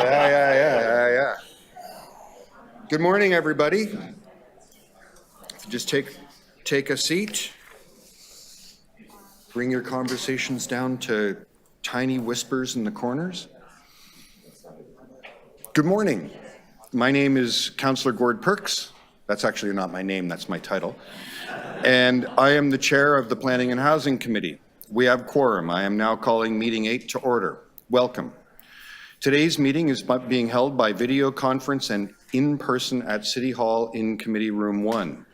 Yeah. Good morning, everybody. Just take a seat. Bring your conversations down to tiny whispers in the corners. Good morning. My name is Councillor Gord Perks. That's actually not my name, that's my title. And I am the chair of the Planning and Housing Committee. We have quorum. I am now calling meeting 8 to order. Welcome. Today's meeting is being held by video conference and in person at City Hall in Committee Room 1.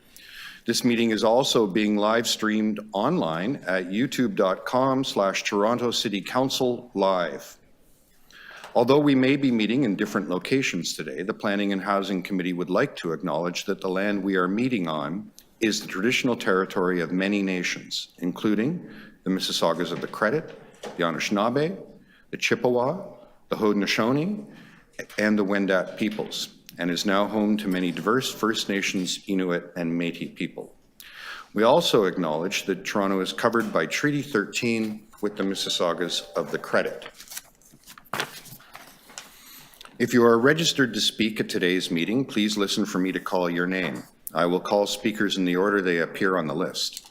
This meeting is also being live streamed online at youtube.com/Toronto City Council Live. Although we may be meeting in different locations today, the Planning and Housing Committee would like to acknowledge that the land we are meeting on is the traditional territory of many nations, including the Mississaugas of the Credit, the Anishinaabe, the Chippewa, the Haudenosaunee, and the Wendat peoples, and is now home to many diverse First Nations, Inuit, and Métis people. We also acknowledge that Toronto is covered by Treaty 13 with the Mississaugas of the Credit. If you are registered to speak at today's meeting, please listen for me to call your name. I will call speakers in the order they appear on the list.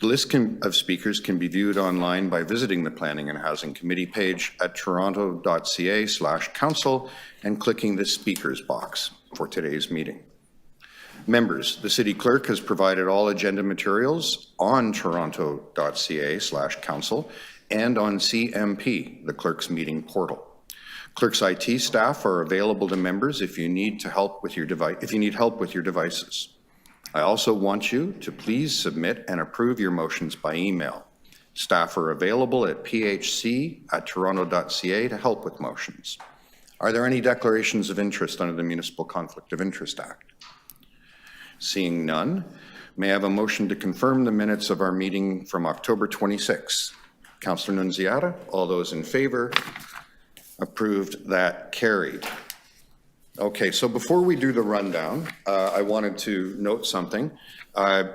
The list of speakers can be viewed online by visiting the Planning and Housing Committee page at toronto.ca/council and clicking the speakers box for today's meeting. Members, the City Clerk has provided all agenda materials on toronto.ca/council and on CMP, the Clerk's meeting portal. Clerk's IT staff are available to members if you need help with your devices. I also want you to please submit and approve your motions by email. Staff are available at phc@toronto.ca to help with motions. Are there any declarations of interest under the Municipal Conflict of Interest Act? Seeing none, may I have a motion to confirm the minutes of our meeting from October 26? Councillor Nunziata, all those in favor? Approved, that carried. Okay, so before we do the rundown, I wanted to note something.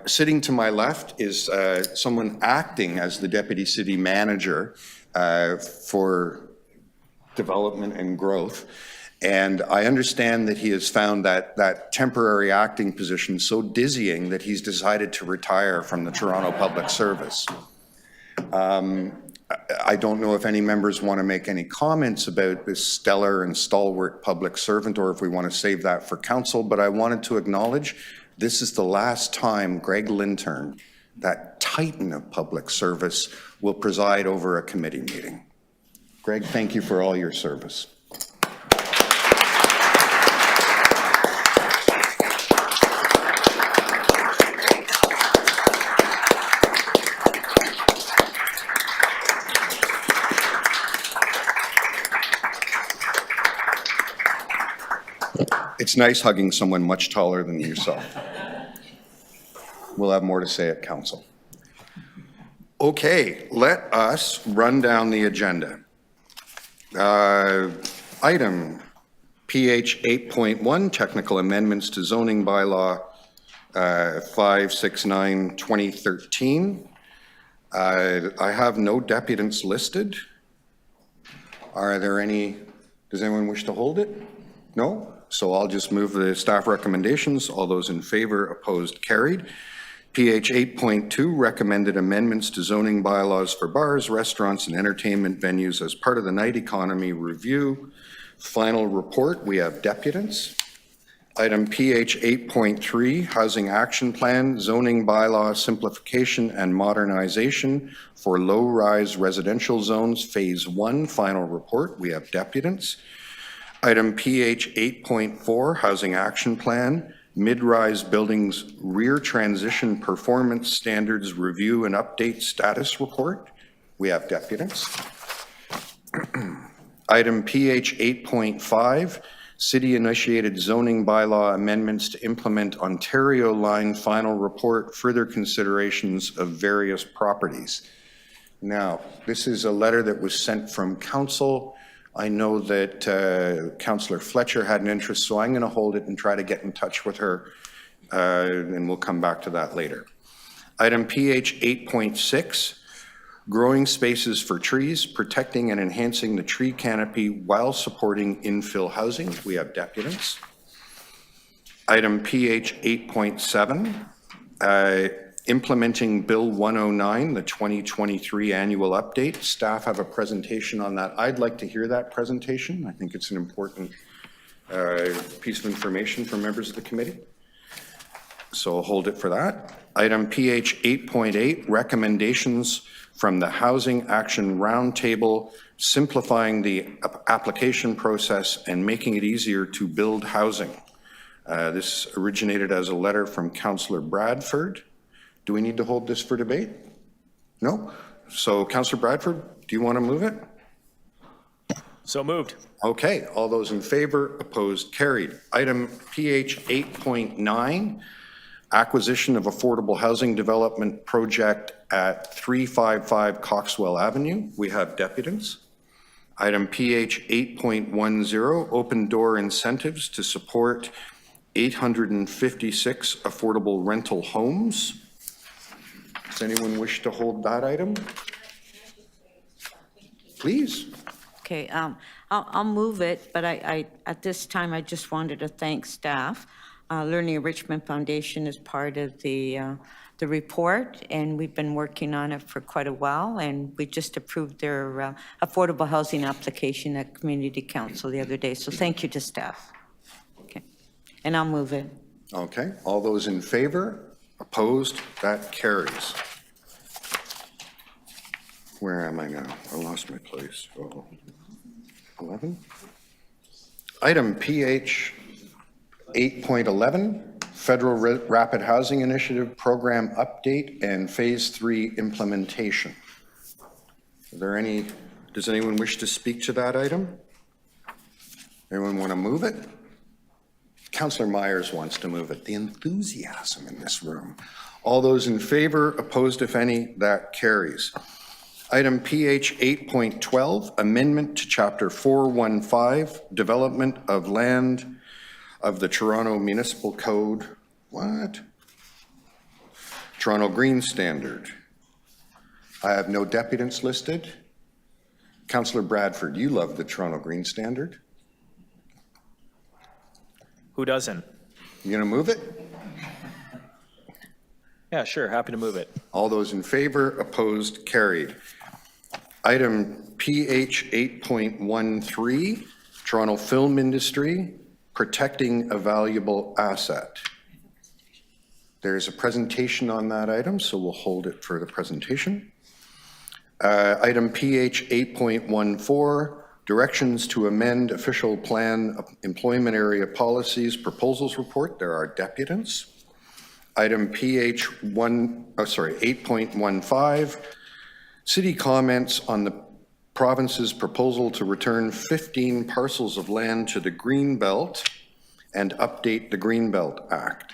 Sitting to my left is someone acting as the Deputy City Manager for Development and Growth. And I understand that he has found that temporary acting position so dizzying that he's decided to retire from the Toronto Public Service. I don't know if any members want to make any comments about this stellar and stalwart public servant or if we want to save that for council, but I wanted to acknowledge this is the last time Greg Lintern, that titan of public service, will preside over a committee meeting. Greg, thank you for all your service. It's nice hugging someone much taller than yourself. We'll have more to say at council. Okay, let us run down the agenda. Item PH 8.1, technical amendments to zoning bylaw 569/2013. I have no deputants listed. Are there any? Does anyone wish to hold it? No? So I'll just move the staff recommendations. All those in favor, opposed, carried. PH 8.2, recommended amendments to zoning bylaws for bars, restaurants, and entertainment venues as part of the night economy review. Final report, we have deputants. Item PH 8.3, housing action plan, zoning bylaw simplification and modernization for low-rise residential zones, phase 1, final report, we have deputants. Item PH 8.4, Housing Action Plan, Mid-Rise Buildings Rear Transition Performance Standards Review and Update Status Report. We have deputants. Item PH 8.5, City-Initiated Zoning Bylaw Amendments to Implement Ontario Line Final Report, Further Considerations of Various Properties. Now, this is a letter that was sent from Council. I know that Councillor Fletcher had an interest, so I'm going to hold it and try to get in touch with her, and we'll come back to that later. Item PH 8.6, growing spaces for trees, protecting and enhancing the tree canopy while supporting infill housing. We have deputants. Item PH 8.7, implementing Bill 109, the 2023 annual update. Staff have a presentation on that. I'd like to hear that presentation. I think it's an important piece of information for members of the committee. So I'll hold it for that. Item PH 8.8, recommendations from the Housing Action Roundtable, simplifying the application process and making it easier to build housing. This originated as a letter from Councillor Bradford. Do we need to hold this for debate? No? So Councillor Bradford, do you want to move it? So moved. Okay, all those in favor, opposed, carried. Item PH 8.9, acquisition of affordable housing development project at 355 Coxwell Avenue. We have deputants. Item PH 8.10, open door incentives to support 856 affordable rental homes. Does anyone wish to hold that item? Please. Okay, I'll move it, but I at this time, I just wanted to thank staff. Learning Enrichment Foundation is part of the report, and we've been working on it for quite a while, and we just approved their affordable housing application at Community Council the other day, so thank you to staff. Okay, and I'll move it. Okay, all those in favor? Opposed? That carries. Where am I now? I lost my place. Oh. 11? Item PH 8.11, Federal Rapid Housing Initiative Program Update and Phase 3 Implementation. Are there any, does anyone wish to speak to that item? Anyone want to move it? Councillor Myers wants to move it. The enthusiasm in this room. All those in favor, opposed if any, that carries. Item PH 8.12, amendment to Chapter 415, Development of Land of the Toronto Municipal Code. What? Toronto Green Standard. I have no deputants listed. Councillor Bradford, you love the Toronto Green Standard. Who doesn't? You gonna move it? Yeah, sure. Happy to move it. All those in favor, opposed, carried. Item PH 8.13, Toronto Film Industry, protecting a valuable asset. There's a presentation on that item, so we'll hold it for the presentation. Item PH 8.14, directions to amend official plan employment area policies proposals report. There are deputants. Item PH 8.15, city comments on the province's proposal to return 15 parcels of land to the Greenbelt and update the Greenbelt Act.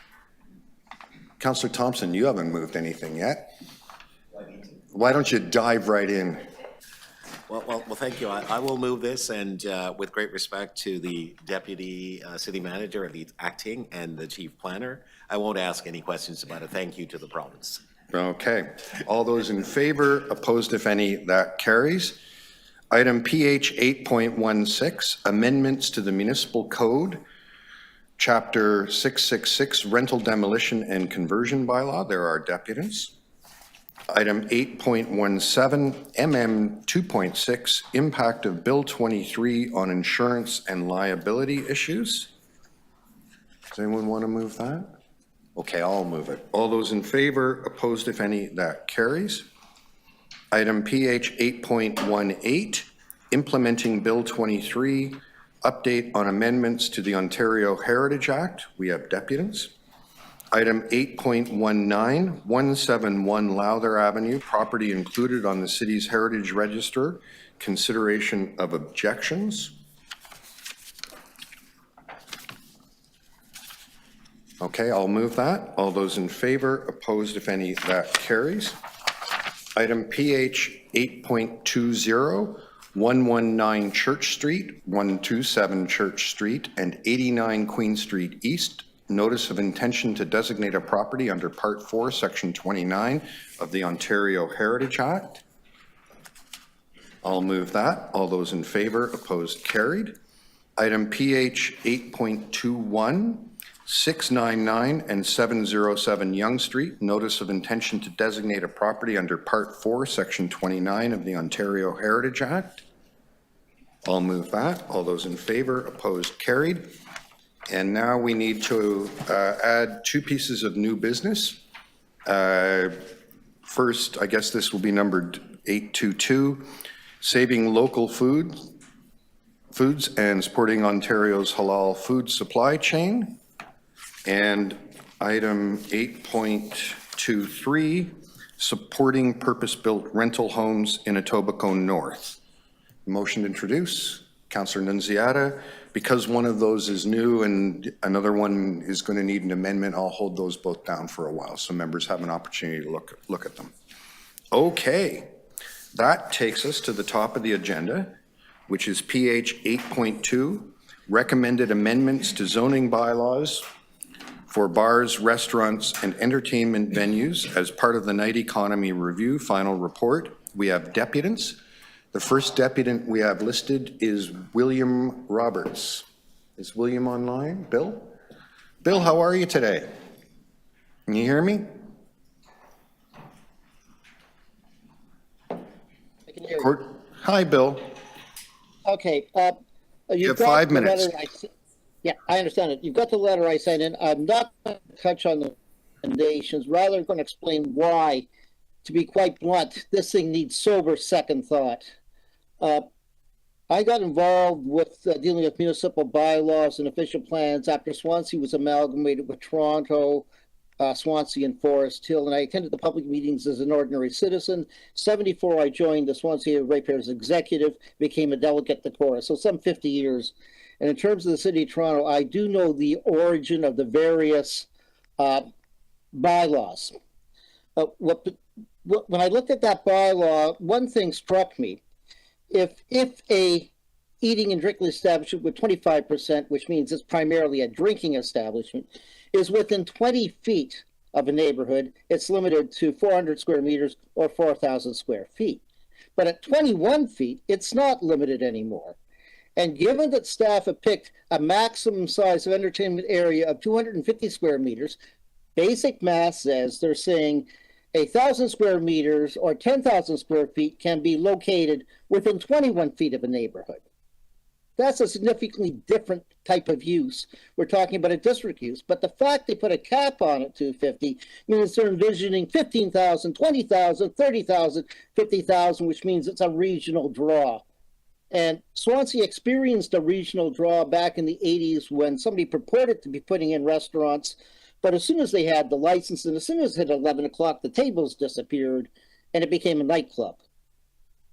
Councillor Thompson, you haven't moved anything yet. Why don't you dive right in? Well, thank you. I will move this, and with great respect to the Deputy City Manager, the acting, and the Chief Planner, I won't ask any questions about it. Thank you to the province. Okay. All those in favor, opposed if any, that carries. Item PH 8.16, amendments to the Municipal Code, Chapter 666, Rental Demolition and Conversion Bylaw. There are deputants. Item 8.17, MM 2.6, impact of Bill 23 on insurance and liability issues. Does anyone want to move that? Okay, I'll move it. All those in favor, opposed if any, that carries. Item PH 8.18, implementing Bill 23, update on amendments to the Ontario Heritage Act. We have deputants. Item 8.19, 171 Lowther Avenue, property included on the city's Heritage Register, consideration of objections. Okay, I'll move that. All those in favor, opposed if any, that carries. Item PH 8.20, 119 Church Street, 127 Church Street, and 89 Queen Street East. Notice of intention to designate a property under Part 4, Section 29 of the Ontario Heritage Act. I'll move that. All those in favor, opposed, carried. Item PH 8.21, 699 and 707 Yonge Street, notice of intention to designate a property under Part 4, Section 29 of the Ontario Heritage Act. I'll move that. All those in favor, opposed, carried. And now we need to add two pieces of new business. First, I guess this will be numbered 822, saving local foods and supporting Ontario's halal food supply chain. And item 8.23, supporting purpose-built rental homes in Etobicoke North. Motion to introduce, Councillor Nunziata. Because one of those is new and another one is going to need an amendment, I'll hold those both down for a while so members have an opportunity to look at them. Okay, that takes us to the top of the agenda, which is PH 8.2, recommended amendments to zoning bylaws for bars, restaurants, and entertainment venues as part of the Night Economy Review final report. We have deputants. The first deputant we have listed is William Roberts. Is William online? Bill? Bill, how are you today? Can you hear me? I can hear you. Hi, Bill. Okay. You have got 5 the minutes. Yeah, I understand it. You've got the letter I sent in. I'm not going to touch on the recommendations, rather going to explain why. To be quite blunt, this thing needs sober second thought. I got involved with dealing with municipal bylaws and official plans after Swansea was amalgamated with Toronto, Swansea, and Forest Hill, and I attended the public meetings as an ordinary citizen. 74, I joined the Swansea Ratepayers Executive, became a delegate to Chorus, so some 50 years. And in terms of the City of Toronto, I do know the origin of the various bylaws. When I looked at that bylaw, one thing struck me. If a eating and drinking establishment with 25%, which means it's primarily a drinking establishment, is within 20 feet of a neighborhood, it's limited to 400 square meters or 4,000 square feet. But at 21 feet, it's not limited anymore. And given that staff have picked a maximum size of entertainment area of 250 square meters, basic math says they're saying 1,000 square meters or 10,000 square feet can be located within 21 feet of a neighborhood. That's a significantly different type of use. We're talking about a district use, but the fact they put a cap on it, 250, means they're envisioning 15,000, 20,000, 30,000, 50,000, which means it's a regional draw. And Swansea experienced a regional draw back in the 80s when somebody purported to be putting in restaurants. But as soon as they had the license and as soon as it hit 11 o'clock, the tables disappeared and it became a nightclub.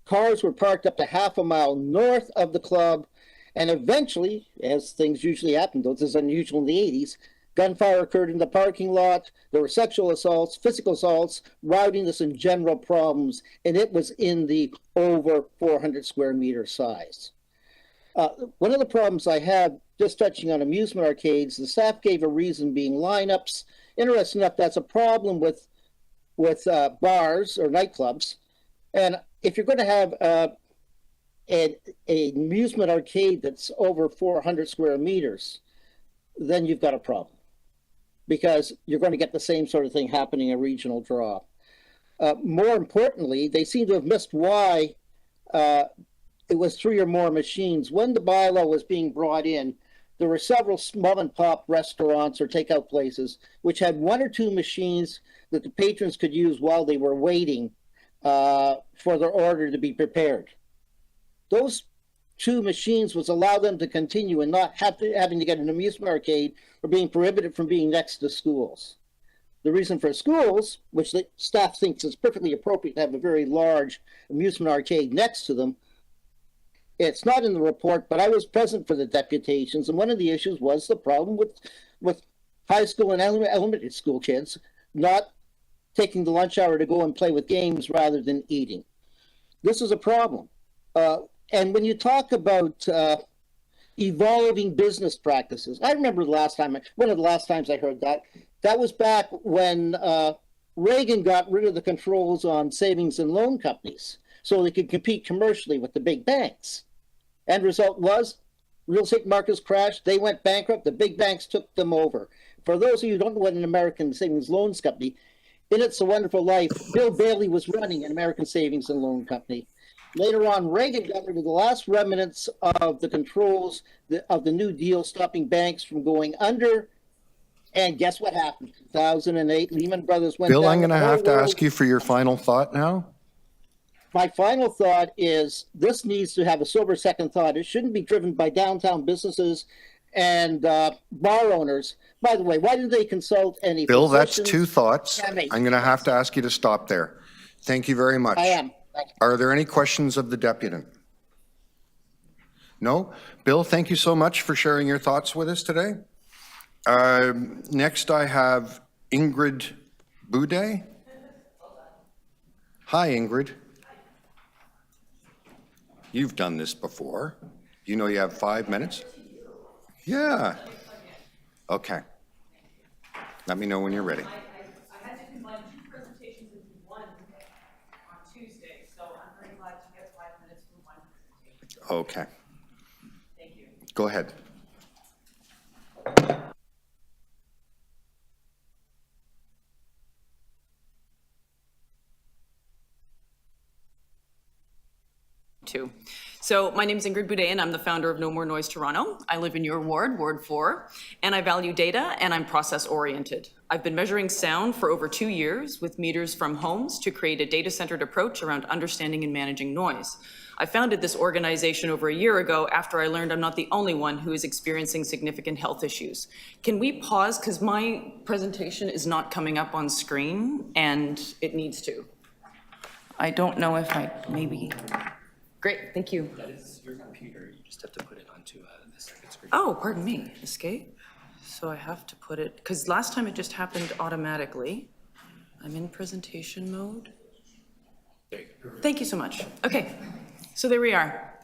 Cars were parked up to half a mile north of the club. And eventually, as things usually happen, though this is unusual in the 80s, gunfire occurred in the parking lot. There were sexual assaults, physical assaults, rowdiness, and general problems. And it was in the over 400 square meter size. One of the problems I had, just touching on amusement arcades, the staff gave a reason being lineups. Interesting enough, that's a problem with bars or nightclubs. And if you're going to have an amusement arcade that's over 400 square meters, then you've got a problem. Because you're going to get the same sort of thing happening in a regional draw. More importantly, they seem to have missed why it was 3 or more machines. When the bylaw was being brought in, there were several mom and pop restaurants or takeout places which had 1 or 2 machines that the patrons could use while they were waiting for their order to be prepared. Those 2 machines was allow them to continue and not having to get an amusement arcade or being prohibited from being next to schools. The reason for schools, which the staff thinks is perfectly appropriate to have a very large amusement arcade next to them, it's not in the report, but I was present for the deputations, and one of the issues was the problem with high school and elementary school kids not taking the lunch hour to go and play with games rather than eating. This is a problem. And when you talk about evolving business practices, I remember one of the last times I heard that was back when Reagan got rid of the controls on savings and loan companies. so they could compete commercially with the big banks. End result was real estate markets crashed. They went bankrupt. The big banks took them over. For those of you who don't know what an American Savings Loans Company, in It's a Wonderful Life, Bill Bailey was running an American Savings and Loan Company. Later on, Reagan got rid of the last remnants of the controls of the New Deal, stopping banks from going under. And guess what happened? 2008, Lehman Brothers went down. Bill, I'm going to The whole have to world- ask you for your final thought now. My final thought is this needs to have a sober second thought. It shouldn't be driven by downtown businesses and bar owners. By the way, why didn't they consult any? Bill, that's physicians? 2 thoughts. Yeah, mate. I'm going to have to ask you to stop there. Thank you very much. I am. Thank you. Are there any questions of the deputant? No? Bill, thank you so much for sharing your thoughts with us today. Next, I have Ingrid Boudet. Hi, Ingrid. You've done this before. You know you have 5 minutes? Yeah. Okay. Let me know when you're ready. I had to combine 2 presentations into one on Tuesday, so I'm very glad to get 5 minutes from one presentation. Okay. Thank you. Go ahead. Too. So my name is Ingrid Boudet, and I'm the founder of No More Noise Toronto. I live in your ward, Ward 4, and I value data, and I'm process-oriented. I've been measuring sound for over 2 years with meters from homes to create a data-centered approach around understanding and managing noise. I founded this organization over a year ago after I learned I'm not the only one who is experiencing significant health issues. Can we pause, because my presentation is not coming up on screen, and it needs to. I don't know if I, maybe. Great, thank you. That is your computer. You just have to put it onto the second screen. Oh, pardon me, escape. So I have to put it, because last time it just happened automatically. I'm in presentation mode. There you go. Thank you so much. Okay, so there we are.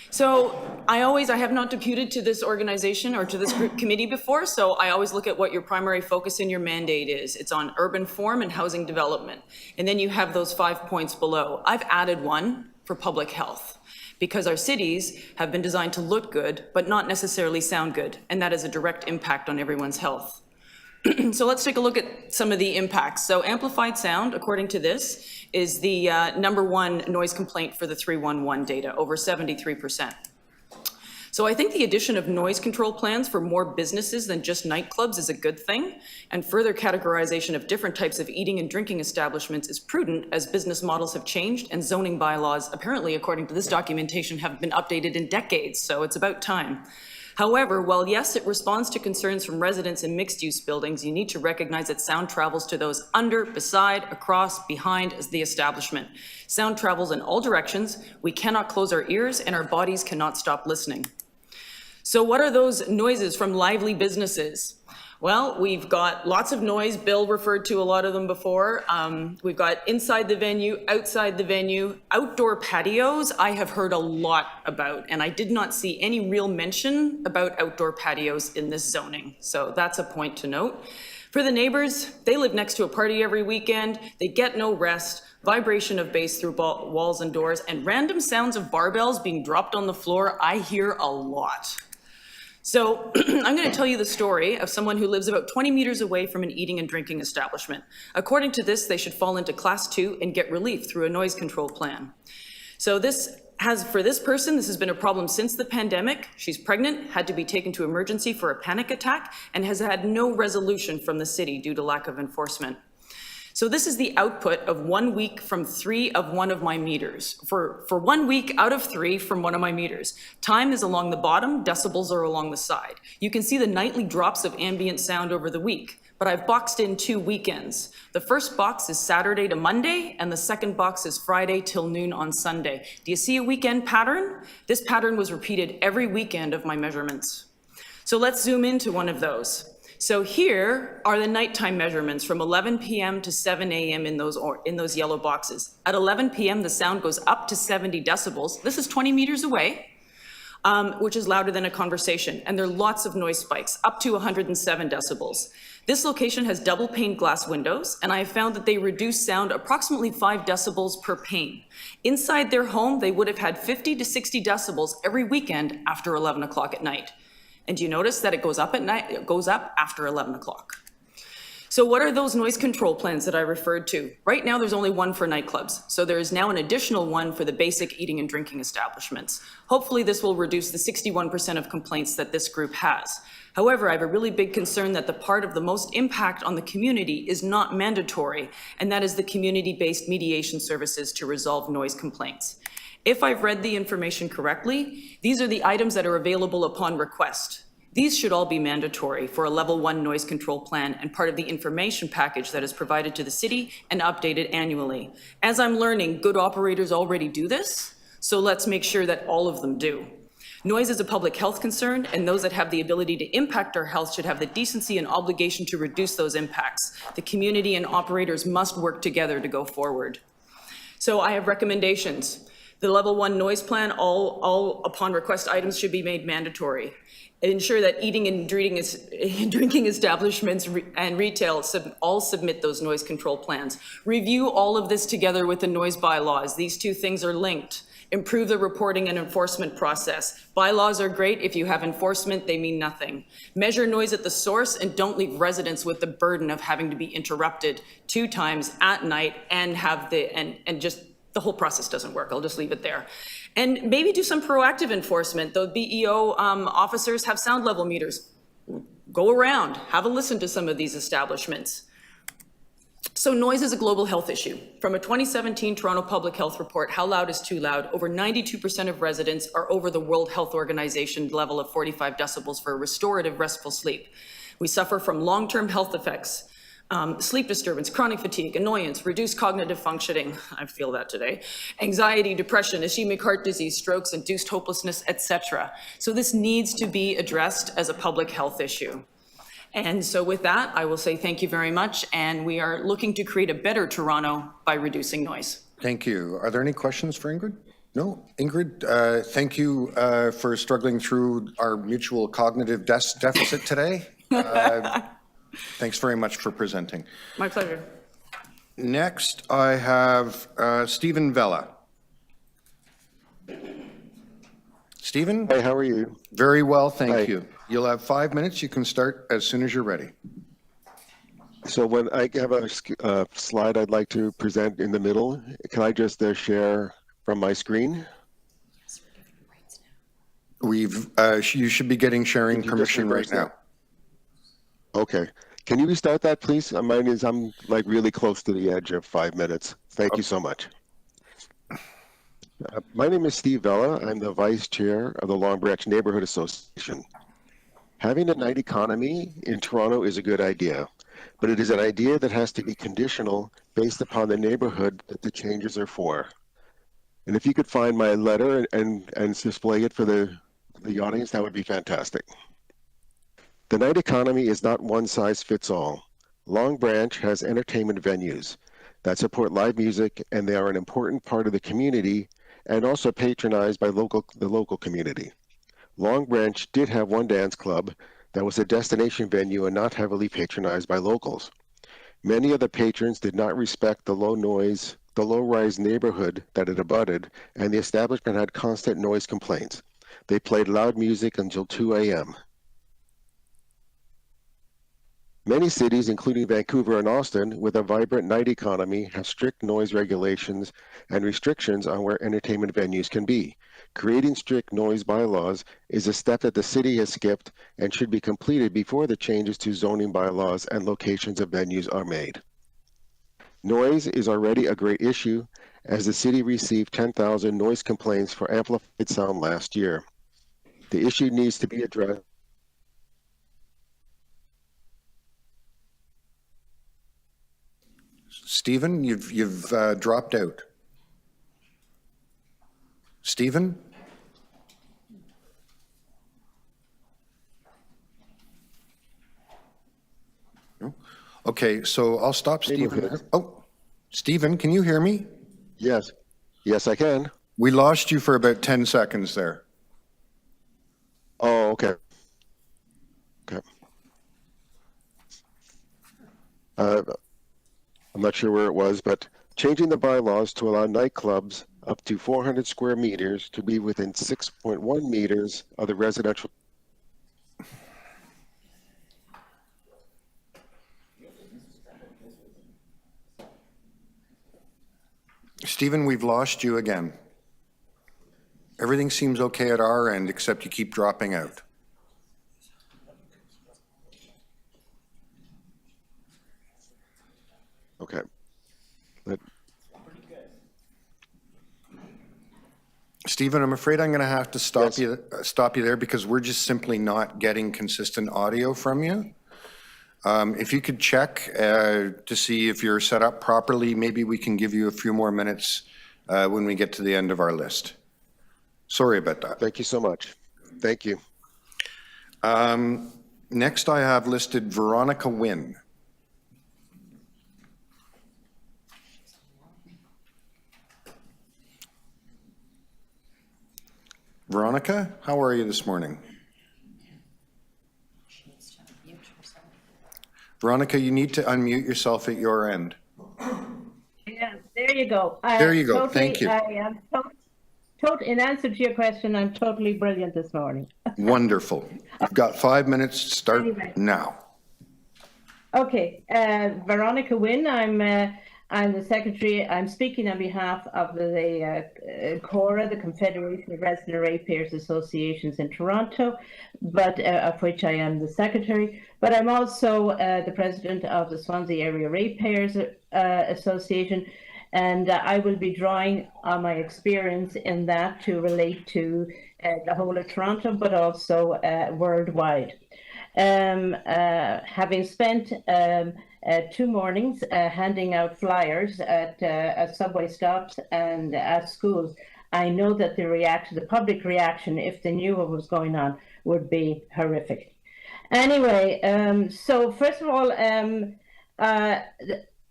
So I have not deputed to this organization or to this group committee before, so I always look at what your primary focus in your mandate is. It's on urban form and housing development. And then you have those 5 points below. I've added one for public health, because our cities have been designed to look good, but not necessarily sound good, and that has a direct impact on everyone's health. So let's take a look at some of the impacts. So amplified sound, according to this, is the #1 noise complaint for the 311 data, over 73%. So I think the addition of noise control plans for more businesses than just nightclubs is a good thing, and further categorization of different types of eating and drinking establishments is prudent as business models have changed and zoning bylaws, apparently according to this documentation, have been updated in decades, so it's about time. However, while yes, it responds to concerns from residents in mixed-use buildings, you need to recognize that sound travels to those under, beside, across, behind the establishment. Sound travels in all directions. We cannot close our ears, and our bodies cannot stop listening. So what are those noises from lively businesses? Well, we've got lots of noise. Bill referred to a lot of them before. We've got inside the venue, outside the venue, outdoor patios I have heard a lot about, and I did not see any real mention about outdoor patios in this zoning. So that's a point to note. For the neighbors, they live next to a party every weekend. They get no rest, vibration of bass through walls and doors, and random sounds of barbells being dropped on the floor, I hear a lot. So I'm going to tell you the story of someone who lives about 20 meters away from an eating and drinking establishment. According to this, they should fall into class 2 and get relief through a noise control plan. So for this person, this has been a problem since the pandemic. She's pregnant, had to be taken to emergency for a panic attack, and has had no resolution from the city due to lack of enforcement. So this is the output of 1 week from 3 of one of my meters. For 1 week out of 3 from one of my meters. Time is along the bottom, decibels are along the side. You can see the nightly drops of ambient sound over the week, but I've boxed in 2 weekends. The first box is Saturday to Monday, and the second box is Friday till noon on Sunday. Do you see a weekend pattern? This pattern was repeated every weekend of my measurements. So let's zoom into one of those. So here are the nighttime measurements from 11 p.m. to 7 a.m. in those yellow boxes. At 11 p.m., the sound goes up to 70 decibels. This is 20 meters away, which is louder than a conversation. And there are lots of noise spikes, up to 107 decibels. This location has double pane glass windows, and I have found that they reduce sound approximately 5 decibels per pane. Inside their home, they would have had 50 to 60 decibels every weekend after 11 o'clock at night. And do you notice that it goes up at night? It goes up after 11 o'clock. So what are those noise control plans that I referred to? Right now, there's only one for nightclubs. So there is now an additional one for the basic eating and drinking establishments. Hopefully this will reduce the 61% of complaints that this group has. However, I have a really big concern that the part of the most impact on the community is not mandatory, and that is the community-based mediation services to resolve noise complaints. If I've read the information correctly, these are the items that are available upon request. These should all be mandatory for a level 1 noise control plan and part of the information package that is provided to the city and updated annually. As I'm learning, good operators already do this, so let's make sure that all of them do. Noise is a public health concern, and those that have the ability to impact our health should have the decency and obligation to reduce those impacts. The community and operators must work together to go forward. So I have recommendations. The level 1 noise plan, all upon request items should be made mandatory. Ensure that eating and drinking establishments and retail all submit those noise control plans. Review all of this together with the noise bylaws. These two things are linked. Improve the reporting and enforcement process. Bylaws are great. If you have enforcement, they mean nothing. Measure noise at the source and don't leave residents with the burden of having to be interrupted 2 times at night and just the whole process doesn't work. I'll just leave it there. And maybe do some proactive enforcement. The BEO officers have sound level meters. Go around, have a listen to some of these establishments. So noise is a global health issue. From a 2017 Toronto Public Health Report, How Loud is Too Loud, over 92% of residents are over the World Health Organization level of 45 decibels for restorative restful sleep. We suffer from long-term health effects. Sleep disturbance, chronic fatigue, annoyance, reduced cognitive functioning, I feel that today, anxiety, depression, ischemic heart disease, strokes, induced hopelessness, etc. So this needs to be addressed as a public health issue. And so with that, I will say thank you very much, and we are looking to create a better Toronto by reducing noise. Thank you. Are there any questions for Ingrid? No? Ingrid, thank you for struggling through our mutual cognitive deficit today. Thanks very much for presenting. My pleasure. Next, I have Stephen Vella. Stephen? Hey, how are you? Very well, thank Hi. you. You'll have 5 minutes. You can start as soon as you're ready. So when I have a slide I'd like to present in the middle, can I just share from my screen? You should be getting sharing permission right now. Okay. Can you restart that, please? I'm like really close to the edge of 5 minutes. Thank you so much. My name is Steve Vella. I'm the Vice Chair of the Long Branch Neighborhood Association. Having a night economy in Toronto is a good idea, but it is an idea that has to be conditional based upon the neighborhood that the changes are for. And if you could find my letter and display it for the audience, that would be fantastic. The night economy is not one size fits all. Long Branch has entertainment venues that support live music, and they are an important part of the community and also patronized by the local community. Long Branch did have one dance club that was a destination venue and not heavily patronized by locals. Many of the patrons did not respect the low-rise neighborhood that it abutted, and the establishment had constant noise complaints. They played loud music until 2 a.m. Many cities, including Vancouver and Austin, with a vibrant night economy, have strict noise regulations and restrictions on where entertainment venues can be. Creating strict noise bylaws is a step that the city has skipped and should be completed before the changes to zoning bylaws and locations of venues are made. Noise is already a great issue, as the city received 10,000 noise complaints for amplified sound last year. The issue needs to be addressed. Stephen, you've dropped out. Stephen? No? Okay, so I'll stop Stephen. Oh, Stephen, can you hear me? Yes. Yes, I can. We lost you for about 10 seconds there. Oh, okay. Okay. I'm not sure where it was, but changing the bylaws to allow nightclubs up to 400 square meters to be within 6.1 meters of the residential. Stephen, we've lost you again. Everything seems okay at our end, except you keep dropping out. Okay. Let- Stephen, I'm afraid I'm going to have to stop Yes. stop you there because we're just simply not getting consistent audio from you. If you could check to see if you're set up properly, maybe we can give you a few more minutes when we get to the end of our list. Sorry about that. Thank you so much. Thank you. Next, I have listed Veronica Wynn. Veronica, how are you this morning? Veronica, you need to unmute yourself at your end. Yeah, there you go. There you go. Thank you. I am in answer to your question, I'm totally brilliant this morning. Wonderful. You've got 5 minutes to start Anyway. now. Okay, Veronica Wynn, I'm the secretary. I'm speaking on behalf of the CORA, the Confederation of Resident Ratepayers Associations in Toronto, but of which I am the secretary. But I'm also the president of the Swansea Area Ratepayers Association, and I will be drawing on my experience in that to relate to the whole of Toronto, but also worldwide. Having spent 2 mornings handing out flyers at subway stops and at schools, I know that the public reaction, if they knew what was going on, would be horrific. Anyway, so first of all,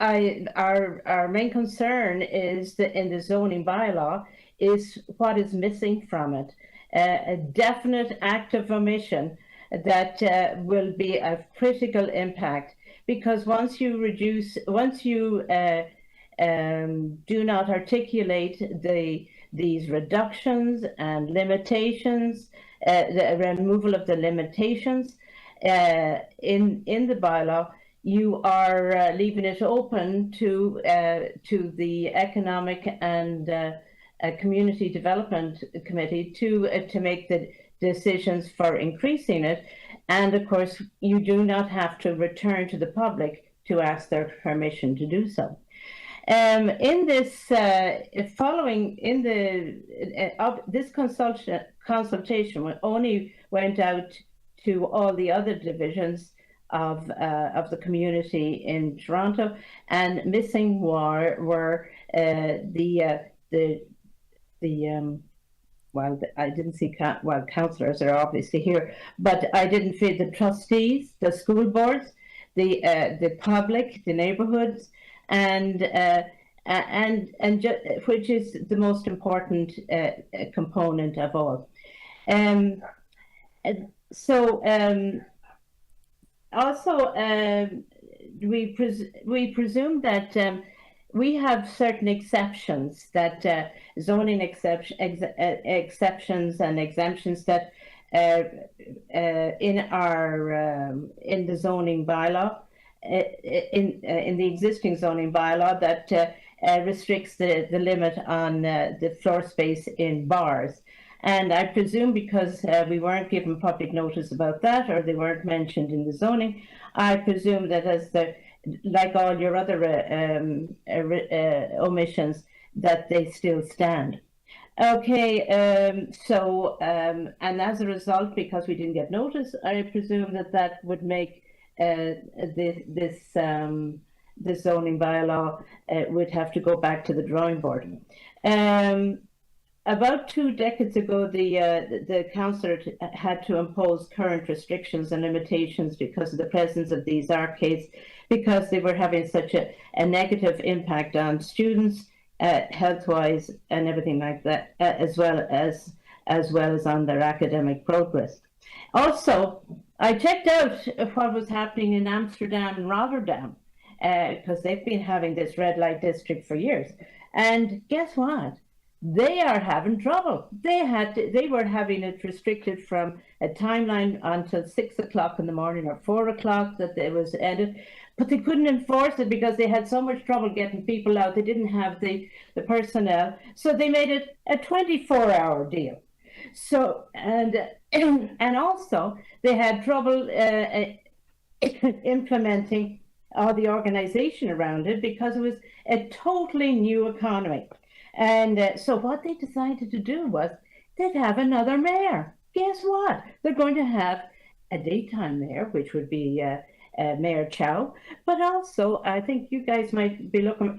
our main concern is that in the zoning bylaw is what is missing from it. A definite act of omission that will be of critical impact, because once you do not articulate these reductions and limitations, the removal of the limitations in the bylaw, you are leaving it open to the Economic and Community Development Committee to make the decisions for increasing it. And of course, you do not have to return to the public to ask their permission to do so. In this, this consultation only went out to all the other divisions of the community in Toronto, and missing were well, I didn't see, councillors are obviously here, but I didn't see the trustees, the school boards, the public, the neighbourhoods, and which is the most important component of all. Also, we presume that we have certain exceptions, that zoning exceptions and exemptions that in the zoning bylaw, in the existing zoning bylaw, that restricts the limit on the floor space in bars. And I presume because we weren't given public notice about that, or they weren't mentioned in the zoning, I presume that like all your other omissions, that they still stand. Okay, and as a result, because we didn't get notice, I presume that would make this zoning bylaw would have to go back to the drawing board. About 2 decades ago, the council had to impose current restrictions and limitations because of the presence of these arcades, because they were having such a negative impact on students, health-wise, and everything like that, as well as on their academic progress. Also, I checked out what was happening in Amsterdam and Rotterdam, because they've been having this red light district for years. And guess what? They are having trouble. They were having it restricted from a timeline until 6 o'clock in the morning or 4 o'clock that it was ended, but they couldn't enforce it because they had so much trouble getting people out. They didn't have the personnel, so they made it a 24-hour deal. So and also they had trouble implementing all the organization around it because it was a totally new economy. And so what they decided to do was they'd have another mayor. Guess what? They're going to have a daytime mayor, which would be Mayor Chow, but also I think you guys might be looking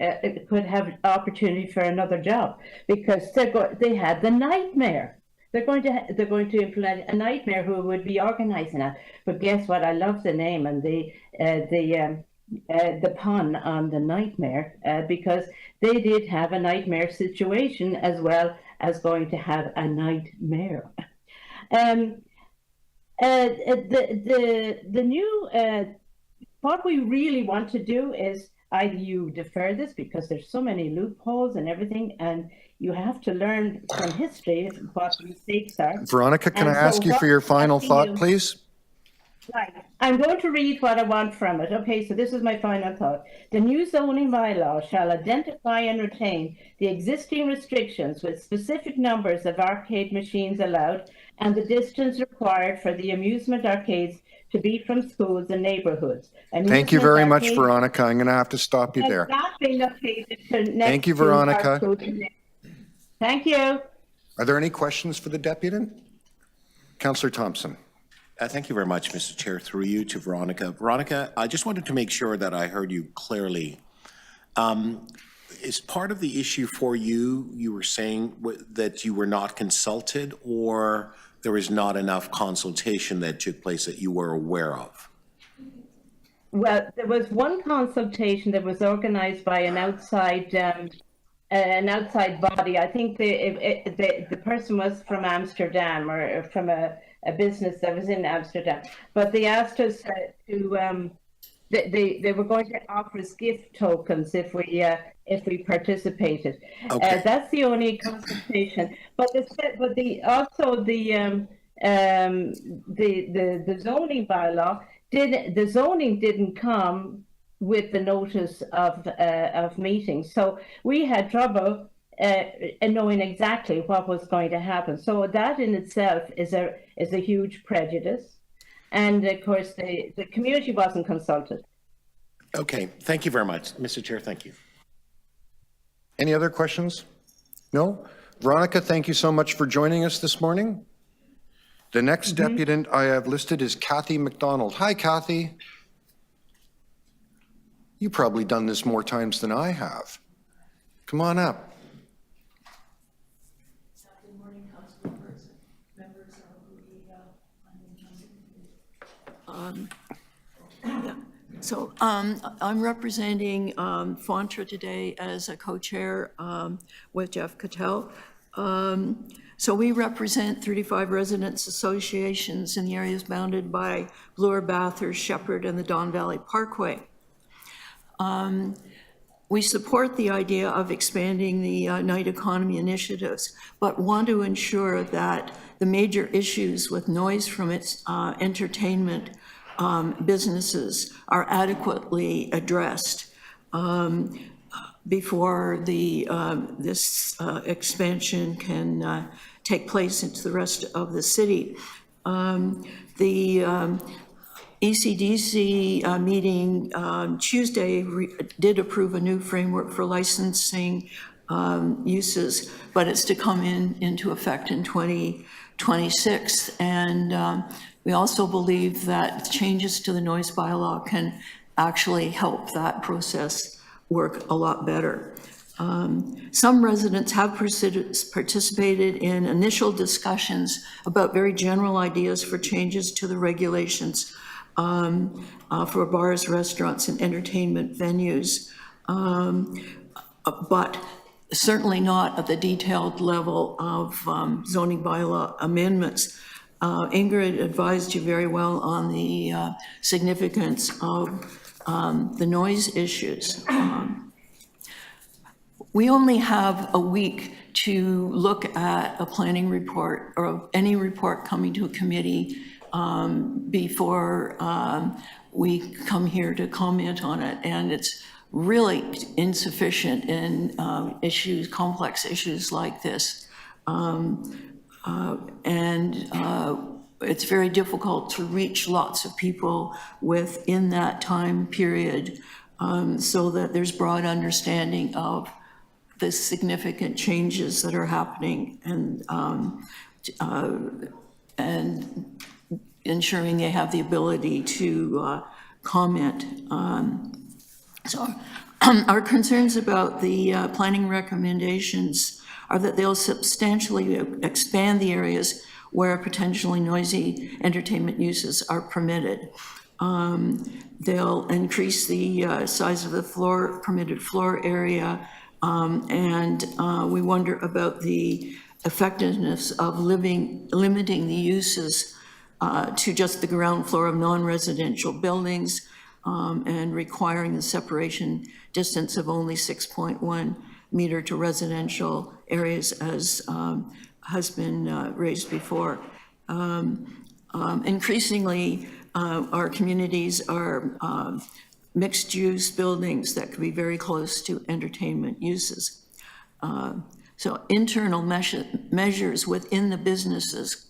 could have opportunity for another job because they had the night mayor. They're going to implement a night mayor who would be organizing that. But guess what? I love the name and the pun on the nightmare because they did have a nightmare situation as well as going to have a nightmare. The new what we really want to do is either you defer this because there's so many loopholes and everything, and you have to learn from history what the mistakes are. Veronica, can I ask you for your final thought, please? Right. I'm going to read what I want from it. Okay, so this is my final thought. The new zoning bylaw shall identify and retain the existing restrictions with specific numbers of arcade machines allowed and the distance required for the amusement arcades to be from schools and neighborhoods. Thank you very much, Veronica. I'm going to have to stop you there. Thank you, Veronica. Thank you. Are there any questions for the deputant? Councillor Thompson. Thank you very much, Mr. Chair. Through you to Veronica. Veronica, I just wanted to make sure that I heard you clearly. Is part of the issue for you, you were saying that you were not consulted or there was not enough consultation that took place that you were aware of? Well, there was one consultation that was organized by an outside body. I think the person was from Amsterdam or from a business that was in Amsterdam, but they asked us to they were going to offer us gift tokens if we participated. Okay. That's the only consultation. But the zoning bylaw the zoning didn't come with the notice of meetings, so we had trouble knowing exactly what was going to happen. So that in itself is a huge prejudice. And of course, the community wasn't consulted. Okay, thank you very much. Mr. Chair, thank you. Any other questions? No? Veronica, thank you so much for joining us this morning. The next deputant I have listed is Kathy McDonald. Hi, Kathy. You've probably done this more times than I have. Come on up. Good morning, council members of I'm representing Fontra today as a co-chair with Jeff Cattell. So we represent 35 residents associations in the areas bounded by Bloor, Bathurst, Shepherd, and the Don Valley Parkway. We support the idea of expanding the night economy initiatives, but want to ensure that the major issues with noise from its entertainment businesses are adequately addressed before this expansion can take place into the rest of the city. The ECDC meeting Tuesday did approve a new framework for licensing uses, but it's to come into effect in 2026. And we also believe that changes to the noise bylaw can actually help that process work a lot better. Some residents have participated in initial discussions about very general ideas for changes to the regulations for bars, restaurants, and entertainment venues, but certainly not at the detailed level of zoning bylaw amendments. Ingrid advised you very well on the significance of the noise issues. We only have a week to look at a planning report or any report coming to a committee before we come here to comment on it. And it's really insufficient in complex issues like this. It's very difficult to reach lots of people within that time period so that there's broad understanding of the significant changes that are happening and ensuring they have the ability to comment. So our concerns about the planning recommendations are that they'll substantially expand the areas where potentially noisy entertainment uses are permitted. They'll increase the size of the permitted floor area, and we wonder about the effectiveness of limiting the uses to just the ground floor of non-residential buildings and requiring the separation distance of only 6.1 meter to residential areas as has been raised before. Increasingly, our communities are mixed-use buildings that could be very close to entertainment uses. So internal measures within the businesses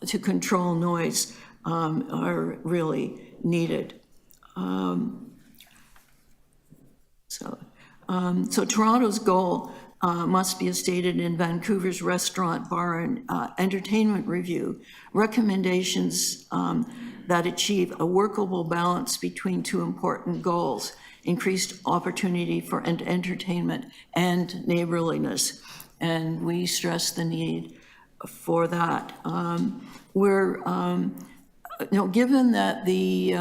to control noise are really needed. So Toronto's goal must be as stated in Vancouver's Restaurant, Bar, and Entertainment Review, recommendations that achieve a workable balance between two important goals: increased opportunity for entertainment and neighborliness. And we stress the need for that. Given that the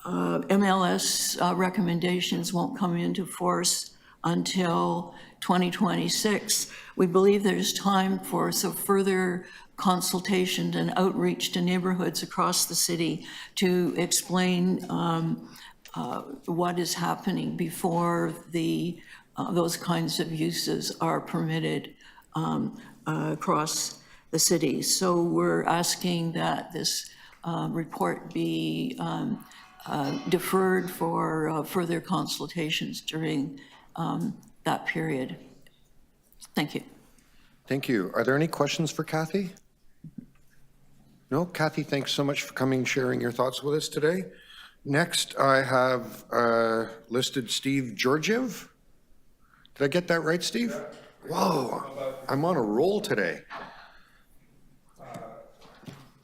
MLS recommendations won't come into force until 2026, we believe there's time for some further consultation and outreach to neighborhoods across the city to explain what is happening before those kinds of uses are permitted across the city. So we're asking that this report be deferred for further consultations during that period. Thank you. Thank you. Are there any questions for Kathy? No? Kathy, thanks so much for coming, sharing your thoughts with us today. Next, I have listed Steve Georgiev. Did I get that right, Steve? Whoa, I'm on a roll today.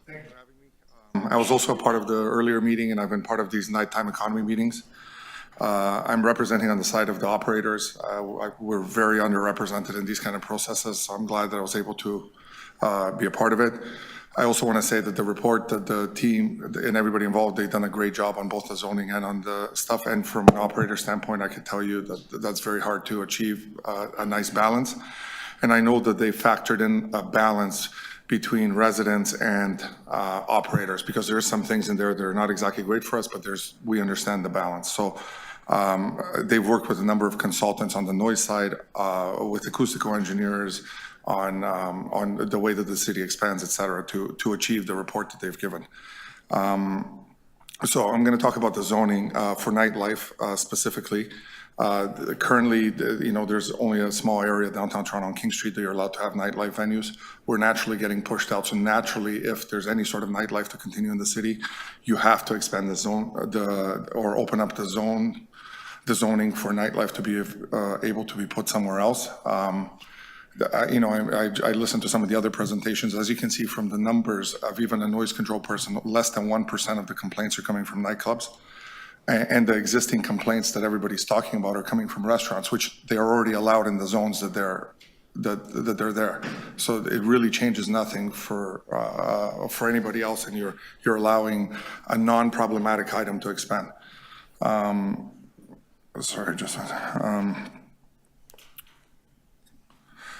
Thanks for having me. I was also a part of the earlier meeting, and I've been part of these nighttime economy meetings. I'm representing on the side of the operators. We're very underrepresented in these kind of processes, so I'm glad that I was able to be a part of it. I also want to say that the report, that the team and everybody involved, they've done a great job on both the zoning and on the stuff. And from an operator standpoint, I can tell you that that's very hard to achieve a nice balance. And I know that they factored in a balance between residents and operators, because there's some things in there that are not exactly great for us, but we understand the balance. So they've worked with a number of consultants on the noise side, with acoustical engineers, on the way that the city expands, et cetera, to achieve the report that they've given. So I'm going to talk about the zoning for nightlife specifically. Currently, there's only a small area downtown Toronto on King Street that you're allowed to have nightlife venues. We're naturally getting pushed out. So naturally, if there's any sort of nightlife to continue in the city, you have to expand the zone, or open up the zoning for nightlife to be able to be put somewhere else. I listened to some of the other presentations. As you can see from the numbers of even a noise control person, less than 1% of the complaints are coming from nightclubs. And the existing complaints that everybody's talking about are coming from restaurants, which they are already allowed in the zones that they're there. So it really changes nothing for anybody else, and you're allowing a non-problematic item to expand.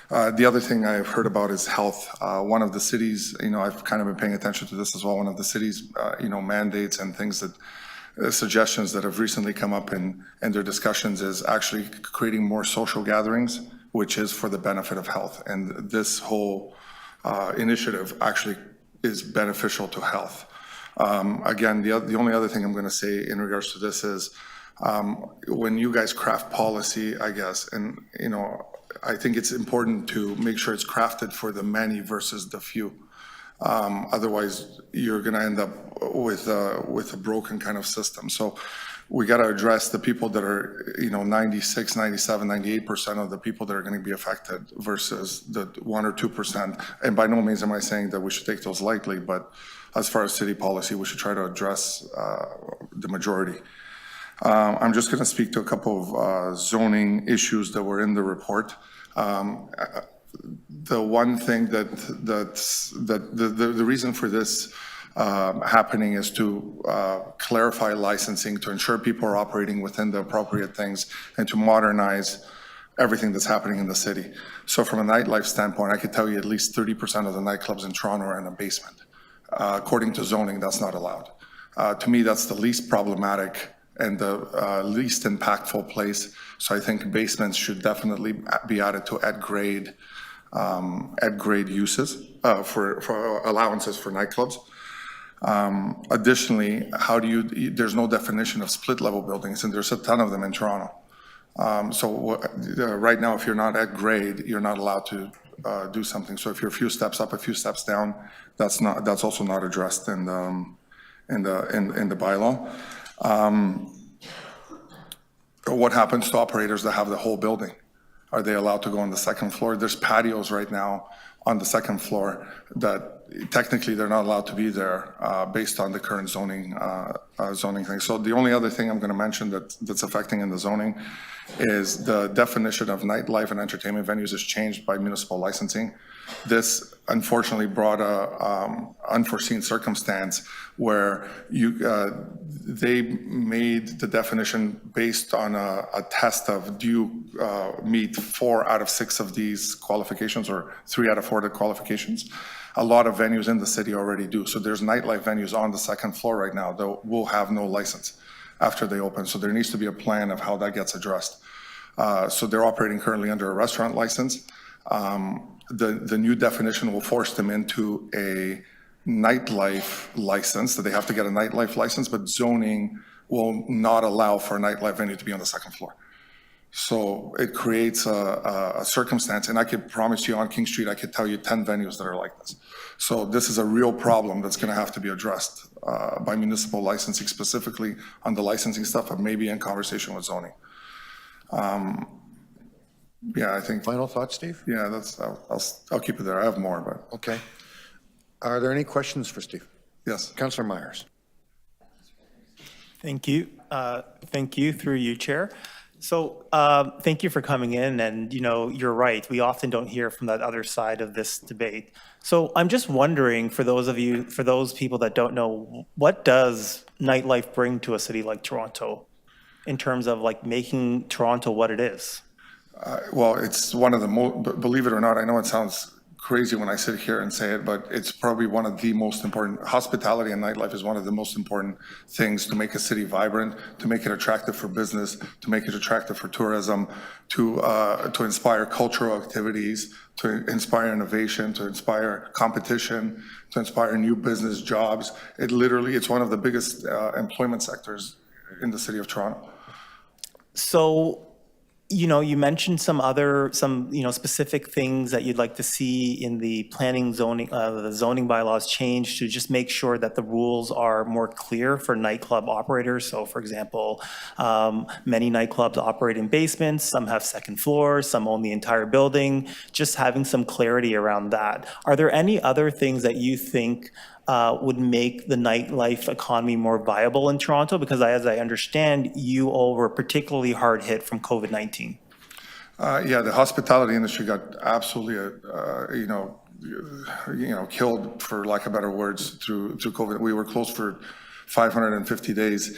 The other thing I've heard about is health. One of the cities, I've kind of been paying attention to this as well. One of the cities, mandates and things suggestions that have recently come up in their discussions is actually creating more social gatherings, which is for the benefit of health. And this whole initiative actually is beneficial to health. Again, the only other thing I'm going to say in regards to this is when you guys craft policy, I guess, and I think it's important to make sure it's crafted for the many versus the few. Otherwise, you're going to end up with a broken kind of system. So we got to address the people that are, 96, 97, 98% of the people that are going to be affected versus the 1 or 2%. And by no means am I saying that we should take those lightly, but as far as city policy, we should try to address the majority. I'm just going to speak to a couple of zoning issues that were in the report. The one thing the reason for this happening is to clarify licensing, to ensure people are operating within the appropriate things, and to modernize everything that's happening in the city. So from a nightlife standpoint, I could tell you at least 30% of the nightclubs in Toronto are in a basement. According to zoning, that's not allowed. To me, that's the least problematic and the least impactful place. So I think basements should definitely be added to at grade uses for allowances for nightclubs. Additionally, there's no definition of split level buildings, and there's a ton of them in Toronto. Right now, if you're not at grade, you're not allowed to do something. So if you're a few steps up, a few steps down, that's also not addressed in the bylaw. What happens to operators that have the whole building? Are they allowed to go on the second floor? There's patios right now on the second floor that technically they're not allowed to be there based on the current zoning thing. So the only other thing I'm going to mention that's affecting in the zoning is the definition of nightlife and entertainment venues is changed by municipal licensing. This unfortunately brought a unforeseen circumstance where they made the definition based on a test of do you meet 4 out of 6 of these qualifications or 3 out of 4 of the qualifications. A lot of venues in the city already do. So there's nightlife venues on the second floor right now that will have no license after they open. So there needs to be a plan of how that gets addressed. So they're operating currently under a restaurant license. The new definition will force them into a nightlife license, that they have to get a nightlife license, but zoning will not allow for a nightlife venue to be on the second floor. So it creates a circumstance, and I could promise you on King Street, I could tell you 10 venues that are like this. So this is a real problem that's going to have to be addressed by municipal licensing, specifically on the licensing stuff, but maybe in conversation with zoning. Yeah, I think. Final thoughts, Steve? Yeah, I'll keep it there. I have more, but. Okay. Are there any questions for Steve? Yes. Councillor Myers. Thank you. Thank you through you, Chair. So thank you for coming in, and you're right. We often don't hear from that other side of this debate. So I'm just wondering, for those people that don't know, what does nightlife bring to a city like Toronto in terms of like making Toronto what it is? Well, it's one of the most, believe it or not, I know it sounds crazy when I sit here and say it, but it's probably one of the most important. Hospitality and nightlife is one of the most important things to make a city vibrant, to make it attractive for business, to make it attractive for tourism, to inspire cultural activities, to inspire innovation, to inspire competition, to inspire new business jobs. It's one of the biggest employment sectors in the city of Toronto. So, you mentioned some specific things that you'd like to see in the planning zoning, the zoning bylaws change to just make sure that the rules are more clear for nightclub operators. So for example, many nightclubs operate in basements, some have second floors, some own the entire building, just having some clarity around that. Are there any other things that you think would make the nightlife economy more viable in Toronto? Because as I understand, you all were particularly hard hit from COVID-19. Yeah, the hospitality industry got absolutely, killed, for lack of better words, through COVID. We were closed for 550 days.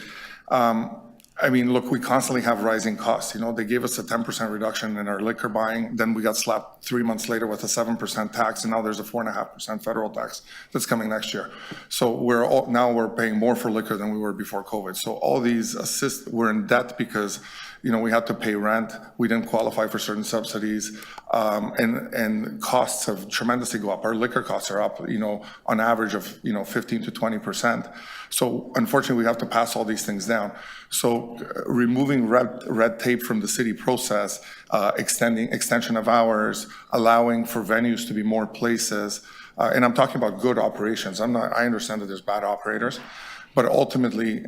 I mean, look, we constantly have rising costs. You know, they gave us a 10% reduction in our liquor buying. Then we got slapped 3 months later with a 7% tax, and now there's a 4.5% federal tax that's coming next year. So now we're paying more for liquor than we were before COVID. So all these we're in debt because, you know, we had to pay rent. We didn't qualify for certain subsidies, and costs have tremendously go up. Our liquor costs are up, you know, on average of, you know, 15 to 20%. So unfortunately, we have to pass all these things down. So removing red tape from the city process, extension of hours, allowing for venues to be more places, and I'm talking about good operations. I understand that there's bad operators, but ultimately,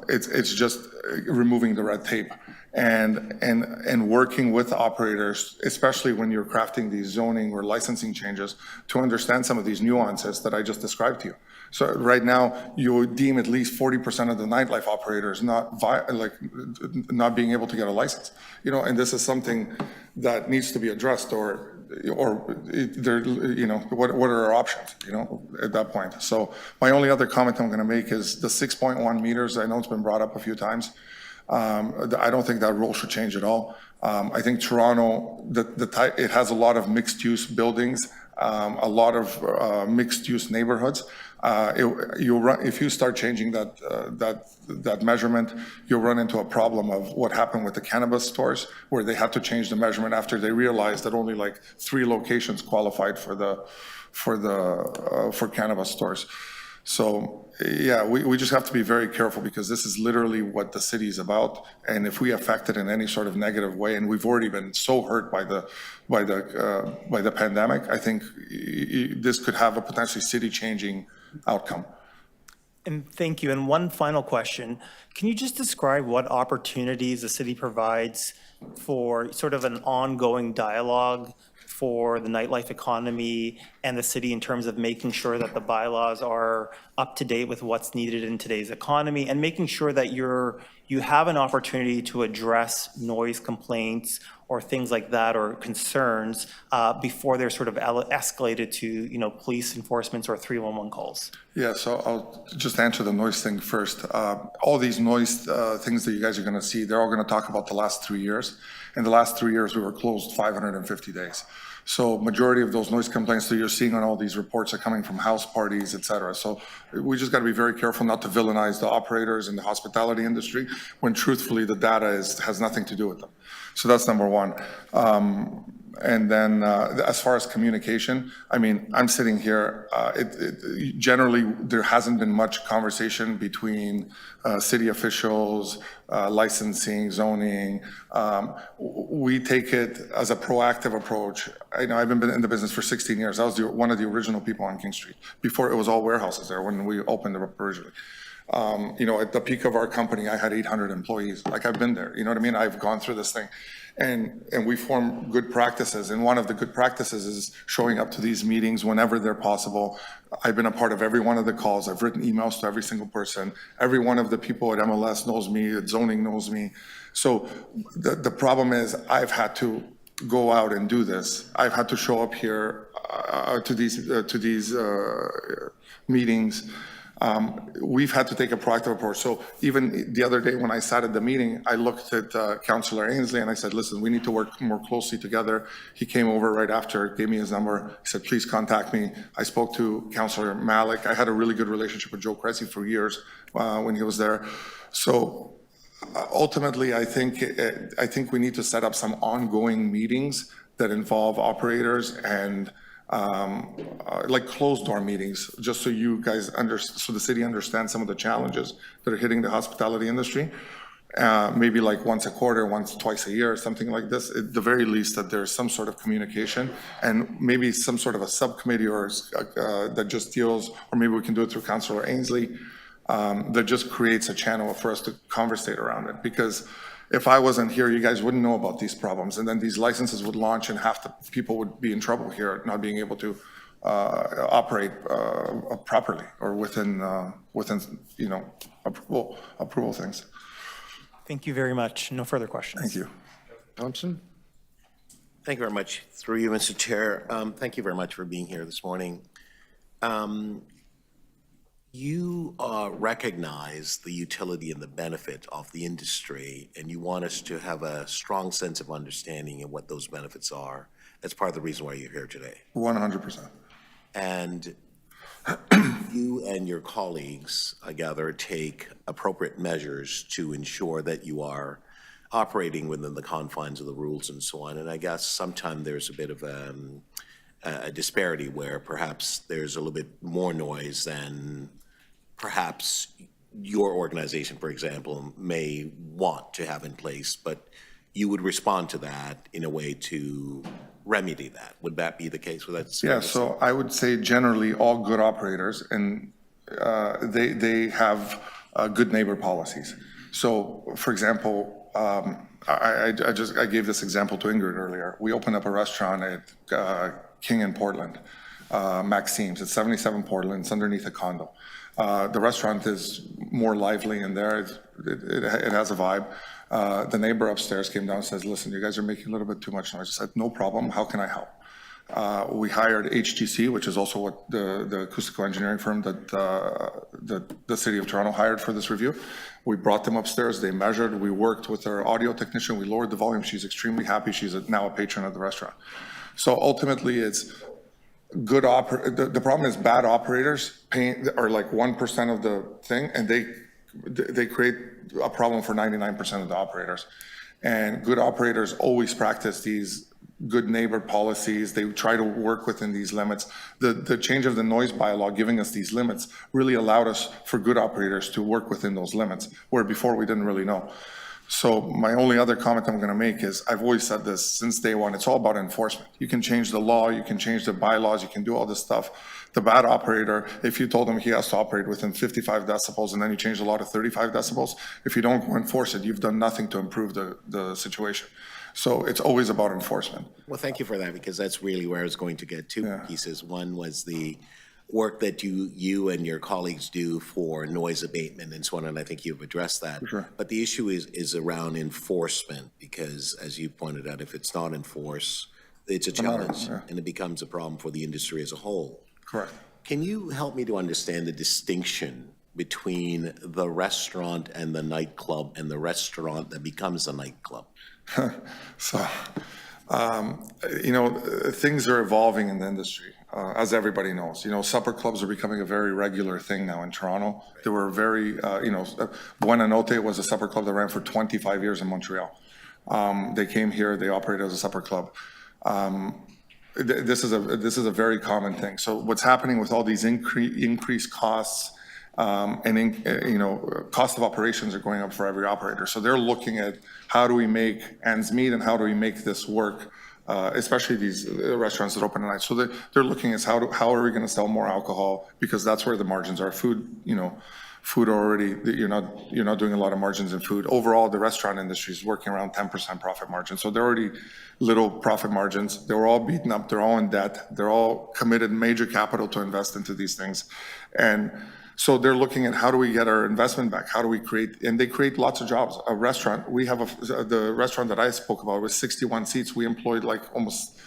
it's just removing the red tape and working with operators, especially when you're crafting these zoning or licensing changes, to understand some of these nuances that I just described to you. So right now, you would deem at least 40% of the nightlife operators not being able to get a license, you know, and this is something that needs to be addressed, or there, you know, what are our options, you know, at that point. So my only other comment I'm going to make is the 6.1 meters. I know it's been brought up a few times. I don't think that rule should change at all. I think Toronto, it has a lot of mixed-use buildings, a lot of mixed-use neighborhoods. If you start changing that measurement, you'll run into a problem of what happened with the cannabis stores, where they had to change the measurement after they realized that only like 3 locations qualified for cannabis stores. So yeah, we just have to be very careful, because this is literally what the city is about. And if we affect it in any sort of negative way, and we've already been so hurt by the pandemic, I think this could have a potentially city-changing outcome. And thank you. And one final question. Can you just describe what opportunities the city provides for sort of an ongoing dialogue for the nightlife economy and the city in terms of making sure that the bylaws are up to date with what's needed in today's economy, and making sure that you have an opportunity to address noise complaints or things like that, or concerns before they're sort of escalated to, you know, police enforcement or 311 calls? Yeah, so I'll just answer the noise thing first. All these noise things that you guys are going to see, they're all going to talk about the last 3 years. In the last 3 years, we were closed 550 days. So majority of those noise complaints that you're seeing on all these reports are coming from house parties, et cetera. So we just got to be very careful not to villainize the operators in the hospitality industry, when truthfully the data has nothing to do with them. So that's number one. And then as far as communication, I mean, I'm sitting here, generally there hasn't been much conversation between city officials, licensing, zoning. We take it as a proactive approach. I know I've been in the business for 16 years. I was one of the original people on King Street. Before, it was all warehouses there when we opened it originally. You know, at the peak of our company, I had 800 employees. Like, I've been there, you know what I mean? I've gone through this thing. And we form good practices. And one of the good practices is showing up to these meetings whenever they're possible. I've been a part of every one of the calls. I've written emails to every single person. Every one of the people at MLS knows me, at zoning knows me. So the problem is, I've had to go out and do this. I've had to show up here to these meetings. We've had to take a proactive approach. So even the other day when I sat at the meeting, I looked at Councillor Ainsley and I said, listen, we need to work more closely together. He came over right after, gave me his number. He said, please contact me. I spoke to Councillor Malik. I had a really good relationship with Joe Cressy for years when he was there. So ultimately, I think we need to set up some ongoing meetings that involve operators and like closed door meetings, just so you guys so the city understands some of the challenges that are hitting the hospitality industry. Maybe like once a quarter, twice a year, something like this. At the very least, that there's some sort of communication, and maybe some sort of a subcommittee or that just deals, or maybe we can do it through Councillor Ainsley, that just creates a channel for us to conversate around it. Because if I wasn't here, you guys wouldn't know about these problems, and then these licenses would launch and half the people would be in trouble here, not being able to operate properly or within you know, approval things. Thank you very much. No further questions. Thank you. Thompson? Thank you very much. Through you, Mr. Chair. Thank you very much for being here this morning. You recognize the utility and the benefit of the industry, and you want us to have a strong sense of understanding of what those benefits are. That's part of the reason why you're here today. 100%. And you and your colleagues, I gather, take appropriate measures to ensure that you are operating within the confines of the rules and so on. And I guess sometimes there's a bit of a disparity where perhaps there's a little bit more noise than perhaps your organization, for example, may want to have in place, but you would respond to that in a way to remedy that. Would that be the case? Would that? Yeah, so I would say generally all good operators, and they have good neighbor policies. So, for example, I gave this example to Ingrid earlier. We opened up a restaurant at King in Portland, Maxime's. It's 77 Portland. It's underneath a condo. The restaurant is more lively in there. It has a vibe. The neighbor upstairs came down and says, listen, you guys are making a little bit too much noise. I said, no problem. How can I help? We hired HTC, which is also what the acoustical engineering firm that the city of Toronto hired for this review. We brought them upstairs. They measured. We worked with our audio technician. We lowered the volume. She's extremely happy. She's now a patron of the restaurant. So ultimately, it's good the problem is bad operators are like 1% of the thing, and they create a problem for 99% of the operators. And good operators always practice these good neighbor policies. They try to work within these limits. The change of the noise bylaw giving us these limits really allowed us for good operators to work within those limits, where before we didn't really know. So my only other comment I'm going to make is, I've always said this since day one, it's all about enforcement. You can change the law, you can change the bylaws, you can do all this stuff. The bad operator, if you told him he has to operate within 55 decibels and then you change the law to 35 decibels, if you don't enforce it, you've done nothing to improve the situation. So it's always about enforcement. Well, thank you for that, because that's really where I was going to get two pieces. One was the work that you and your colleagues do for noise abatement and so on, and I think you've addressed that. For sure. But the issue is around enforcement, because as you pointed out, if it's not enforced, it's a challenge, and it becomes a problem for the industry as a whole. Correct. Can you help me to understand the distinction between the restaurant and the nightclub and the restaurant that becomes a nightclub? So, things are evolving in the industry. As everybody knows, supper clubs are becoming a very regular thing now in Toronto. They were very, Buena Notte was a supper club that ran for 25 years in Montreal. They came here, they operated as a supper club. This is a very common thing. So what's happening with all these increased costs, cost of operations are going up for every operator. So they're looking at how do we make ends meet and how do we make this work, especially these restaurants that open at night. So they're looking at how are we going to sell more alcohol, because that's where the margins are. Food already, you're not doing a lot of margins in food. Overall, the restaurant industry is working around 10% profit margin. So they're already little profit margins. They're all beaten up. They're all in debt. They're all committed major capital to invest into these things. And so they're looking at how do we get our investment back? How do we create, and they create lots of jobs. A restaurant, we have the restaurant that I spoke about was 61 seats. We employed like almost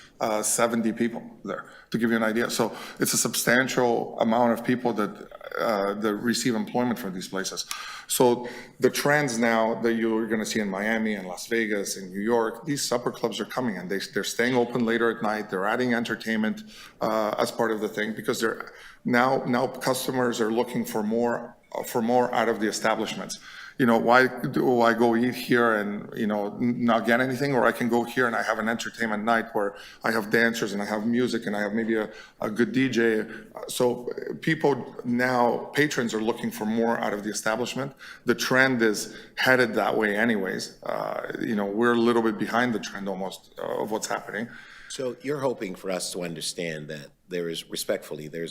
70 people there, to give you an idea. So it's a substantial amount of people that receive employment from these places. So the trends now that you're going to see in Miami and Las Vegas and New York, these supper clubs are coming and they're staying open later at night. They're adding entertainment as part of the thing, because they're now customers are looking for more out of the establishments. Why do I go eat here and, not get anything? Or I can go here and I have an entertainment night where I have dancers and I have music and I have maybe a good DJ. So patrons are looking for more out of the establishment. The trend is headed that way anyways. We're a little bit behind the trend almost of what's happening. So you're hoping for us to understand that there's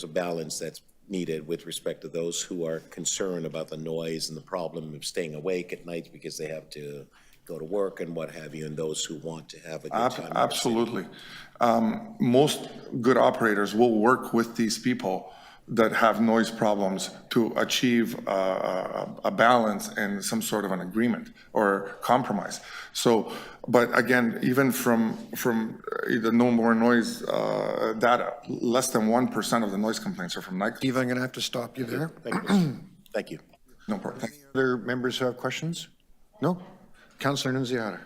a balance that's needed with respect to those who are concerned about the noise and the problem of staying awake at night because they have to go to work and what have you, and those who want to have a good time. Absolutely. Most good operators will work with these people that have noise problems to achieve a balance and some sort of an agreement or compromise. So, but again, even from the no more noise data, less than 1% of the noise complaints are from nightclubs. Steve, I'm going to have to stop you there. Thank you. Thank you. No problem. Any other members who have questions? No? Councillor Nunziata.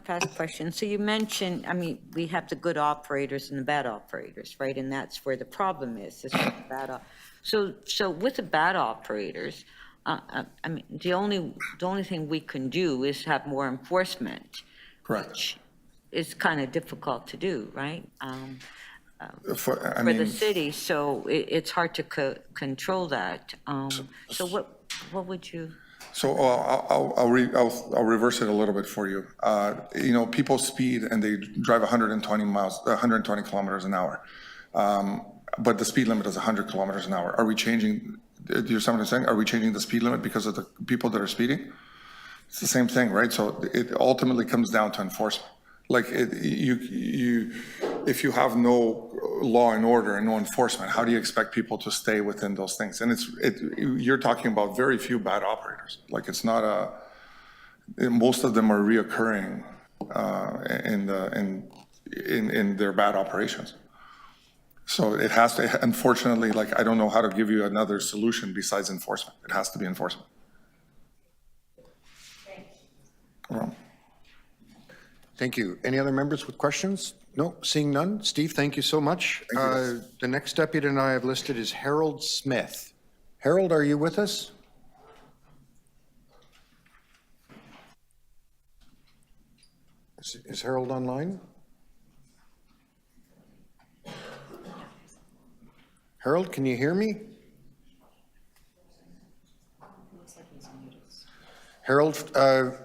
Fast question. So you mentioned, I mean, we have the good operators and the bad operators, right? And that's where the problem is with the bad. So with the bad operators, I mean, the only thing we can do is have more enforcement. Correct. Which is kind of difficult to do, right? For the city, so it's hard to control that. So what would you? So I'll reverse it a little bit for you. You know, people speed and they drive 120 kilometers an hour. But the speed limit is 100 kilometers an hour. Are we changing, do you understand what I'm saying? Are we changing the speed limit because of the people that are speeding? It's the same thing, right? So it ultimately comes down to enforcement. Like if you have no law and order and no enforcement, how do you expect people to stay within those things? And you're talking about very few bad operators. Like it's not most of them are reoccurring in their bad operations. So it has to, unfortunately, like I don't know how to give you another solution besides enforcement. It has to be enforcement. Well, Thank you. Any other members with questions? No, seeing none. Steve, thank you so much. The next deputy and I have listed is Harold Smith. Harold, are you with us? Is Harold online? Harold, can you hear me? Harold,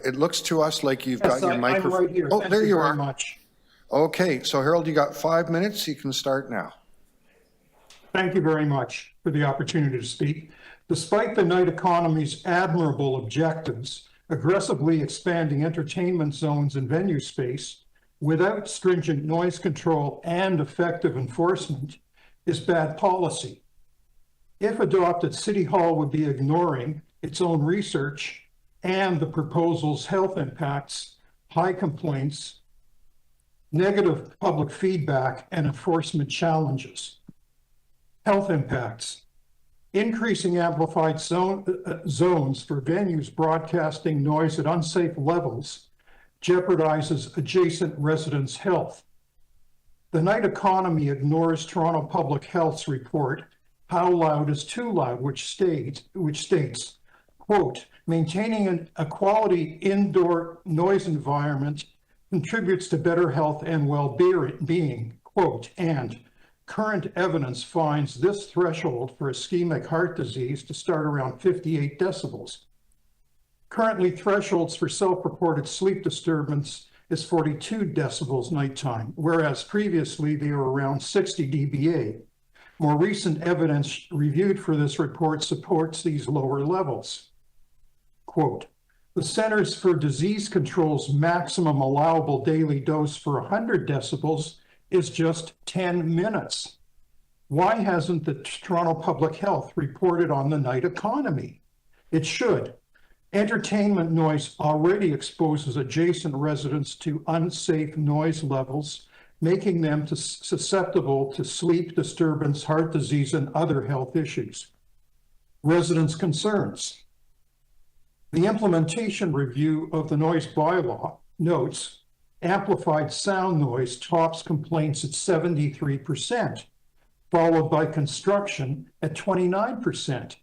it looks to us like you've got your microphone. I'm right here. Oh, Thank there you very are. much. Okay, so Harold, you got 5 minutes. You can start now. Thank you very much for the opportunity to speak. Despite the night economy's admirable objectives, aggressively expanding entertainment zones and venue space without stringent noise control and effective enforcement is bad policy. If adopted, City Hall would be ignoring its own research and the proposal's health impacts, high complaints, negative public feedback, and enforcement challenges. Health impacts. Increasing amplified zones for venues broadcasting noise at unsafe levels jeopardizes adjacent residents' health. The night economy ignores Toronto Public Health's report, How Loud is Too Loud, which states, quote, maintaining a quality indoor noise environment contributes to better health and well-being, quote, and current evidence finds this threshold for ischemic heart disease to start around 58 decibels. Currently, thresholds for self-reported sleep disturbance is 42 decibels nighttime, whereas previously they were around 60 dBA. More recent evidence reviewed for this report supports these lower levels. Quote, the Centers for Disease Control's maximum allowable daily dose for 100 decibels is just 10 minutes. Why hasn't the Toronto Public Health reported on the night economy? It should. Entertainment noise already exposes adjacent residents to unsafe noise levels, making them susceptible to sleep disturbance, heart disease, and other health issues. Residents' concerns. The implementation review of the noise bylaw notes amplified sound noise tops complaints at 73%, followed by construction at 29%.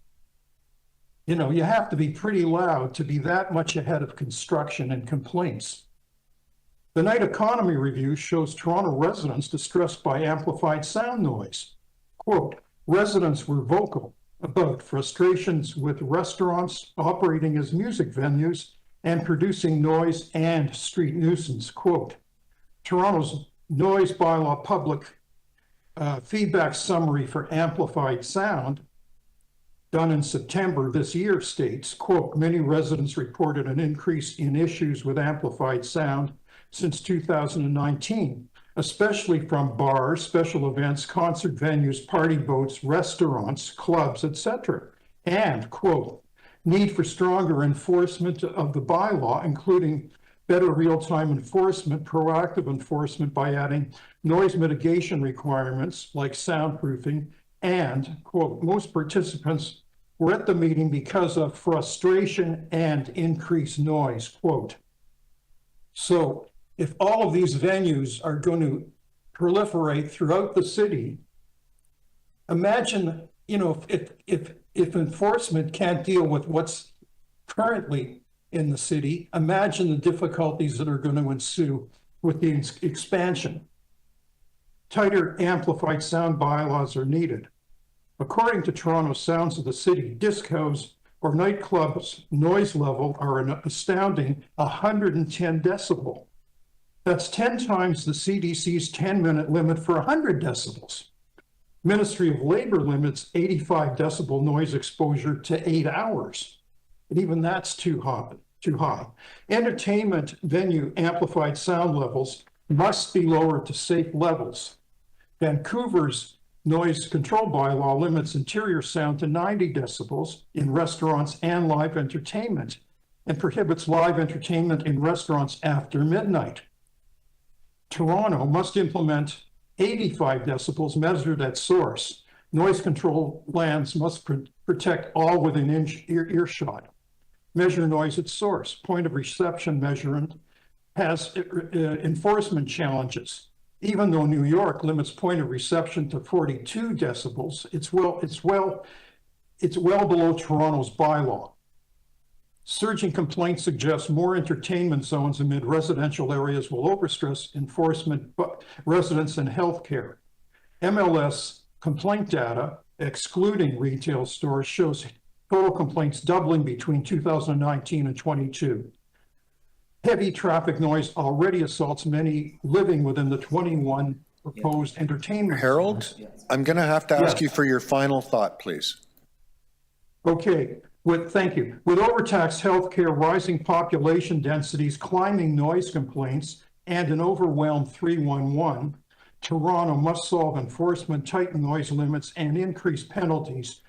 You know, you have to be pretty loud to be that much ahead of construction and complaints. The night economy review shows Toronto residents distressed by amplified sound noise. Quote, residents were vocal about frustrations with restaurants operating as music venues and producing noise and street nuisance. Quote, Toronto's noise bylaw public feedback summary for amplified sound done in September this year states, quote, many residents reported an increase in issues with amplified sound since 2019, especially from bars, special events, concert venues, party boats, restaurants, clubs, etc. And, quote, need for stronger enforcement of the bylaw, including better real-time enforcement, proactive enforcement by adding noise mitigation requirements like soundproofing, and, quote, most participants were at the meeting because of frustration and increased noise, quote. So if all of these venues are going to proliferate throughout the city, imagine, you know, if enforcement can't deal with what's currently in the city, imagine the difficulties that are going to ensue with the expansion. Tighter amplified sound bylaws are needed. According to Toronto Sounds of the City, discos or nightclubs' noise level are an astounding 110 decibel. That's 10 times the CDC's 10-minute limit for 100 decibels. Ministry of Labor limits 85 decibel noise exposure to 8 hours. And even that's too high. Entertainment venue amplified sound levels must be lowered to safe levels. Vancouver's noise control bylaw limits interior sound to 90 decibels in restaurants and live entertainment, and prohibits live entertainment in restaurants after midnight. Toronto must implement 85 decibels measured at source. Noise control plans must protect all within earshot. Measure noise at source. Point of reception measurement has enforcement challenges. Even though New York limits point of reception to 42 decibels, it's well below Toronto's bylaw. Surging complaints suggest more entertainment zones amid residential areas will overstress enforcement, residents, and healthcare. MLS complaint data, excluding retail stores, shows total complaints doubling between 2019 and 22. Heavy traffic noise already assaults many living within the 21 proposed entertainment. Harold, I'm going to have to ask you for your final thought, please. Okay, thank you. With overtaxed healthcare, rising population densities, climbing noise complaints, and an overwhelmed 311, Toronto must solve enforcement, tighten noise limits, and increase penalties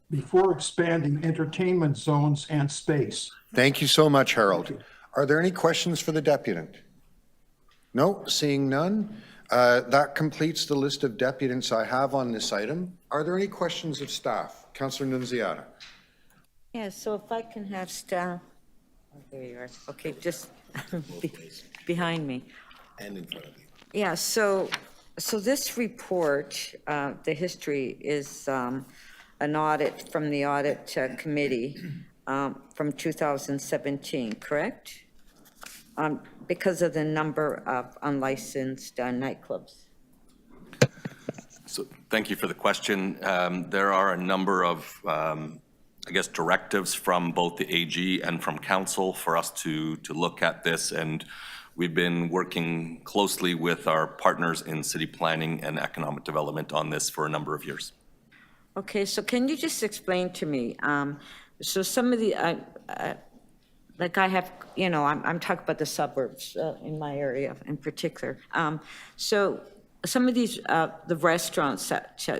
before expanding entertainment zones and space. Thank you so much, Harold. Are there any questions for the deputant? No, seeing none. That completes the list of deputants I have on this item. Are there any questions of staff? Councillor Nunziata. Yeah, so if I can have staff, oh, there you are. Okay, just behind me. And in front of you. Yeah, so this report, the history is an audit from the audit committee from 2017, correct? Because of the number of unlicensed nightclubs. So thank you for the question. There are a number of, I guess, directives from both the AG and from council for us to look at this, and we've been working closely with our partners in city planning and economic development on this for a number of years. Okay, so can you just explain to me, so some of the, like I have, you know, I'm talking about the suburbs in my area in particular. So some of these, the restaurants,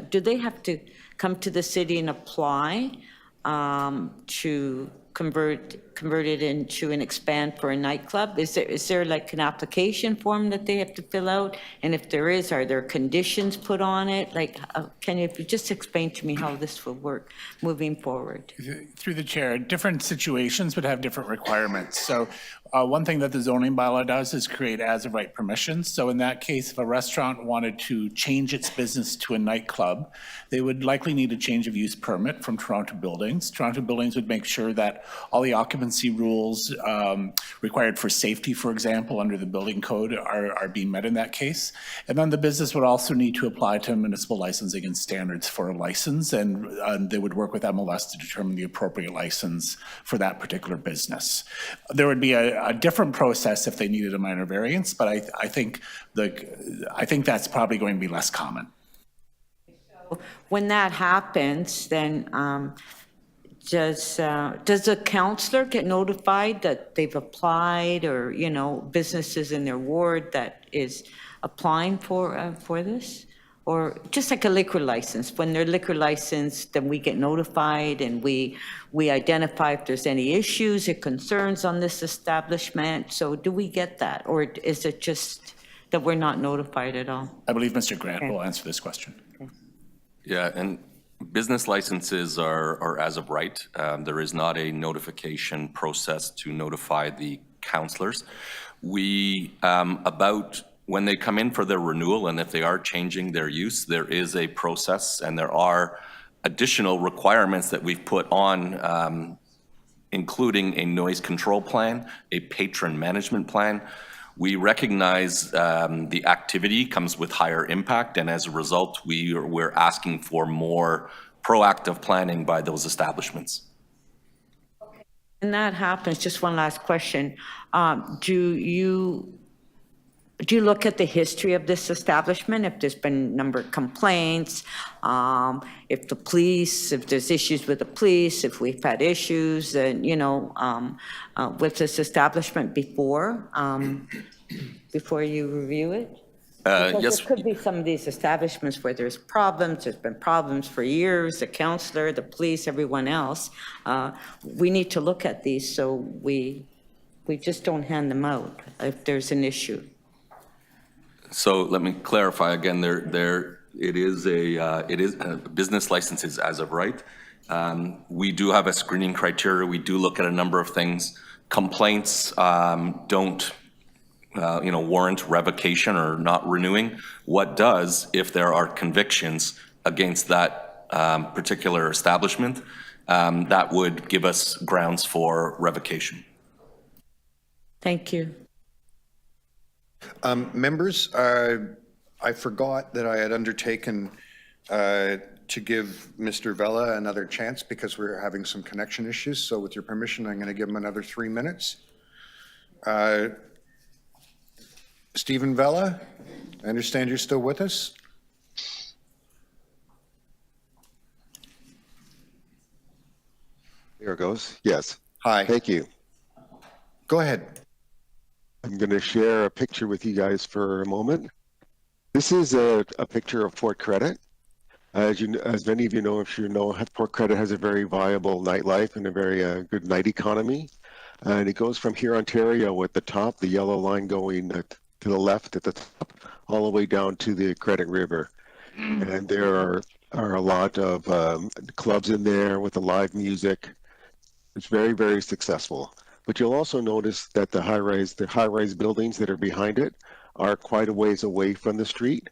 do they have to come to the city and apply to convert it into and expand for a nightclub? Is there like an application form that they have to fill out? And if there is, are there conditions put on it? Like, can you just explain to me how this will work moving forward? Through the chair, different situations would have different requirements. So one thing that the zoning bylaw does is create as-of-right permissions. So in that case, if a restaurant wanted to change its business to a nightclub, they would likely need a change of use permit from Toronto Buildings. Toronto Buildings would make sure that all the occupancy rules required for safety, for example, under the building code are being met in that case. And then the business would also need to apply to municipal licensing and standards for a license, and they would work with MLS to determine the appropriate license for that particular business. There would be a different process if they needed a minor variance, but I think that's probably going to be less common. When that happens, then does the counselor get notified that they've applied, or, you know, businesses in their ward that is applying for this? Or just like a liquor license, when they're liquor licensed, then we get notified and we identify if there's any issues or concerns on this establishment. So do we get that? Or is it just that we're not notified at all? I believe Mr. Grant will answer this question. Yeah, and business licenses are as of right. There is not a notification process to notify the counselors. When they come in for their renewal, and if they are changing their use, there is a process, and there are additional requirements that we've put on, including a noise control plan, a patron management plan. We recognize the activity comes with higher impact, and as a result, we're asking for more proactive planning by those establishments. And that happens, just one last question. Do you look at the history of this establishment, if there's been a number of complaints, if there's issues with the police, if we've had issues, you know, with this establishment before you review it? Because Yes. there could be some of these establishments where there's been problems for years, the counselor, the police, everyone else. We need to look at these so we just don't hand them out if there's an issue. So let me clarify again, it is a business licenses as of right. We do have a screening criteria. We do look at a number of things. Complaints don't warrant revocation or not renewing. What does, if there are convictions against that particular establishment, that would give us grounds for revocation. Thank you. Members, I forgot that I had undertaken to give Mr. Vella another chance because we're having some connection issues. So with your permission, I'm going to give him another 3 minutes. Stephen Vella, I understand you're still with us. There it goes. Yes. Hi. Thank you. Go ahead. I'm going to share a picture with you guys for a moment. This is a picture of Port Credit. As many of you know, Port Credit has a very viable nightlife and a very good night economy. And it goes from here, Ontario, at the top, the yellow line going to the left at the top, all the way down to the Credit River. And there are a lot of clubs in there with the live music. It's very, very successful. But you'll also notice that the high-rise buildings that are behind it are quite a ways away from the street.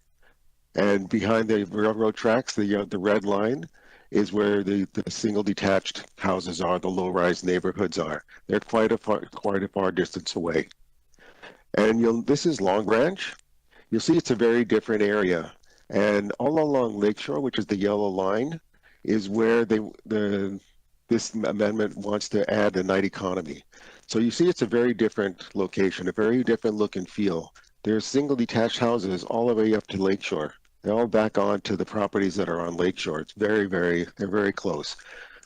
And behind the railroad tracks, the red line is where the single detached houses are, the low-rise neighborhoods are. They're quite a far distance away. And this is Long Branch. You'll see it's a very different area. And all along Lakeshore, which is the yellow line, is where this amendment wants to add a night economy. So you see it's a very different location, a very different look and feel. There's single detached houses all the way up to Lakeshore. They all back on to the properties that are on Lakeshore. It's they're very close.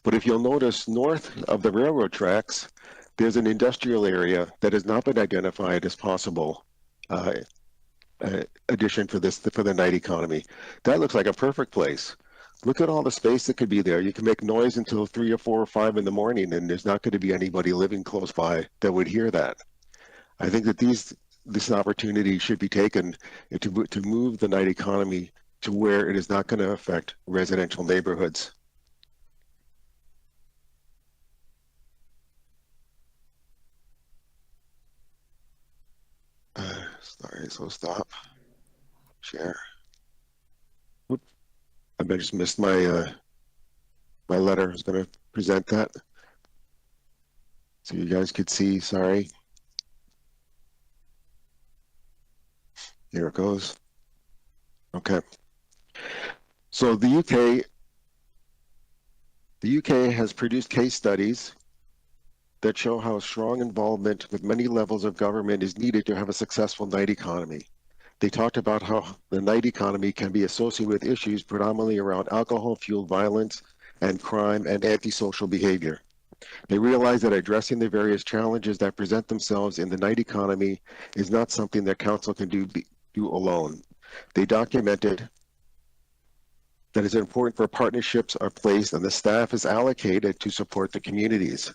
But if you'll notice, north of the railroad tracks, there's an industrial area that has not been identified as possible addition for the night economy. That looks like a perfect place. Look at all the space that could be there. You can make noise until 3 or 4 or 5 in the morning, and there's not going to be anybody living close by that would hear that. I think that this opportunity should be taken to move the night economy to where it is not going to affect residential neighborhoods. Sorry, so stop. Share. Oop. I just missed my my letter. I was going to present that so you guys could see. Sorry. Here it goes. Okay. So the UK has produced case studies that show how strong involvement with many levels of government is needed to have a successful night economy. They talked about how the night economy can be associated with issues predominantly around alcohol-fueled violence, and crime and antisocial behavior. They realize that addressing the various challenges that present themselves in the night economy is not something that council can do alone. They documented that it's important for partnerships are placed and the staff is allocated to support the communities.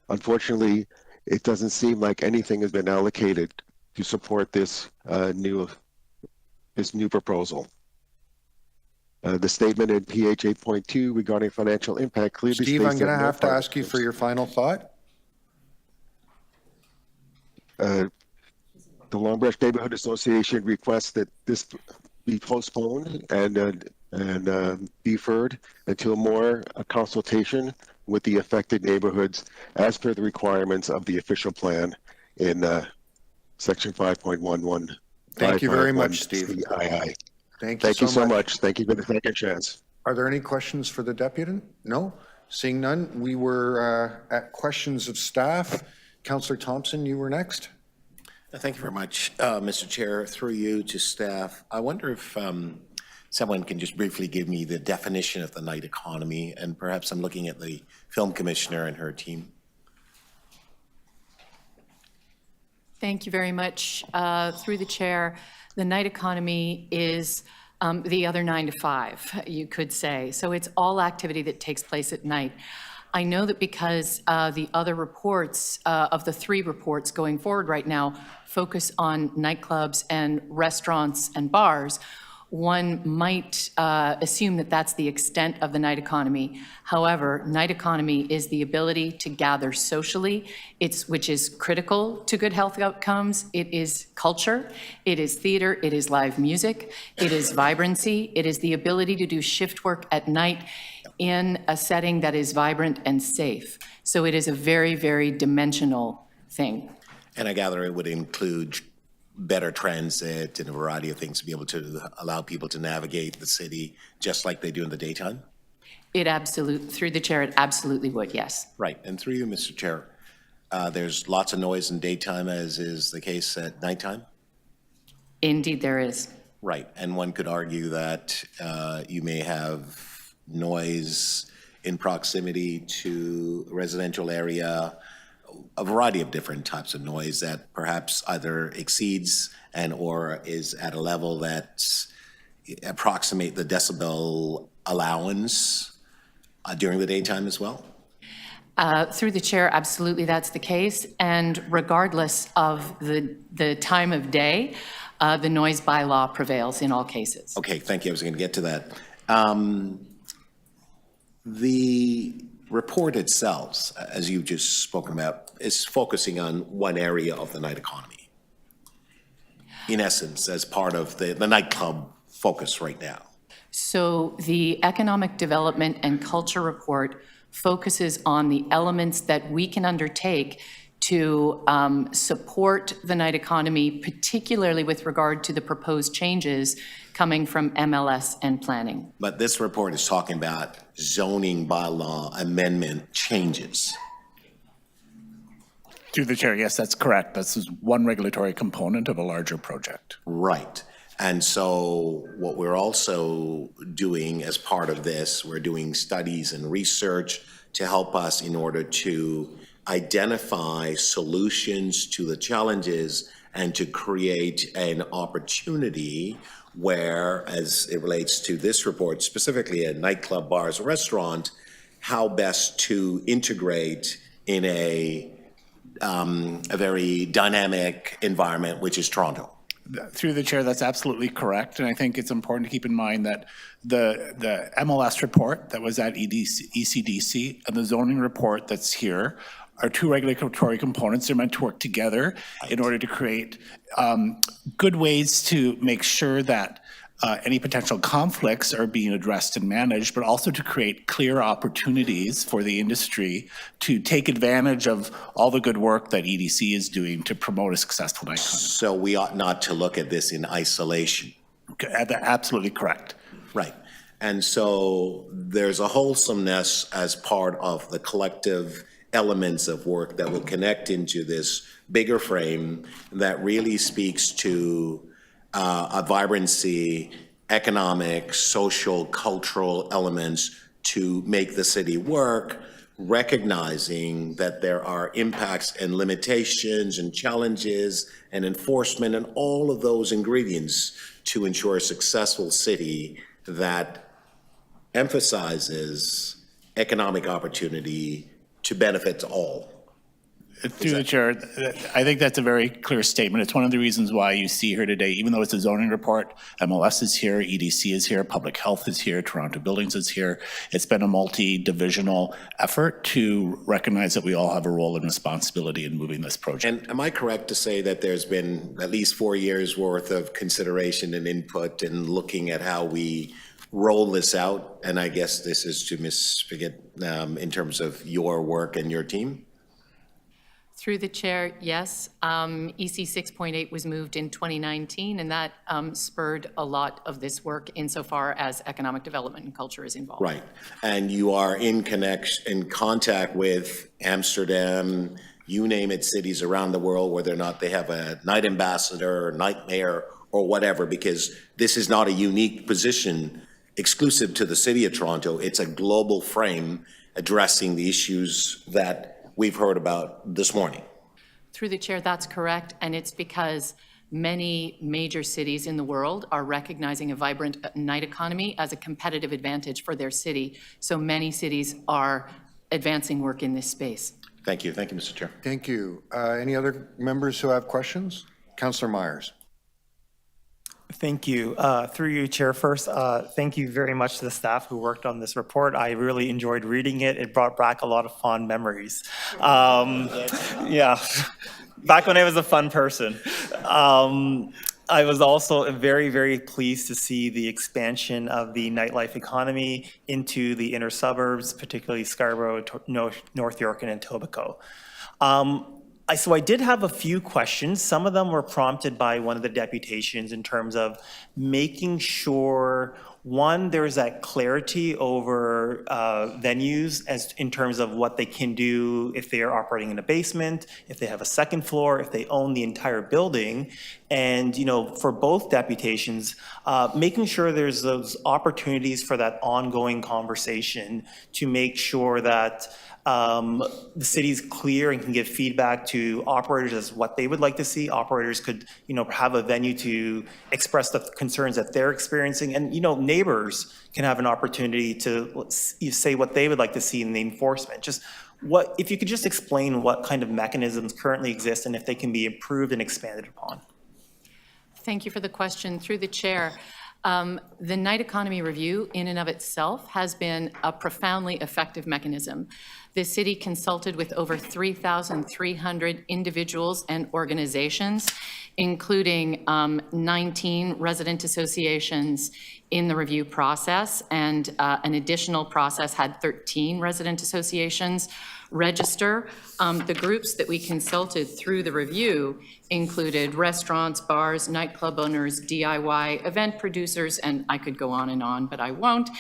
Unfortunately, it doesn't seem like anything has been allocated to support this new proposal. The statement in PH 8.2 regarding financial impact clearly states Steve, I'm that going to no have to ask you for your final thought. The Long Branch Neighborhood Association requests that this be postponed and deferred until more consultation with the affected neighborhoods as per the requirements of the official plan in section 5.11. Thank you very much, Steve. CII. Thank you so much. Thank you for the second chance. Are there any questions for the deputant? No? Seeing none, we were at questions of staff. Councillor Thompson, you were next. Thank you very much, Mr. Chair. Through you to staff, I wonder if someone can just briefly give me the definition of the night economy, and perhaps I'm looking at the film commissioner and her team. Thank you very much. Through the chair, the night economy is the other 9 to 5, you could say. So it's all activity that takes place at night. I know that because the other reports, of the 3 reports going forward right now, focus on nightclubs and restaurants and bars, one might assume that that's the extent of the night economy. However, night economy is the ability to gather socially, which is critical to good health outcomes. It is culture, it is theater, it is live music, it is vibrancy, it is the ability to do shift work at night in a setting that is vibrant and safe. So it is a very, very dimensional thing. And I gather it would include better transit and a variety of things to be able to allow people to navigate the city just like they do in the daytime? It absolutely, through the chair, it absolutely would, yes. Right, and through you, Mr. Chair, there's lots of noise in daytime as is the case at nighttime? Indeed there is. Right, and one could argue that you may have noise in proximity to a residential area, a variety of different types of noise that perhaps either exceeds and or is at a level that approximate the decibel allowance during the daytime as well? Through the chair, absolutely that's the case. And regardless of the time of day, the noise bylaw prevails in all cases. Okay, thank you. I was going to get to that. The report itself, as you've just spoken about, is focusing on one area of the night economy. In essence, as part of the nightclub focus right now. So the Economic Development and Culture Report focuses on the elements that we can undertake to support the night economy, particularly with regard to the proposed changes coming from MLS and planning. But this report is talking about zoning bylaw amendment changes. Through the chair, yes, that's correct. This is one regulatory component of a larger project. Right. And so what we're also doing as part of this, we're doing studies and research to help us in order to identify solutions to the challenges and to create an opportunity where, as it relates to this report, specifically at nightclub, bars, or restaurant, how best to integrate in a very dynamic environment, which is Toronto. Through the chair, that's absolutely correct. And I think it's important to keep in mind that the MLS report that was at ECDC and the zoning report that's here are 2 regulatory components. They're meant to work together in order to create good ways to make sure that any potential conflicts are being addressed and managed, but also to create clear opportunities for the industry to take advantage of all the good work that EDC is doing to promote a successful night economy. So we ought not to look at this in isolation. Okay, absolutely correct. Right. And so there's a wholesomeness as part of the collective elements of work that will connect into this bigger frame that really speaks to a vibrancy, economic, social, cultural elements to make the city work, recognizing that there are impacts and limitations and challenges and enforcement and all of those ingredients to ensure a successful city that emphasizes economic opportunity to benefit all. Through the chair, I think that's a very clear statement. It's one of the reasons why you see here today, even though it's a zoning report, MLS is here, EDC is here, Public Health is here, Toronto Buildings is here. It's been a multi-divisional effort to recognize that we all have a role and responsibility in moving this project. And am I correct to say that there's been at least 4 years worth of consideration and input in looking at how we roll this out? And I guess this is to Ms. Spigot in terms of your work and your team? Through the chair, yes. EC 6.8 was moved in 2019, and that spurred a lot of this work insofar as economic development and culture is involved. Right. And you are in contact with Amsterdam, you name it, cities around the world, whether or not they have a night ambassador, or night mayor, or whatever, because this is not a unique position exclusive to the city of Toronto. It's a global frame addressing the issues that we've heard about this morning. Through the chair, that's correct, and it's because many major cities in the world are recognizing a vibrant night economy as a competitive advantage for their city. So many cities are advancing work in this space. Thank you. Thank you, Mr. Chair. Thank you. Any other members who have questions? Councillor Myers. Thank you. Through you, Chair, first, thank you very much to the staff who worked on this report. I really enjoyed reading it. It brought back a lot of fond memories. Yeah, back when I was a fun person. I was also very, very pleased to see the expansion of the nightlife economy into the inner suburbs, particularly Scarborough, North York, and Etobicoke. So I did have a few questions. Some of them were prompted by one of the deputations in terms of making sure, one, there's that clarity over venues as in terms of what they can do if they are operating in a basement, if they have a second floor, if they own the entire building. And, you know, for both deputations, making sure there's those opportunities for that ongoing conversation to make sure that the city's clear and can give feedback to operators as what they would like to see. Operators could, you know, have a venue to express the concerns that they're experiencing, and, you know, neighbors can have an opportunity to say what they would like to see in the enforcement. Just what, if you could just explain what kind of mechanisms currently exist and if they can be improved and expanded upon. Thank you for the question. Through the chair, the Night Economy Review in and of itself has been a profoundly effective mechanism. The city consulted with over 3,300 individuals and organizations, including 19 resident associations in the review process, and an additional process had 13 resident associations register. The groups that we consulted through the review included restaurants, bars, nightclub owners, DIY, event producers, and I could go on, but I won't.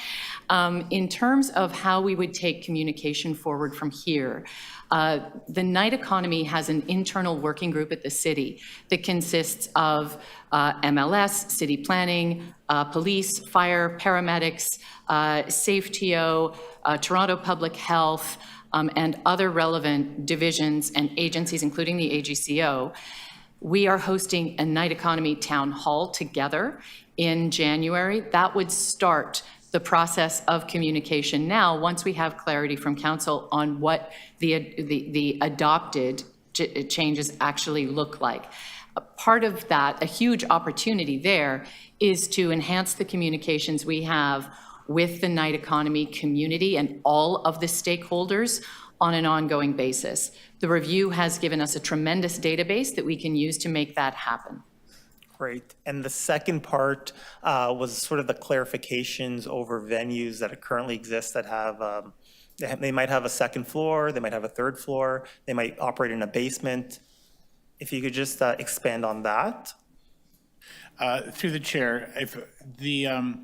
In terms of how we would take communication forward from here, the Night Economy has an internal working group at the city that consists of MLS, city planning, police, fire, paramedics, SafeTO, Toronto Public Health, and other relevant divisions and agencies, including the AGCO. We are hosting a Night Economy Town Hall together in January. That would start the process of communication now, once we have clarity from council on what the adopted changes actually look like. A part of that, a huge opportunity there, is to enhance the communications we have with the night economy community and all of the stakeholders on an ongoing basis. The review has given us a tremendous database that we can use to make that happen. Great. And the second part was sort of the clarifications over venues that currently exist that have, they might have a second floor, they might have a third floor, they might operate in a basement. If you could just expand on that. Through the chair, if the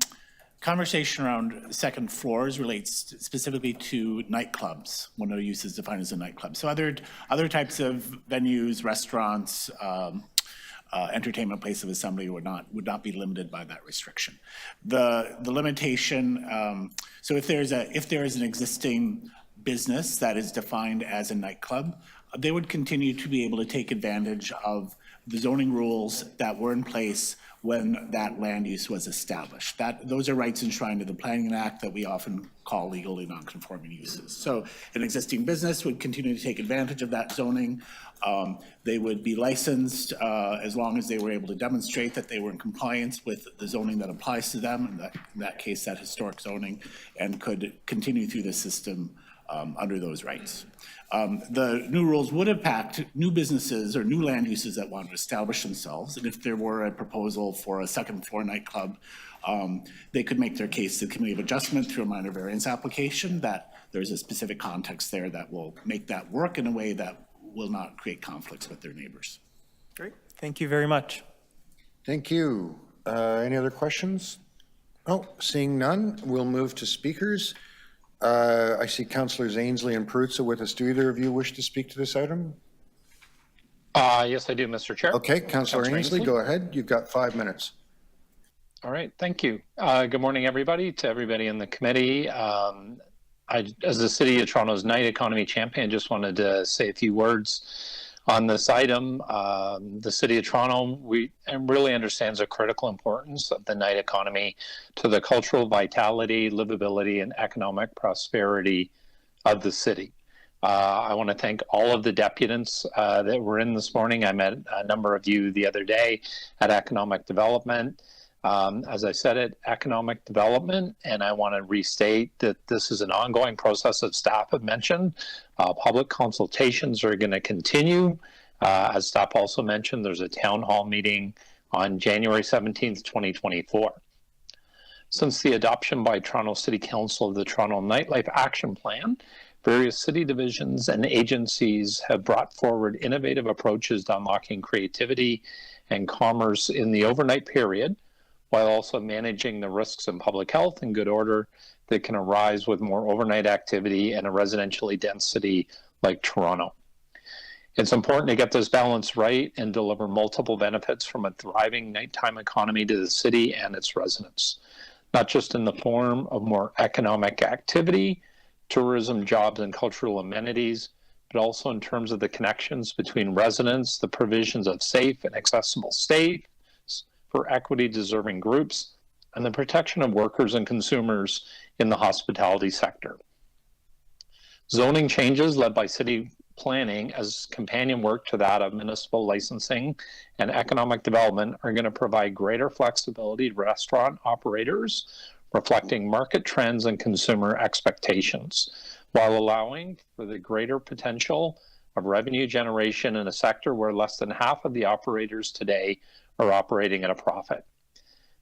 conversation around second floors relates specifically to nightclubs, one of the uses defined as a nightclub. So other types of venues, restaurants, entertainment place of assembly would not be limited by that restriction. The limitation, so if there is an existing business that is defined as a nightclub, they would continue to be able to take advantage of the zoning rules that were in place when that land use was established. Those are rights enshrined in the Planning Act that we often call legally non-conforming uses. So an existing business would continue to take advantage of that zoning. They would be licensed as long as they were able to demonstrate that they were in compliance with the zoning that applies to them, in that case, that historic zoning, and could continue through the system under those rights. The new rules would impact new businesses or new land uses that want to establish themselves. And if there were a proposal for a second floor nightclub, they could make their case to the Committee of Adjustment through a minor variance application that there's a specific context there that will make that work in a way that will not create conflicts with their neighbors. Great. Thank you very much. Thank you. Any other questions? Oh, seeing none, we'll move to speakers. I see Councillors Ainsley and Peruzza with us. Do either of you wish to speak to this item? Yes, I do, Mr. Chair. Okay, Councillor Ainsley, go ahead. You've got 5 minutes. All right, thank you. Good morning, everybody, to everybody in the committee. As the City of Toronto's night economy champion, just wanted to say a few words on this item. The City of Toronto really understands the critical importance of the night economy to the cultural vitality, livability, and economic prosperity of the city. I want to thank all of the deputants that were in this morning. I met a number of you the other day at Economic Development. As I said, economic development, and I want to restate that this is an ongoing process that staff have mentioned. Public consultations are going to continue. As staff also mentioned, there's a town hall meeting on January 17th, 2024. Since the adoption by Toronto City Council of the Toronto Nightlife Action Plan, various city divisions and agencies have brought forward innovative approaches to unlocking creativity and commerce in the overnight period, while also managing the risks in public health and good order that can arise with more overnight activity in a residentially dense city like Toronto. It's important to get this balance right and deliver multiple benefits from a thriving nighttime economy to the city and its residents, not just in the form of more economic activity, tourism, jobs, and cultural amenities, but also in terms of the connections between residents, the provisions of safe and accessible stays for equity-deserving groups, and the protection of workers and consumers in the hospitality sector. Zoning changes led by city planning as companion work to that of municipal licensing and economic development are going to provide greater flexibility to restaurant operators, reflecting market trends and consumer expectations, while allowing for the greater potential of revenue generation in a sector where less than half of the operators today are operating at a profit.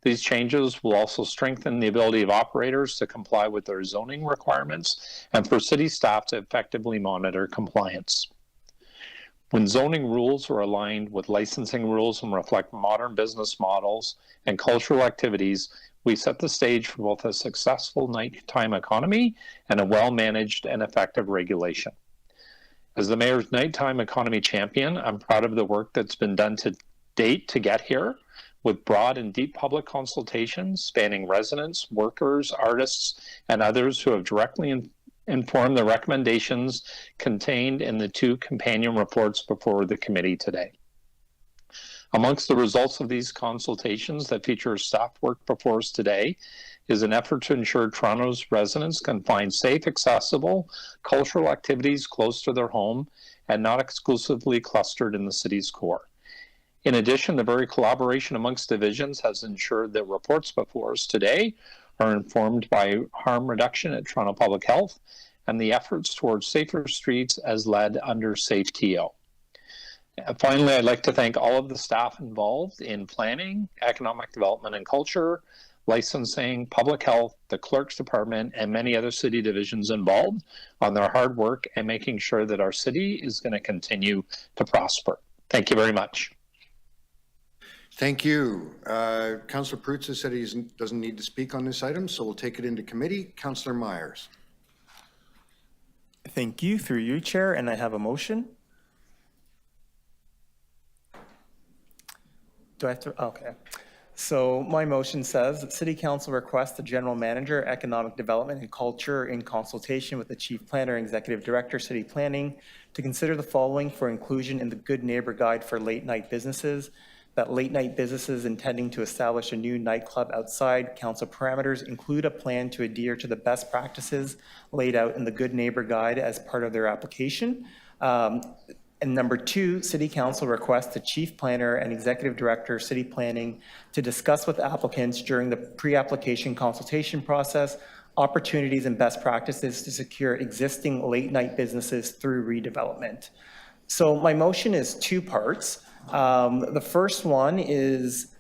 These changes will also strengthen the ability of operators to comply with their zoning requirements and for city staff to effectively monitor compliance. When zoning rules are aligned with licensing rules and reflect modern business models and cultural activities, we set the stage for both a successful nighttime economy and a well-managed and effective regulation. As the Mayor's nighttime economy champion, I'm proud of the work that's been done to date to get here, with broad and deep public consultations spanning residents, workers, artists, and others who have directly informed the recommendations contained in the 2 companion reports before the committee today. Amongst the results of these consultations that feature staff work before us today is an effort to ensure Toronto's residents can find safe, accessible cultural activities close to their home and not exclusively clustered in the city's core. In addition, the very collaboration amongst divisions has ensured that reports before us today are informed by harm reduction at Toronto Public Health and the efforts towards safer streets as led under SafeTO. Finally, I'd like to thank all of the staff involved in planning, economic development and culture, licensing, public health, the clerk's department, and many other city divisions involved on their hard work and making sure that our city is going to continue to prosper. Thank you very much. Thank you. Councillor Peruzza said he doesn't need to speak on this item, so we'll take it into committee. Councillor Myers. Thank you. Through you, Chair, and I have a motion. Do I have to, okay. So my motion says that City Council requests the General Manager, Economic Development and Culture, in consultation with the Chief Planner and Executive Director, City Planning, to consider the following for inclusion in the Good Neighbor Guide for late night businesses. That late night businesses intending to establish a new nightclub outside council parameters include a plan to adhere to the best practices laid out in the Good Neighbor Guide as part of their application. And number 2, City Council requests the Chief Planner and Executive Director, City Planning, to discuss with applicants during the pre-application consultation process opportunities and best practices to secure existing late night businesses through redevelopment. So my motion is 2 parts. The first one is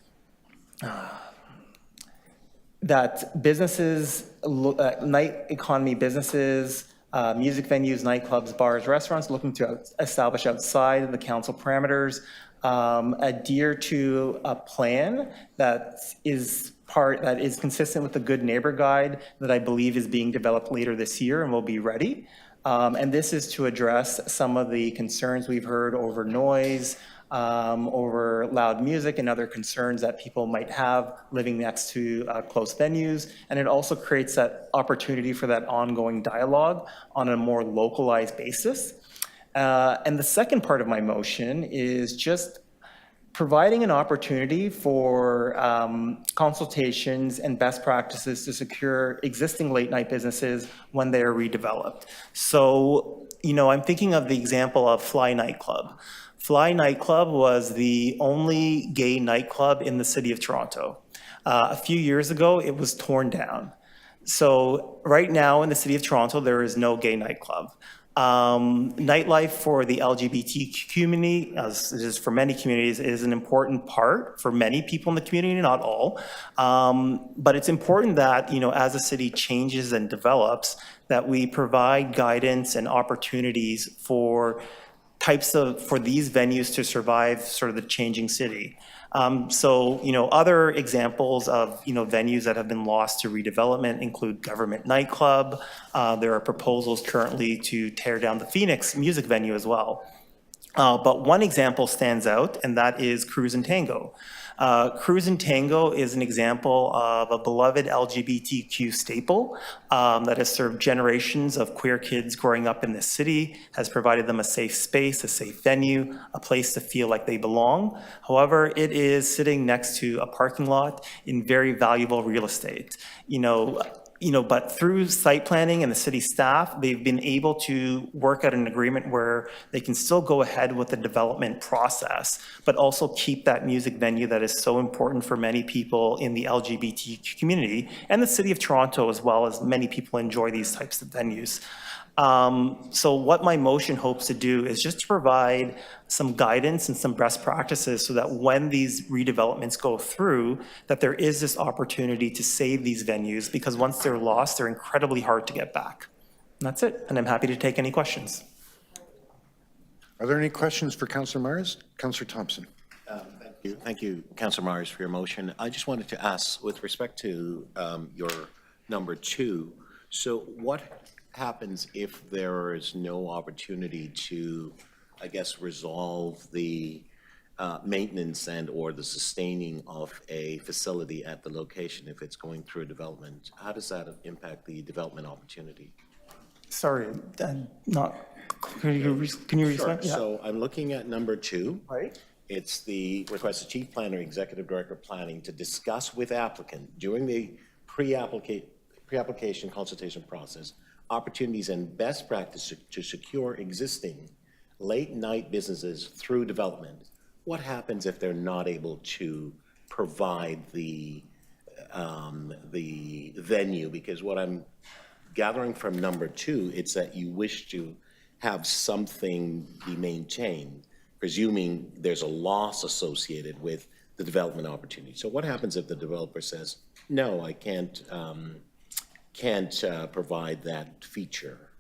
that businesses, night economy businesses, music venues, nightclubs, bars, restaurants looking to establish outside of the council parameters adhere to a plan that is consistent with the Good Neighbor Guide that I believe is being developed later this year and will be ready. And this is to address some of the concerns we've heard over noise, over loud music and other concerns that people might have living next to close venues. And it also creates that opportunity for that ongoing dialogue on a more localized basis. And the second part of my motion is just providing an opportunity for consultations and best practices to secure existing late night businesses when they are redeveloped. So, I'm thinking of the example of Fly Nightclub. Fly Nightclub was the only gay nightclub in the city of Toronto. A few years ago, it was torn down. So right now in the city of Toronto, there is no gay nightclub. Nightlife for the LGBT community, as it is for many communities, is an important part for many people in the community, not all. But it's important that, as the city changes and develops, that we provide guidance and opportunities for these venues to survive sort of the changing city. Other examples of, venues that have been lost to redevelopment include Government Nightclub. There are proposals currently to tear down the Phoenix music venue as well. But one example stands out, and that is Cruise and Tango. Cruise and Tango is an example of a beloved LGBTQ staple that has served generations of queer kids growing up in this city, has provided them a safe space, a safe venue, a place to feel like they belong. However, it is sitting next to a parking lot in very valuable real estate. But through site planning and the city staff, they've been able to work out an agreement where they can still go ahead with the development process, but also keep that music venue that is so important for many people in the LGBT community and the city of Toronto, as well as many people enjoy these types of venues. So what my motion hopes to do is just to provide some guidance and some best practices so that when these redevelopments go through, that there is this opportunity to save these venues, because once they're lost, they're incredibly hard to get back. And that's it, and I'm happy to take any questions. Are there any questions for Councillor Myers? Councillor Thompson. Thank you, Councillor Myers, for your motion. I just wanted to ask, with respect to your number 2, so what happens if there is no opportunity to, I guess, resolve the maintenance and or the sustaining of a facility at the location if it's going through development? How does that impact the development opportunity? Sorry, can you respond? Sure. Yeah. So I'm looking at number 2. Right. It's the request of Chief Planner, Executive Director of Planning to discuss with applicant during the pre-application consultation process opportunities and best practice to secure existing late night businesses through development. What happens if they're not able to provide the venue? Because what I'm gathering from number 2, it's that you wish to have something be maintained, presuming there's a loss associated with the development opportunity. So what happens if the developer says, no, I can't provide that feature?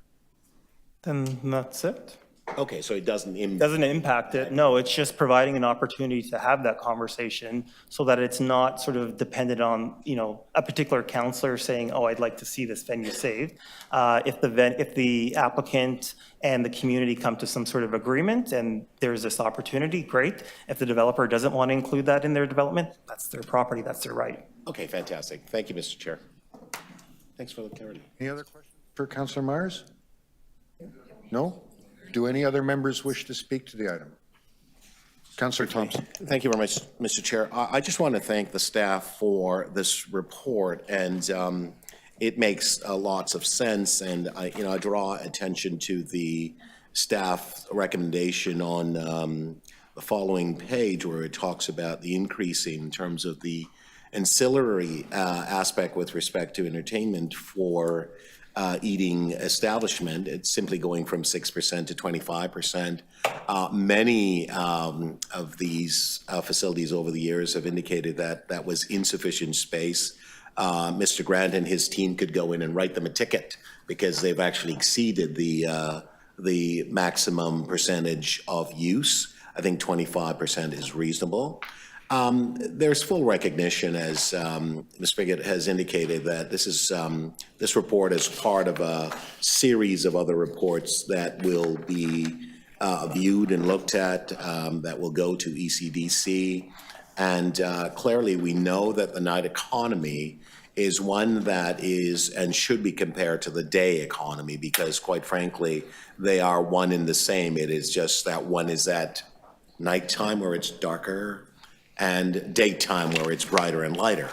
Then that's it. Okay, so it doesn't Doesn't impact it. No, it's just providing an opportunity to have that conversation so that it's not sort of dependent on, a particular counselor saying, oh, I'd like to see this venue saved. If the applicant and the community come to some sort of agreement and there's this opportunity, great. If the developer doesn't want to include that in their development, that's their property, that's their right. Okay, fantastic. Thank you, Mr. Chair. Thanks for the clarity. Any other questions for Councillor Myers? No? Do any other members wish to speak to the item? Councillor Thompson. Thank you very much, Mr. Chair. I just want to thank the staff for this report, and it makes lots of sense. And I draw attention to the staff recommendation on the following page, where it talks about the increase in terms of the ancillary aspect with respect to entertainment for eating establishment. It's simply going from 6% to 25%. Many of these facilities over the years have indicated that that was insufficient space. Mr. Grant and his team could go in and write them a ticket because they've actually exceeded the maximum percentage of use. I think 25% is reasonable. There's full recognition, as Ms. Spigot has indicated, that this report is part of a series of other reports that will be viewed and looked at, that will go to ECDC. And clearly, we know that the night economy is one that is and should be compared to the day economy, because quite frankly, they are one and the same. It is just that one is at nighttime where it's darker, and daytime where it's brighter and lighter.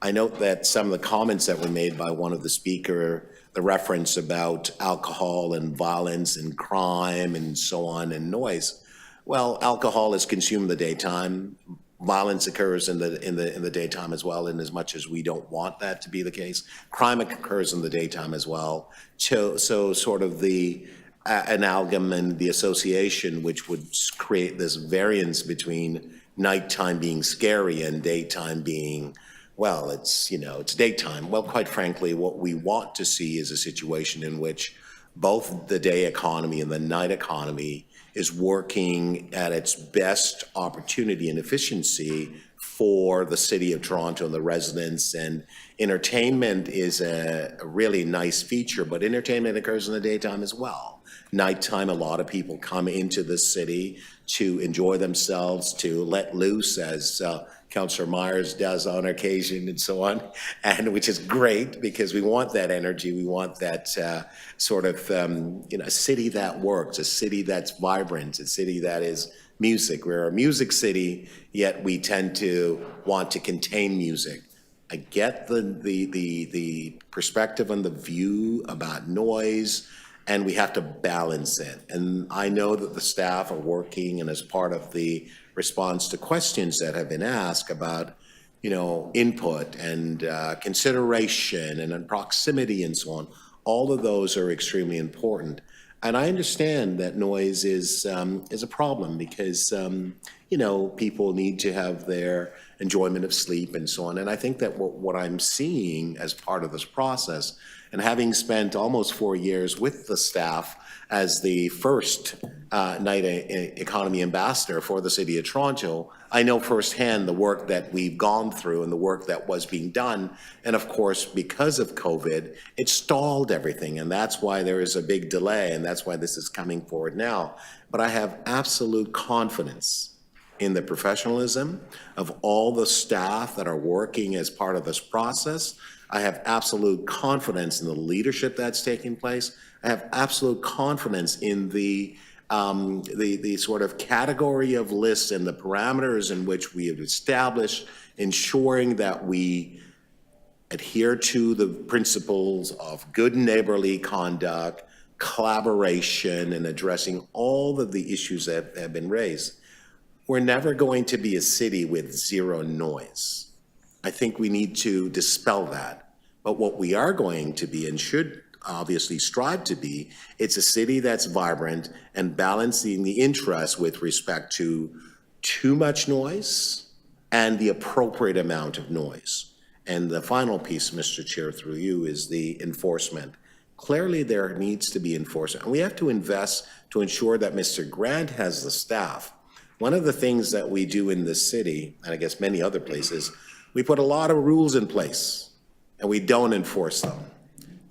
I note that some of the comments that were made by one of the speaker, the reference about alcohol and violence and crime and so on and noise. Well, alcohol is consumed in the daytime. Violence occurs in the daytime as well, in as much as we don't want that to be the case. Crime occurs in the daytime as well. So sort of the amalgam and the association, which would create this variance between nighttime being scary and daytime being, well, it's daytime. Well, quite frankly, what we want to see is a situation in which both the day economy and the night economy is working at its best opportunity and efficiency for the City of Toronto and the residents. And entertainment is a really nice feature, but entertainment occurs in the daytime as well. Nighttime, a lot of people come into the city to enjoy themselves, to let loose, as Councillor Myers does on occasion and so on, and which is great because we want that energy. We want that sort of, a city that works, a city that's vibrant, a city that is music. We're a music city, yet we tend to want to contain music. I get the perspective and the view about noise, and we have to balance it. And I know that the staff are working, and as part of the response to questions that have been asked about, input and consideration and proximity and so on, all of those are extremely important. And I understand that noise is a problem because, people need to have their enjoyment of sleep and so on. And I think that what I'm seeing as part of this process, and having spent almost 4 years with the staff as the first night economy ambassador for the City of Toronto, I know firsthand the work that we've gone through and the work that was being done. And of course, because of COVID, it stalled everything. And that's why there is a big delay. And that's why this is coming forward now. But I have absolute confidence in the professionalism of all the staff that are working as part of this process. I have absolute confidence in the leadership that's taking place. I have absolute confidence in the sort of category of lists and the parameters in which we have established, ensuring that we adhere to the principles of good neighborly conduct, collaboration, and addressing all of the issues that have been raised. We're never going to be a city with zero noise. I think we need to dispel that. But what we are going to be and should obviously strive to be, it's a city that's vibrant and balancing the interests with respect to too much noise and the appropriate amount of noise. And the final piece, Mr. Chair, through you, is the enforcement. Clearly, there needs to be enforcement. And we have to invest to ensure that Mr. Grant has the staff. One of the things that we do in this city, and I guess many other places, we put a lot of rules in place and we don't enforce them.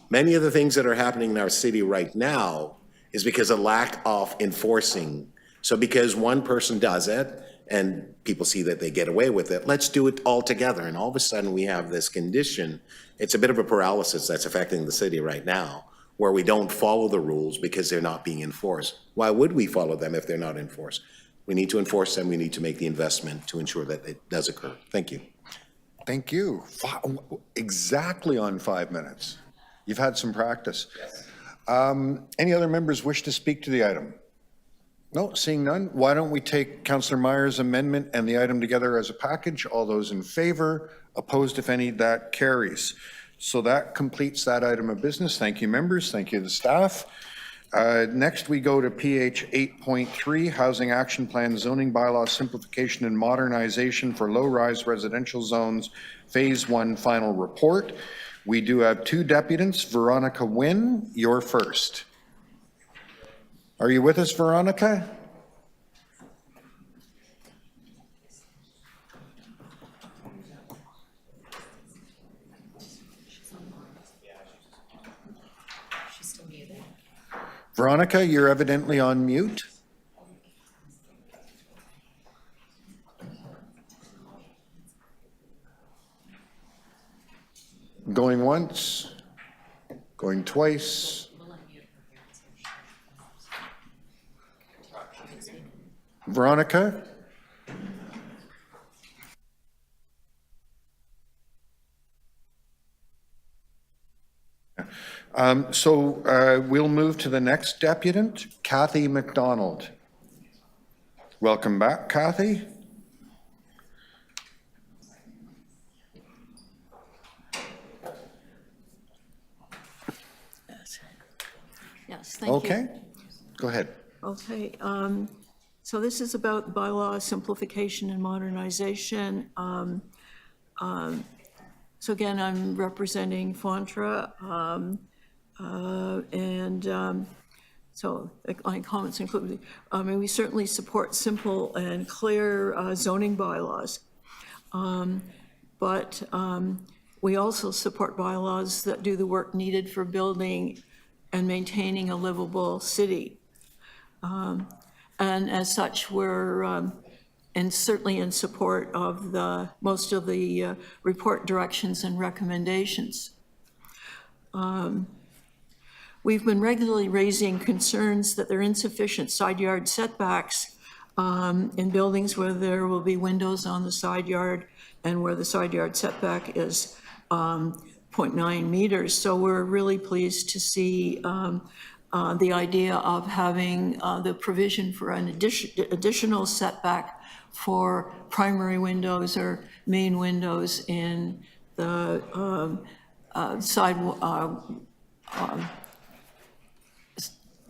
Many of the things that are happening in our city right now is because of lack of enforcing. So because one person does it and people see that they get away with it, let's do it all together. And all of a sudden we have this condition. It's a bit of a paralysis that's affecting the city right now, where we don't follow the rules because they're not being enforced. Why would we follow them if they're not enforced? We need to enforce them. We need to make the investment to ensure that it does occur. Thank you. Thank you. Exactly on 5 minutes. You've had some practice. Any other members wish to speak to the item? No, seeing none. Why don't we take Councillor Meyer's amendment and the item together as a package? All those in favor, opposed if any, that carries. So that completes that item of business. Thank you, members. Thank you, the staff. Next, we go to PH 8.3, Housing Action Plan Zoning Bylaw Simplification and Modernization for Low-Rise Residential Zones, Phase 1 Final Report. We do have two deputants. Veronica Wynn, you're first. Are you with us, Veronica? Veronica, you're evidently on mute. Going once, going twice. Veronica? We'll move to the next deputant, Kathy McDonald. Welcome back, Kathy. Yes, thank you. Okay, go ahead. Okay, so this is about bylaw simplification and modernization. So again, I'm representing Fontra, so my comments include, we certainly support simple and clear zoning bylaws, but we also support bylaws that do the work needed for building and maintaining a livable city. And as such, we're and certainly in support of most of the report directions and recommendations. We've been regularly raising concerns that there are insufficient side yard setbacks in buildings where there will be windows on the side yard and where the side yard setback is 0.9 meters. So we're really pleased to see the idea of having the provision for an additional setback for primary windows or main windows in the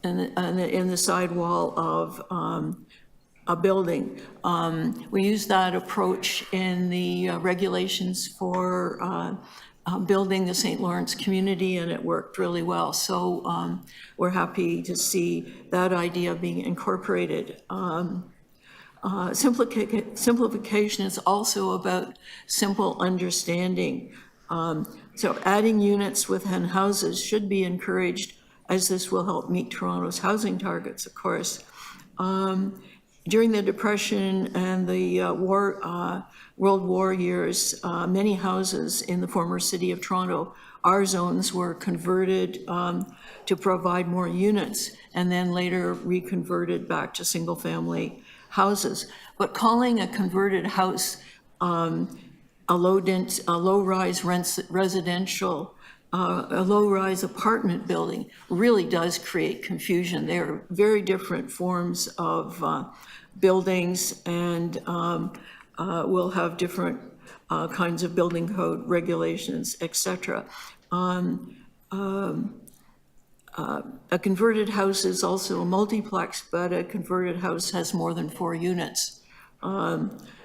in the sidewall of a building. We use that approach in the regulations for building the St. Lawrence community, and it worked really well. So we're happy to see that idea being incorporated. Simplification is also about simple understanding. So adding units within houses should be encouraged, as this will help meet Toronto's housing targets, of course. During the Depression and the World War years, many houses in the former city of Toronto, our zones were converted to provide more units and then later reconverted back to single-family houses. But calling a converted house a low-rise residential, a low-rise apartment building really does create confusion. They're very different forms of buildings, and will have different kinds of building code regulations, etc. A converted house is also a multiplex, but a converted house has more than 4 units.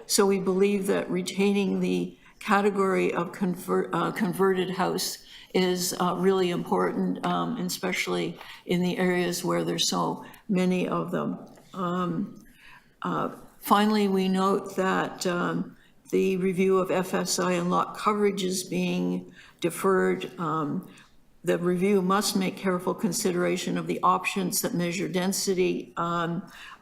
So we believe that retaining the category of converted house is really important, especially in the areas where there's so many of them. Finally, we note that the review of FSI and lot coverage is being deferred. The review must make careful consideration of the options that measure density.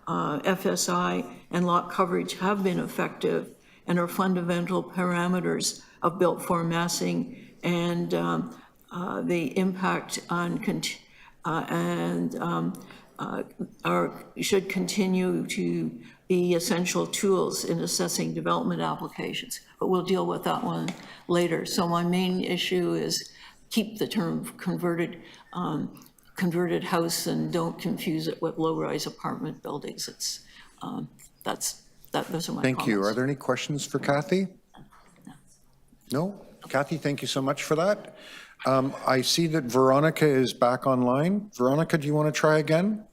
FSI and lot coverage have been effective and are fundamental parameters of built form massing, and the impact on should continue to be essential tools in assessing development applications. But we'll deal with that one later. So my main issue is keep the term converted house and don't confuse it with low-rise apartment buildings. It's those are my Thank comments. you. Are there any questions for Kathy? No? Kathy, thank you so much for that. I see that Veronica is back online. Veronica, do you want to try again?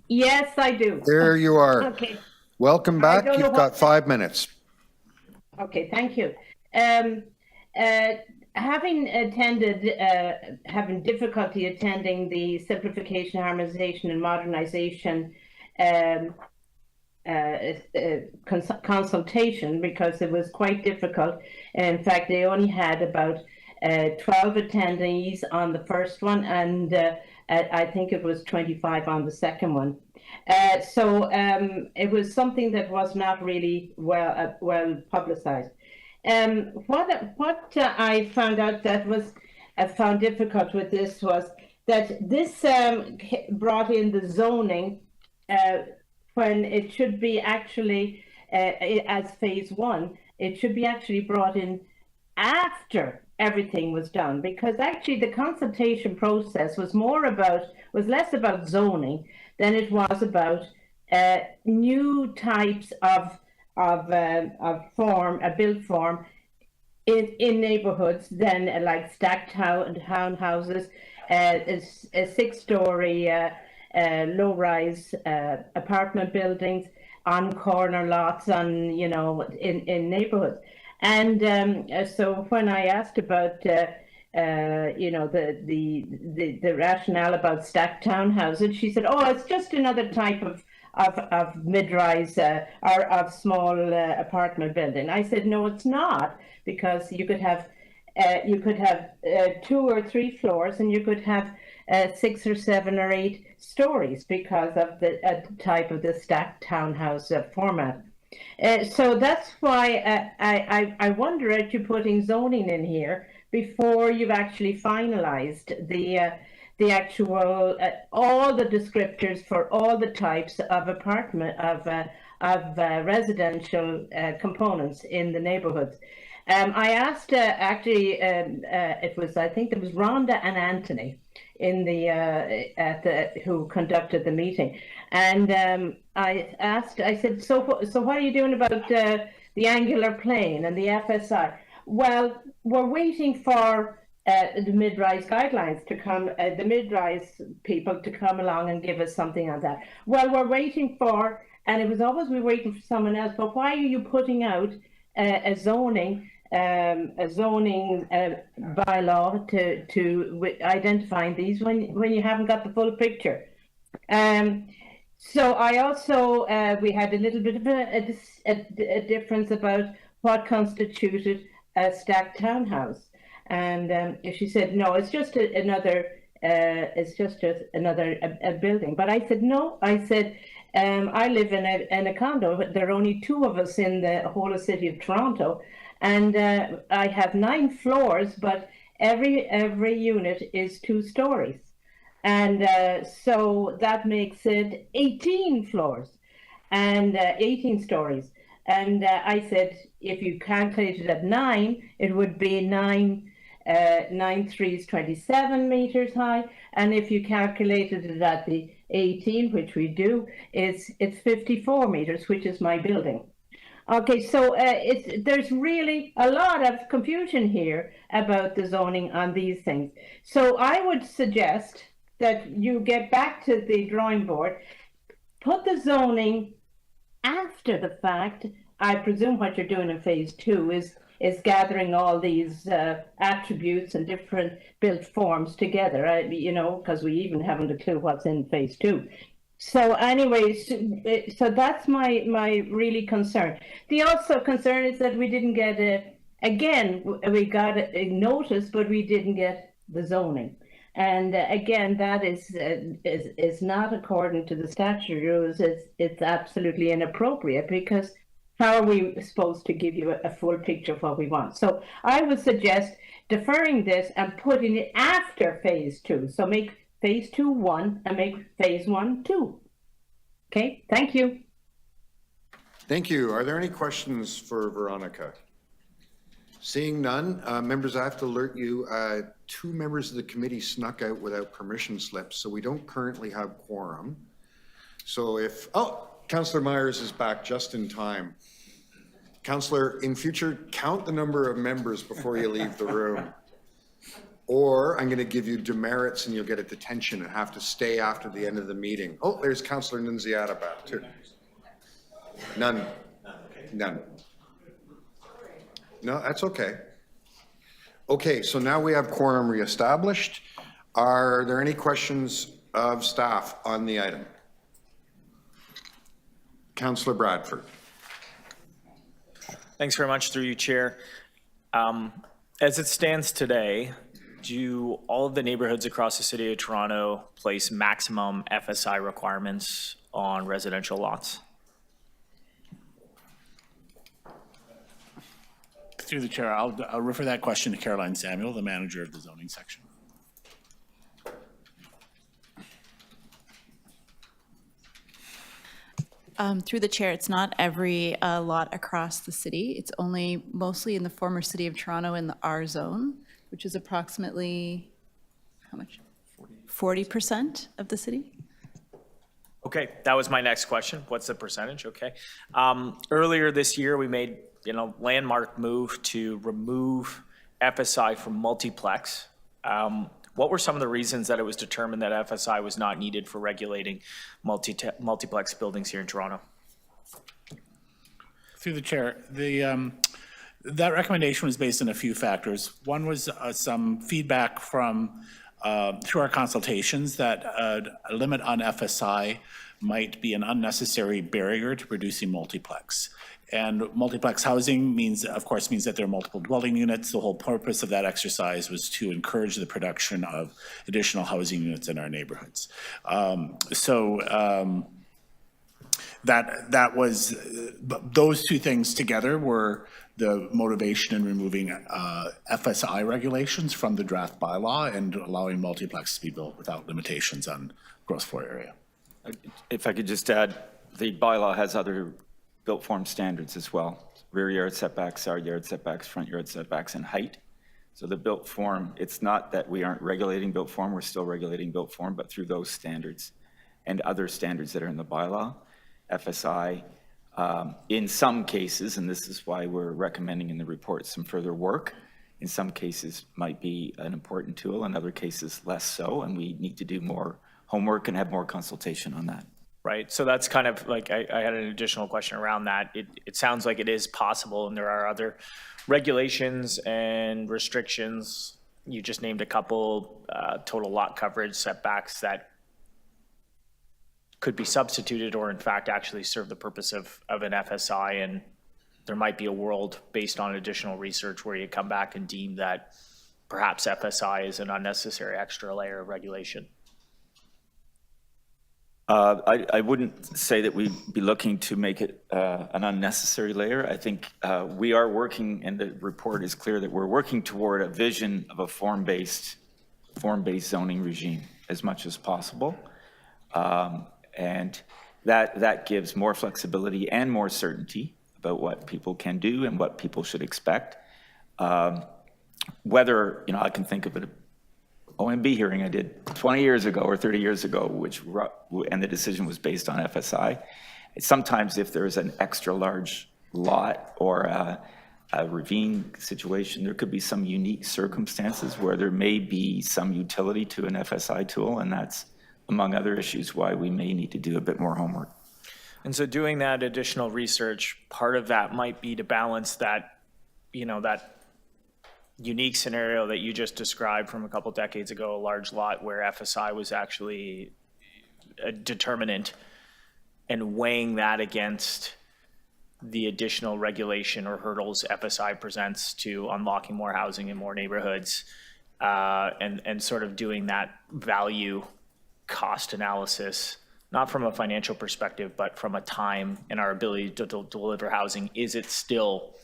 Yes, I do. There you are. Okay. Welcome back. don't know You've got 5 minutes. Okay, thank you. Having difficulty attending the Simplification, Harmonization and Modernization consultation, because it was quite difficult. In fact, they only had about 12 attendees on the first one, and I think it was 25 on the second one. So it was something that was not really well publicized. What I found out that I found difficult with this was that this brought in the zoning when it should be actually, as phase one, it should be actually brought in after everything was done, because actually the consultation process was less about zoning than it was about new types of built form in neighborhoods, then like stacked townhouses, a 6-story low-rise apartment buildings on corner lots in neighborhoods. And so when I asked about the rationale about stacked townhouses, she said, "Oh, it's just another type of mid-rise or of small apartment building." I said, "No, it's not, because you could have 2 or 3 floors, and you could have 6 or 7 or 8 stories because of the type of the stacked townhouse format." So that's why I wonder at you putting zoning in here before you've actually finalized the actual all the descriptors for all the types of apartment of residential components in the neighborhoods. I asked I think it was Rhonda and Anthony in who conducted the meeting, and I said, so what are you doing about the angular plane and the FSI? Well, we're waiting for the mid-rise guidelines to come, the mid-rise people to come along and give us something on that. Well, we're waiting for, and it was always we're waiting for someone else, but why are you putting out a zoning bylaw to identifying these when you haven't got the full picture? So I also we had a little bit of a difference about what constituted a stacked townhouse, and she said no, it's just another building. But I said no. I said I live in a condo. There are only 2 of us in the whole of city of Toronto. And I have 9 floors, but every unit is 2 stories. And so that makes it 18 floors and 18 stories. And I said, if you calculate it at 9, it would be 9 3 is 27 meters high. And if you calculated it at the 18, which we do, it's 54 meters, which is my building. Okay, so there's really a lot of confusion here about the zoning on these things. So I would suggest that you get back to the drawing board, put the zoning after the fact. I presume what you're doing in phase 2 is gathering all these attributes and different built forms together, you know, because we even haven't a clue what's in phase 2. So anyways, so that's my really concern. The also concern is that we didn't get again, we got a notice, but we didn't get the zoning. And again, that is not according to the statute rules. It's absolutely inappropriate, because how are we supposed to give you a full picture of what we want? So I would suggest deferring this and putting it after phase 2. So make phase 2 1 and make phase 1 2. Okay, thank you. Thank you. Are there any questions for Veronica? Seeing none, members, I have to alert you, 2 members of the committee snuck out without permission slips, so we don't currently have quorum. So if, oh, Councillor Myers is back just in time. Councillor, in future, count the number of members before you leave the room. Or I'm going to give you demerits and you'll get a detention and have to stay after the end of the meeting. Oh, there's Councillor Nunziata back too. None. None. No, that's okay. Okay, so now we have quorum reestablished. Are there any questions of staff on the item? Councillor Bradford. Thanks very much, through you, Chair. As it stands today, do all of the neighborhoods across the city of Toronto place maximum FSI requirements on residential lots? Through the chair, I'll refer that question to Caroline Samuel, the manager of the zoning section. Through the chair, it's not every lot across the city. It's only mostly in the former city of Toronto in the R zone, which is approximately, how much? 40% of the city. Okay, that was my next question. What's the percentage? Okay. Earlier this year, we made, landmark move to remove FSI from multiplex. What were some of the reasons that it was determined that FSI was not needed for regulating multiplex buildings here in Toronto? Through the chair, that recommendation was based on a few factors. One was some feedback from through our consultations that a limit on FSI might be an unnecessary barrier to producing multiplex. And multiplex housing means that there are multiple dwelling units. The whole purpose of that exercise was to encourage the production of additional housing units in our neighborhoods. That was, those two things together were the motivation in removing FSI regulations from the draft bylaw and allowing multiplex to be built without limitations on gross floor area. If I could just add, the bylaw has other built form standards as well. Rear yard setbacks, side yard setbacks, front yard setbacks, and height. So the built form, it's not that we aren't regulating built form, we're still regulating built form, but through those standards and other standards that are in the bylaw, FSI, in some cases, and this is why we're recommending in the report some further work, in some cases might be an important tool, in other cases less so, and we need to do more homework and have more consultation on that. Right, so that's kind of like, I had an additional question around that. It sounds like it is possible, and there are other regulations and restrictions. You just named a couple, total lot coverage setbacks that could be substituted or in fact actually serve the purpose of an FSI, and there might be a world based on additional research where you come back and deem that perhaps FSI is an unnecessary extra layer of regulation. I wouldn't say that we'd be looking to make it an unnecessary layer. I think we are working, and the report is clear that we're working toward a vision of a form-based zoning regime as much as possible. And that gives more flexibility and more certainty about what people can do and what people should expect. Whether, I can think of it, OMB hearing I did 20 years ago or 30 years ago, and the decision was based on FSI. Sometimes if there's an extra large lot or a ravine situation, there could be some unique circumstances where there may be some utility to an FSI tool, and that's, among other issues, why we may need to do a bit more homework. And so doing that additional research, part of that might be to balance that, that unique scenario that you just described from a couple decades ago, a large lot where FSI was actually a determinant, and weighing that against the additional regulation or hurdles FSI presents to unlocking more housing in more neighborhoods, and sort of doing that value cost analysis, not from a financial perspective, but from a time and our ability to deliver housing. Is it still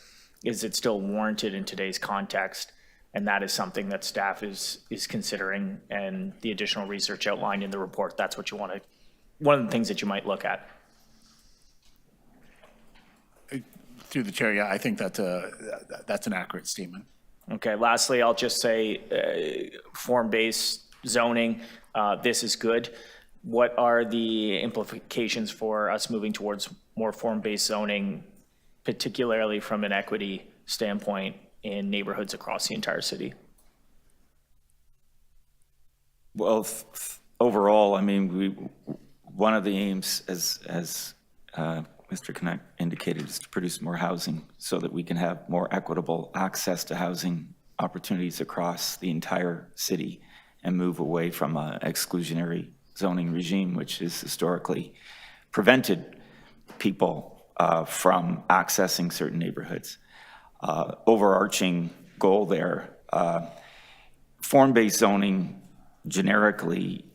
warranted in today's context? And that is something that staff is considering, and the additional research outlined in the report, that's what you want to, one of the things that you might look at. Through the chair, yeah, I think that's an accurate statement. Okay, lastly, I'll just say form-based zoning, this is good. What are the implications for us moving towards more form-based zoning, particularly from an equity standpoint in neighborhoods across the entire city? Well, overall, I mean, one of the aims, as Mr. Connect indicated, is to produce more housing so that we can have more equitable access to housing opportunities across the entire city and move away from an exclusionary zoning regime, which has historically prevented people from accessing certain neighborhoods. Overarching goal there, form-based zoning generically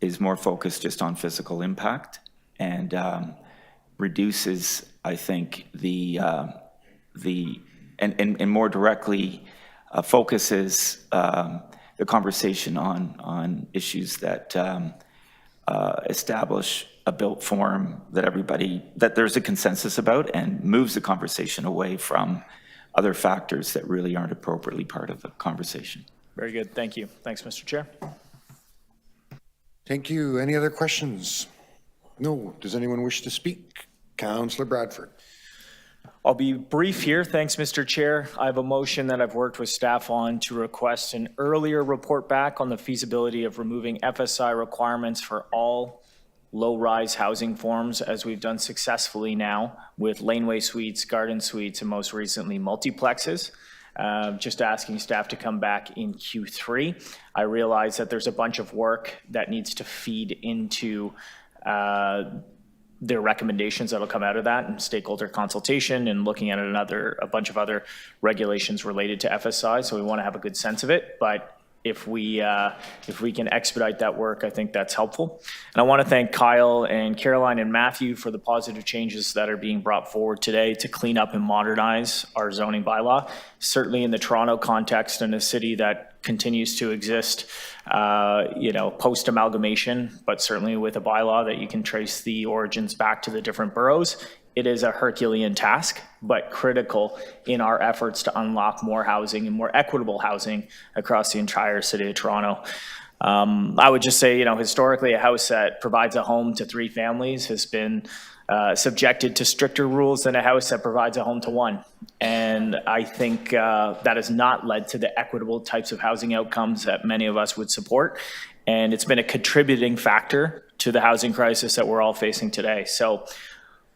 is more focused just on physical impact, and reduces, I think, and more directly focuses the conversation on issues that establish a built form that there's a consensus about, and moves the conversation away from other factors that really aren't appropriately part of the conversation. Very good, thank you. Thanks, Mr. Chair. Thank you. Any other questions? No. Does anyone wish to speak? Councillor Bradford. I'll be brief here. Thanks, Mr. Chair. I have a motion that I've worked with staff on to request an earlier report back on the feasibility of removing FSI requirements for all low-rise housing forms, as we've done successfully now with laneway suites, garden suites, and most recently multiplexes. Just asking staff to come back in Q3. I realize that there's a bunch of work that needs to feed into their recommendations that'll come out of that, and stakeholder consultation, and looking at a bunch of other regulations related to FSI. So we want to have a good sense of it, but if we can expedite that work, I think that's helpful. And I want to thank Kyle and Caroline and Matthew for the positive changes that are being brought forward today to clean up and modernize our zoning bylaw. Certainly in the Toronto context, in a city that continues to exist, post amalgamation, but certainly with a bylaw that you can trace the origins back to the different boroughs, it is a Herculean task, but critical in our efforts to unlock more housing and more equitable housing across the entire city of Toronto. I would just say, historically, a house that provides a home to 3 families has been subjected to stricter rules than a house that provides a home to 1. And I think that has not led to the equitable types of housing outcomes that many of us would support. And it's been a contributing factor to the housing crisis that we're all facing today. So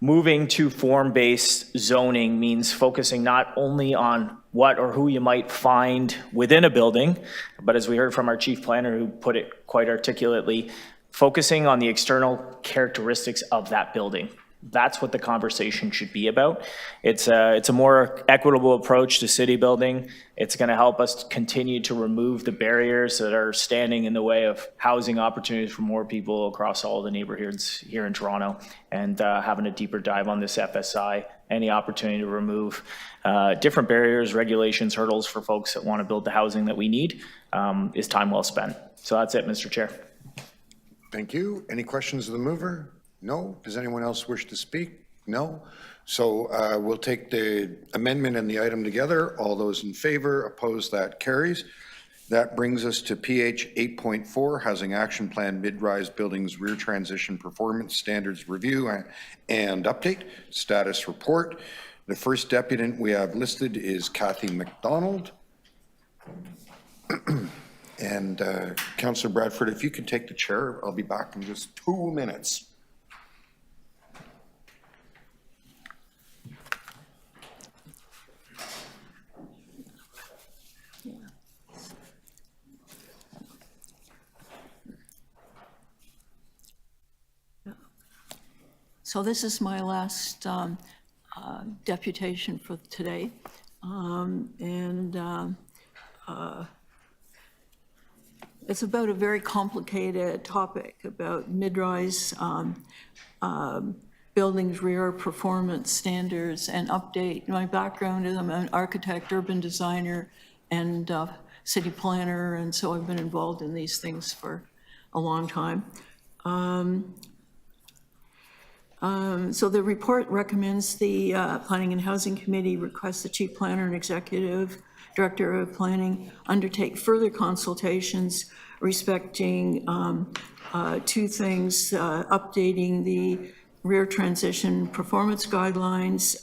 moving to form-based zoning means focusing not only on what or who you might find within a building, but as we heard from our chief planner, who put it quite articulately, focusing on the external characteristics of that building. That's what the conversation should be about. It's a more equitable approach to city building. It's going to help us continue to remove the barriers that are standing in the way of housing opportunities for more people across all the neighborhoods here in Toronto, and having a deeper dive on this FSI, any opportunity to remove different barriers, regulations, hurdles for folks that want to build the housing that we need is time well spent. So that's it, Mr. Chair. Thank you. Any questions of the mover? No. Does anyone else wish to speak? No. So we'll take the amendment and the item together. All those in favor, opposed, that carries. That brings us to PH 8.4, Housing Action Plan Mid-Rise Buildings Rear Transition Performance Standards Review and Update, Status Report. The first deputant we have listed is Kathy McDonald. And Councillor Bradford, if you can take the chair, I'll be back in just 2 minutes. So this is my last deputation for today. It's about a very complicated topic about mid-rise buildings, rear performance standards, and update. My background is I'm an architect, urban designer, and city planner, and so I've been involved in these things for a long time. So the report recommends the Planning and Housing Committee request the Chief Planner and Executive Director of Planning undertake further consultations respecting two things, updating the rear transition performance guidelines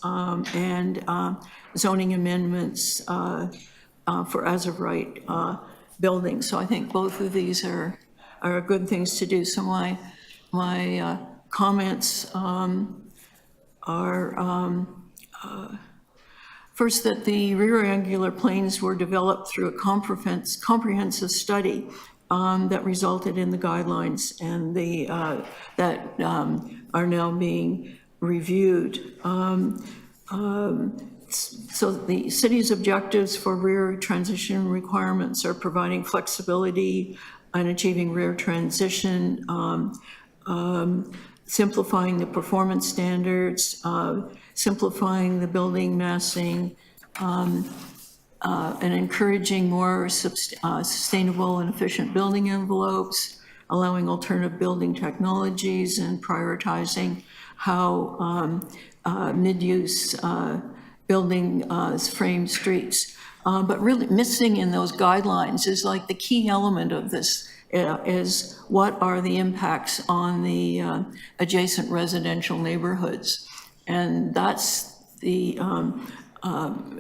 and zoning amendments for as-of-right buildings. So I think both of these are good things to do. So my comments are first, that the rear angular planes were developed through a comprehensive study that resulted in the guidelines and that are now being reviewed. So the city's objectives for rear transition requirements are providing flexibility and achieving rear transition, simplifying the performance standards, simplifying the building massing, and encouraging more sustainable and efficient building envelopes, allowing alternative building technologies, and prioritizing how mid-use building frame streets. But really missing in those guidelines is like the key element of this is what are the impacts on the adjacent residential neighborhoods. And that's the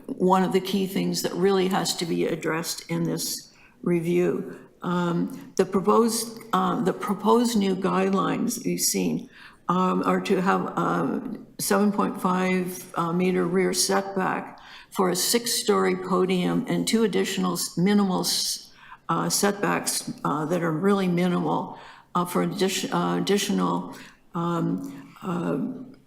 one of the key things that really has to be addressed in this review. The proposed new guidelines you've seen are to have a 7.5 meter rear setback for a 6-story podium and 2 additional minimal setbacks that are really minimal for additional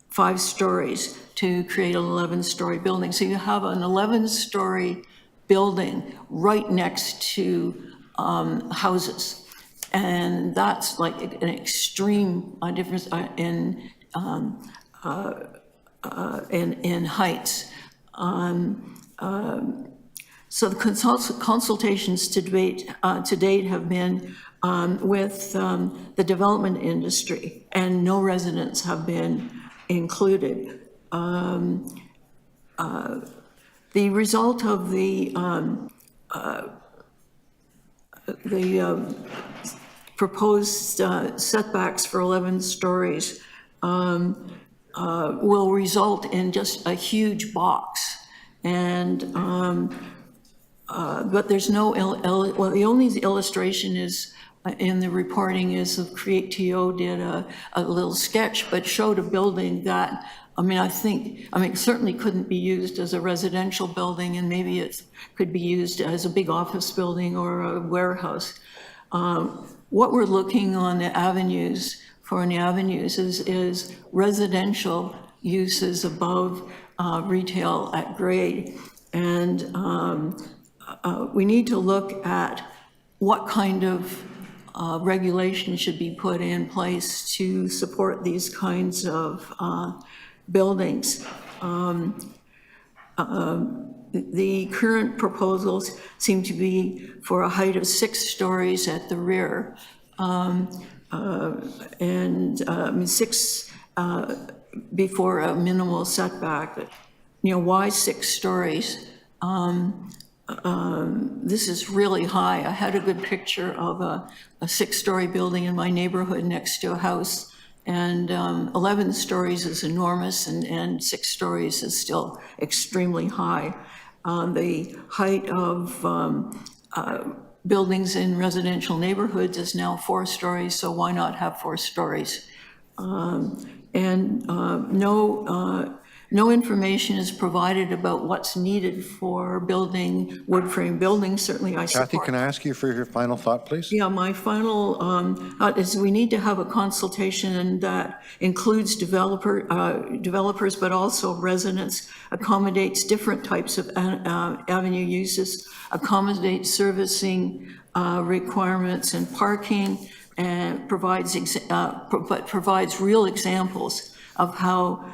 5 stories to create an 11-story building. So you have an 11-story building right next to houses. And that's like an extreme difference in heights. So the consultations to date have been with the development industry, and no residents have been included. The result of the proposed setbacks for 11 stories will result in just a huge box. And but there's no, well, the only illustration is in the reporting is of Create.to did a little sketch, but showed a building that, it certainly couldn't be used as a residential building, and maybe it could be used as a big office building or a warehouse. What we're looking on the avenues, is residential uses above retail at grade. And we need to look at what kind of regulation should be put in place to support these kinds of buildings. The current proposals seem to be for a height of 6 stories at the rear. 6 before a minimal setback. Why 6 stories? This is really high. I had a good picture of a 6-story building in my neighborhood next to a house, and 11 stories is enormous, and 6 stories is still extremely high. The height of buildings in residential neighborhoods is now 4 stories, so why not have 4 stories? No no information is provided about what's needed for building wood frame buildings. Certainly I support. Kathy, can I ask you for your final thought, please? Yeah, my final thought is we need to have a consultation that includes developers, but also residents, accommodates different types of avenue uses, accommodates servicing requirements and parking, and provides real examples of how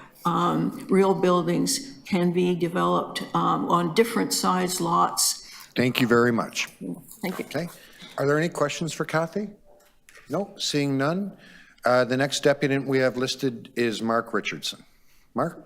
real buildings can be developed on different size lots. Thank you very much. Thank you. Okay. Are there any questions for Kathy? No, seeing none. The next deputant we have listed is Mark Richardson. Mark?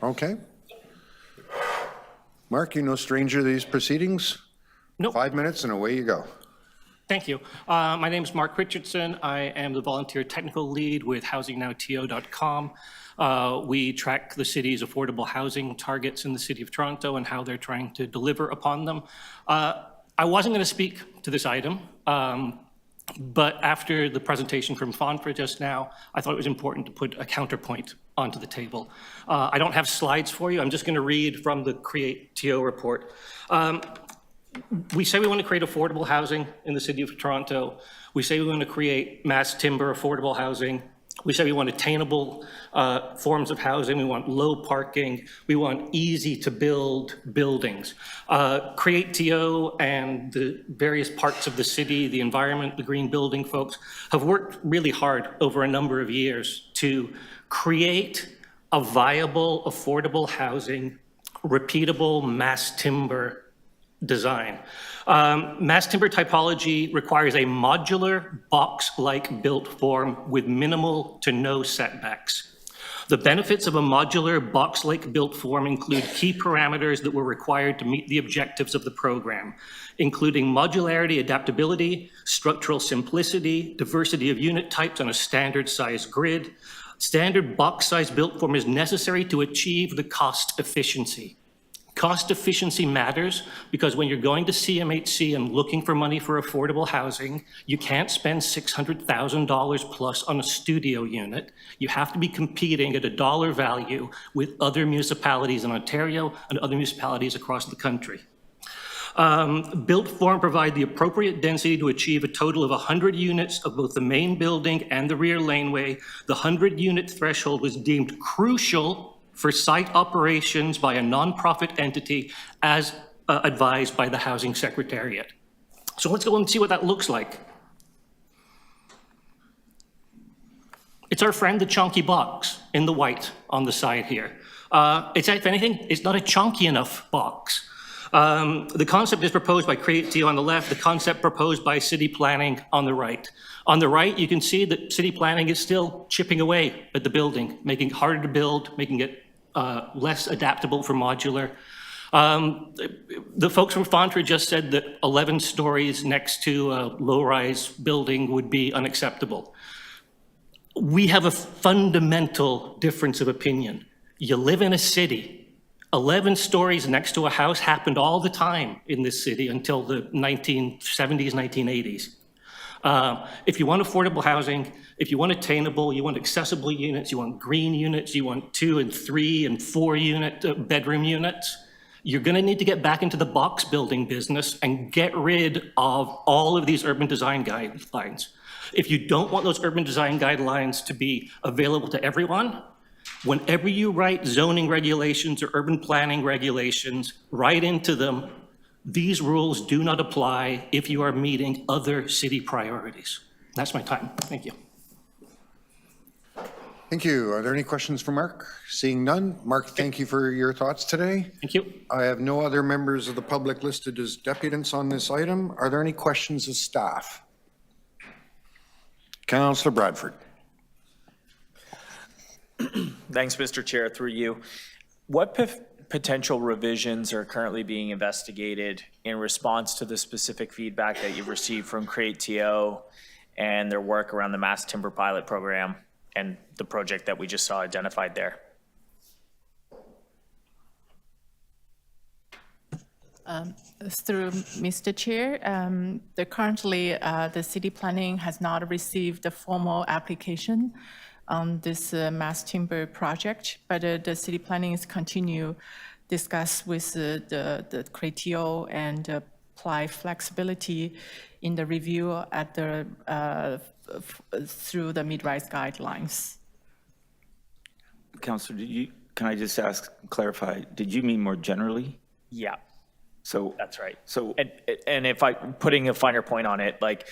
Okay. Mark, you no stranger to these proceedings? Nope. 5 minutes and away you go. Thank you. My name is Mark Richardson. I am the volunteer technical lead with HousingNowTO.com. We track the city's affordable housing targets in the city of Toronto and how they're trying to deliver upon them. I wasn't going to speak to this item, but after the presentation from Fonfra just now, I thought it was important to put a counterpoint onto the table. I don't have slides for you. I'm just going to read from the Create TO report. We say we want to create affordable housing in the city of Toronto. We say we want to create mass timber affordable housing. We say we want attainable forms of housing. We want low parking. We want easy to build buildings. Create TO and the various parts of the city, the environment, the green building folks have worked really hard over a number of years to create a viable, affordable housing, repeatable mass timber design. Mass timber typology requires a modular box-like built form with minimal to no setbacks. The benefits of a modular box-like built form include key parameters that were required to meet the objectives of the program, including modularity, adaptability, structural simplicity, diversity of unit types on a standard size grid. Standard box size built form is necessary to achieve the cost efficiency. Cost efficiency matters because when you're going to CMHC and looking for money for affordable housing, you can't spend $600,000 plus on a studio unit. You have to be competing at a dollar value with other municipalities in Ontario and other municipalities across the country. Built form provide the appropriate density to achieve a total of 100 units of both the main building and the rear laneway. The 100 unit threshold was deemed crucial for site operations by a nonprofit entity as advised by the Housing Secretariat. So let's go and see what that looks like. It's our friend, the chunky box in the white on the side here. It's, if anything, it's not a chunky enough box. The concept is proposed by Create TO on the left, the concept proposed by City Planning on the right. On the right, you can see that City Planning is still chipping away at the building, making it harder to build, making it less adaptable for modular. The folks from Fonfra just said that 11 stories next to a low-rise building would be unacceptable. We have a fundamental difference of opinion. You live in a city. 11 stories next to a house happened all the time in this city until the 1970s, 1980s. If you want affordable housing, if you want attainable, you want accessible units, you want green units, you want 2 and 3 and 4 unit bedroom units, you're going to need to get back into the box building business and get rid of all of these urban design guidelines. If you don't want those urban design guidelines to be available to everyone, whenever you write zoning regulations or urban planning regulations, write into them, these rules do not apply if you are meeting other city priorities. That's my time. Thank you. Thank you. Are there any questions for Mark? Seeing none. Mark, thank you for your thoughts today. Thank you. I have no other members of the public listed as deputants on this item. Are there any questions of staff? Councillor Bradford. Thanks, Mr. Chair, through you. What potential revisions are currently being investigated in response to the specific feedback that you've received from Create TO and their work around the mass timber pilot program and the project that we just saw identified there? Through Mr. Chair, currently the city planning has not received the formal application on this mass timber project, but the city planning is continue discuss with the CREATIO and apply flexibility in the review at the through the mid-rise guidelines. Councillor, can I just clarify, did you mean more generally? Yeah. So that's right. So and if I'm putting a finer point on it, like,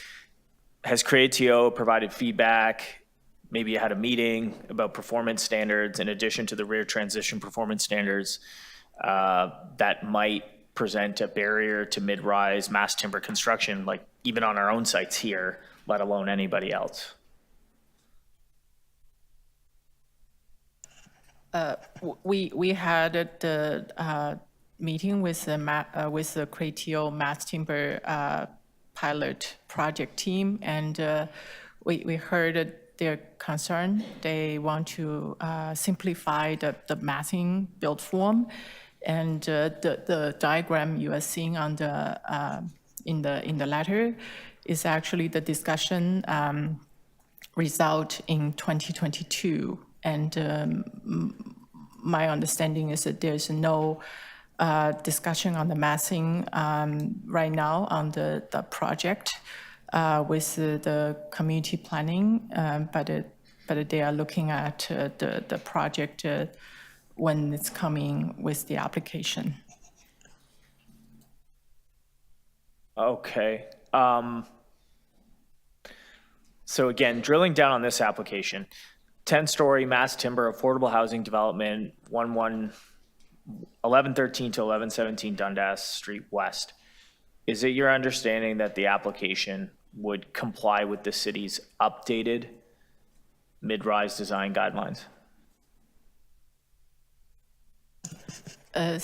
has CREATIO provided feedback? Maybe you had a meeting about performance standards in addition to the rear transition performance standards that might present a barrier to mid-rise mass timber construction, like even on our own sites here, let alone anybody else? We had the meeting with the CREATIO mass timber pilot project team, and we heard their concern. They want to simplify the massing build form, and the diagram you are seeing on the in the letter is actually the discussion result in 2022, and my understanding is that there's no discussion on the massing right now on the project with the community planning, but they are looking at the project when it's coming with the application. Okay. So again, drilling down on this application, 10-story mass timber affordable housing development, 1113 to 1117 Dundas Street West. Is it your understanding that the application would comply with the city's updated mid-rise design guidelines? I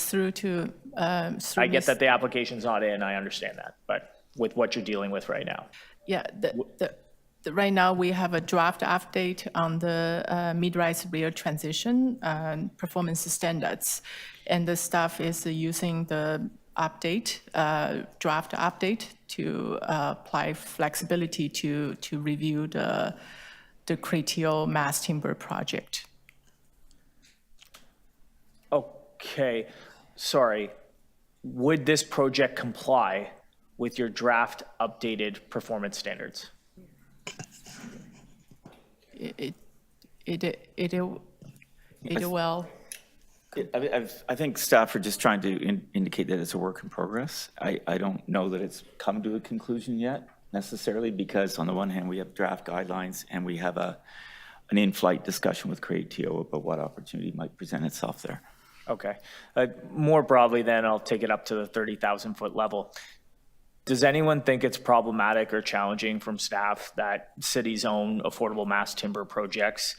get that the application's not in, I understand that, but with what you're dealing with right now. Yeah, right now we have a draft update on the mid-rise rear transition performance standards, and the staff is using the draft update to apply flexibility to review the CREATIO mass timber project. Okay, sorry. Would this project comply with your draft updated performance standards? It will. I think staff are just trying to indicate that it's a work in progress. I don't know that it's come to a conclusion yet necessarily, because on the one hand, we have draft guidelines and we have an in-flight discussion with CREATIO about what opportunity might present itself there. Okay. More broadly then, I'll take it up to the 30,000 foot level. Does anyone think it's problematic or challenging from staff that city's own affordable mass timber projects,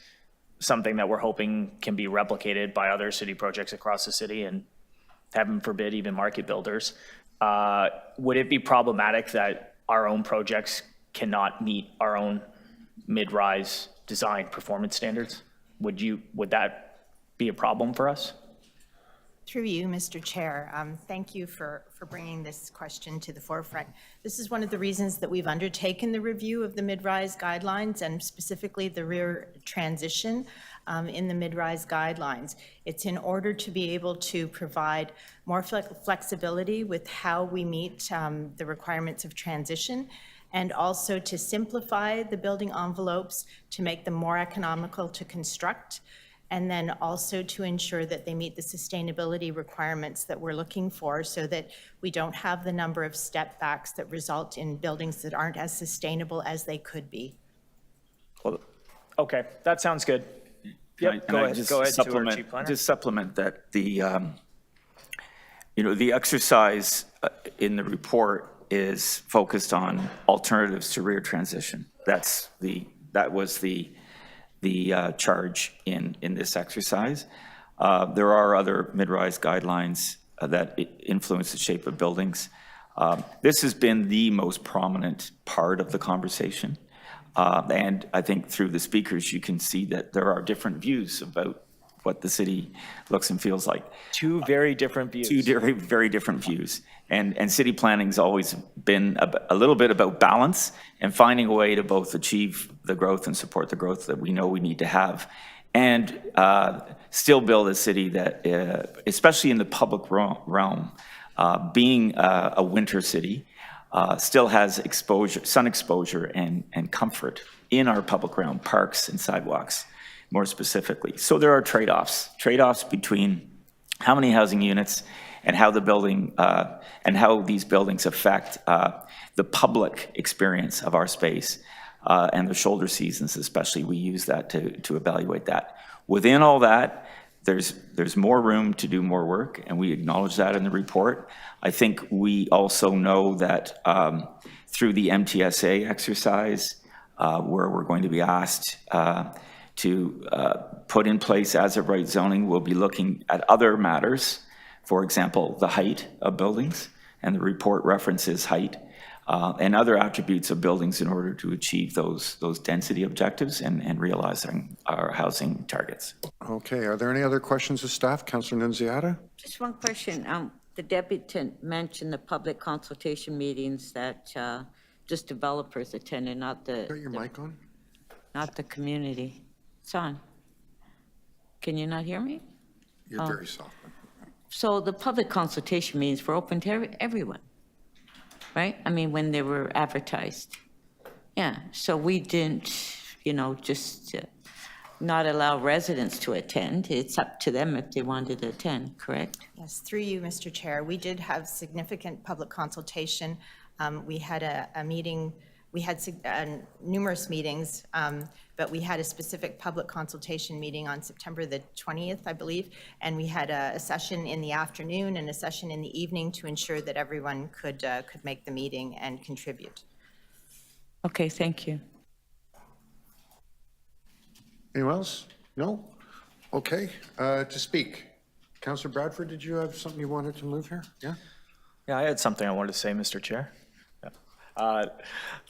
something that we're hoping can be replicated by other city projects across the city and heaven forbid even market builders, would it be problematic that our own projects cannot meet our own mid-rise design performance standards? Would that be a problem for us? Through you, Mr. Chair, thank you for bringing this question to the forefront. This is one of the reasons that we've undertaken the review of the mid-rise guidelines, and specifically the rear transition in the mid-rise guidelines. It's in order to be able to provide more flexibility with how we meet the requirements of transition, and also to simplify the building envelopes to make them more economical to construct, and then also to ensure that they meet the sustainability requirements that we're looking for, so that we don't have the number of step backs that result in buildings that aren't as sustainable as they could be. Well, okay, that sounds good. Yep, Can I go ahead, just to our supplement- chief planner. Just supplement that the, the exercise in the report is focused on alternatives to rear transition. That was the charge in this exercise. There are other mid-rise guidelines that influence the shape of buildings. This has been the most prominent part of the conversation. And I think through the speakers, you can see that there are different views about what the city looks and feels like. Two very different views. Two very different views. And city planning's always been a little bit about balance and finding a way to both achieve the growth and support the growth that we know we need to have, and still build a city that, especially in the public realm, being a winter city, still has sun exposure and comfort in our public realm, parks and sidewalks, more specifically. So there are trade-offs between how many housing units and how the building and how these buildings affect the public experience of our space and the shoulder seasons, especially. We use that to evaluate that. Within all that, there's more room to do more work, and we acknowledge that in the report. I think we also know that through the MTSA exercise, where we're going to be asked to put in place as-of-right zoning, we'll be looking at other matters. For example, the height of buildings, and the report references height, and other attributes of buildings in order to achieve those density objectives and realizing our housing targets. Okay, are there any other questions of staff? Councillor Nunziata? Just one question. The deputy mentioned the public consultation meetings that just developers attended, not the... Got your mic on? Not the community. It's on. Can you not hear me? You're very soft. So the public consultation meetings were open to everyone, right? I mean, when they were advertised. Yeah, so we didn't, just not allow residents to attend. It's up to them if they wanted to attend, correct? Yes, through you, Mr. Chair. We did have significant public consultation. We had a meeting, we had numerous meetings, but we had a specific public consultation meeting on September the 20th, I believe, and we had a session in the afternoon and a session in the evening to ensure that everyone could make the meeting and contribute. Okay, thank you. Anyone else? No? Okay, to speak. Councillor Bradford, did you have something you wanted to move here? Yeah? Yeah, I had something I wanted to say, Mr. Chair.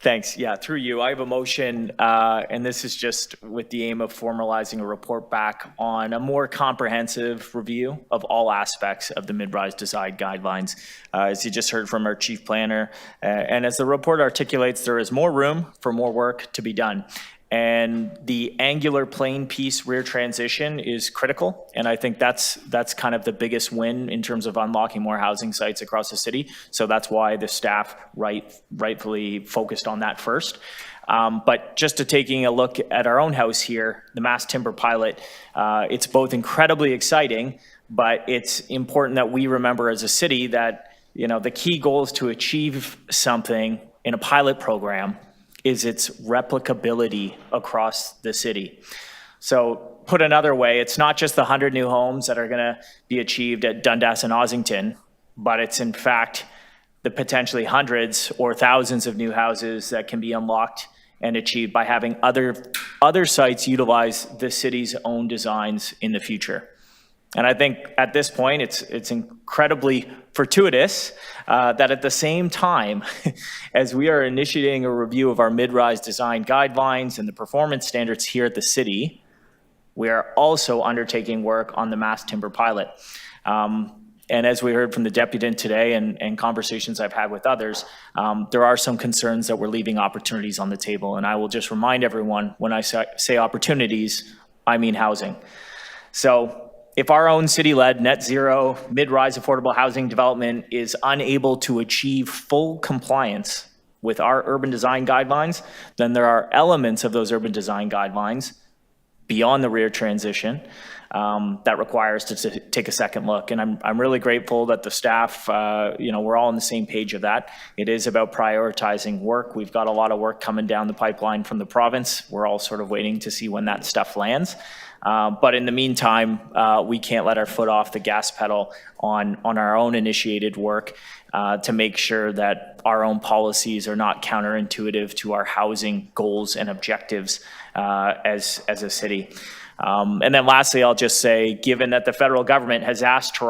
Thanks. Yeah, through you, I have a motion, and this is just with the aim of formalizing a report back on a more comprehensive review of all aspects of the mid-rise design guidelines. As you just heard from our chief planner, and as the report articulates, there is more room for more work to be done. And the angular plane piece rear transition is critical. And I think that's kind of the biggest win in terms of unlocking more housing sites across the city. So that's why the staff rightfully focused on that first. But just to taking a look at our own house here, the mass timber pilot, it's both incredibly exciting, but it's important that we remember as a city that, the key goal is to achieve something in a pilot program is its replicability across the city. So put another way, it's not just the 100 new homes that are gonna be achieved at Dundas and Ossington, but it's in fact the potentially hundreds or thousands of new houses that can be unlocked and achieved by having other sites utilize the city's own designs in the future. And I think at this point, it's incredibly fortuitous that at the same time as we are initiating a review of our mid-rise design guidelines and the performance standards here at the city, we are also undertaking work on the mass timber pilot. And as we heard from the deputant today and conversations I've had with others, there are some concerns that we're leaving opportunities on the table. And I will just remind everyone, when I say opportunities, I mean housing. So if our own city-led net zero mid-rise affordable housing development is unable to achieve full compliance with our urban design guidelines, then there are elements of those urban design guidelines beyond the rear transition that requires to take a second look. And I'm really grateful that the staff, we're all on the same page of that. It is about prioritizing work. We've got a lot of work coming down the pipeline from the province. We're all sort of waiting to see when that stuff lands. But in the meantime, we can't let our foot off the gas pedal on our own initiated work to make sure that our own policies are not counterintuitive to our housing goals and objectives as a city. And then lastly, I'll just say, given that the federal government has asked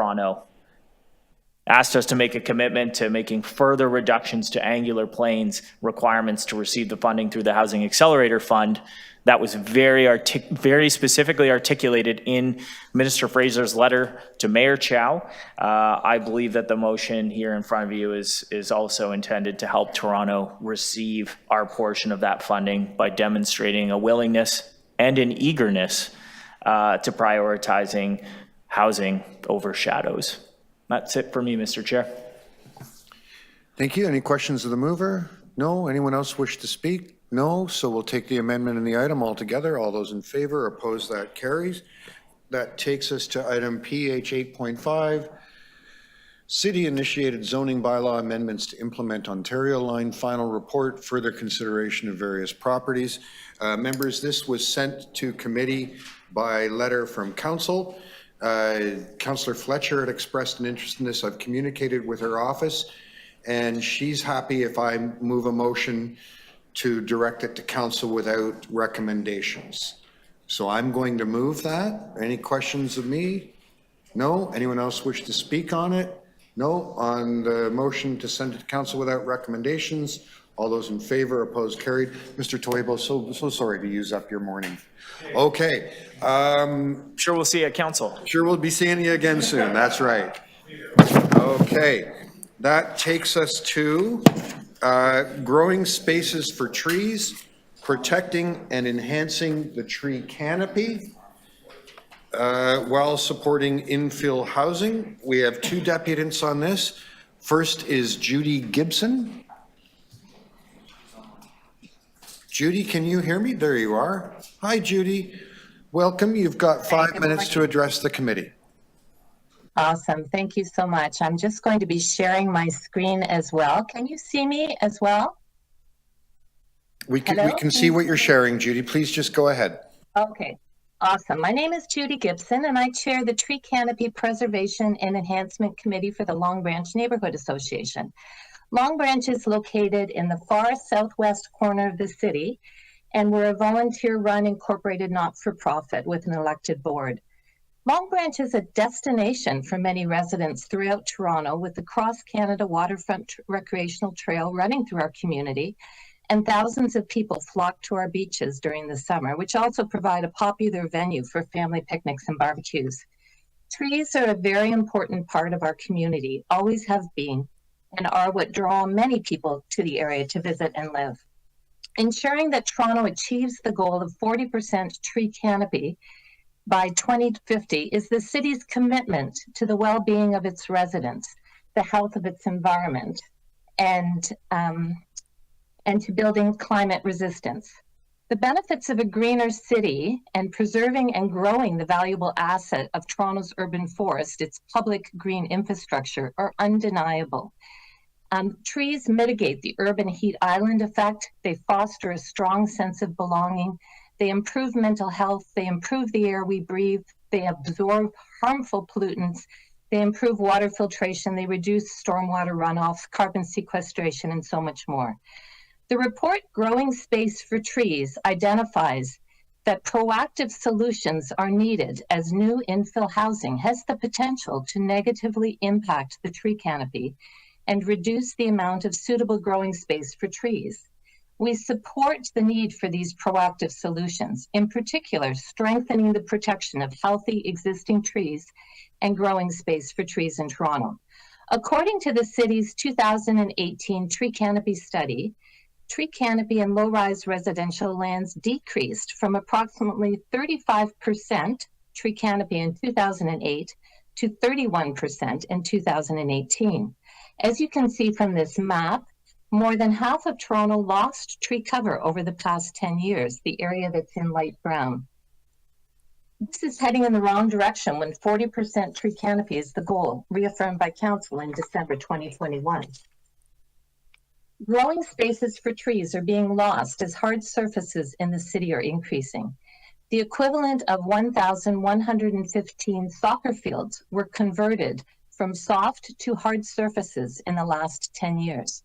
us to make a commitment to making further reductions to angular planes requirements to receive the funding through the Housing Accelerator Fund, that was very specifically articulated in Minister Fraser's letter to Mayor Chow. I believe that the motion here in front of you is also intended to help Toronto receive our portion of that funding by demonstrating a willingness and an eagerness to prioritizing housing over shadows. That's it for me, Mr. Chair. Thank you. Any questions of the mover? No. Anyone else wish to speak? No. So we'll take the amendment and the item all together. All those in favor, opposed, that carries. That takes us to item PH 8.5, City-initiated zoning bylaw amendments to implement Ontario Line final report, further consideration of various properties. Members, this was sent to committee by letter from council. Councillor Fletcher had expressed an interest in this. I've communicated with her office, and she's happy if I move a motion to direct it to council without recommendations. So I'm going to move that. Any questions of me? No? Anyone else wish to speak on it? No? On the motion to send it to council without recommendations, all those in favor, opposed, carried. Mr. Toibo, so sorry to use up your morning. Okay. Sure we'll see you at council. Sure we'll be seeing you again soon. That's right. Okay. That takes us to growing spaces for trees, protecting and enhancing the tree canopy while supporting infill housing. We have two deputants on this. First is Judy Gibson. Judy, can you hear me? There you are. Hi, Judy. Welcome. You've got 5 minutes to address the committee. Awesome. Thank you so much. I'm just going to be sharing my screen as well. Can you see me as well? We can see what you're sharing, Judy. Please just go ahead. Okay. Awesome. My name is Judy Gibson, and I chair the Tree Canopy Preservation and Enhancement Committee for the Long Branch Neighborhood Association. Long Branch is located in the far southwest corner of the city, and we're a volunteer-run incorporated not-for-profit with an elected board. Long Branch is a destination for many residents throughout Toronto, with the Cross-Canada Waterfront Recreational Trail running through our community, and thousands of people flock to our beaches during the summer, which also provide a popular venue for family picnics and barbecues. Trees are a very important part of our community, always have been, and are what draw many people to the area to visit and live. Ensuring that Toronto achieves the goal of 40% tree canopy by 2050 is the city's commitment to the well-being of its residents, the health of its environment, and to building climate resistance. The benefits of a greener city and preserving and growing the valuable asset of Toronto's urban forest, its public green infrastructure, are undeniable. Trees mitigate the urban heat island effect. They foster a strong sense of belonging. They improve mental health. They improve the air we breathe. They absorb harmful pollutants. They improve water filtration. They reduce stormwater runoff, carbon sequestration, and so much more. The report, Growing Space for Trees, identifies that proactive solutions are needed as new infill housing has the potential to negatively impact the tree canopy and reduce the amount of suitable growing space for trees. We support the need for these proactive solutions, in particular, strengthening the protection of healthy existing trees and growing space for trees in Toronto. According to the city's 2018 tree canopy study, tree canopy in low-rise residential lands decreased from approximately 35% tree canopy in 2008 to 31% in 2018. As you can see from this map, more than half of Toronto lost tree cover over the past 10 years, the area that's in light brown. This is heading in the wrong direction when 40% tree canopy is the goal, reaffirmed by Council in December 2021. Growing spaces for trees are being lost as hard surfaces in the city are increasing. The equivalent of 1,115 soccer fields were converted from soft to hard surfaces in the last 10 years.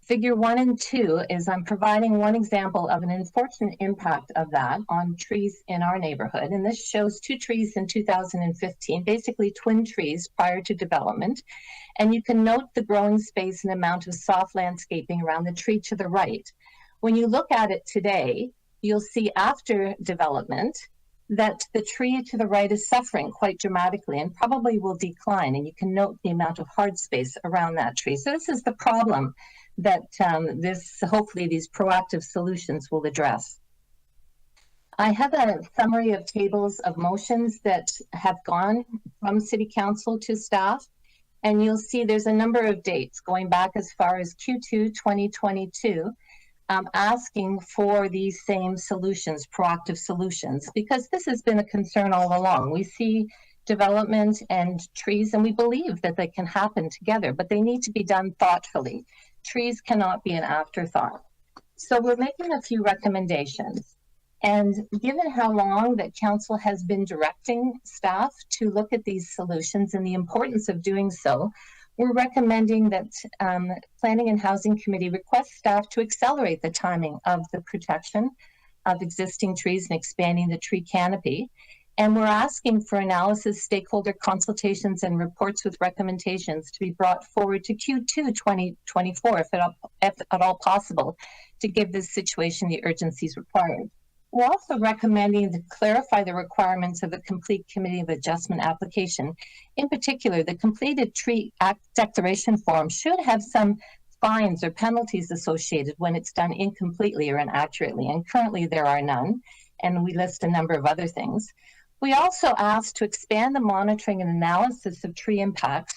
Figure 1 and 2 is I'm providing one example of an unfortunate impact of that on trees in our neighborhood. And this shows 2 trees in 2015, basically twin trees prior to development. And you can note the growing space and amount of soft landscaping around the tree to the right. When you look at it today, you'll see after development that the tree to the right is suffering quite dramatically and probably will decline. And you can note the amount of hard space around that tree. So this is the problem that hopefully these proactive solutions will address. I have a summary of tables of motions that have gone from City Council to staff, and you'll see there's a number of dates going back as far as Q2 2022, asking for these same solutions, proactive solutions, because this has been a concern all along. We see development and trees, and we believe that they can happen together, but they need to be done thoughtfully. Trees cannot be an afterthought. So we're making a few recommendations. And given how long that council has been directing staff to look at these solutions and the importance of doing so, we're recommending that Planning and Housing Committee request staff to accelerate the timing of the protection of existing trees and expanding the tree canopy. And we're asking for analysis, stakeholder consultations, and reports with recommendations to be brought forward to Q2 2024, if at all possible, to give this situation the urgencies required. We're also recommending to clarify the requirements of the complete committee of adjustment application. In particular, the completed tree declaration form should have some fines or penalties associated when it's done incompletely or inaccurately, and currently there are none, and we list a number of other things. We also asked to expand the monitoring and analysis of tree impacts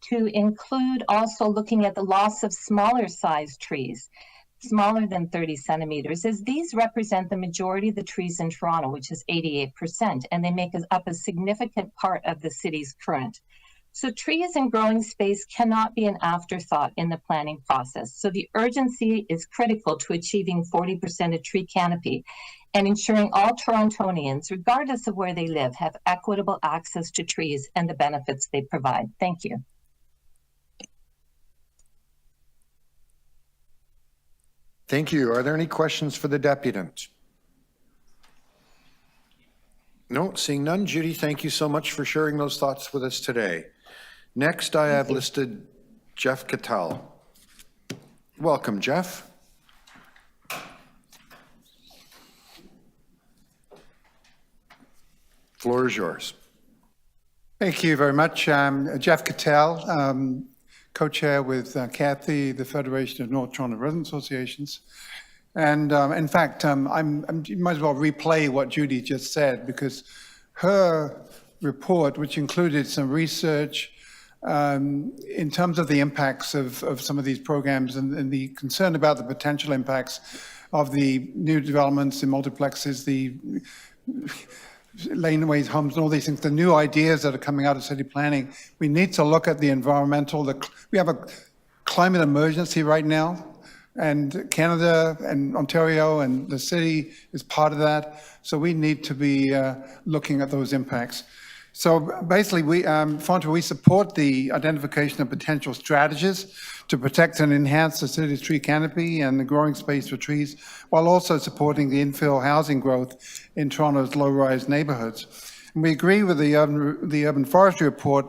to include also looking at the loss of smaller sized trees, smaller than 30 centimeters, as these represent the majority of the trees in Toronto, which is 88%, and they make up a significant part of the city's current. So trees and growing space cannot be an afterthought in the planning process. So the urgency is critical to achieving 40% of tree canopy and ensuring all Torontonians, regardless of where they live, have equitable access to trees and the benefits they provide. Thank you. Thank you. Are there any questions for the deputant? No, seeing none. Judy, thank you so much for sharing those thoughts with us today. Next, I have listed Jeff Cattell. Welcome, Jeff. Floor is yours. Thank you very much. Jeff Cattell, co-chair with Kathy, the Federation of North Toronto Resident Associations. And in fact, you might as well replay what Judy just said, because her report, which included some research in terms of the impacts of some of these programs and the concern about the potential impacts of the new developments in multiplexes, the laneways, homes, and all these things, the new ideas that are coming out of city planning. We need to look at the environmental, we have a climate emergency right now, and Canada and Ontario and the city is part of that. So we need to be looking at those impacts. So basically, we support the identification of potential strategies to protect and enhance the city's tree canopy and the growing space for trees, while also supporting the infill housing growth in Toronto's low-rise neighborhoods. And we agree with the Urban Forestry Report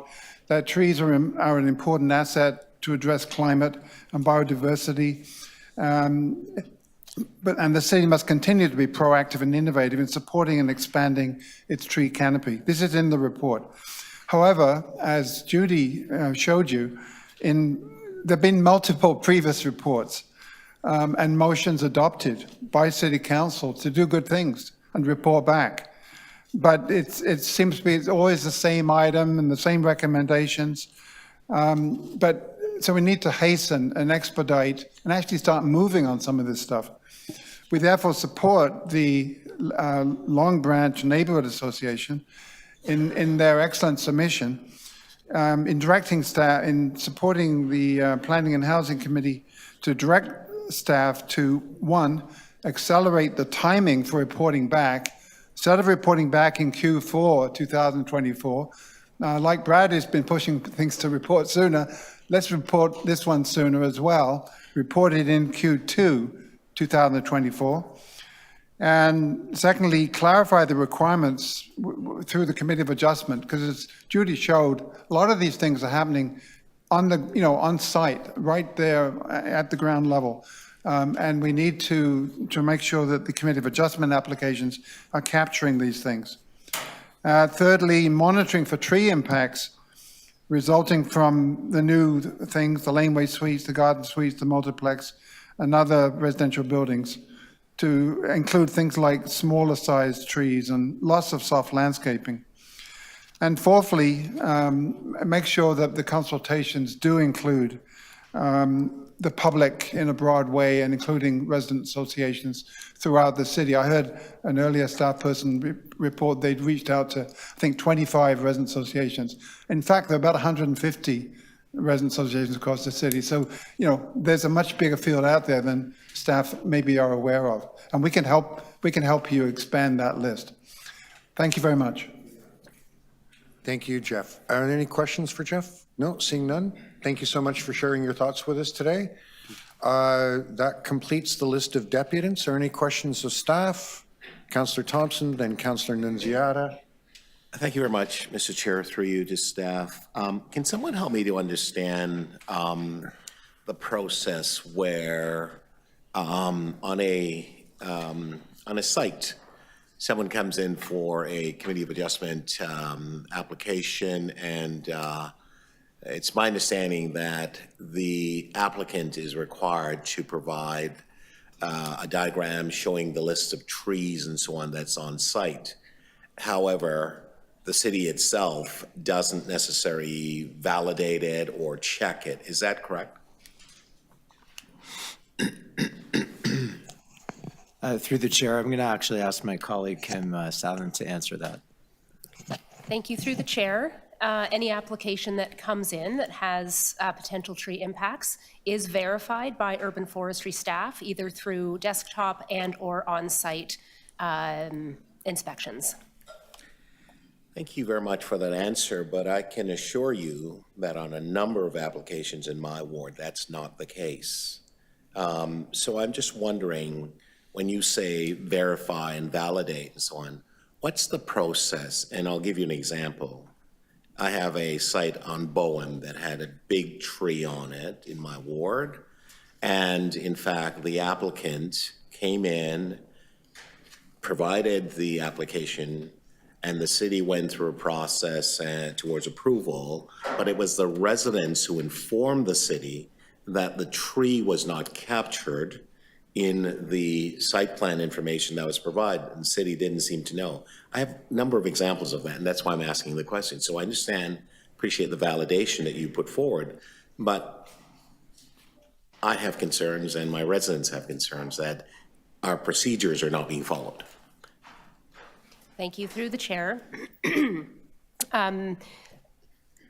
that trees are an important asset to address climate and biodiversity. And the city must continue to be proactive and innovative in supporting and expanding its tree canopy. This is in the report. However, as Judy showed you, there have been multiple previous reports and motions adopted by City Council to do good things and report back. But it seems to be always the same item and the same recommendations. So we need to hasten and expedite and actually start moving on some of this stuff. We therefore support the Long Branch Neighborhood Association in their excellent submission in directing staff, in supporting the Planning and Housing Committee to direct staff to, one, accelerate the timing for reporting back Instead of reporting back in Q4 2024, like Brad has been pushing things to report sooner, let's report this one sooner as well. Report it in Q2 2024. And secondly, clarify the requirements through the Committee of Adjustment, because as Judy showed, a lot of these things are happening on the, on site, right there at the ground level. And we need to make sure that the Committee of Adjustment applications are capturing these things. Thirdly, monitoring for tree impacts resulting from the new things, the laneway suites, the garden suites, the multiplex, and other residential buildings, to include things like smaller sized trees and lots of soft landscaping. And fourthly, make sure that the consultations do include the public in a broad way, and including resident associations throughout the city. I heard an earlier staff person report they'd reached out to, I think, 25 resident associations. In fact, there are about 150 resident associations across the city. So, there's a much bigger field out there than staff maybe are aware of. And we can help you expand that list. Thank you very much. Thank you, Jeff. Are there any questions for Jeff? No, seeing none. Thank you so much for sharing your thoughts with us today. That completes the list of deputants. Are there any questions of staff? Councillor Thompson, then Councillor Nunziata. Thank you very much, Mr. Chair, through you to staff. Can someone help me to understand the process where on a site, someone comes in for a Committee of Adjustment application, and it's my understanding that the applicant is required to provide a diagram showing the list of trees and so on that's on site. However, the city itself doesn't necessarily validate it or check it. Is that correct? Through the chair, I'm going to actually ask my colleague Kim Southern to answer that. Thank you. Through the chair, any application that comes in that has potential tree impacts is verified by urban forestry staff, either through desktop and or on-site inspections. Thank you very much for that answer, but I can assure you that on a number of applications in my ward, that's not the case. So I'm just wondering, when you say verify and validate and so on, what's the process? And I'll give you an example. I have a site on Bowen that had a big tree on it in my ward. And in fact, the applicant came in, provided the application, and the city went through a process towards approval, but it was the residents who informed the city that the tree was not captured in the site plan information that was provided, and the city didn't seem to know. I have a number of examples of that, and that's why I'm asking the question. So I appreciate the validation that you put forward, but I have concerns, and my residents have concerns, that our procedures are not being followed. Thank you. Through the chair.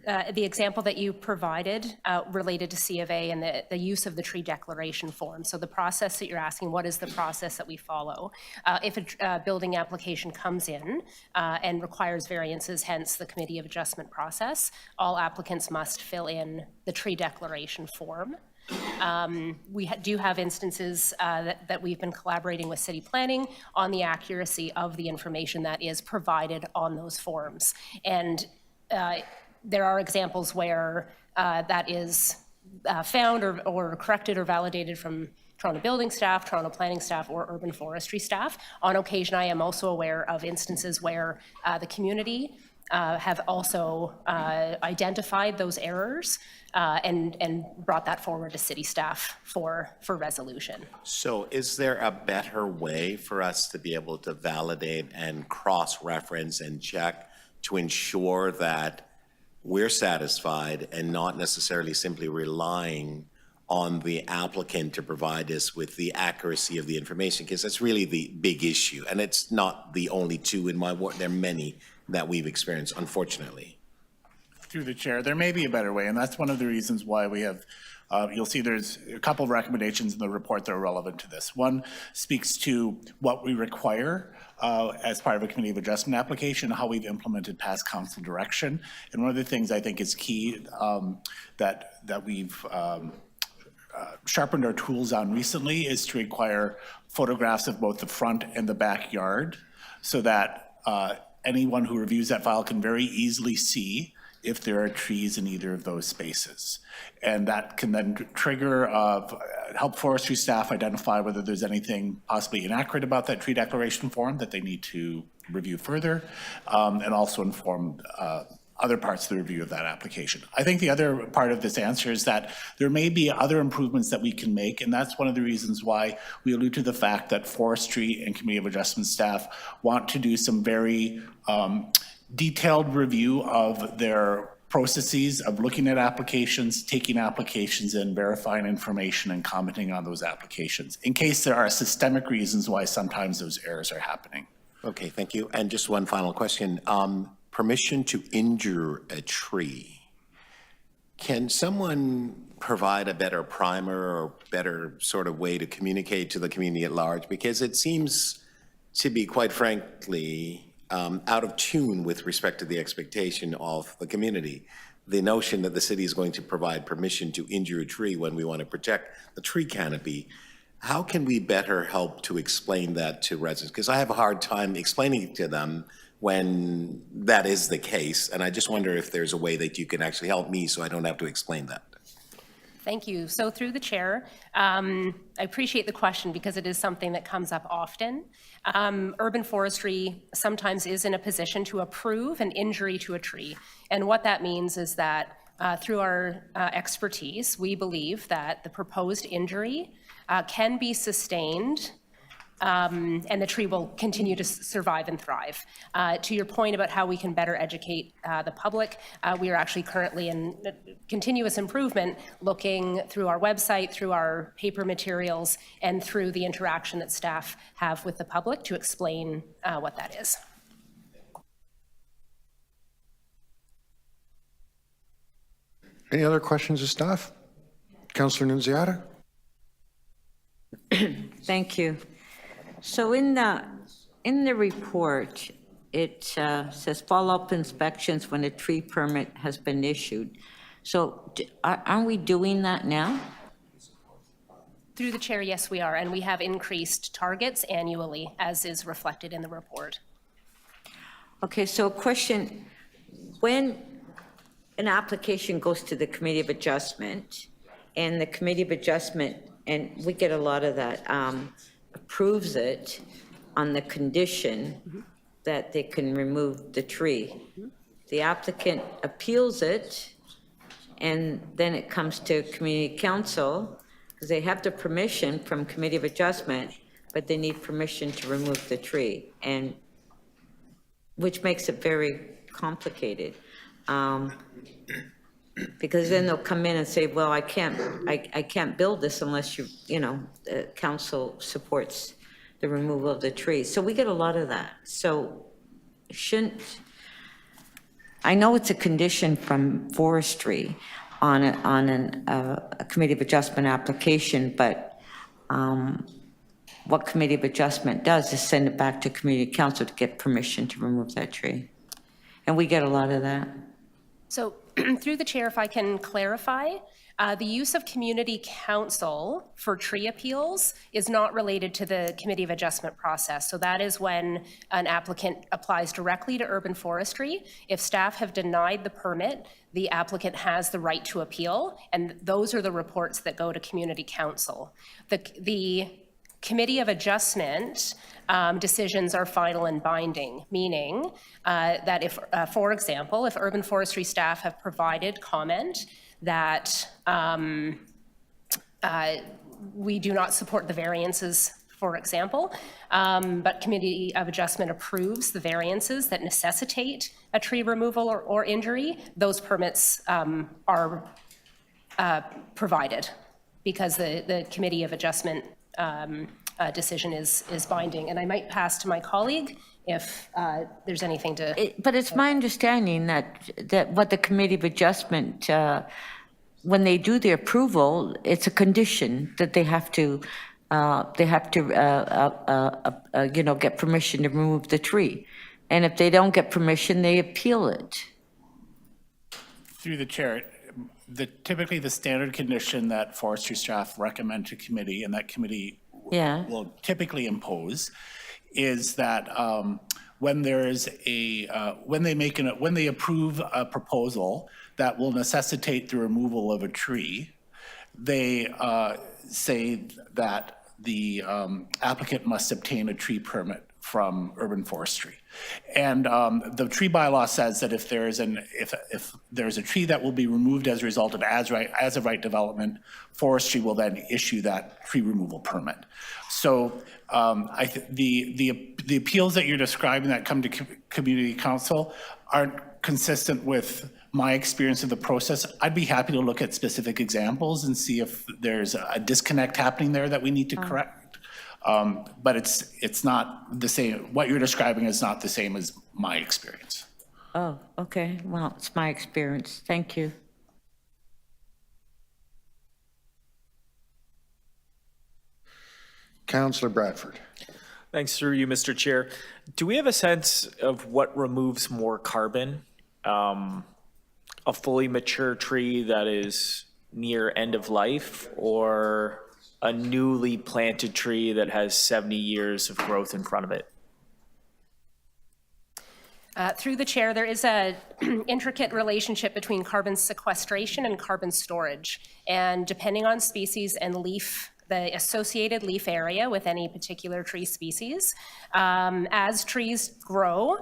The example that you provided related to C of A and the use of the tree declaration form. So the process that you're asking, what is the process that we follow? If a building application comes in and requires variances, hence the Committee of Adjustment process, all applicants must fill in the tree declaration form. We do have instances that we've been collaborating with city planning on the accuracy of the information that is provided on those forms. And there are examples where that is found or corrected or validated from Toronto building staff, Toronto planning staff, or urban forestry staff. On occasion, I am also aware of instances where the community have also identified those errors and brought that forward to city staff for resolution. So is there a better way for us to be able to validate and cross-reference and check to ensure that we're satisfied and not necessarily simply relying on the applicant to provide us with the accuracy of the information? Because that's really the big issue. And it's not the only two in my ward. There are many that we've experienced, unfortunately. Through the chair, there may be a better way, and that's one of the reasons why we have, you'll see there's a couple of recommendations in the report that are relevant to this. One speaks to what we require as part of a Committee of Adjustment application, how we've implemented past council direction. And one of the things I think is key that we've sharpened our tools on recently is to require photographs of both the front and the backyard so that anyone who reviews that file can very easily see if there are trees in either of those spaces. And that can then trigger, help forestry staff identify whether there's anything possibly inaccurate about that tree declaration form that they need to review further, and also inform other parts of the review of that application. I think the other part of this answer is that there may be other improvements that we can make, and that's one of the reasons why we allude to the fact that forestry and Committee of Adjustment staff want to do some very detailed review of their processes of looking at applications, taking applications in, verifying information, and commenting on those applications, in case there are systemic reasons why sometimes those errors are happening. Okay, thank you. And just one final question. Permission to injure a tree. Can someone provide a better primer or better sort of way to communicate to the community at large? Because it seems to be, quite frankly, out of tune with respect to the expectation of the community. The notion that the city is going to provide permission to injure a tree when we want to protect the tree canopy. How can we better help to explain that to residents? Because I have a hard time explaining it to them when that is the case. And I just wonder if there's a way that you can actually help me so I don't have to explain that. Thank you. So through the chair, I appreciate the question because it is something that comes up often. Urban forestry sometimes is in a position to approve an injury to a tree. And what that means is that through our expertise, we believe that the proposed injury can be sustained and the tree will continue to survive and thrive. To your point about how we can better educate the public, we are actually currently in continuous improvement, looking through our website, through our paper materials, and through the interaction that staff have with the public to explain what that is. Any other questions of staff? Councillor Nunziata? Thank you. So in the report, it says follow-up inspections when a tree permit has been issued. So aren't we doing that now? Through the chair, yes, we are, and we have increased targets annually, as is reflected in the report. Okay, so question, when an application goes to the Committee of Adjustment, and the Committee of Adjustment, and we get a lot of that, approves it on the condition that they can remove the tree. The applicant appeals it, and then it comes to Community Council, because they have the permission from Committee of Adjustment, but they need permission to remove the tree, and which makes it very complicated. Because then they'll come in and say, well, I can't build this unless the council supports the removal of the tree. So we get a lot of that. So I know it's a condition from forestry on a Committee of Adjustment application, but what Committee of Adjustment does is send it back to Community Council to get permission to remove that tree. And we get a lot of that. So through the chair, if I can clarify, the use of Community Council for tree appeals is not related to the Committee of Adjustment process. So that is when an applicant applies directly to urban forestry. If staff have denied the permit, the applicant has the right to appeal, and those are the reports that go to Community Council. The Committee of Adjustment decisions are final and binding, meaning that if, for example, if urban forestry staff have provided comment that we do not support the variances, for example, but Committee of Adjustment approves the variances that necessitate a tree removal or injury, those permits are provided because the Committee of Adjustment decision is binding. And I might pass to my colleague if there's anything to... But it's my understanding that what the Committee of Adjustment, when they do the approval, it's a condition that they have to they have to, get permission to remove the tree. And if they don't get permission, they appeal it. Through the chair, typically the standard condition that forestry staff recommend to committee, and that committee Yeah. will typically impose, is that when there's when they approve a proposal that will necessitate the removal of a tree, they say that the applicant must obtain a tree permit from urban forestry. And the tree bylaw says that if there's a tree that will be removed as a result of as of right development, forestry will then issue that tree removal permit. So the appeals that you're describing that come to community council aren't consistent with my experience of the process. I'd be happy to look at specific examples and see if there's a disconnect happening there that we need to correct. But it's not the same. What you're describing is not the same as my experience. Oh, okay. Well, it's my experience. Thank you. Councillor Bradford. Thanks through you, Mr. Chair. Do we have a sense of what removes more carbon? A fully mature tree that is near end of life, or a newly planted tree that has 70 years of growth in front of it? Through the chair, there is a intricate relationship between carbon sequestration and carbon storage. And depending on species and leaf, the associated leaf area with any particular tree species, as trees grow,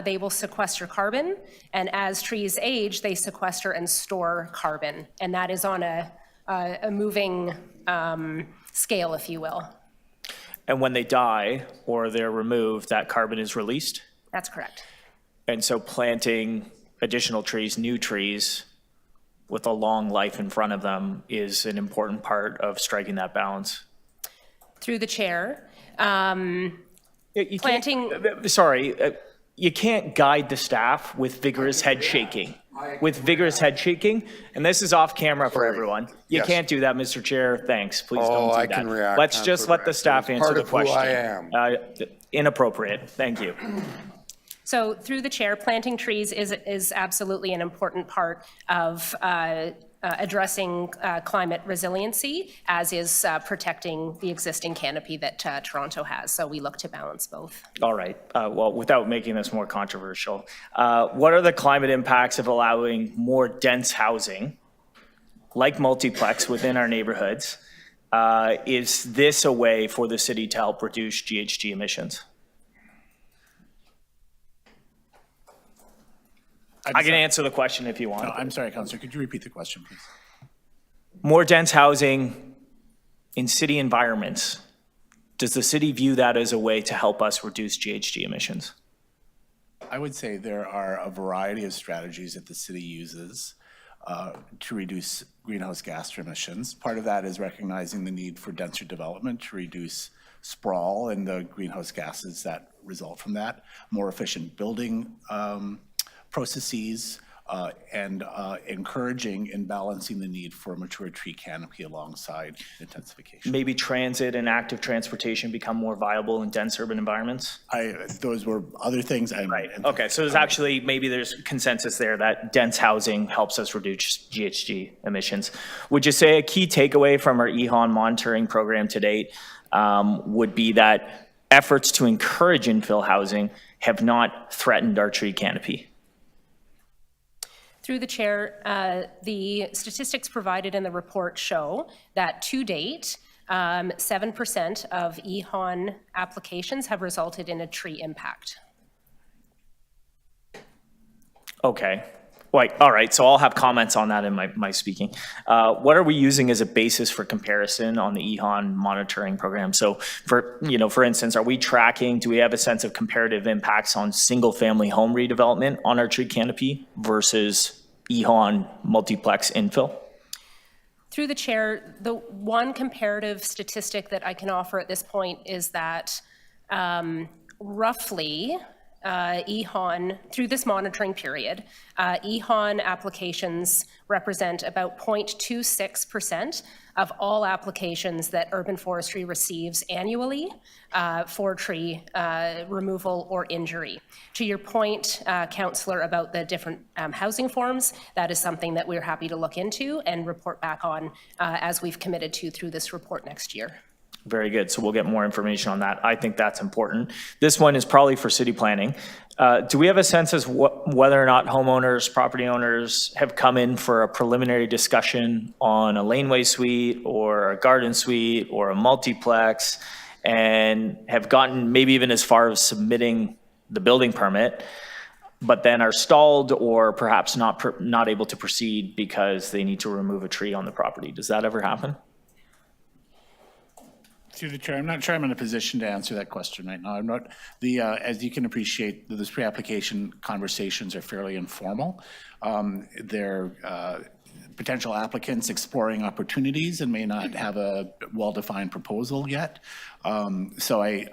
they will sequester carbon. And as trees age, they sequester and store carbon. And that is on a moving scale, if you will. And when they die or they're removed, that carbon is released? That's correct. And so planting additional trees, new trees, with a long life in front of them is an important part of striking that balance. Through the chair, You planting. You can't guide the staff with vigorous head shaking. And this is off camera for everyone. You Yes. can't do that, Mr. Chair. Thanks. Please don't do that. I can react. Let's just let the staff answer the question. Part of who I am. Inappropriate. Thank you. So through the chair, planting trees is absolutely an important part of addressing climate resiliency, as is protecting the existing canopy that Toronto has. So we look to balance both. All right. Well, without making this more controversial, what are the climate impacts of allowing more dense housing, like multiplex, within our neighborhoods? Is this a way for the city to help reduce GHG emissions? I can answer the question if you want. No, I'm sorry, Councillor. Could you repeat the question, please? More dense housing in city environments. Does the city view that as a way to help us reduce GHG emissions? I would say there are a variety of strategies that the city uses to reduce greenhouse gas emissions. Part of that is recognizing the need for denser development to reduce sprawl and the greenhouse gases that result from that, more efficient building processes, and encouraging and balancing the need for a mature tree canopy alongside intensification. Maybe transit and active transportation become more viable in dense urban environments? Those were other things. Right. Okay. So there's consensus there that dense housing helps us reduce GHG emissions. Would you say a key takeaway from our EHON monitoring program to date would be that efforts to encourage infill housing have not threatened our tree canopy? Through the chair, the statistics provided in the report show that to date, 7% of EHON applications have resulted in a tree impact. Okay. Right. All right. So I'll have comments on that in my speaking. What are we using as a basis for comparison on the EHON monitoring program? So for instance, are we tracking, do we have a sense of comparative impacts on single family home redevelopment on our tree canopy versus EHON multiplex infill? Through the chair, the one comparative statistic that I can offer at this point is that roughly EHON, through this monitoring period, EHON applications represent about 0.26% of all applications that urban forestry receives annually for tree removal or injury. To your point, Councillor, about the different housing forms, that is something that we're happy to look into and report back on as we've committed to through this report next year. Very good. So we'll get more information on that. I think that's important. This one is probably for city planning. Do we have a sense as whether or not homeowners, property owners have come in for a preliminary discussion on a laneway suite or a garden suite or a multiplex and have gotten maybe even as far as submitting the building permit, but then are stalled or perhaps not able to proceed because they need to remove a tree on the property? Does that ever happen? Through the chair, I'm not sure I'm in a position to answer that question right now. I'm not, as you can appreciate, those pre-application conversations are fairly informal. They're potential applicants exploring opportunities and may not have a well-defined proposal yet. So I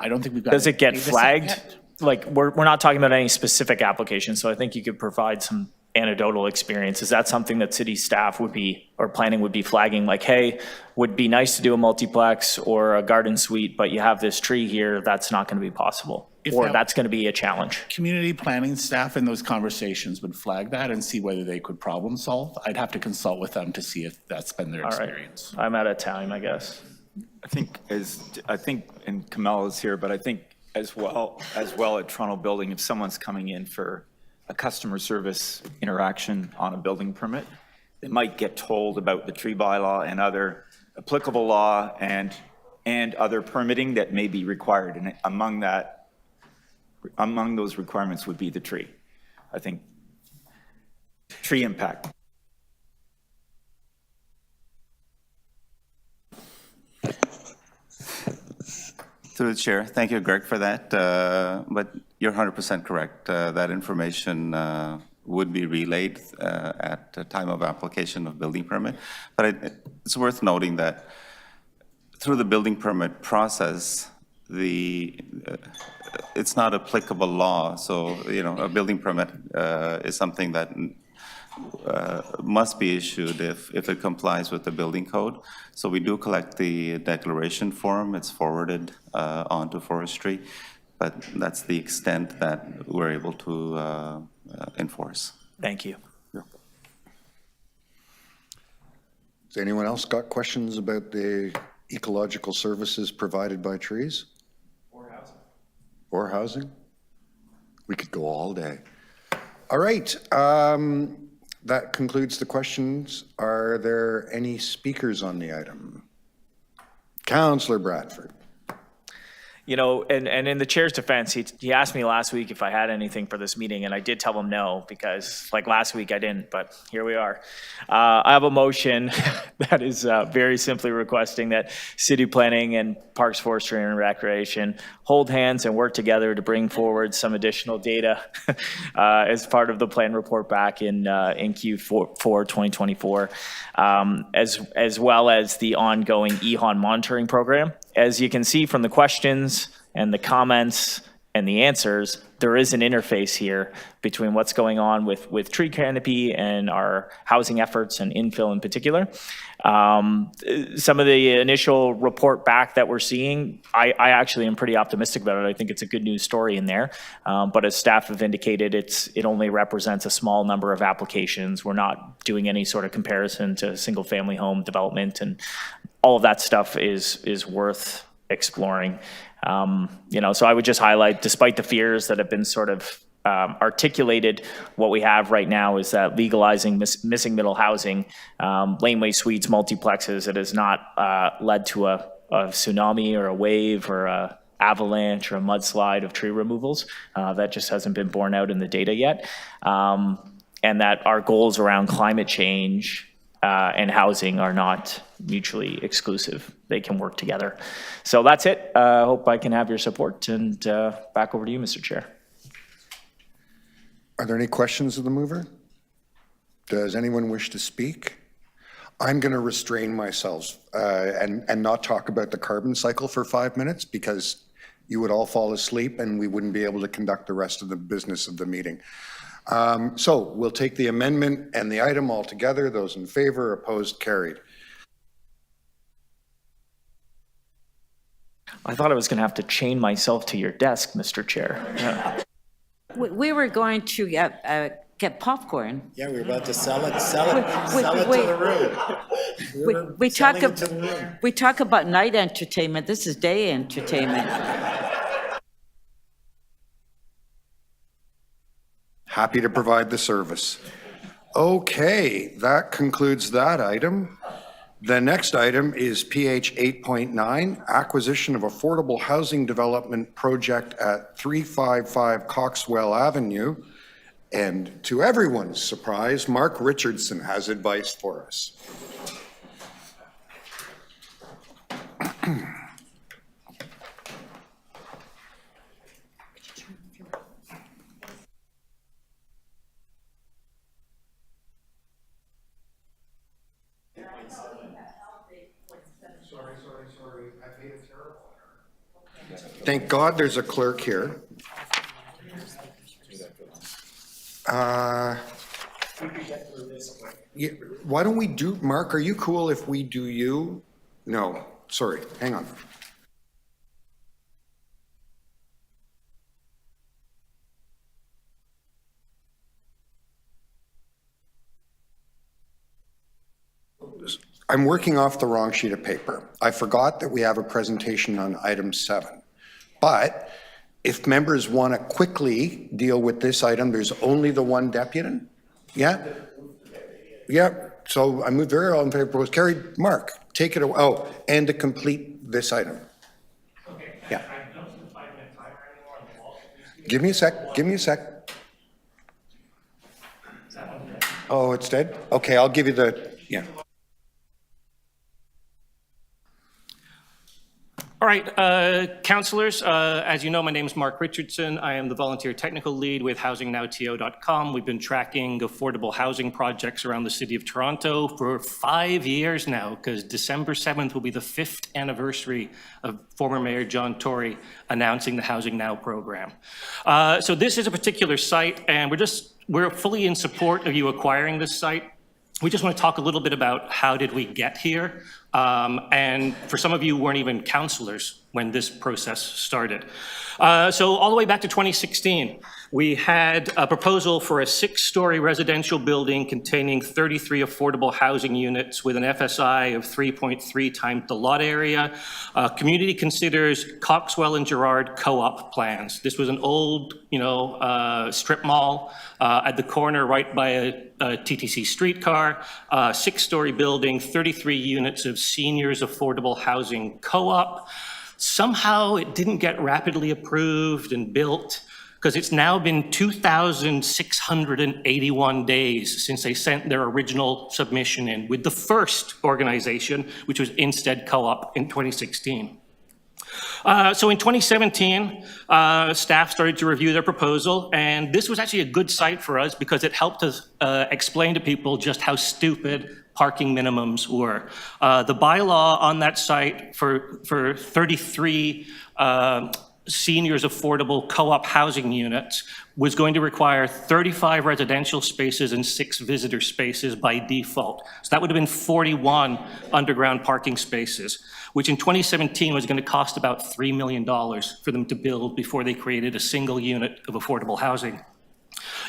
don't think we've got. Does it get flagged? Like, we're not talking about any specific application, so I think you could provide some anecdotal experience. Is that something that city staff would be, or planning would be flagging, like, hey, would be nice to do a multiplex or a garden suite, but you have this tree here, that's not going to be possible, or that's going to be a challenge? Community planning staff in those conversations would flag that and see whether they could problem solve. I'd have to consult with them to see if that's been their experience. I'm out of time, I guess. I think, and Kamel is here, but I think as well at Toronto Building, if someone's coming in for a customer service interaction on a building permit, they might get told about the tree bylaw and other applicable law and other permitting that may be required. And among those requirements would be the tree. I think tree impact. Through the chair, thank you, Greg, for that. But you're 100% correct. That information would be relayed at the time of application of building permit. But it's worth noting that through the building permit process, it's not applicable law. So, a building permit is something that must be issued if it complies with the building code. So we do collect the declaration form. It's forwarded onto forestry, but that's the extent that we're able to enforce. Thank you. Has anyone else got questions about the ecological services provided by trees? Or housing. Or housing? We could go all day. All right. That concludes the questions. Are there any speakers on the item? Councillor Bradford. And in the chair's defense, he asked me last week if I had anything for this meeting, and I did tell him no, because like last week I didn't, but here we are. I have a motion that is very simply requesting that City Planning and Parks, Forestry, and Recreation hold hands and work together to bring forward some additional data as part of the plan report back in Q4 2024, as well as the ongoing EHON monitoring program. As you can see from the questions and the comments and the answers, there is an interface here between what's going on with tree canopy and our housing efforts and infill in particular. Some of the initial report back that we're seeing, I actually am pretty optimistic about it. I think it's a good news story in there. But as staff have indicated, it only represents a small number of applications. We're not doing any sort of comparison to single family home development, and all of that stuff is worth exploring. So I would just highlight, despite the fears that have been sort of articulated, what we have right now is that legalizing missing middle housing, laneway suites, multiplexes, it has not led to a tsunami or a wave or a avalanche or a mudslide of tree removals. That just hasn't been borne out in the data yet. And that our goals around climate change and housing are not mutually exclusive. They can work together. So that's it. I hope I can have your support, and back over to you, Mr. Chair. Are there any questions of the mover? Does anyone wish to speak? I'm going to restrain myself and not talk about the carbon cycle for 5 minutes, because you would all fall asleep and we wouldn't be able to conduct the rest of the business of the meeting. So we'll take the amendment and the item all together. Those in favor, opposed, carried. I thought I was going to have to chain myself to your desk, Mr. Chair. Yeah. We were going to get popcorn. Yeah, we were about to sell it to the room. We talk about night entertainment. This is day entertainment. Happy to provide the service. Okay, that concludes that item. The next item is PH 8.9, acquisition of affordable housing development project at 355 Coxwell Avenue. And to everyone's surprise, Mark Richardson has advice for us. Sorry. I made a terrible error. Thank God there's a clerk here. Yeah, why don't we do, Mark, are you cool if we do you? No, sorry, hang on. I'm working off the wrong sheet of paper. I forgot that we have a presentation on item 7. But if members want to quickly deal with this item, there's only the one deputant? Yeah? Yeah. So I move very all in favor, opposed, carried. Mark, take it away. Oh, and to complete this item. Okay. Yeah. Give me a sec. Oh, it's dead? Okay, I'll give you the, yeah. All right, councillors, as you know, my name is Mark Richardson. I am the volunteer technical lead with HousingNowTO.com. We've been tracking affordable housing projects around the city of Toronto for 5 years now, because December 7th will be the 5th anniversary of former Mayor John Tory announcing the Housing Now program. So this is a particular site, and we're fully in support of you acquiring this site. We just want to talk a little bit about how did we get here. And for some of you who weren't even councillors when this process started. So all the way back to 2016, we had a proposal for a 6-story residential building containing 33 affordable housing units with an FSI of 3.3 times the lot area. Community considers Coxwell and Gerrard co-op plans. This was an old, strip mall at the corner right by a TTC streetcar, 6-story building, 33 units of seniors affordable housing co-op. Somehow it didn't get rapidly approved and built because it's now been 2,681 days since they sent their original submission in with the first organization, which was Instead Co-op in 2016. So in 2017, staff started to review their proposal, and this was actually a good site for us because it helped us explain to people just how stupid parking minimums were. The bylaw on that site for 33 seniors affordable co-op housing units was going to require 35 residential spaces and 6 visitor spaces by default. So that would have been 41 underground parking spaces, which in 2017 was going to cost about $3 million for them to build before they created a single unit of affordable housing.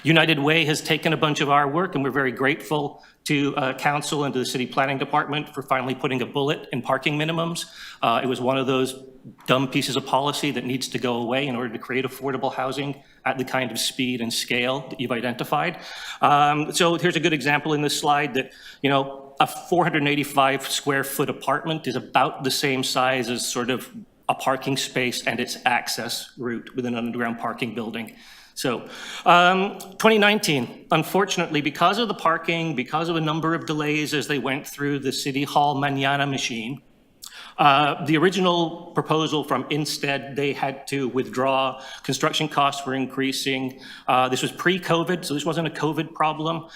United Way has taken a bunch of our work, and we're very grateful to council and to the city planning department for finally putting a bullet in parking minimums. It was one of those dumb pieces of policy that needs to go away in order to create affordable housing at the kind of speed and scale that you've identified. So here's a good example in this slide that, a 485 square foot apartment is about the same size as sort of a parking space and its access route within an underground parking building. So 2019, unfortunately, because of the parking, because of a number of delays as they went through the City Hall Manana machine, the original proposal from Instead, they had to withdraw. Construction costs were increasing. This was pre-COVID, so this wasn't a COVID problem.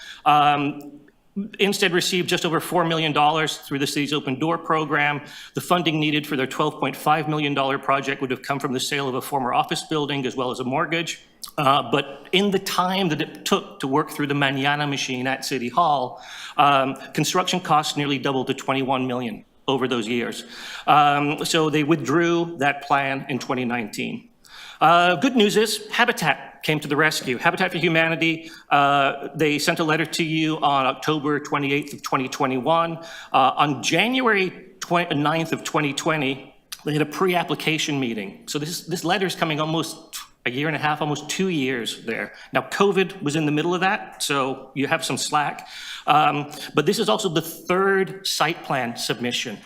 instead received just over $4 million through the city's open door program. The funding needed for their $12.5 million project would have come from the sale of a former office building as well as a mortgage. But in the time that it took to work through the manana machine at City Hall, construction costs nearly doubled to $21 million over those years. So they withdrew that plan in 2019. Good news is Habitat came to the rescue. Habitat for Humanity, they sent a letter to you on October 28th of 2021. On January 9th of 2020, they had a pre-application meeting. So this letter is coming almost a year and a half, almost 2 years there. Now, COVID was in the middle of that, so you have some slack. But this is also the third site plan submission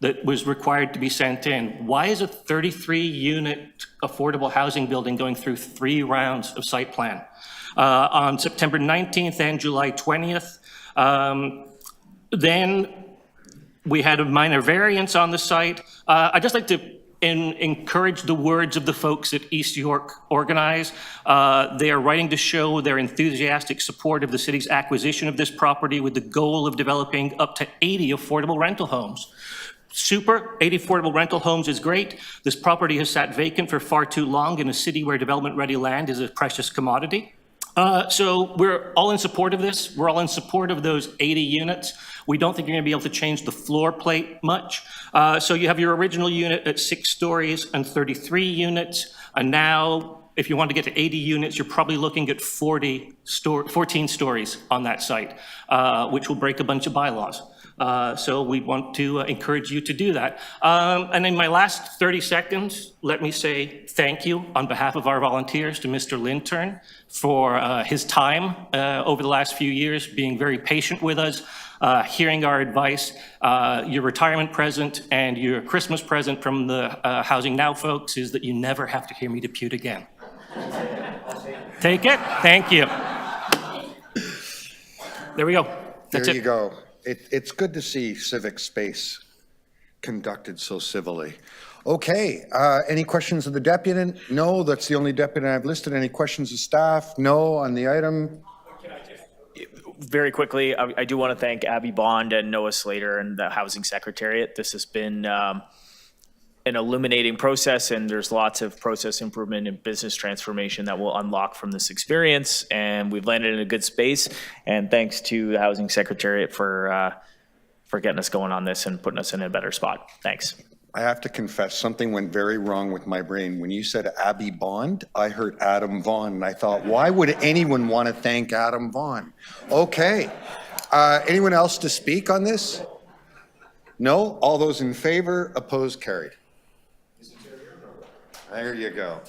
that was required to be sent in. Why is a 33-unit affordable housing building going through 3 rounds of site plan? On September 19th and July 20th, then we had a minor variance on the site. I'd just like to encourage the words of the folks at East York Organize. They are writing to show their enthusiastic support of the city's acquisition of this property with the goal of developing up to 80 affordable rental homes. Super, 80 affordable rental homes is great. This property has sat vacant for far too long in a city where development-ready land is a precious commodity. So we're all in support of this. We're all in support of those 80 units. We don't think you're going to be able to change the floor plate much. So you have your original unit at 6 stories and 33 units. And now, if you want to get to 80 units, you're probably looking at 14 stories on that site, which will break a bunch of bylaws. So we want to encourage you to do that. And in my last 30 seconds, let me say thank you on behalf of our volunteers to Mr. Lintern for his time over the last few years, being very patient with us, hearing our advice. Your retirement present and your Christmas present from the Housing Now folks is that you never have to hear me depute again. Take it. Thank you. There we go. That's There it. you go. It's good to see civic space conducted so civilly. Okay, any questions of the deputant? No, that's the only deputant I've listed. Any questions of staff? No on the item? Very quickly, I do want to thank Abby Bond and Noah Slater and the Housing Secretariat. This has been an illuminating process, and there's lots of process improvement and business transformation that will unlock from this experience. And we've landed in a good space. And thanks to the Housing Secretariat for getting us going on this and putting us in a better spot. Thanks. I have to confess, something went very wrong with my brain. When you said Abby Bond, I heard Adam Vaughn, and I thought, why would anyone want to thank Adam Vaughn? Okay. Anyone else to speak on this? No? All those in favor? Opposed? Carried. There you go.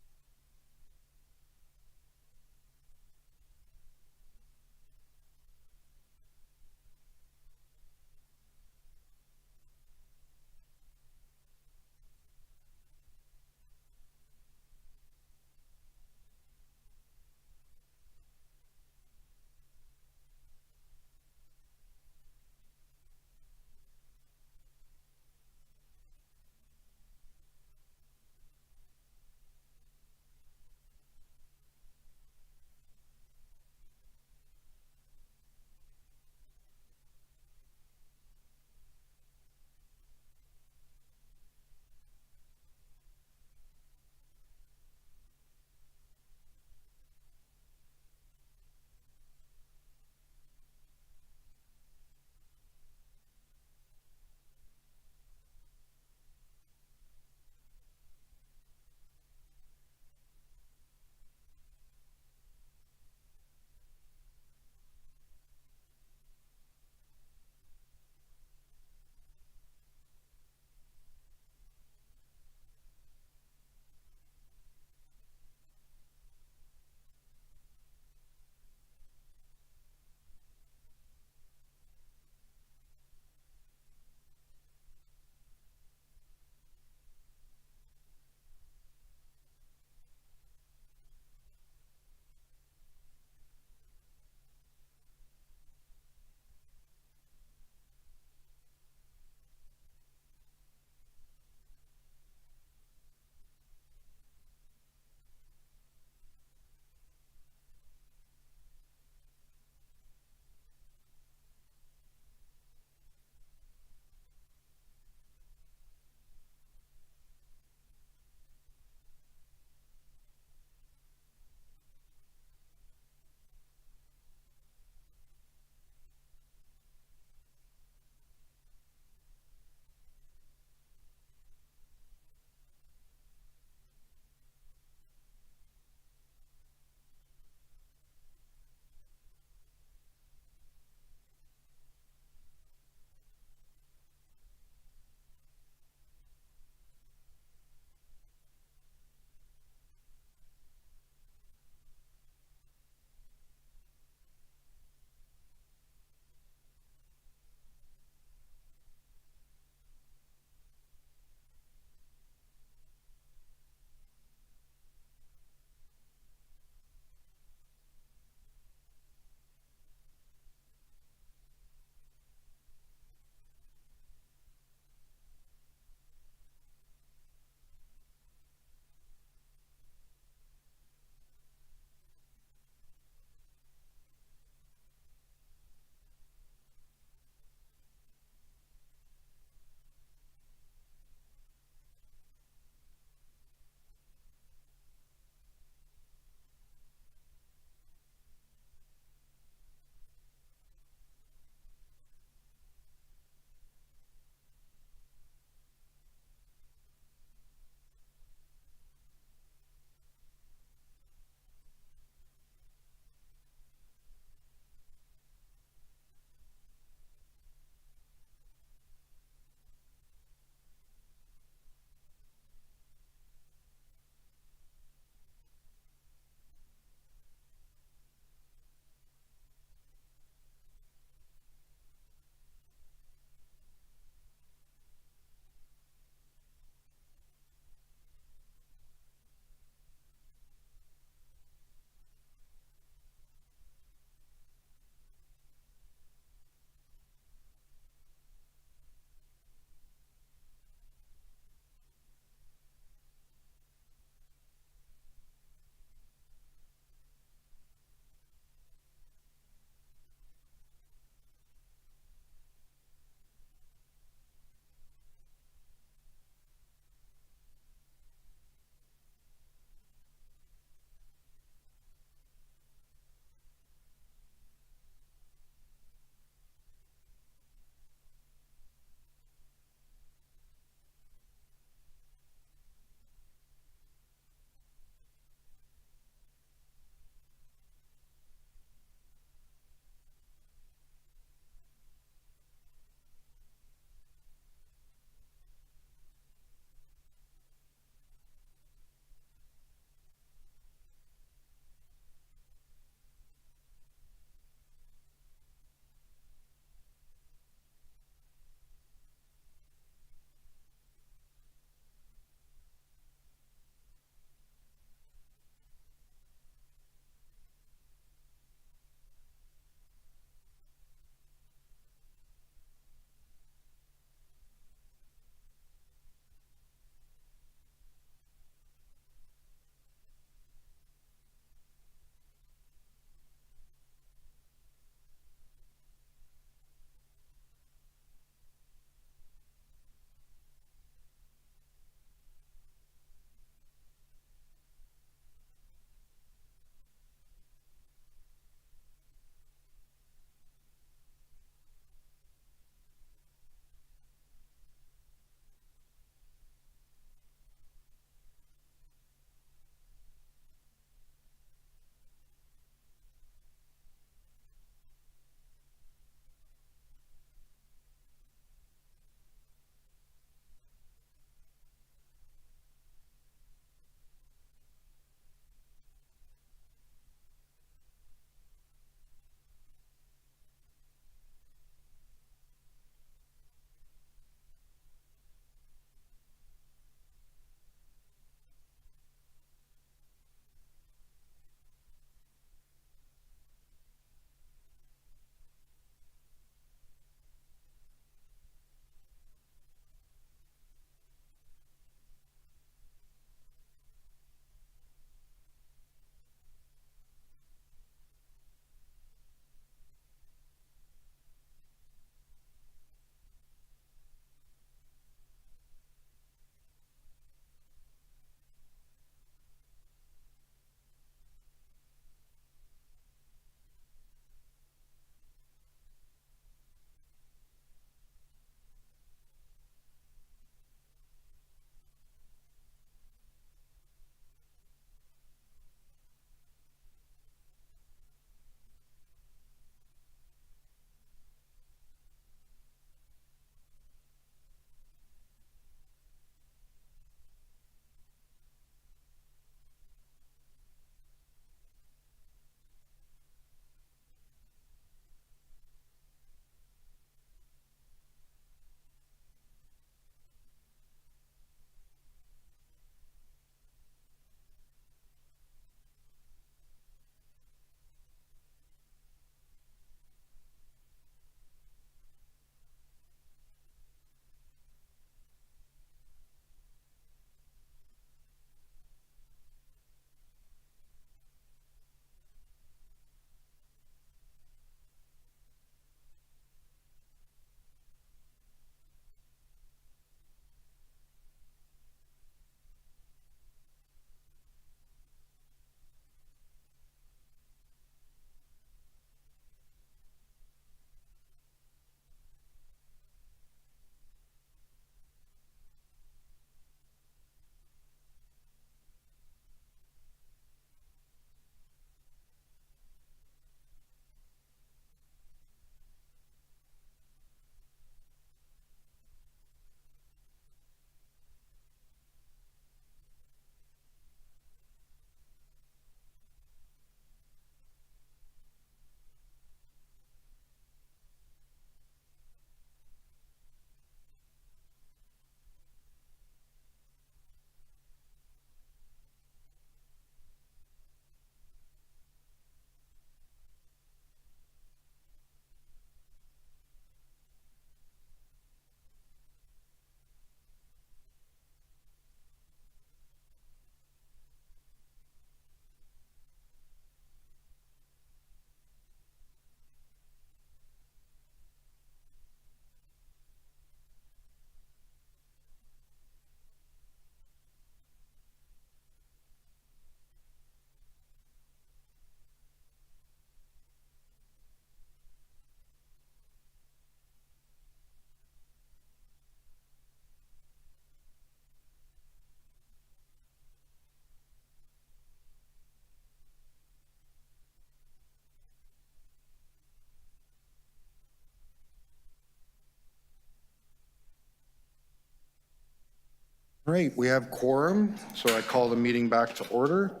All right, we have quorum, so I call the meeting back to order.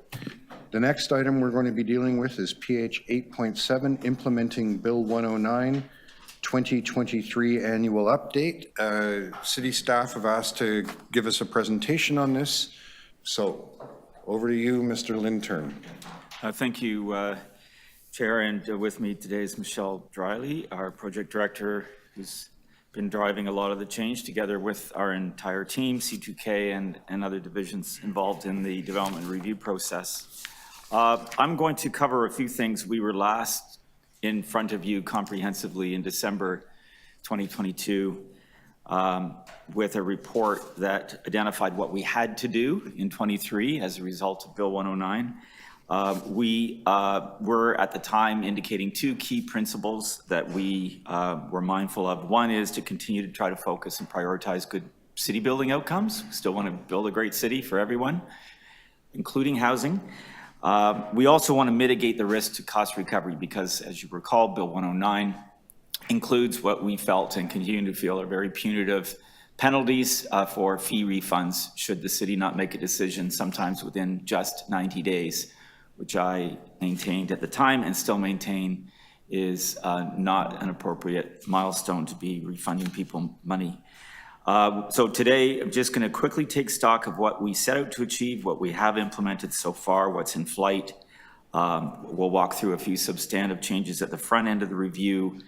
The next item we're going to be dealing with is PH 8.7, Implementing Bill 109, 2023 Annual Update. City staff have asked to give us a presentation on this. So over to you, Mr. Lintern. Thank you, Chair, and with me today is Michelle Driley, our project director, who's been driving a lot of the change together with our entire team, C2K and other divisions involved in the development review process. I'm going to cover a few things. We were last in front of you comprehensively in December 2022 with a report that identified what we had to do in 23 as a result of Bill 109. We were at the time indicating two key principles that we were mindful of. One is to continue to try to focus and prioritize good city building outcomes. We still want to build a great city for everyone, including housing. We also want to mitigate the risk to cost recovery because, as you recall, Bill 109 includes what we felt and continue to feel are very punitive penalties for fee refunds should the city not make a decision, sometimes within just 90 days, which I maintained at the time and still maintain is not an appropriate milestone to be refunding people money. So today, I'm just going to quickly take stock of what we set out to achieve, what we have implemented so far, what's in flight. We'll walk through a few substantive changes at the front end of the review,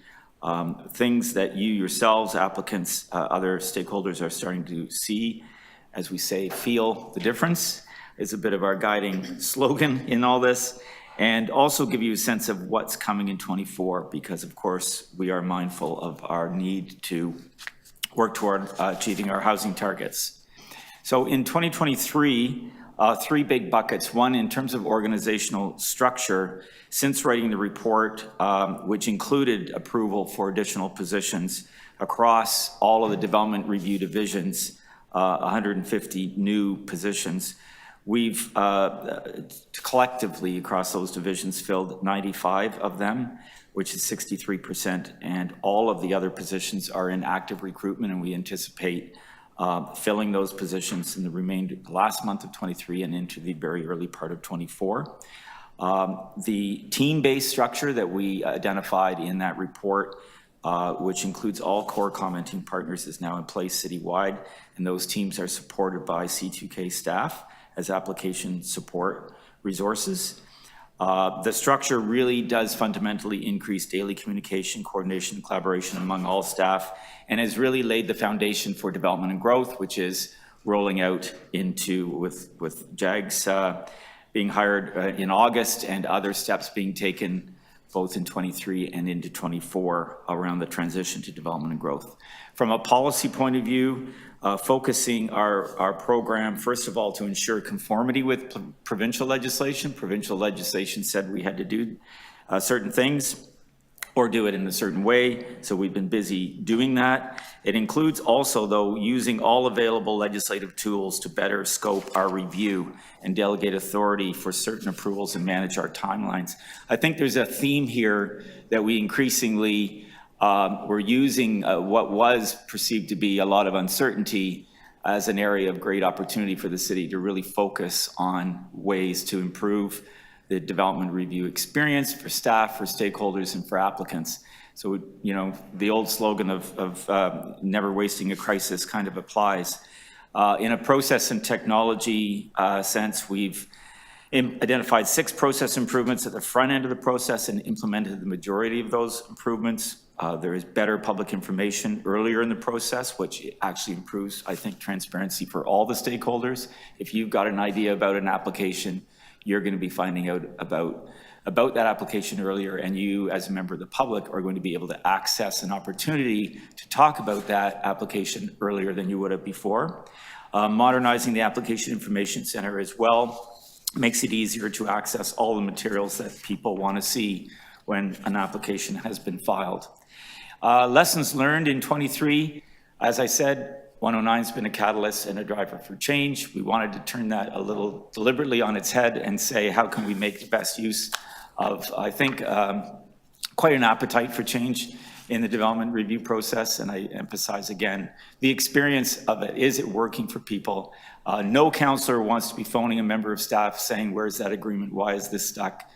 things that you yourselves, applicants, other stakeholders are starting to see, as we say, feel the difference is a bit of our guiding slogan in all this, and also give you a sense of what's coming in 24, because of course we are mindful of our need to work toward achieving our housing targets. So in 2023, three big buckets. One, in terms of organizational structure, since writing the report, which included approval for additional positions across all of the development review divisions, 150 new positions, we've collectively across those divisions filled 95 of them, which is 63%, and all of the other positions are in active recruitment, and we anticipate filling those positions in the last month of 23 and into the very early part of 24. The team-based structure that we identified in that report, which includes all core commenting partners, is now in place citywide, and those teams are supported by C2K staff as application support resources. The structure really does fundamentally increase daily communication, coordination, and collaboration among all staff, and has really laid the foundation for development and growth, which is rolling out into, with JAGs being hired in August and other steps being taken both in 23 and into 24 around the transition to development and growth. From a policy point of view, focusing our program, first of all, to ensure conformity with provincial legislation. Provincial legislation said we had to do certain things or do it in a certain way, so we've been busy doing that. It includes also, though, using all available legislative tools to better scope our review and delegate authority for certain approvals and manage our timelines. I think there's a theme here that we increasingly we're using what was perceived to be a lot of uncertainty as an area of great opportunity for the city to really focus on ways to improve the development review experience for staff, for stakeholders, and for applicants. So, you know, the old slogan of never wasting a crisis kind of applies. In a process and technology sense, we've identified 6 process improvements at the front end of the process and implemented the majority of those improvements. There is better public information earlier in the process, which actually improves, I think, transparency for all the stakeholders. If you've got an idea about an application, you're going to be finding out about that application earlier, and you, as a member of the public, are going to be able to access an opportunity to talk about that application earlier than you would have before. Modernizing the Application Information Center as well makes it easier to access all the materials that people want to see when an application has been filed. Lessons learned in 23, as I said, 109 has been a catalyst and a driver for change. We wanted to turn that a little deliberately on its head and say, how can we make the best use of, I think, quite an appetite for change in the development review process, and I emphasize again, the experience of it. Is it working for people? No councillor wants to be phoning a member of staff saying, where's that agreement? Why is this stuck?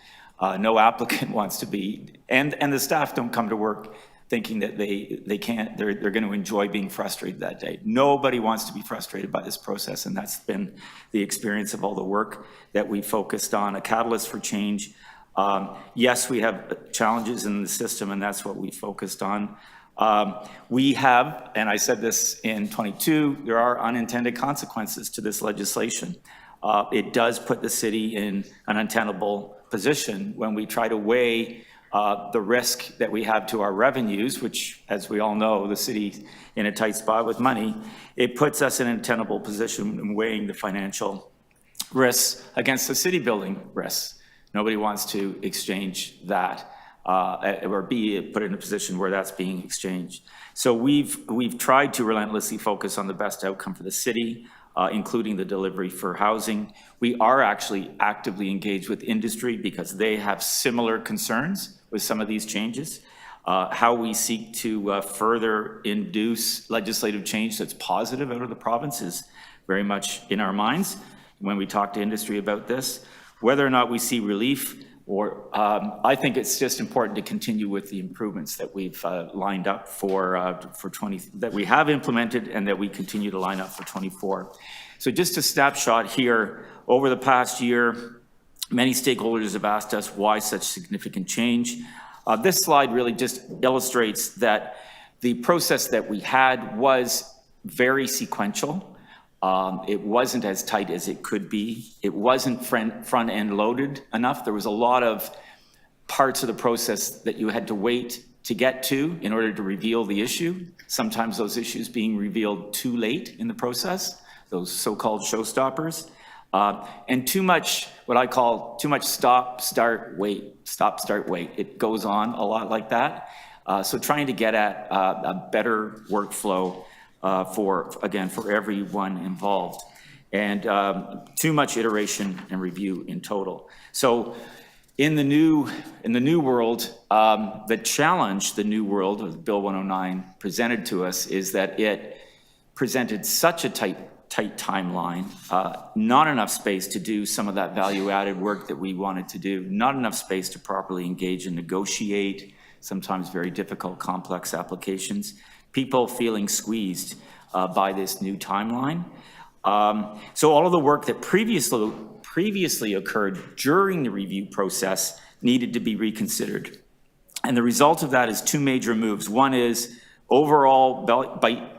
No applicant wants to be, and the staff don't come to work thinking that they can't, they're going to enjoy being frustrated that day. Nobody wants to be frustrated by this process, and that's been the experience of all the work that we focused on, a catalyst for change. Yes, we have challenges in the system, and that's what we focused on. We have, and I said this in 22, there are unintended consequences to this legislation. It does put the city in an untenable position when we try to weigh the risk that we have to our revenues, which, as we all know, the city's in a tight spot with money. It puts us in an untenable position in weighing the financial risks against the city building risks. Nobody wants to exchange that or be put in a position where that's being exchanged. So we've tried to relentlessly focus on the best outcome for the city, including the delivery for housing. We are actually actively engaged with industry because they have similar concerns with some of these changes. How we seek to further induce legislative change that's positive out of the province is very much in our minds when we talk to industry about this. Whether or not we see relief, or I think it's just important to continue with the improvements that we've lined up for 20, that we have implemented and that we continue to line up for 24. So just a snapshot here, over the past year, many stakeholders have asked us why such significant change. This slide really just illustrates that the process that we had was very sequential. It wasn't as tight as it could be. It wasn't front-end loaded enough. There was a lot of parts of the process that you had to wait to get to in order to reveal the issue. Sometimes those issues being revealed too late in the process, those so-called showstoppers. And too much, what I call too much stop, start, wait, stop, start, wait. It goes on a lot like that. So trying to get at a better workflow for everyone involved, and too much iteration and review in total. So in the new world, the challenge the new world of Bill 109 presented to us is that it presented such a tight timeline, not enough space to do some of that value-added work that we wanted to do, not enough space to properly engage and negotiate sometimes very difficult, complex applications, people feeling squeezed by this new timeline. So all of the work that previously occurred during the review process needed to be reconsidered. And the result of that is two major moves. One is overall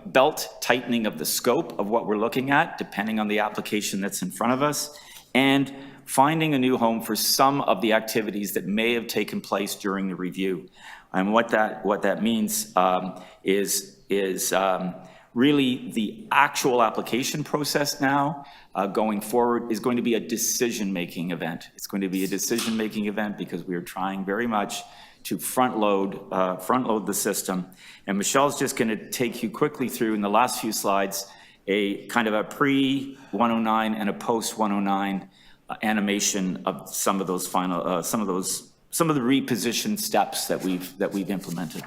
belt tightening of the scope of what we're looking at, depending on the application that's in front of us, and finding a new home for some of the activities that may have taken place during the review. And what that means is really the actual application process now going forward is going to be a decision-making event. It's going to be a decision-making event because we are trying very much to front load the system. And Michelle's just going to take you quickly through in the last few slides a kind of a pre-109 and a post-109 animation of some of those final some of the reposition steps that we've implemented.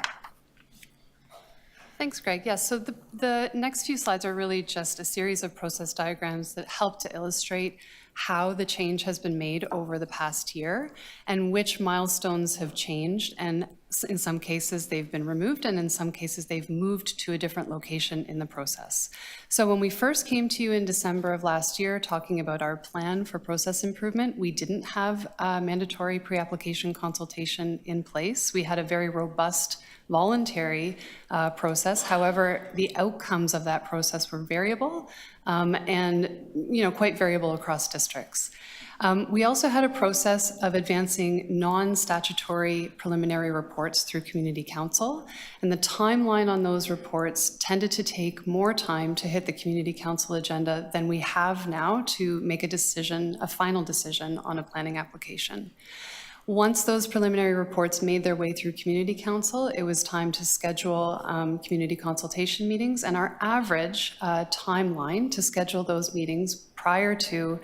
Thanks, Greg. Yes, so the next few slides are really just a series of process diagrams that help to illustrate how the change has been made over the past year and which milestones have changed. And in some cases, they've been removed, and in some cases, they've moved to a different location in the process. So when we first came to you in December of last year talking about our plan for process improvement, we didn't have a mandatory pre-application consultation in place. We had a very robust voluntary process. However, the outcomes of that process were variable and quite variable across districts. We also had a process of advancing non-statutory preliminary reports through Community Council, and the timeline on those reports tended to take more time to hit the Community Council agenda than we have now to make a final decision on a planning application. Once those preliminary reports made their way through Community Council, it was time to schedule community consultation meetings, and our average timeline to schedule those meetings prior to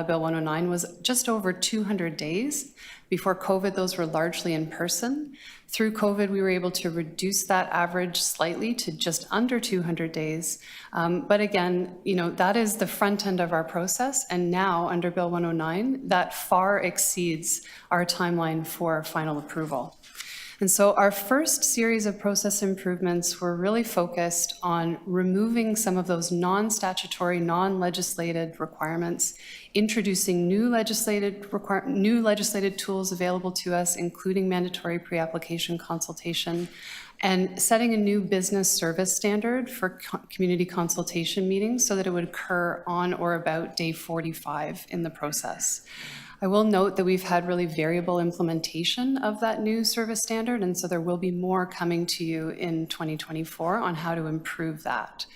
Bill 109 was just over 200 days. Before COVID, those were largely in person. Through COVID, we were able to reduce that average slightly to just under 200 days. But again, that is the front end of our process. And now under Bill 109, that far exceeds our timeline for final approval. And so our first series of process improvements were really focused on removing some of those non-statutory, non-legislated requirements, introducing new legislated tools available to us, including mandatory pre-application consultation, and setting a new business service standard for community consultation meetings so that it would occur on or about day 45 in the process. I will note that we've had really variable implementation of that new service standard, and so there will be more coming to you in 2024 on how to improve that.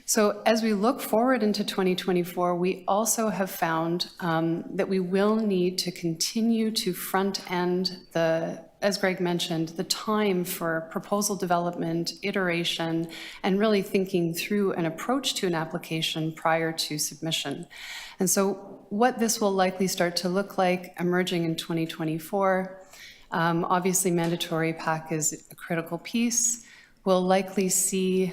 So as we look forward into 2024, we also have found that we will need to continue to front end as Greg mentioned, the time for proposal development, iteration, and really thinking through an approach to an application prior to submission. And so what this will likely start to look like emerging in 2024, obviously mandatory PAC is a critical piece. We'll likely see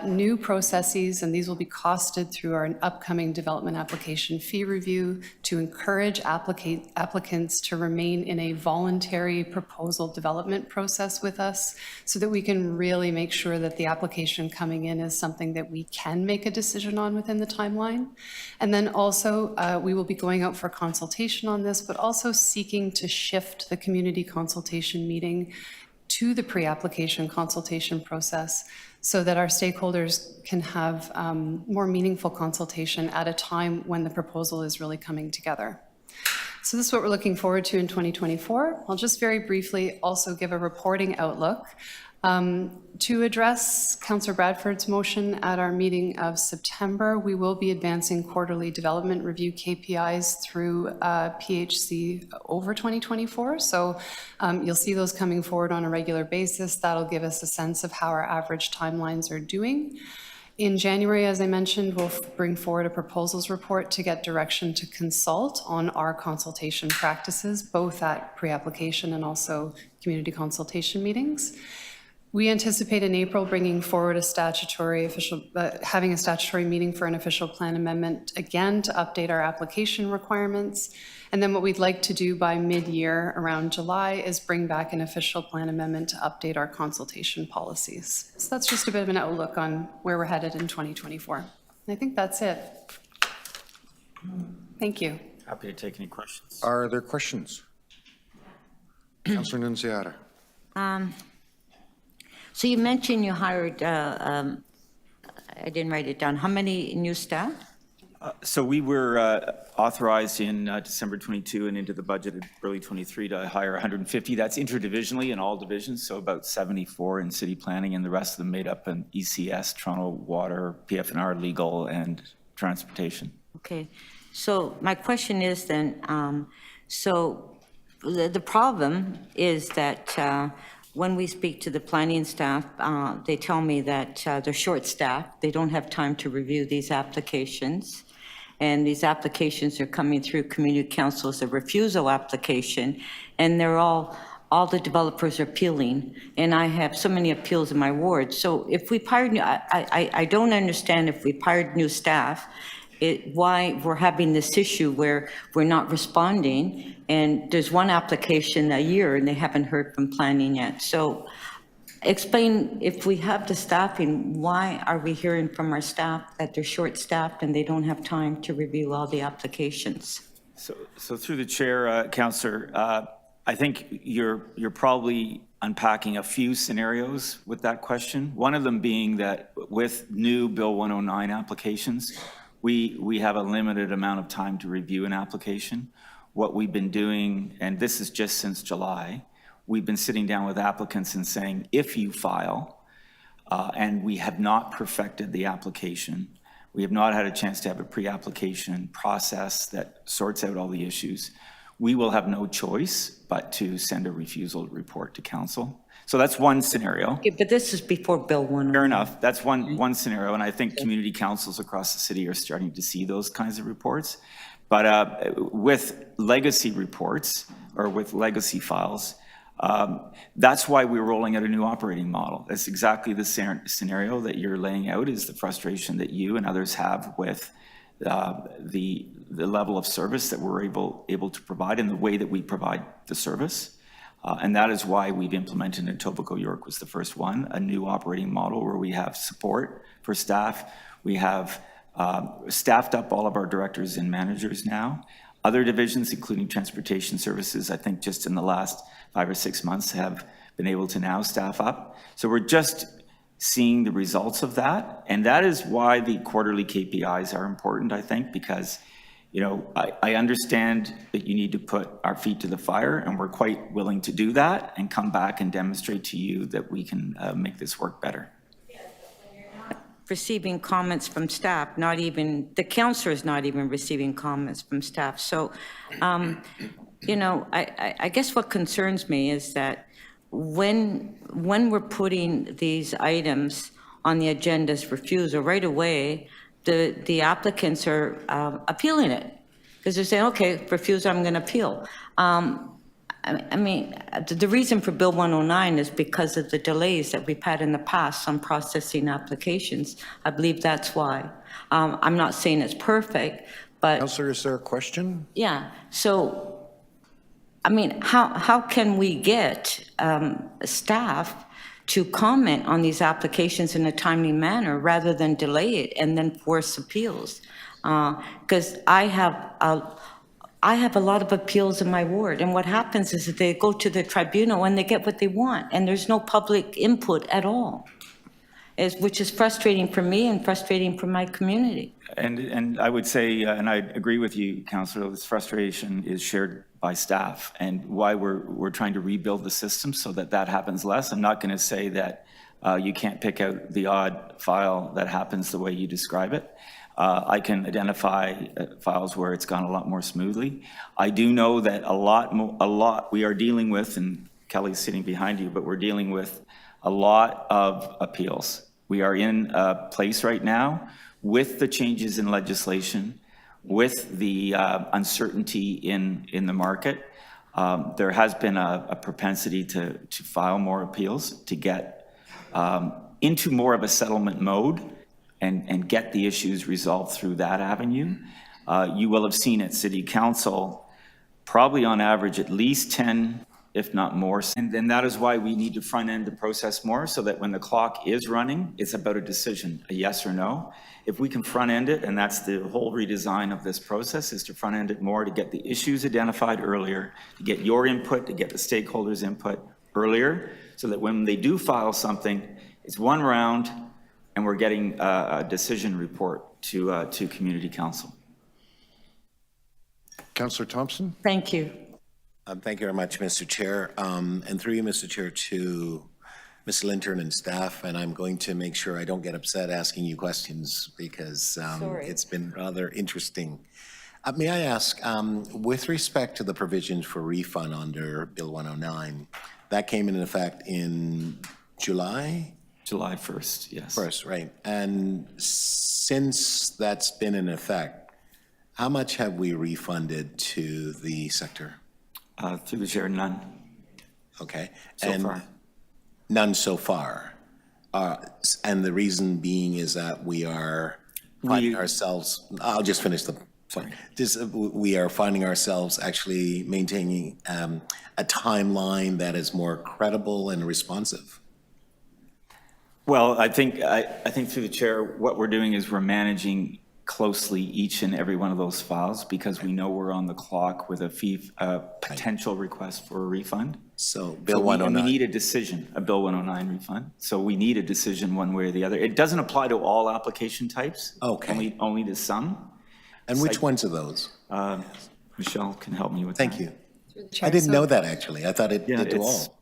new processes, and these will be costed through our upcoming development application fee review to encourage applicants to remain in a voluntary proposal development process with us so that we can really make sure that the application coming in is something that we can make a decision on within the timeline. And then also, we will be going out for consultation on this, but also seeking to shift the community consultation meeting to the pre-application consultation process so that our stakeholders can have more meaningful consultation at a time when the proposal is really coming together. So this is what we're looking forward to in 2024. I'll just very briefly also give a reporting outlook. To address Councillor Bradford's motion at our meeting of September, we will be advancing quarterly development review KPIs through PHC over 2024. So you'll see those coming forward on a regular basis. That'll give us a sense of how our average timelines are doing. In January, as I mentioned, we'll bring forward a proposals report to get direction to consult on our consultation practices, both at pre-application and also community consultation meetings. We anticipate in April bringing forward having a statutory meeting for an official plan amendment, again, to update our application requirements. And then what we'd like to do by mid-year, around July, is bring back an official plan amendment to update our consultation policies. So that's just a bit of an outlook on where we're headed in 2024. And I think that's it. Thank you. Happy to take any questions. Are there questions? Councillor Nunziata. So you mentioned you hired, I didn't write it down, how many new staff? So we were authorized in December 22 and into the budget of early 23 to hire 150. That's interdivisionally in all divisions, so about 74 in city planning, and the rest of them made up in ECS, Toronto Water, PF&R, legal, and transportation. Okay, so my question is then, so the problem is that when we speak to the planning staff, they tell me that they're short-staffed. They don't have time to review these applications. And these applications are coming through community council as a refusal application. And they're all the developers are appealing. And I have so many appeals in my ward. So if we hired new, I don't understand if we hired new staff, why we're having this issue where we're not responding, and there's one application a year and they haven't heard from planning yet. So explain, if we have the staffing, why are we hearing from our staff that they're short-staffed and they don't have time to review all the applications? So through the chair, Councillor, I think you're probably unpacking a few scenarios with that question. One of them being that with new Bill 109 applications, we have a limited amount of time to review an application. What we've been doing, and this is just since July, we've been sitting down with applicants and saying, if you file, and we have not perfected the application, we have not had a chance to have a pre-application process that sorts out all the issues, we will have no choice but to send a refusal report to council. So that's one scenario. Okay, but this is before Bill 109. Fair enough. That's one scenario, and I think community councils across the city are starting to see those kinds of reports. But with legacy reports or with legacy files, that's why we're rolling out a new operating model. That's exactly the scenario that you're laying out, is the frustration that you and others have with the level of service that we're able to provide and the way that we provide the service. And that is why we've implemented in Etobicoke, York was the first one, a new operating model where we have support for staff. We have staffed up all of our directors and managers now. Other divisions, including transportation services, I think just in the last 5 or 6 months have been able to now staff up. So we're just seeing the results of that. And that is why the quarterly KPIs are important, I think, because, you know, I understand that you need to put our feet to the fire, and we're quite willing to do that and come back and demonstrate to you that we can make this work better. Receiving comments from staff, not even, the counselor is not even receiving comments from staff. So, you know, I guess what concerns me is that when we're putting these items on the agenda's refusal, right away, the applicants are appealing it. Because they're saying, okay, refuse, I'm going to appeal. I mean, the reason for Bill 109 is because of the delays that we've had in the past on processing applications. I believe that's why. I'm not saying it's perfect, but... Councillor, is there a question? Yeah, so, I mean, how can we get staff to comment on these applications in a timely manner rather than delay it and then force appeals? Because I have a lot of appeals in my ward, and what happens is that they go to the tribunal and they get what they want, and there's no public input at all, which is frustrating for me and frustrating for my community. And I would say, and I agree with you, Councillor, this frustration is shared by staff, and why we're trying to rebuild the system so that that happens less. I'm not going to say that you can't pick out the odd file that happens the way you describe it. I can identify files where it's gone a lot more smoothly. I do know that a lot we are dealing with, and Kelly's sitting behind you, but we're dealing with a lot of appeals. We are in a place right now with the changes in legislation, with the uncertainty in the market. There has been a propensity to file more appeals, to get into more of a settlement mode and get the issues resolved through that avenue. You will have seen at City Council, probably on average at least 10, if not more. And then that is why we need to front end the process more, so that when the clock is running, it's about a decision, a yes or no. If we can front end it, and that's the whole redesign of this process, is to front end it more, to get the issues identified earlier, to get your input, to get the stakeholders' input earlier, so that when they do file something, it's one round, and we're getting a decision report to Community Council. Councillor Thompson? Thank you. Thank you very much, Mr. Chair. And through you, Mr. Chair, to Ms. Lintern and staff, and I'm going to make sure I don't get upset asking you questions because it's been rather interesting. May I ask, with respect to the provisions for refund under Bill 109, that came into effect in July? July 1st, yes. 1st, right. And since that's been in effect, how much have we refunded to the sector? Through the chair, none. Okay. So far. None so far. And the reason being is that we are finding ourselves, I'll just finish the point. We are finding ourselves actually maintaining a timeline that is more credible and responsive. Well, I think through the chair, what we're doing is we're managing closely each and every one of those files because we know we're on the clock with a potential request for a refund. So Bill 109. We need a decision, a Bill 109 refund. So we need a decision one way or the other. It doesn't apply to all application types. Okay. Only to some. And which ones are those? Michelle can help me with Thank you. I didn't know that actually. I thought it did to all.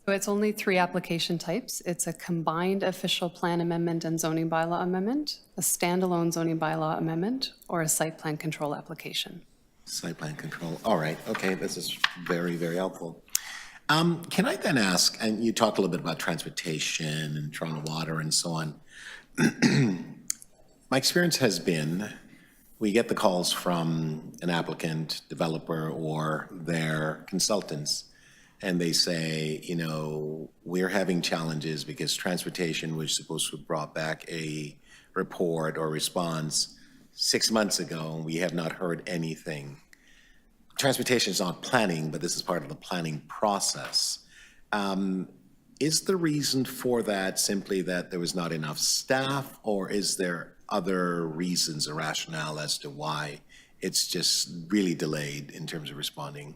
So it's only 3 application types. It's a combined official plan amendment and zoning bylaw amendment, a standalone zoning bylaw amendment, or a site plan control application. Site plan control. All right. Okay. This is very, very helpful. Can I then ask, and you talked a little bit about transportation and Toronto Water and so on. My experience has been we get the calls from an applicant, developer, or their consultants, and they say, you know, we're having challenges because transportation was supposed to have brought back a report or response 6 months ago, and we have not heard anything. Transportation is not planning, but this is part of the planning process. Is the reason for that simply that there was not enough staff, or is there other reasons or rationale as to why it's just really delayed in terms of responding?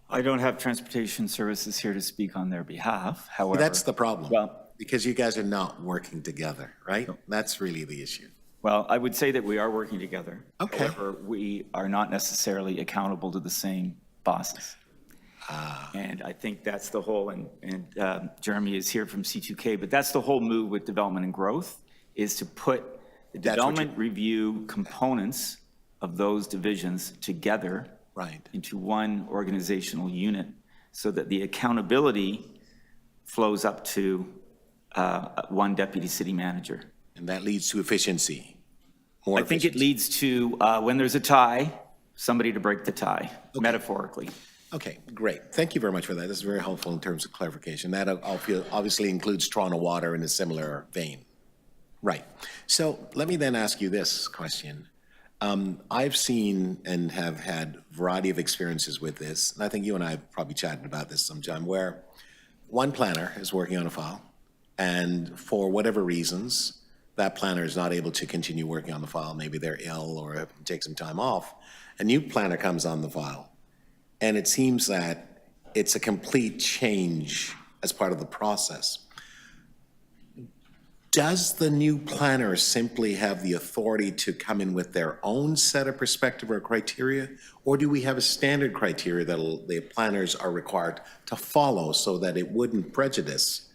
I don't have transportation services here to speak on their behalf, however. That's the problem, Well, because you guys are not working together, right? That's really the issue. well, I would say that we are working together. Okay. However, we are not necessarily accountable to the same bosses. And I think that's the whole, and Jeremy is here from C2K, but that's the whole move with development and growth, is to put the development review components of those divisions together into one organizational unit, so that the accountability flows up to one deputy city manager. And that leads to efficiency. I think it leads to, when there's a tie, somebody to break the tie, metaphorically. Okay, great. Thank you very much for that. This is very helpful in terms of clarification. That obviously includes Toronto Water in a similar vein. Right. So let me then ask you this question. I've seen and have had a variety of experiences with this, and I think you and I have probably chatted about this sometime, where one planner is working on a file, and for whatever reasons, that planner is not able to continue working on the file. Maybe they're ill or have to take some time off. A new planner comes on the file, and it seems that it's a complete change as part of the process. Does the new planner simply have the authority to come in with their own set of perspective or criteria? Or do we have a standard criteria that the planners are required to follow so that it wouldn't prejudice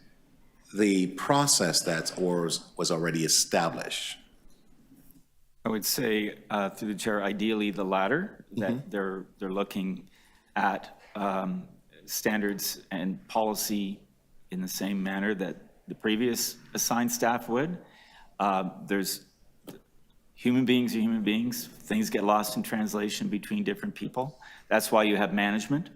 the process that was already established? I would say, through the chair, ideally the latter, that they're looking at standards and policy in the same manner that the previous assigned staff would. There's human beings are human beings. Things get lost in translation between different people. That's why you have management.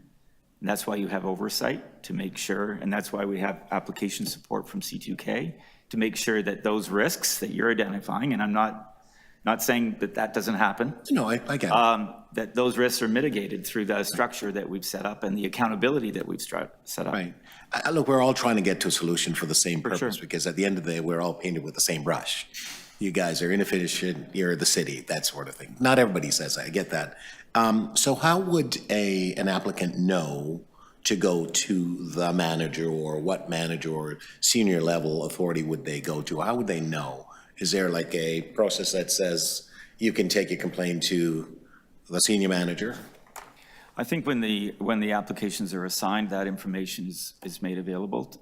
And that's why you have oversight to make sure, and that's why we have application support from C2K to make sure that those risks that you're identifying, and I'm not saying that that doesn't happen. No, I get it. That those risks are mitigated through the structure that we've set up and the accountability that we've set up. Right. Look, we're all trying to get to a solution for the same purpose, because at the end of the day, we're all painted with the same brush. You guys are inefficient, you're the city, that sort of thing. Not everybody says that, I get that. So how would an applicant know to go to the manager, or what manager or senior level authority would they go to? How would they know? Is there like a process that says you can take your complaint to the senior manager? I think when the applications are assigned, that information is made available,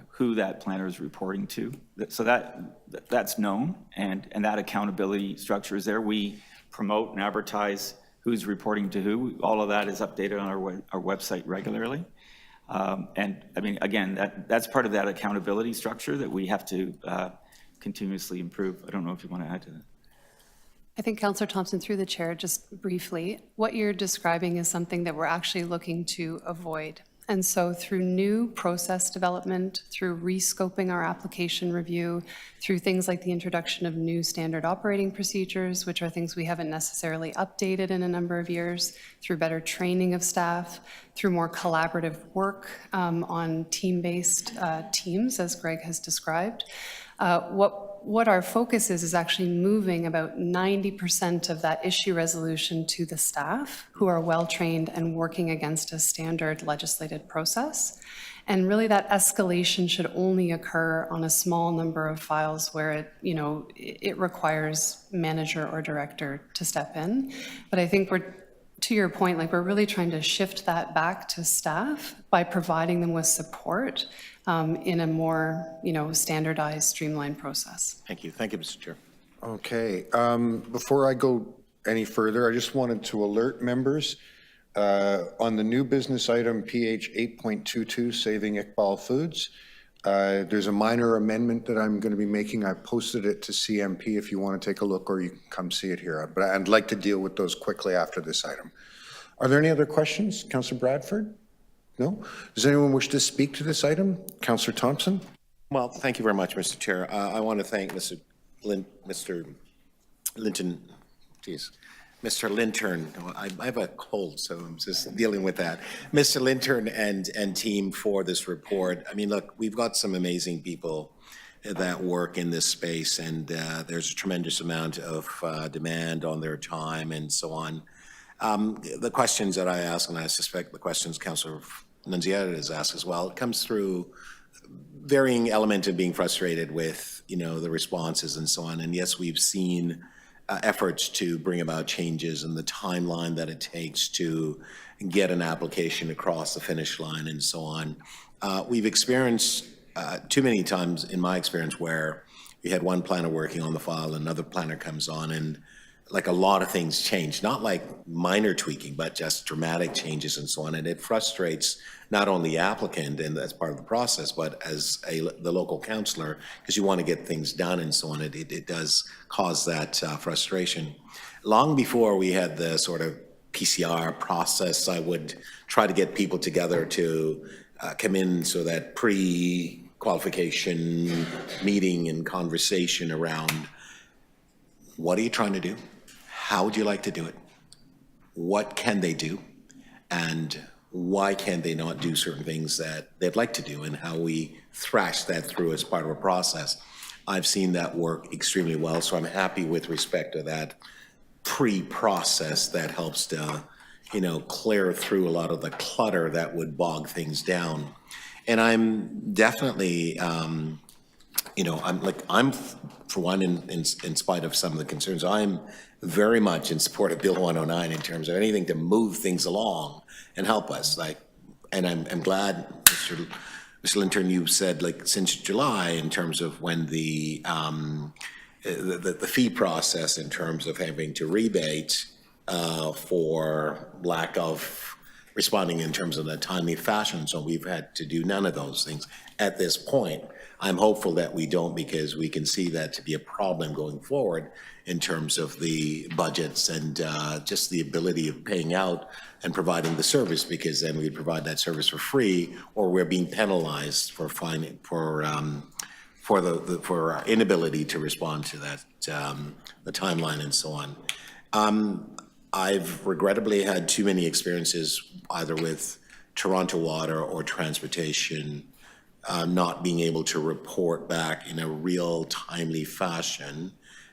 who that planner is reporting to. So that's known, and that accountability structure is there. We promote and advertise who's reporting to who. All of that is updated on our website regularly. And I mean, again, that's part of that accountability structure that we have to continuously improve. I don't know if you want to add to that. I think Councillor Thompson, through the chair, just briefly, what you're describing is something that we're actually looking to avoid. And so through new process development, through rescoping our application review, through things like the introduction of new standard operating procedures, which are things we haven't necessarily updated in a number of years, through better training of staff, through more collaborative work on team-based teams, as Greg has described, what our focus is actually moving about 90% of that issue resolution to the staff, who are well-trained and working against a standard legislated process. And really that escalation should only occur on a small number of files where it requires manager or director to step in. But I think to your point, we're really trying to shift that back to staff by providing them with support in a more, standardized, streamlined process. Thank you. Thank you, Mr. Chair. Okay. Before I go any further, I just wanted to alert members on the new business item PH 8.22, Saving Iqbal Foods. There's a minor amendment that I'm going to be making. I posted it to CMP if you want to take a look, or you can come see it here. But I'd like to deal with those quickly after this item. Are there any other questions? Councillor Bradford? No? Does anyone wish to speak to this item? Councillor Thompson? Well, thank you very much, Mr. Chair. I want to thank Mr. Linton, geez, Mr. Lintern. I have a cold, so I'm just dealing with that. Mr. Lintern and team for this report. I mean, look, we've got some amazing people that work in this space, and there's a tremendous amount of demand on their time and so on. The questions that I ask, and I suspect the questions Councillor Nunziata has asked as well, it comes through varying element of being frustrated with, you know, the responses and so on. And yes, we've seen efforts to bring about changes in the timeline that it takes to get an application across the finish line and so on. We've experienced too many times, in my experience, where you had one planner working on the file, another planner comes on, and like a lot of things change, not like minor tweaking, but just dramatic changes and so on. And it frustrates not only the applicant and as part of the process, but as the local councillor, because you want to get things done and so on. It does cause that frustration. Long before we had the sort of PCR process, I would try to get people together to come in so that pre-qualification meeting and conversation around what are you trying to do? How would you like to do it? What can they do? And why can they not do certain things that they'd like to do, and how we thrash that through as part of a process. I've seen that work extremely well, so I'm happy with respect to that pre-process that helps to, you know, clear through a lot of the clutter that would bog things down. And I'm definitely, you know, I'm for one, in spite of some of the concerns, I'm very much in support of Bill 109 in terms of anything to move things along and help us. Like, and I'm glad, Mr. Lintern, you said like since July in terms of when the fee process in terms of having to rebate for lack of responding in terms of the timely fashion. So we've had to do none of those things at this point. I'm hopeful that we don't, because we can see that to be a problem going forward in terms of the budgets and just the ability of paying out and providing the service, because then we provide that service for free, or we're being penalized for our inability to respond to that, the timeline and so on. I've regrettably had too many experiences either with Toronto Water or transportation not being able to report back in a real timely fashion.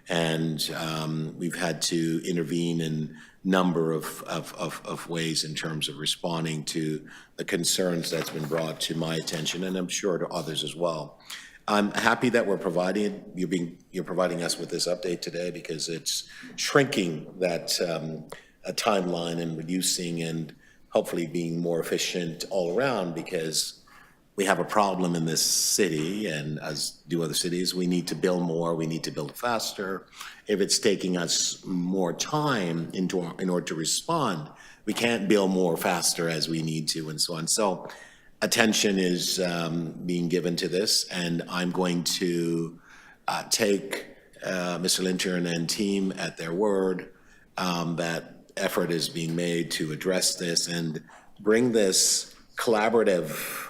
And we've had to intervene in a number of ways in terms of responding to the concerns that's been brought to my attention, and I'm sure to others as well. I'm happy that you're providing us with this update today, because it's shrinking that a timeline and reducing and hopefully being more efficient all around, because we have a problem in this city, and as do other cities, we need to build more, we need to build faster. If it's taking us more time in order to respond, we can't build more faster as we need to, and so on. So attention is being given to this, and I'm going to take Mr. Lintern and team at their word that effort is being made to address this and bring this collaborative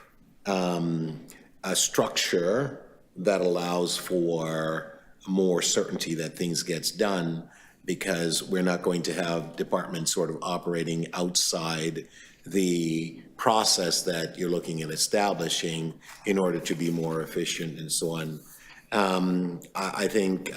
a structure that allows for more certainty that things gets done, because we're not going to have departments sort of operating outside the process that you're looking at establishing in order to be more efficient and so on. I think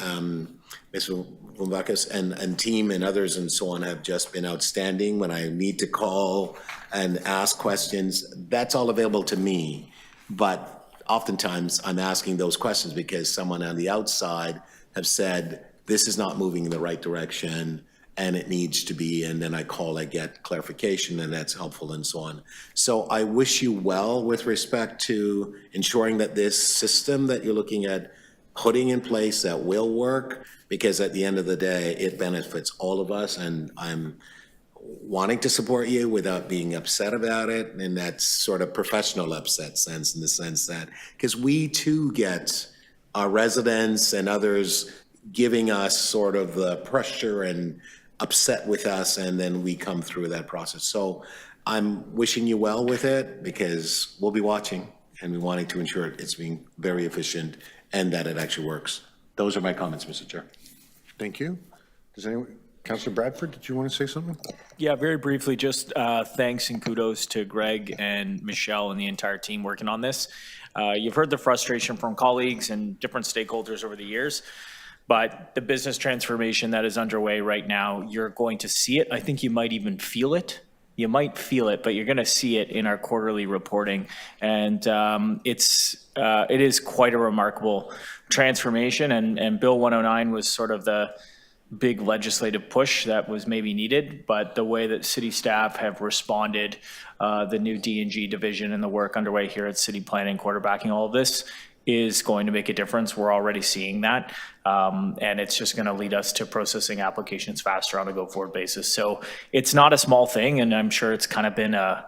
Mr. Vumbakis and team and others and so on have just been outstanding. When I need to call and ask questions, that's all available to me. But oftentimes I'm asking those questions because someone on the outside have said, this is not moving in the right direction and it needs to be, and then I call, I get clarification, and that's helpful and so on. So I wish you well with respect to ensuring that this system that you're looking at putting in place that will work, because at the end of the day, it benefits all of us, and I'm wanting to support you without being upset about it. And that's sort of professional upset sense, in the sense that, because we too get our residents and others giving us sort of the pressure and upset with us, and then we come through that process. So I'm wishing you well with it, because we'll be watching and we wanting to ensure it's being very efficient and that it actually works. Those are my comments, Mr. Chair. Thank you. Does anyone, Councillor Bradford, did you want to say something? Yeah, very briefly, just thanks and kudos to Greg and Michelle and the entire team working on this. You've heard the frustration from colleagues and different stakeholders over the years, but the business transformation that is underway right now, you're going to see it. I think you might even feel it. You might feel it, but you're going to see it in our quarterly reporting. And it is quite a remarkable transformation. And Bill 109 was sort of the big legislative push that was maybe needed, but the way that city staff have responded, the new D&G division and the work underway here at city planning, quarterbacking all of this, is going to make a difference. We're already seeing that. And it's just going to lead us to processing applications faster on a go-forward basis. So it's not a small thing, and I'm sure it's kind of been I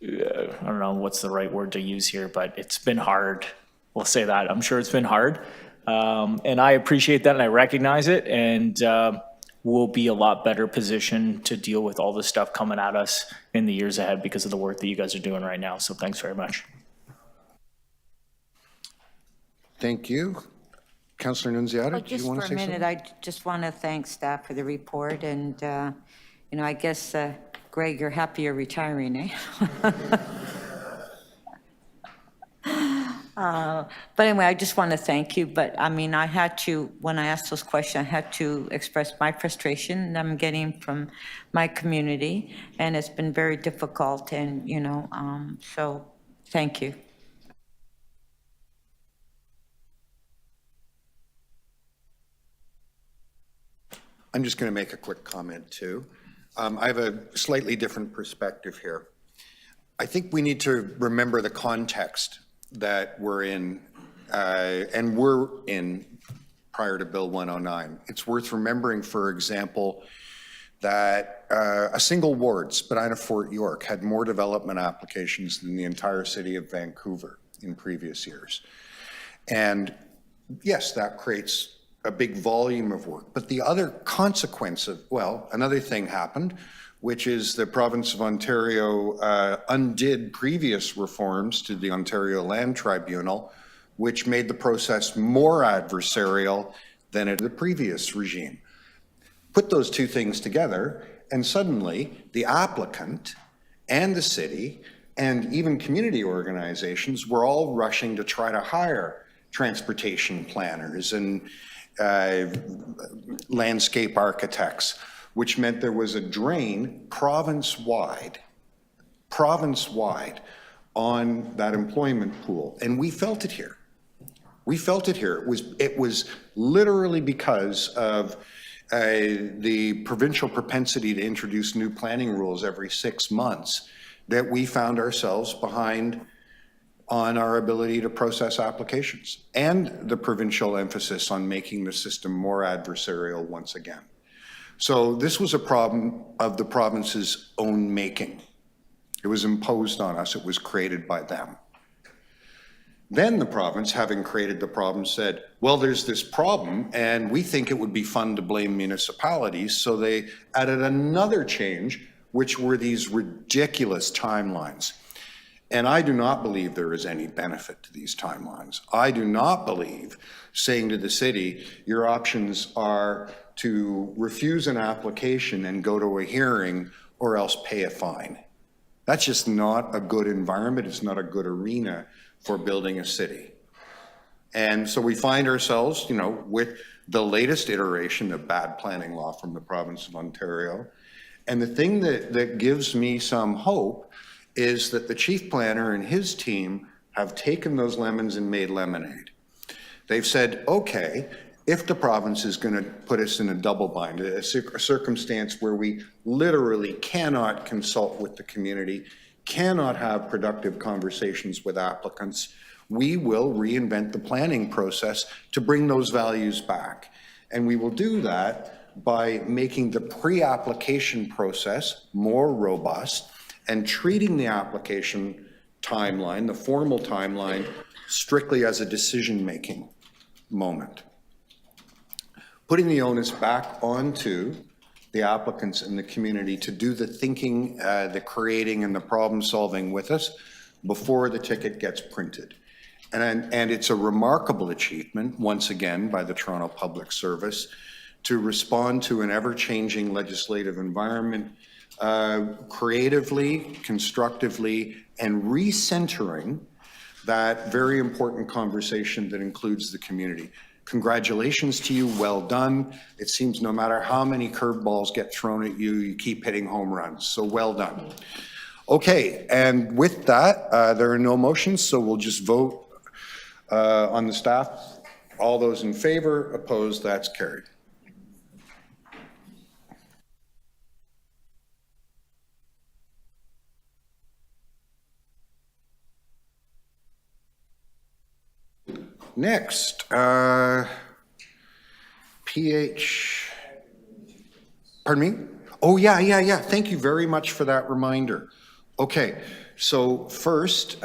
don't know what's the right word to use here, but it's been hard. We'll say that. I'm sure it's been hard. And I appreciate that and I recognize it, and we'll be a lot better positioned to deal with all the stuff coming at us in the years ahead because of the work that you guys are doing right now. So thanks very much. Thank you. Councillor Nunziata, do you want to say something? Just for a minute, I just want to thank staff for the report, and I guess, Greg, you're happy you're retiring, eh? But anyway, I just want to thank you. But I mean, I had to, when I asked those questions, I had to express my frustration that I'm getting from my community, and it's been very difficult. And so thank you. I'm just going to make a quick comment too. I have a slightly different perspective here. I think we need to remember the context that we're in, and we're in prior to Bill 109. It's worth remembering, for example, that a single ward, Spadina-Fort York, had more development applications than the entire city of Vancouver in previous years. And yes, that creates a big volume of work. But the other consequence of, well, another thing happened, which is the province of Ontario undid previous reforms to the Ontario Land Tribunal, which made the process more adversarial than in the previous regime. Put those two things together, and suddenly the applicant and the city and even community organizations were all rushing to try to hire transportation planners and landscape architects, which meant there was a drain province-wide on that employment pool. And we felt it here. We felt it here. It was literally because of the provincial propensity to introduce new planning rules every 6 months that we found ourselves behind on our ability to process applications, and the provincial emphasis on making the system more adversarial once again. So this was a problem of the province's own making. It was imposed on us. It was created by them. Then the province, having created the problem, said, well, there's this problem, and we think it would be fun to blame municipalities, so they added another change, which were these ridiculous timelines. And I do not believe there is any benefit to these timelines. I do not believe saying to the city, your options are to refuse an application and go to a hearing or else pay a fine. That's just not a good environment. It's not a good arena for building a city. And so we find ourselves, with the latest iteration of bad planning law from the province of Ontario. And the thing that gives me some hope is that the chief planner and his team have taken those lemons and made lemonade. They've said, okay, if the province is going to put us in a double bind, a circumstance where we literally cannot consult with the community, cannot have productive conversations with applicants, we will reinvent the planning process to bring those values back. And we will do that by making the pre-application process more robust and treating the application timeline, the formal timeline, strictly as a decision-making moment. Putting the onus back onto the applicants and the community to do the thinking, the creating, and the problem-solving with us before the ticket gets printed. And it's a remarkable achievement, once again, by the Toronto Public Service to respond to an ever-changing legislative environment creatively, constructively, and recentering that very important conversation that includes the community. Congratulations to you, well done. It seems no matter how many curveballs get thrown at you, you keep hitting home runs, so well done. Okay, and with that, there are no motions, so we'll just vote on the staff. All those in favor, opposed, that's carried. Next, PH, pardon me? Oh, yeah. Thank you very much for that reminder. Okay, so first,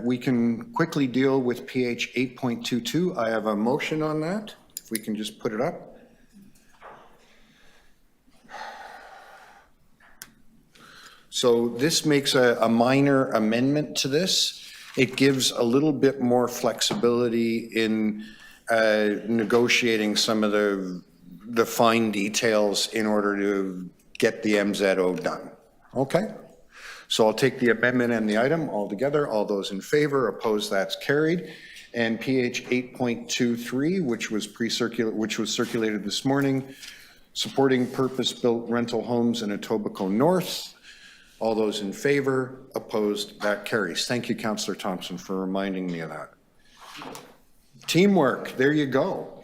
we can quickly deal with PH 8.22. I have a motion on that. If we can just put it up. So this makes a minor amendment to this. It gives a little bit more flexibility in negotiating some of the fine details in order to get the MZO done. Okay? So I'll take the amendment and the item all together. All those in favor, opposed, that's carried. And PH 8.23, which was circulated this morning, supporting purpose-built rental homes in Etobicoke North. All those in favor, opposed, that carries. Thank you, Councillor Thompson, for reminding me of that. Teamwork, there you go.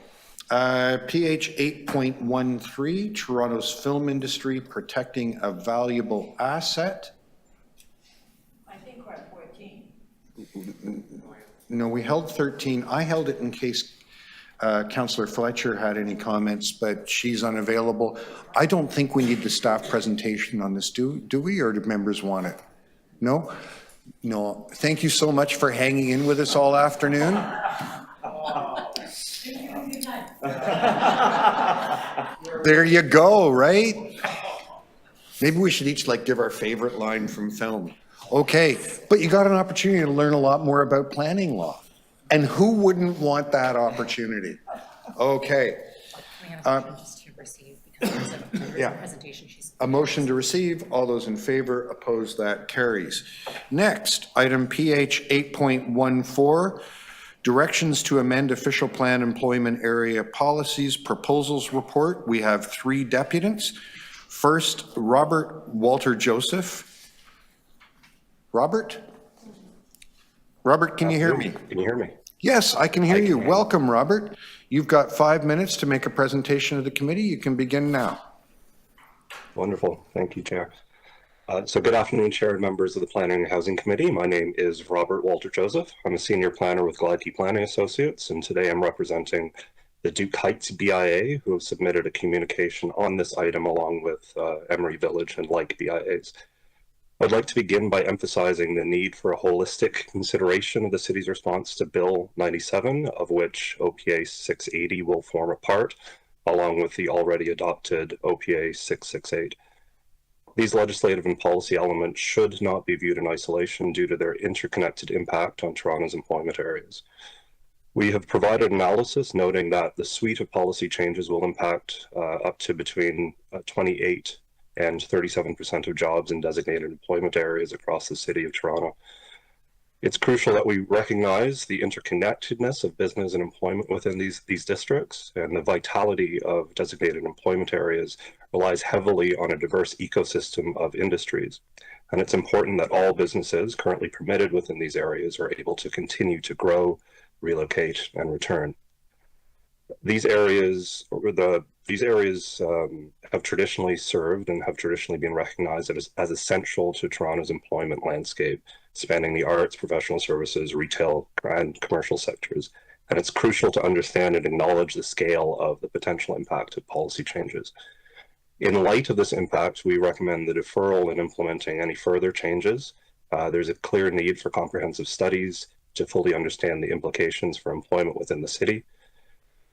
PH 8.13, Toronto's film industry protecting a valuable asset. I think we're at 14. No, we held 13. I held it in case Councillor Fletcher had any comments, but she's unavailable. I don't think we need the staff presentation on this, do we, or do members want it? No? No. Thank you so much for hanging in with us all afternoon. There you go, right? Maybe we should each give our favorite line from film. Okay, but you got an opportunity to learn a lot more about planning law. And who wouldn't want that opportunity? Okay. Yeah. A motion to receive. All those in favor, opposed, that carries. Next, item PH 8.14, directions to amend official plan employment area policies proposals report. We have 3 deputants. First, Robert Walter Joseph. Robert? Robert, can you hear me? Can you hear me? Yes, I can hear you. Welcome, Robert. You've got 5 minutes to make a presentation of the committee. You can begin now. Wonderful. Thank you, Chair. So good afternoon, Chair and members of the Planning and Housing Committee. My name is Robert Walter Joseph. I'm a senior planner with Gladkey Planning Associates, and today I'm representing the Duke Heights BIA, who have submitted a communication on this item along with Emery Village and like BIAs. I'd like to begin by emphasizing the need for a holistic consideration of the city's response to Bill 97, of which OPA 680 will form a part, along with the already adopted OPA 668. These legislative and policy elements should not be viewed in isolation due to their interconnected impact on Toronto's employment areas. We have provided analysis noting that the suite of policy changes will impact up to between 28 and 37% of jobs in designated employment areas across the city of Toronto. It's crucial that we recognize the interconnectedness of business and employment within these districts, and the vitality of designated employment areas relies heavily on a diverse ecosystem of industries. And it's important that all businesses currently permitted within these areas are able to continue to grow, relocate, and return. These areas have traditionally served and have traditionally been recognized as essential to Toronto's employment landscape, spanning the arts, professional services, retail, and commercial sectors, and it's crucial to understand and acknowledge the scale of the potential impact of policy changes. In light of this impact, we recommend the deferral in implementing any further changes. There's a clear need for comprehensive studies to fully understand the implications for employment within the city.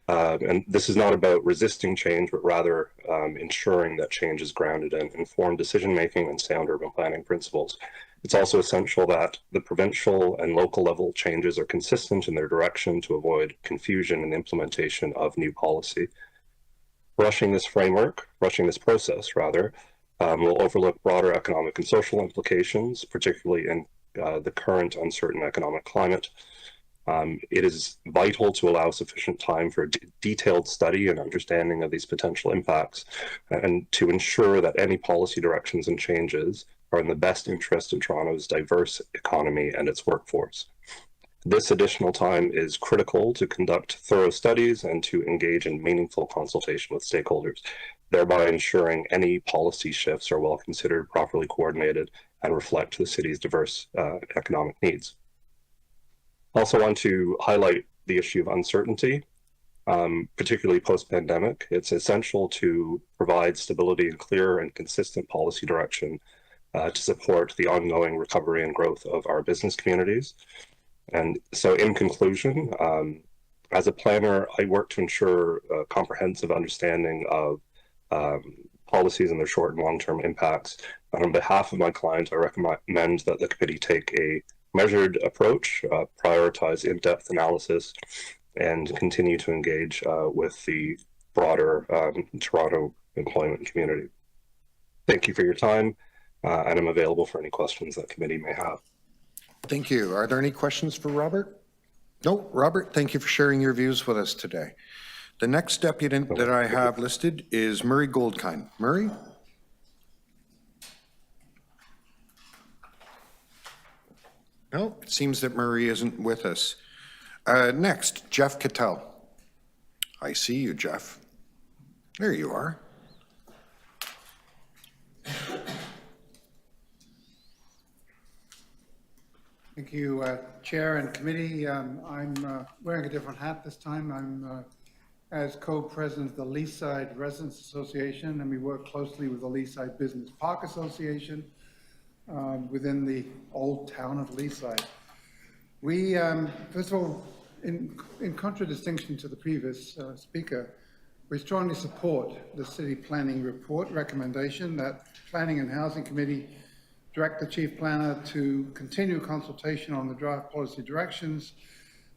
And this is not about resisting change, but rather ensuring that change is grounded in informed decision-making and sound urban planning principles. It's also essential that the provincial and local level changes are consistent in their direction to avoid confusion in the implementation of new policy. Rushing this process, will overlook broader economic and social implications, particularly in the current uncertain economic climate. It is vital to allow sufficient time for detailed study and understanding of these potential impacts, and to ensure that any policy directions and changes are in the best interest of Toronto's diverse economy and its workforce. This additional time is critical to conduct thorough studies and to engage in meaningful consultation with stakeholders, thereby ensuring any policy shifts are well considered, properly coordinated, and reflect the city's diverse economic needs. I also want to highlight the issue of uncertainty, particularly post-pandemic. It's essential to provide stability and clear and consistent policy direction to support the ongoing recovery and growth of our business communities. And so in conclusion, as a planner, I work to ensure a comprehensive understanding of policies and their short and long-term impacts. And on behalf of my clients, I recommend that the committee take a measured approach, prioritize in-depth analysis, and continue to engage with the broader Toronto employment community. Thank you for your time, and I'm available for any questions that committee may have. Thank you. Are there any questions for Robert? No, Robert, thank you for sharing your views with us today. The next deputant that I have listed is Murray Goldkind. Murray? No, it seems that Murray isn't with us. Next, Jeff Cattell. I see you, Jeff. There you are. Thank you, Chair and Committee. I'm wearing a different hat this time. I'm as co-president of the Leaside Residents Association, and we work closely with the Leaside Business Park Association within the old town of Leaside. We, first of all, in contradistinction to the previous speaker, we strongly support the City Planning Report recommendation that Planning and Housing Committee direct the Chief Planner to continue consultation on the draft policy directions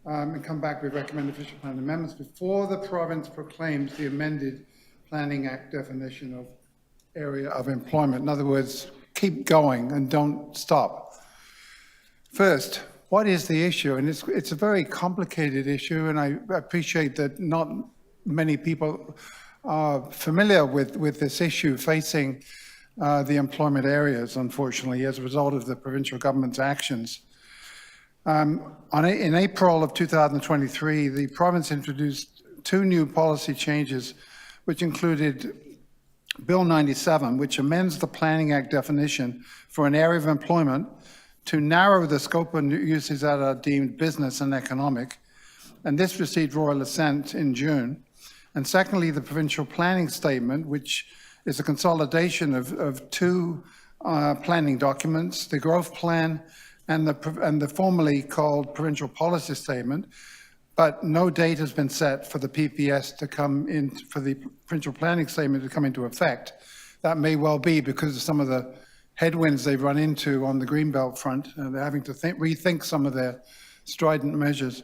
and come back with recommended official plan amendments before the province proclaims the amended Planning Act definition of area of employment. In other words, keep going and don't stop. First, what is the issue? And it's a very complicated issue, and I appreciate that not many people are familiar with this issue facing the employment areas, unfortunately, as a result of the provincial government's actions. In April of 2023, the province introduced two new policy changes, which included Bill 97, which amends the Planning Act definition for an area of employment to narrow the scope of uses that are deemed business and economic. And this received royal assent in June. And secondly, the provincial planning statement, which is a consolidation of two planning documents, the growth plan and the formerly called provincial policy statement, but no date has been set for the PPS to come in, for the provincial planning statement to come into effect. That may well be because of some of the headwinds they've run into on the Greenbelt front. They're having to rethink some of their strident measures.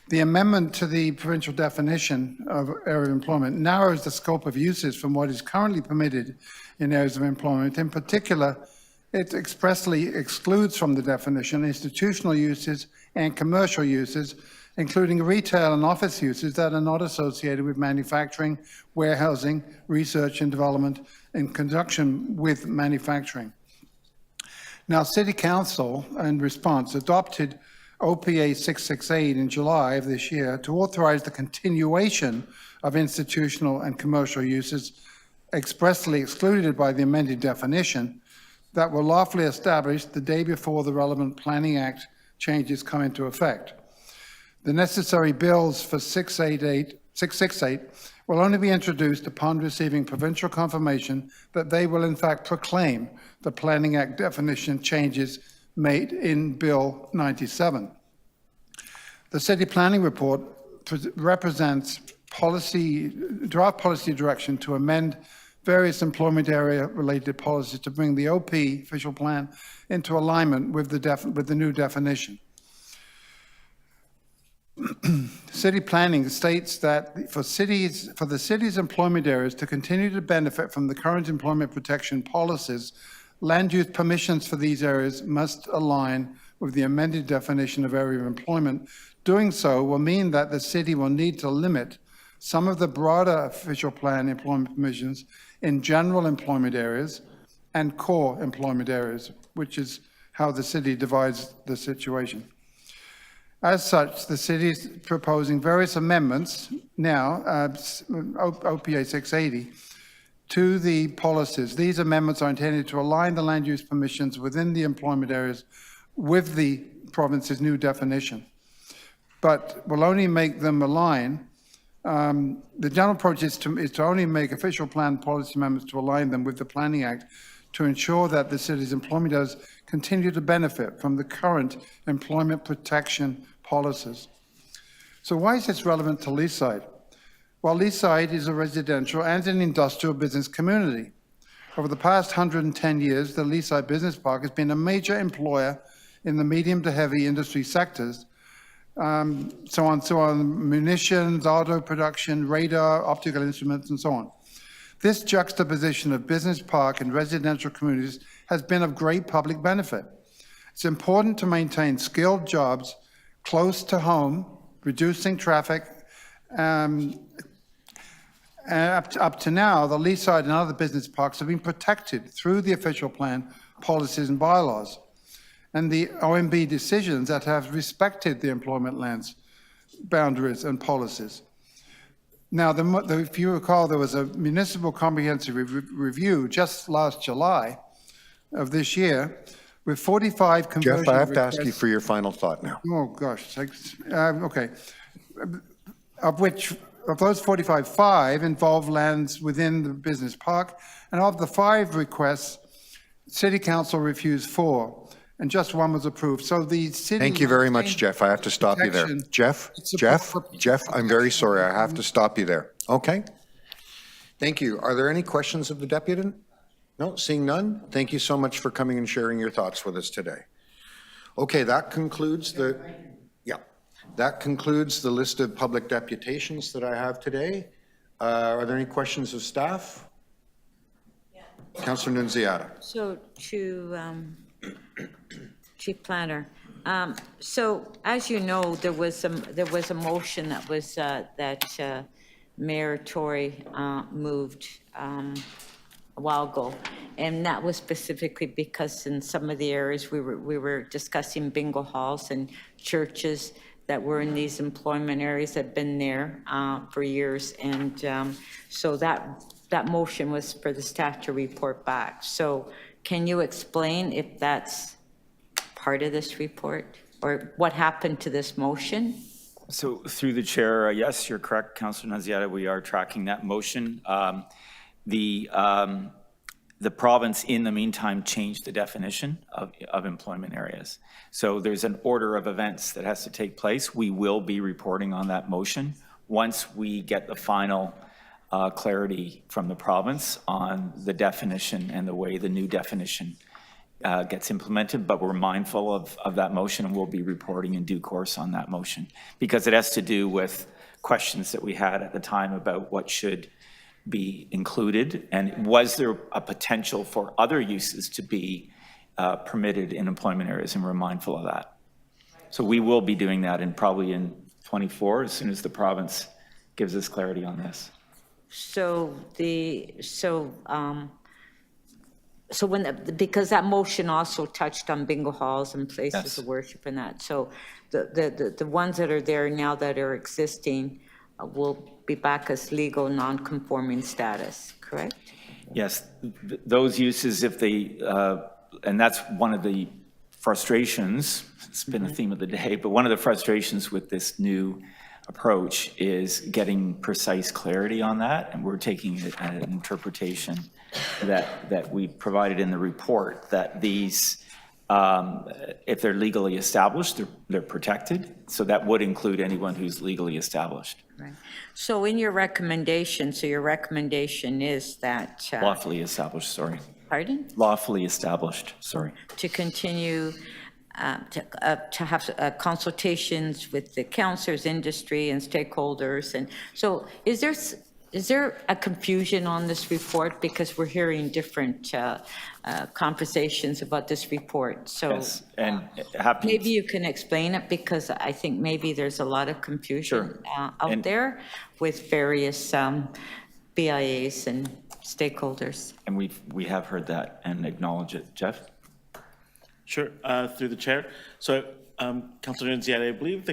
The amendment to the provincial definition of area of employment narrows the scope of uses from what is currently permitted in areas of employment. In particular, it expressly excludes from the definition institutional uses and commercial uses, including retail and office uses that are not associated with manufacturing, warehousing, research and development in conjunction with manufacturing. Now, City Council, in response, adopted OPA 668 in July of this year to authorize the continuation of institutional and commercial uses expressly excluded by the amended definition that were lawfully established the day before the relevant Planning Act changes come into effect. The necessary bills for 668 will only be introduced upon receiving provincial confirmation that they will in fact proclaim the Planning Act definition changes made in Bill 97. The City Planning Report represents draft policy direction to amend various employment area-related policies to bring the OP official plan into alignment with the new definition. City planning states that for the city's employment areas to continue to benefit from the current employment protection policies, land use permissions for these areas must align with the amended definition of area of employment. Doing so will mean that the city will need to limit some of the broader official plan employment permissions in general employment areas and core employment areas, which is how the city divides the situation. As such, the city is proposing various amendments now, OPA 680, to the policies. These amendments are intended to align the land use permissions within the employment areas with the province's new definition, but will only make them align. The general approach is to only make official plan policy amendments to align them with the Planning Act to ensure that the city's employment areas continue to benefit from the current employment protection policies. So why is this relevant to Leaside? Well, Leaside is a residential and an industrial business community. Over the past 110 years, the Leaside Business Park has been a major employer in the medium to heavy industry sectors, so on, munitions, auto production, radar, optical instruments, and so on. This juxtaposition of business park and residential communities has been of great public benefit. It's important to maintain skilled jobs close to home, reducing traffic. Up to now, the Leaside and other business parks have been protected through the official plan policies and bylaws, and the OMB decisions that have respected the employment lands boundaries and policies. Now, if you recall, there was a municipal comprehensive review just last July of this year with 45 conversion Jeff, I have to requests. ask you for your final thought now. Oh, gosh. Okay. Of those 45, 5 involve lands within the business park, and of the 5 requests, City Council refused 4. And just 1 was approved. So the city... Thank you very much, Jeff. I have to stop you there. Jeff, I'm very sorry. I have to stop you there. Okay. Thank you. Are there any questions of the deputant? No, seeing none. Thank you so much for coming and sharing your thoughts with us today. Okay, that concludes that concludes the list of public deputations that I have today. Are there any questions of staff? Yeah. Councillor Nunziata. So to Chief Planner. So as you know, there was a motion that was that Mayor Tory moved a while ago, and that was specifically because in some of the areas we were discussing bingo halls and churches that were in these employment areas that have been there for years, and so that motion was for the staff to report back. So can you explain if that's part of this report, or what happened to this motion? So through the chair, yes, you're correct, Councillor Nunziata, we are tracking that motion. The province, in the meantime, changed the definition of employment areas. So there's an order of events that has to take place. We will be reporting on that motion once we get the final clarity from the province on the definition and the way the new definition gets implemented, but we're mindful of that motion, and we'll be reporting in due course on that motion, because it has to do with questions that we had at the time about what should be included, and was there a potential for other uses to be permitted in employment areas, and we're mindful of that. So we will be doing that probably in 24, as soon as the province gives us clarity on this. So because that motion also touched on bingo halls and places of worship and that, so the ones that are there now that are existing will be back as legal non-conforming status, correct? Yes, those uses, if they, and that's one of the frustrations, it's been a theme of the day, but one of the frustrations with this new approach is getting precise clarity on that, and we're taking an interpretation that we provided in the report, that these, if they're legally established, they're protected. So that would include anyone who's legally established. Right. So in your recommendation, your recommendation is that. Lawfully established, sorry. Pardon? Lawfully established, sorry. To continue to have consultations with the councillors, industry, and stakeholders. And so is there a confusion on this report? Because we're hearing different conversations about this report. So Yes, and maybe you can explain it, because I think maybe there's a lot of confusion out there with various BIAs and stakeholders. And we have heard that and acknowledge it. Jeff? Sure, through the chair. So, Councillor Nunziata, I believe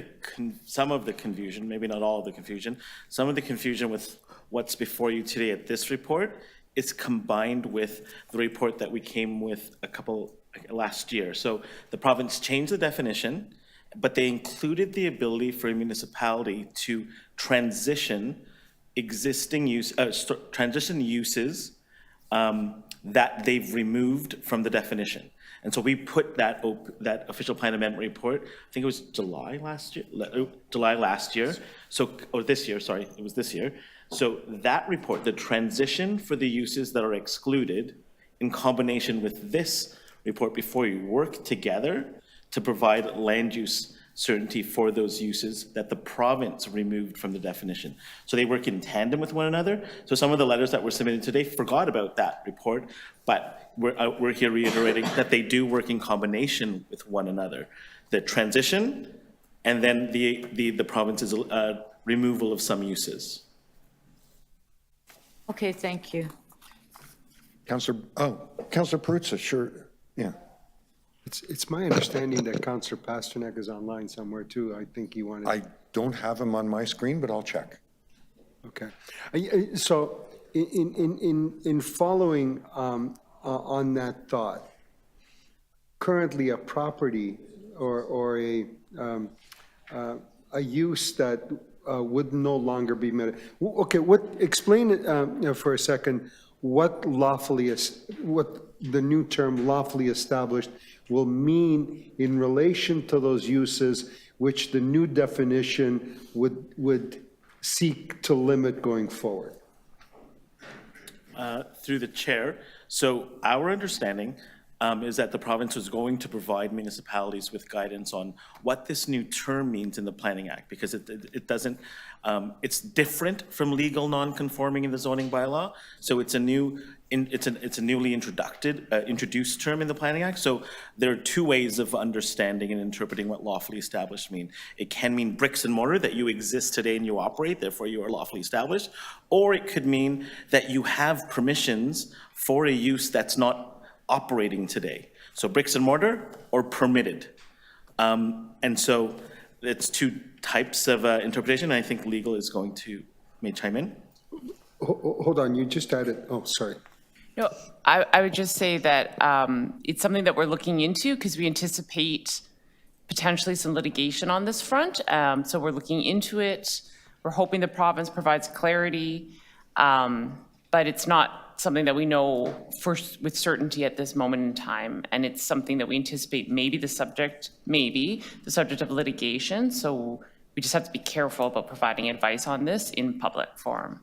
some of the confusion, maybe not all of the confusion, some of the confusion with what's before you today at this report is combined with the report that we came with last year. So the province changed the definition, but they included the ability for a municipality to transition existing transition uses that they've removed from the definition. And so we put that official plan amendment report, I think it was July last year, or this year, sorry, it was this year. So that report, the transition for the uses that are excluded, in combination with this report before you, work together to provide land use certainty for those uses that the province removed from the definition. So they work in tandem with one another. So some of the letters that were submitted today forgot about that report, but we're here reiterating that they do work in combination with one another. The transition and then the province's removal of some uses. Okay, thank you. Councillor Perruzza, sure, yeah. It's my understanding that Councillor Pasternak is online somewhere too. I think he wanted. I don't have him on my screen, but I'll check. Okay. So in following on that thought, currently a property or a use that would no longer be met. Okay, explain it for a second. What the new term lawfully established will mean in relation to those uses which the new definition would seek to limit going forward? Through the chair. So our understanding is that the province was going to provide municipalities with guidance on what this new term means in the Planning Act, because it doesn't, it's different from legal non-conforming in the zoning bylaw. So it's a newly introduced term in the Planning Act. So there are two ways of understanding and interpreting what lawfully established mean. It can mean bricks and mortar, that you exist today and you operate, therefore you are lawfully established. Or it could mean that you have permissions for a use that's not operating today. So bricks and mortar or permitted. And so it's two types of interpretation. I think legal is going to, may chime in. Hold on, you just added, oh, sorry. No, I would just say that it's something that we're looking into because we anticipate potentially some litigation on this front. So we're looking into it. We're hoping the province provides clarity, but it's not something that we know with certainty at this moment in time. And it's something that we anticipate may be the subject of litigation. So we just have to be careful about providing advice on this in public forum.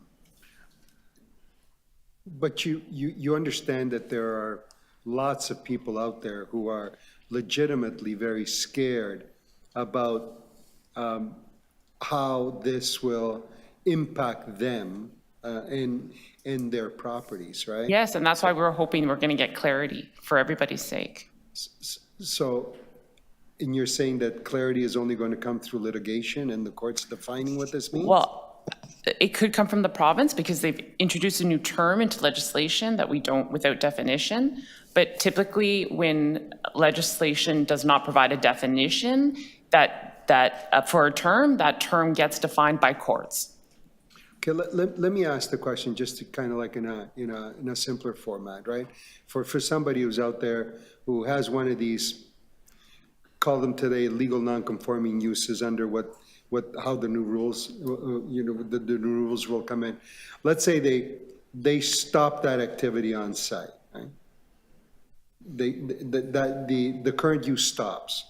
But you understand that there are lots of people out there who are legitimately very scared about how this will impact them in their properties, right? Yes, and that's why we're hoping we're going to get clarity for everybody's sake. So, and you're saying that clarity is only going to come through litigation and the courts defining what this means? Well, it could come from the province because they've introduced a new term into legislation that we don't without definition. But typically when legislation does not provide a definition that for a term, that term gets defined by courts. Okay, let me ask the question just to kind of like in a simpler format, right? For somebody who's out there who has one of these call them today legal non-conforming uses under how the new rules, the new rules will come in. Let's say they stop that activity on site, right? The current use stops,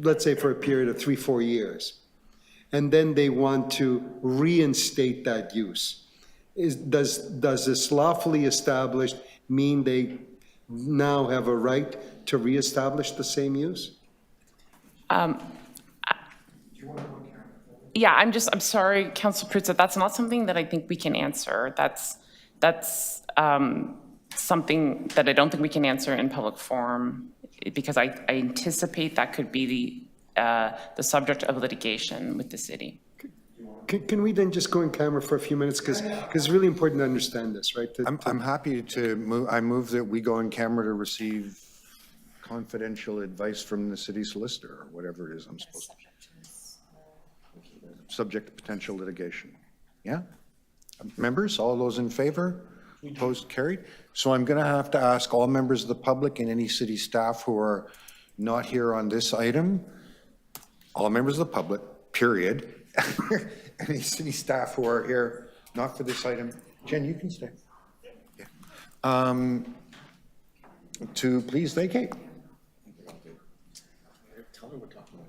let's say for a period of 3-4 years, and then they want to reinstate that use. Does this lawfully established mean they now have a right to reestablish the same use? Yeah, I'm sorry, Council Pritza, that's not something that I think we can answer. That's something that I don't think we can answer in public forum, because I anticipate that could be the subject of litigation with the city. Can we then just go in camera for a few minutes? Because it's really important to understand this, right? I'm happy to move, I move that we go in camera to receive confidential advice from the city solicitor, or whatever it is I'm supposed to. Subject to potential litigation. Yeah? Members, all those in favor? Opposed, carried. So I'm going to have to ask all members of the public and any city staff who are not here on this item, all members of the public, period, any city staff who are here not for this item. Jen, you can stay. Yeah. To please vacate. Tell me we're talking about.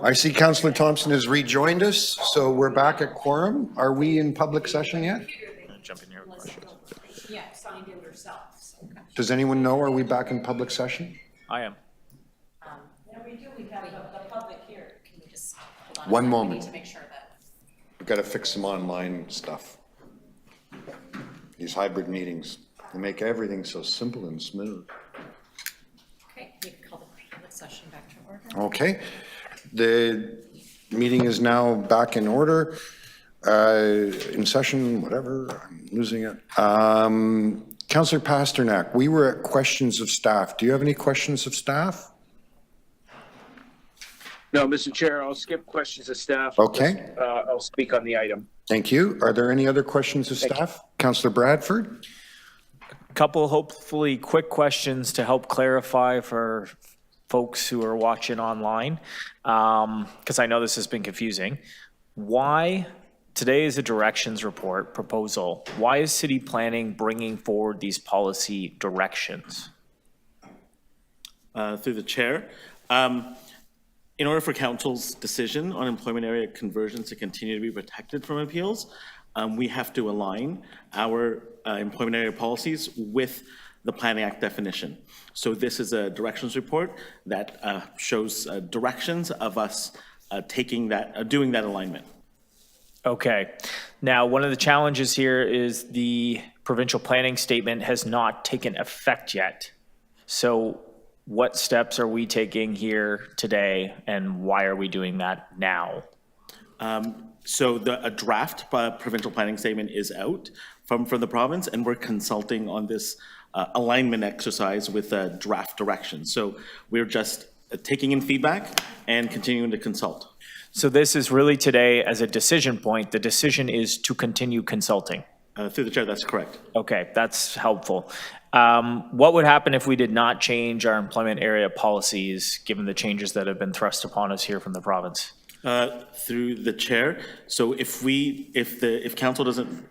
I see Councillor Thompson has rejoined us, so we're back at quorum. Are we in public session yet? Jump in here with questions. Yeah, signed in herself. Does anyone know, are we back in public session? I am. Yeah, we do, we have the public here. Can we just hold on? One We moment. need to make sure that. We've got to fix some online stuff. These hybrid meetings, they make everything so simple and smooth. Okay, we can call the public session back to order. Okay, the meeting is now back in order, in session, whatever, I'm losing it. Councillor Pasternak, we were at questions of staff. Do you have any questions of staff? No, Mr. Chair, I'll skip questions of staff. Okay. I'll speak on the item. Thank you. Are there any other questions of staff? Councillor Bradford? Couple hopefully quick questions to help clarify for folks who are watching online, because I know this has been confusing. Why, today is a directions report proposal. Why is city planning bringing forward these policy directions? Through the chair. In order for council's decision on employment area conversions to continue to be protected from appeals, we have to align our employment area policies with the Planning Act definition. So this is a directions report that shows directions of us doing that alignment. Okay. Now, one of the challenges here is the provincial planning statement has not taken effect yet. So what steps are we taking here today, and why are we doing that now? So a draft provincial planning statement is out from the province, and we're consulting on this alignment exercise with draft directions. So we're just taking in feedback and continuing to consult. So this is really today as a decision point. The decision is to continue consulting. Through the chair, that's correct. Okay, that's helpful. What would happen if we did not change our employment area policies, given the changes that have been thrust upon us here from the province? Through the chair. So if council doesn't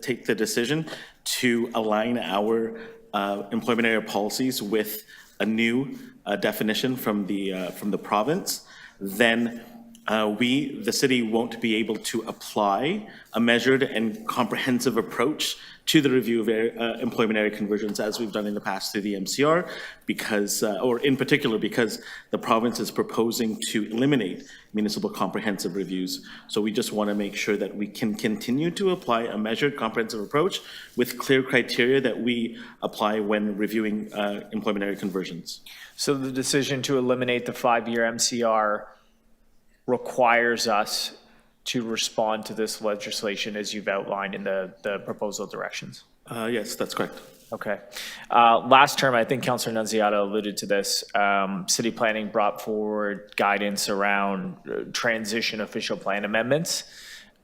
take the decision to align our employment area policies with a new definition from the province, then the city won't be able to apply a measured and comprehensive approach to the review of employment area conversions as we've done in the past through the MCR, or in particular because the province is proposing to eliminate municipal comprehensive reviews. So we just want to make sure that we can continue to apply a measured comprehensive approach with clear criteria that we apply when reviewing employment area conversions. So the decision to eliminate the 5-year MCR requires us to respond to this legislation as you've outlined in the proposal directions? Yes, that's correct. Okay. Last term, I think Councillor Nunziata alluded to this. City planning brought forward guidance around transition official plan amendments.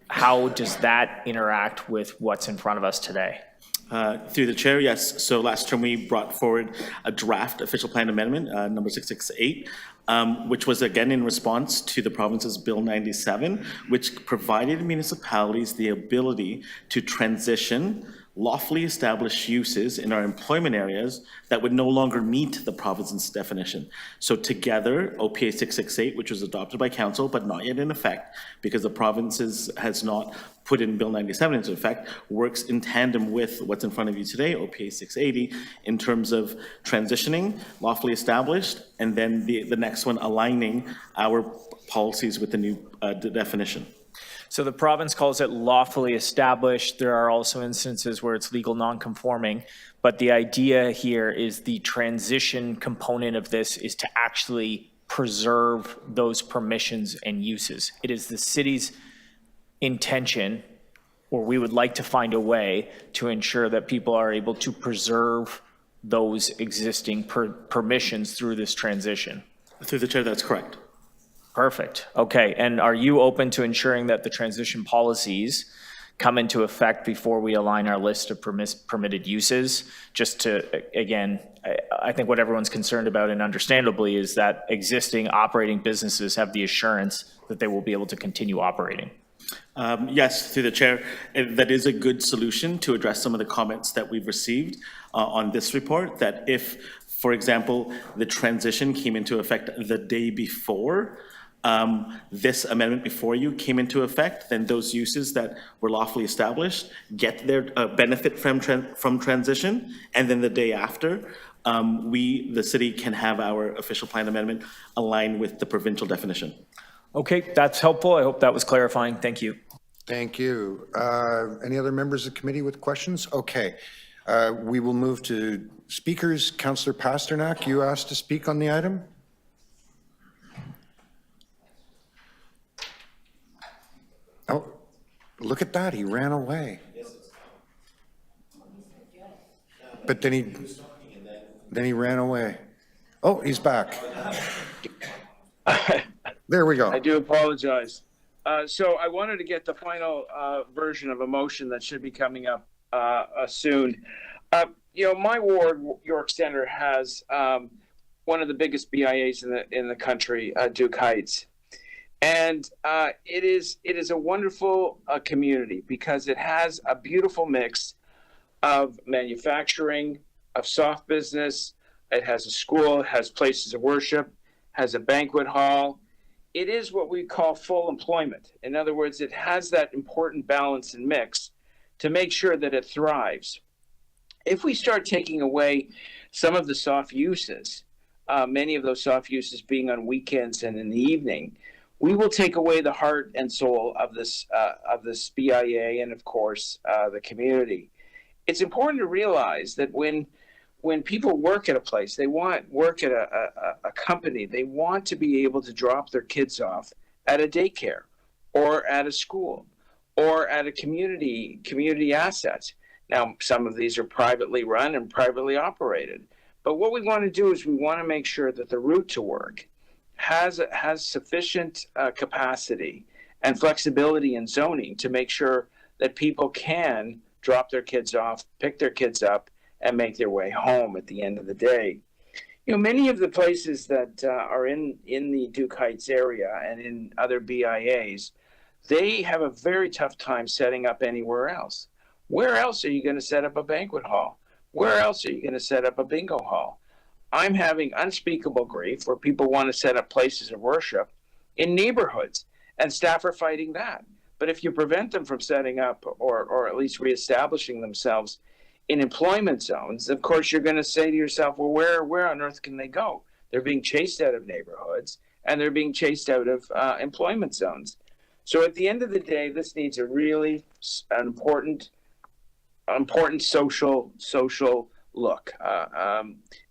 How does that interact with what's in front of us today? Through the chair, yes. So last term we brought forward a draft official plan amendment, number 668, which was again in response to the province's Bill 97, which provided municipalities the ability to transition lawfully established uses in our employment areas that would no longer meet the province's definition. So together, OPA 668, which was adopted by council but not yet in effect because the province has not put in Bill 97 into effect, works in tandem with what's in front of you today, OPA 680, in terms of transitioning lawfully established, and then the next one aligning our policies with the new definition. So the province calls it lawfully established. There are also instances where it's legal non-conforming, but the idea here is the transition component of this is to actually preserve those permissions and uses. It is the city's intention, or we would like to find a way to ensure that people are able to preserve those existing permissions through this transition. Through the chair, that's correct. Perfect. Okay. And are you open to ensuring that the transition policies come into effect before we align our list of permitted uses? Just to, again, I think what everyone's concerned about, and understandably, is that existing operating businesses have the assurance that they will be able to continue operating. Yes, through the chair, that is a good solution to address some of the comments that we've received on this report, that if, for example, the transition came into effect the day before this amendment before you came into effect, then those uses that were lawfully established get their benefit from transition, and then the day after, the city can have our official plan amendment align with the provincial definition. Okay, that's helpful. I hope that was clarifying. Thank you. Thank you. Any other members of the committee with questions? Okay. We will move to speakers. Councillor Pasternak, you asked to speak on the item? Oh, look at that. He ran away. But then he ran away. Oh, he's back. There we go. I do apologize. So I wanted to get the final version of a motion that should be coming up soon. My ward, York Center, has one of the biggest BIAs in the country, Duke Heights. And it is a wonderful community because it has a beautiful mix of manufacturing, of soft business. It has a school, it has places of worship, has a banquet hall. It is what we call full employment. In other words, it has that important balance and mix to make sure that it thrives. If we start taking away some of the soft uses, many of those soft uses being on weekends and in the evening, we will take away the heart and soul of this BIA and, of course, the community. It's important to realize that when people work at a place, they work at a company, they want to be able to drop their kids off at a daycare or at a school or at a community asset. Now, some of these are privately run and privately operated. But what we want to do is we want to make sure that the route to work has sufficient capacity and flexibility in zoning to make sure that people can drop their kids off, pick their kids up, and make their way home at the end of the day. Many of the places that are in the Duke Heights area and in other BIAs, they have a very tough time setting up anywhere else. Where else are you going to set up a banquet hall? Where else are you going to set up a bingo hall? I'm having unspeakable grief where people want to set up places of worship in neighborhoods, and staff are fighting that. But if you prevent them from setting up or at least reestablishing themselves in employment zones, of course, you're going to say to yourself, well, where on earth can they go? They're being chased out of neighborhoods and they're being chased out of employment zones. So at the end of the day, this needs a really important social look.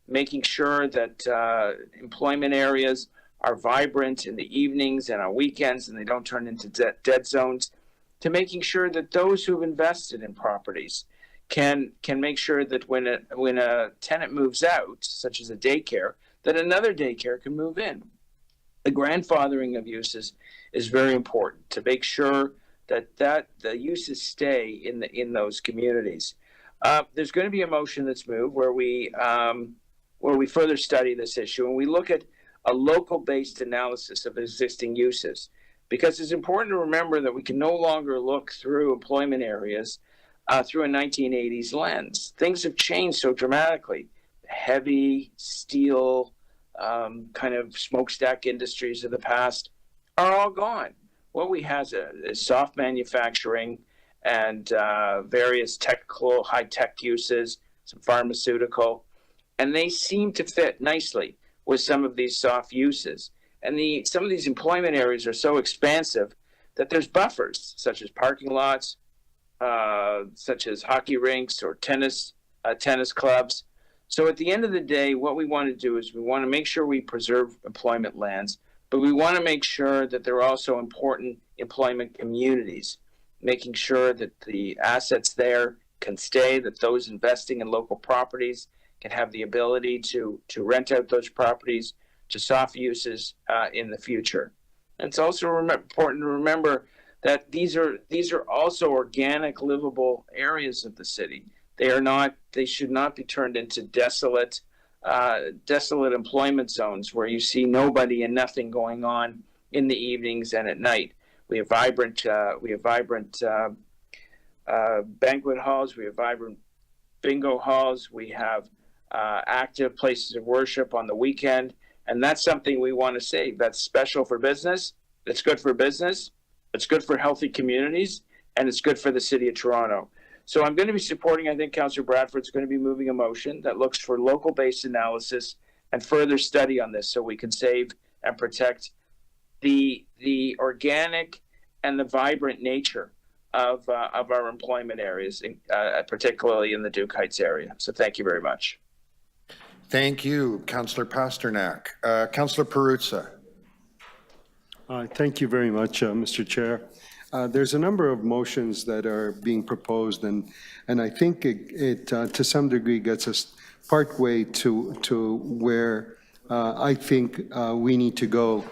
Making sure that employment areas are vibrant in the evenings and on weekends and they don't turn into dead zones, to making sure that those who've invested in properties can make sure that when a tenant moves out, such as a daycare, that another daycare can move in. The grandfathering of uses is very important to make sure that the uses stay in those communities. There's going to be a motion that's moved where we further study this issue and we look at a local-based analysis of existing uses, because it's important to remember that we can no longer look through employment areas through a 1980s lens. Things have changed so dramatically. Heavy steel, kind of smokestack industries of the past are all gone. What we have is soft manufacturing and various technical high-tech uses, some pharmaceutical, and they seem to fit nicely with some of these soft uses. And some of these employment areas are so expansive that there's buffers, such as parking lots, such as hockey rinks or tennis clubs. So at the end of the day, what we want to do is we want to make sure we preserve employment lands, but we want to make sure that they're also important employment communities, making sure that the assets there can stay, that those investing in local properties can have the ability to rent out those properties to soft uses in the future. And it's also important to remember that these are also organic, livable areas of the city. They should not be turned into desolate employment zones where you see nobody and nothing going on in the evenings and at night. We have vibrant banquet halls. We have vibrant bingo halls. We have active places of worship on the weekend, And that's something we want to save. That's special for business. It's good for business. It's good for healthy communities, and it's good for the city of Toronto. So I'm going to be supporting, I think Councillor Bradford's going to be moving a motion that looks for local-based analysis and further study on this so we can save and protect the organic and the vibrant nature of our employment areas, particularly in the Duke Heights area. So thank you very much. Thank you, Councillor Pasternak. Councillor Perruzza. Thank you very much, Mr. Chair. There's a number of motions that are being proposed, and I think it to some degree gets us partway to where I think we need to go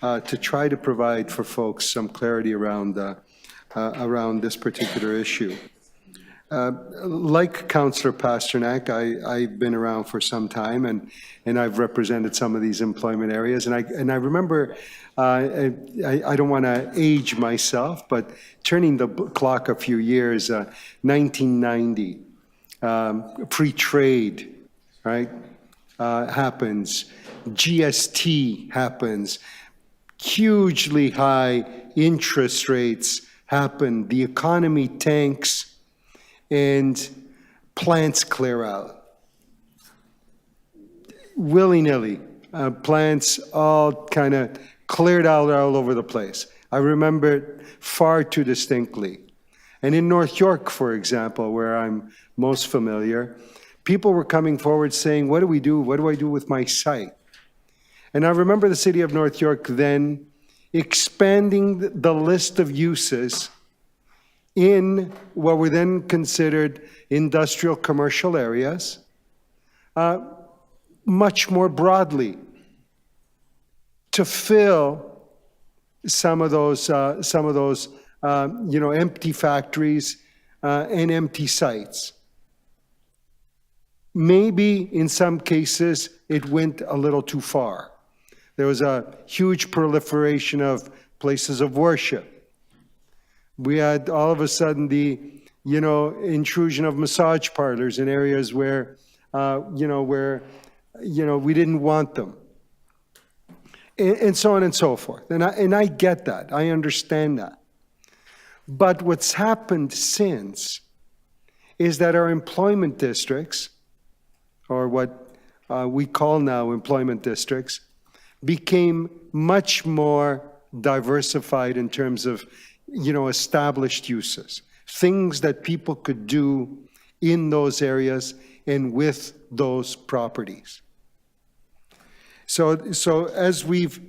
to try to provide for folks some clarity around this particular issue. Like Councillor Pasternak, I've been around for some time, and I've represented some of these employment areas, and I remember, I don't want to age myself, but turning the clock a few years, 1990, free trade, right, happens, GST happens, hugely high interest rates happen, the economy tanks, and plants clear out. Willy-nilly, plants all kind of cleared out all over the place. I remember it far too distinctly. And in North York, for example, where I'm most familiar, people were coming forward saying, what do we do? What do I do with my site? And I remember the city of North York then expanding the list of uses in what were then considered industrial commercial areas, much more broadly, to fill some of those empty factories and empty sites. Maybe in some cases it went a little too far. There was a huge proliferation of places of worship. We had all of a sudden the, intrusion of massage parlors in areas where, we didn't want them. And so on and so forth. And I get that. I understand that. But what's happened since is that our employment districts, or what we call now employment districts, became much more diversified in terms of established uses, things that people could do in those areas and with those properties. So as we've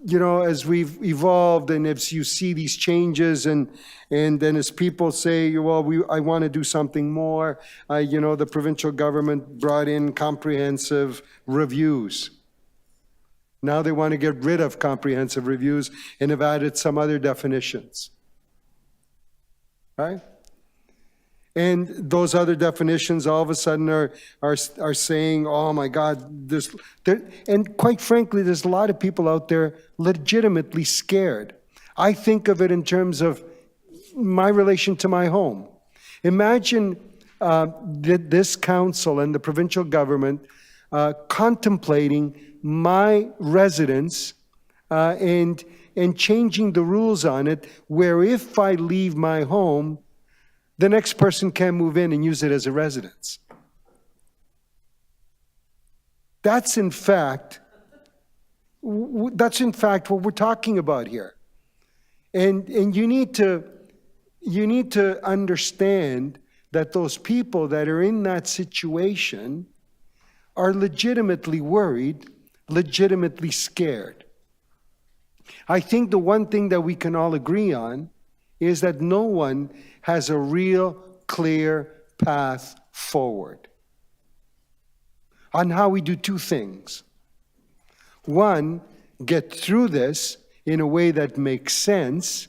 evolved, and as you see these changes, and then as people say, well, I want to do something more, the provincial government brought in comprehensive reviews. Now they want to get rid of comprehensive reviews and have added some other definitions, right? And those other definitions all of a sudden are saying, oh my God, and quite frankly, there's a lot of people out there legitimately scared. I think of it in terms of my relation to my home. Imagine this council and the provincial government contemplating my residence and changing the rules on it, where if I leave my home, the next person can move in and use it as a residence. That's in fact what we're talking about here. And you need to understand that those people that are in that situation are legitimately worried, legitimately scared. I think the one thing that we can all agree on is that no one has a real clear path forward on how we do two things. One, get through this in a way that makes sense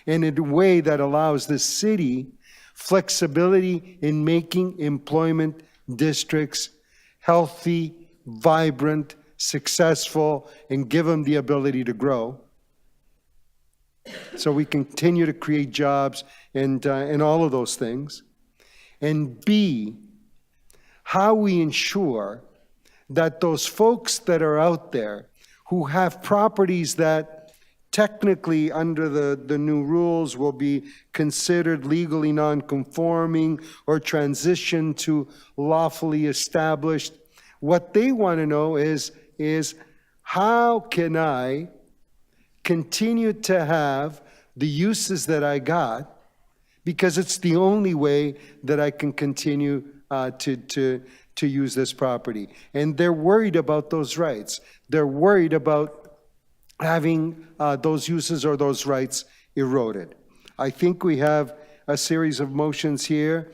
and in a way that allows the city flexibility in making employment districts healthy, vibrant, successful, and give them the ability to grow. So we continue to create jobs and all of those things. And B, how we ensure that those folks that are out there who have properties that technically under the new rules will be considered legally non-conforming or transition to lawfully established, what they want to know is how can I continue to have the uses that I got, because it's the only way that I can continue to use this property. And they're worried about those rights. They're worried about having those uses or those rights eroded. I think we have a series of motions here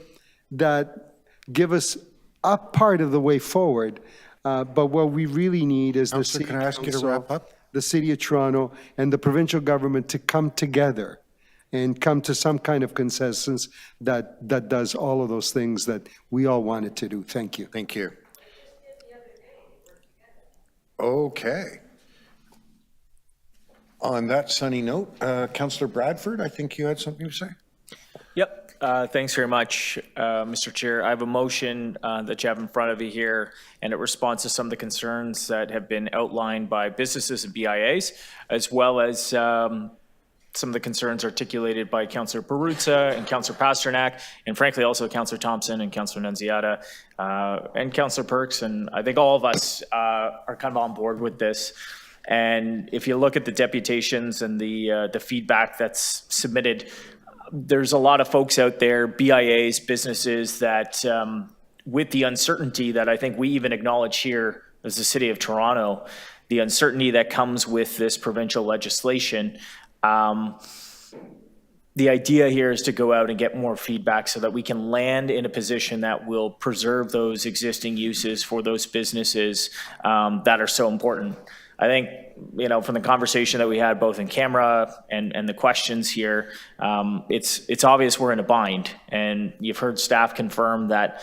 that give us a part of the way forward, but what we really need is the City Councillor, can I ask you to Council, wrap up? the City of Toronto, and the provincial government to come together and come to some kind of consensus that does all of those things that we all wanted to do. Thank you. Thank you. Okay. On that sunny note, Councillor Bradford, I think you had something to say? Yep. Thanks very much, Mr. Chair. I have a motion that you have in front of you here, and it responds to some of the concerns that have been outlined by businesses and BIAs, as well as some of the concerns articulated by Councillor Perruzza and Councillor Pasternak, and frankly also Councillor Thompson and Councillor Nunziata and Councillor Perks. And I think all of us are kind of on board with this. And if you look at the deputations and the feedback that's submitted, there's a lot of folks out there, BIAs, businesses, that with the uncertainty that I think we even acknowledge here as the City of Toronto, the uncertainty that comes with this provincial legislation, the idea here is to go out and get more feedback so that we can land in a position that will preserve those existing uses for those businesses that are so important. I think, from the conversation that we had both in camera and the questions here, it's obvious we're in a bind. And you've heard staff confirm that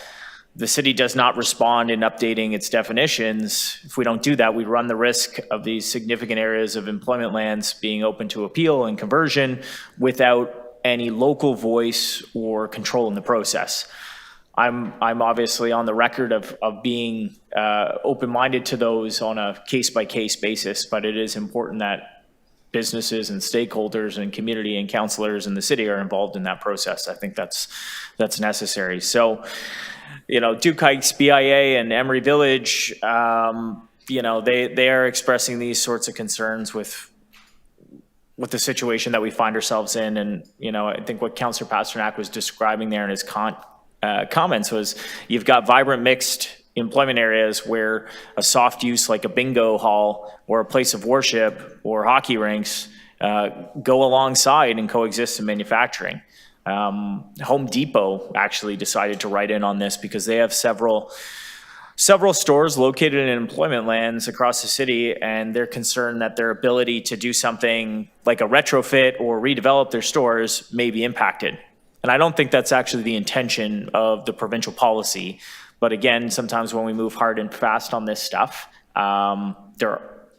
the city does not respond in updating its definitions. If we don't do that, we run the risk of these significant areas of employment lands being open to appeal and conversion without any local voice or control in the process. I'm obviously on the record of being open-minded to those on a case-by-case basis, but it is important that businesses and stakeholders and community and councillors in the city are involved in that process. I think that's necessary. So, Duke Heights, BIA, and Emery Village, they are expressing these sorts of concerns with the situation that we find ourselves in. And, I think what Councillor Pasternak was describing there in his comments was you've got vibrant mixed employment areas where a soft use like a bingo hall or a place of worship or hockey rinks go alongside and coexist in manufacturing. Home Depot actually decided to write in on this because they have several stores located in employment lands across the city, and they're concerned that their ability to do something like a retrofit or redevelop their stores may be impacted. And I don't think that's actually the intention of the provincial policy. But again, sometimes when we move hard and fast on this stuff,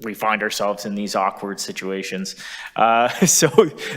we find ourselves in these awkward situations. So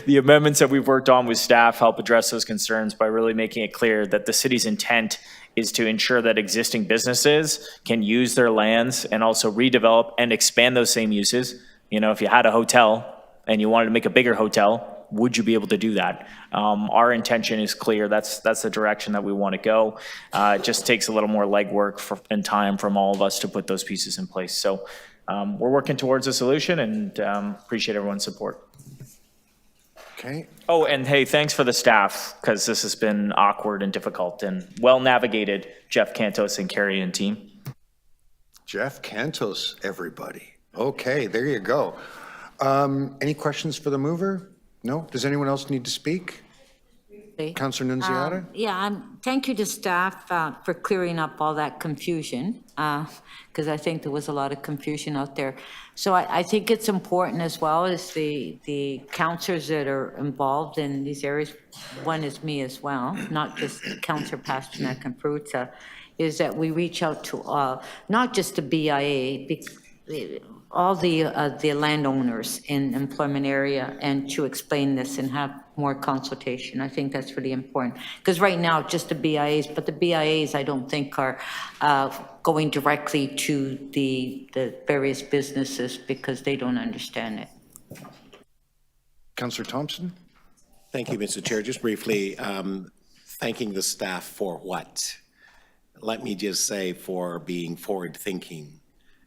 the amendments that we've worked on with staff help address those concerns by really making it clear that the city's intent is to ensure that existing businesses can use their lands and also redevelop and expand those same uses. If you had a hotel and you wanted to make a bigger hotel, would you be able to do that? Our intention is clear. That's the direction that we want to go. It just takes a little more legwork and time from all of us to put those pieces in place. So we're working towards a solution, and appreciate everyone's support. Okay. Oh, and hey, thanks for the staff, because this has been awkward and difficult and well navigated, Jeff Cantos and Carrie and team. Jeff Cantos, everybody. Okay, there you go. Any questions for the mover? No? Does anyone else need to speak? Councillor Nunziata? Thank you to staff for clearing up all that confusion, because I think there was a lot of confusion out there. So I think it's important as well as the councillors that are involved in these areas, one is me as well, not just Councillor Pasternak and Perruzza, is that we reach out to not just the BIA, all the landowners in employment area, and to explain this and have more consultation. I think that's really important. Because right now, just the BIAs, but the BIAs, I don't think are going directly to the various businesses because they don't understand it. Councillor Thompson? Thank you, Mr. Chair. Just briefly, thanking the staff for what? Let me just say for being forward-thinking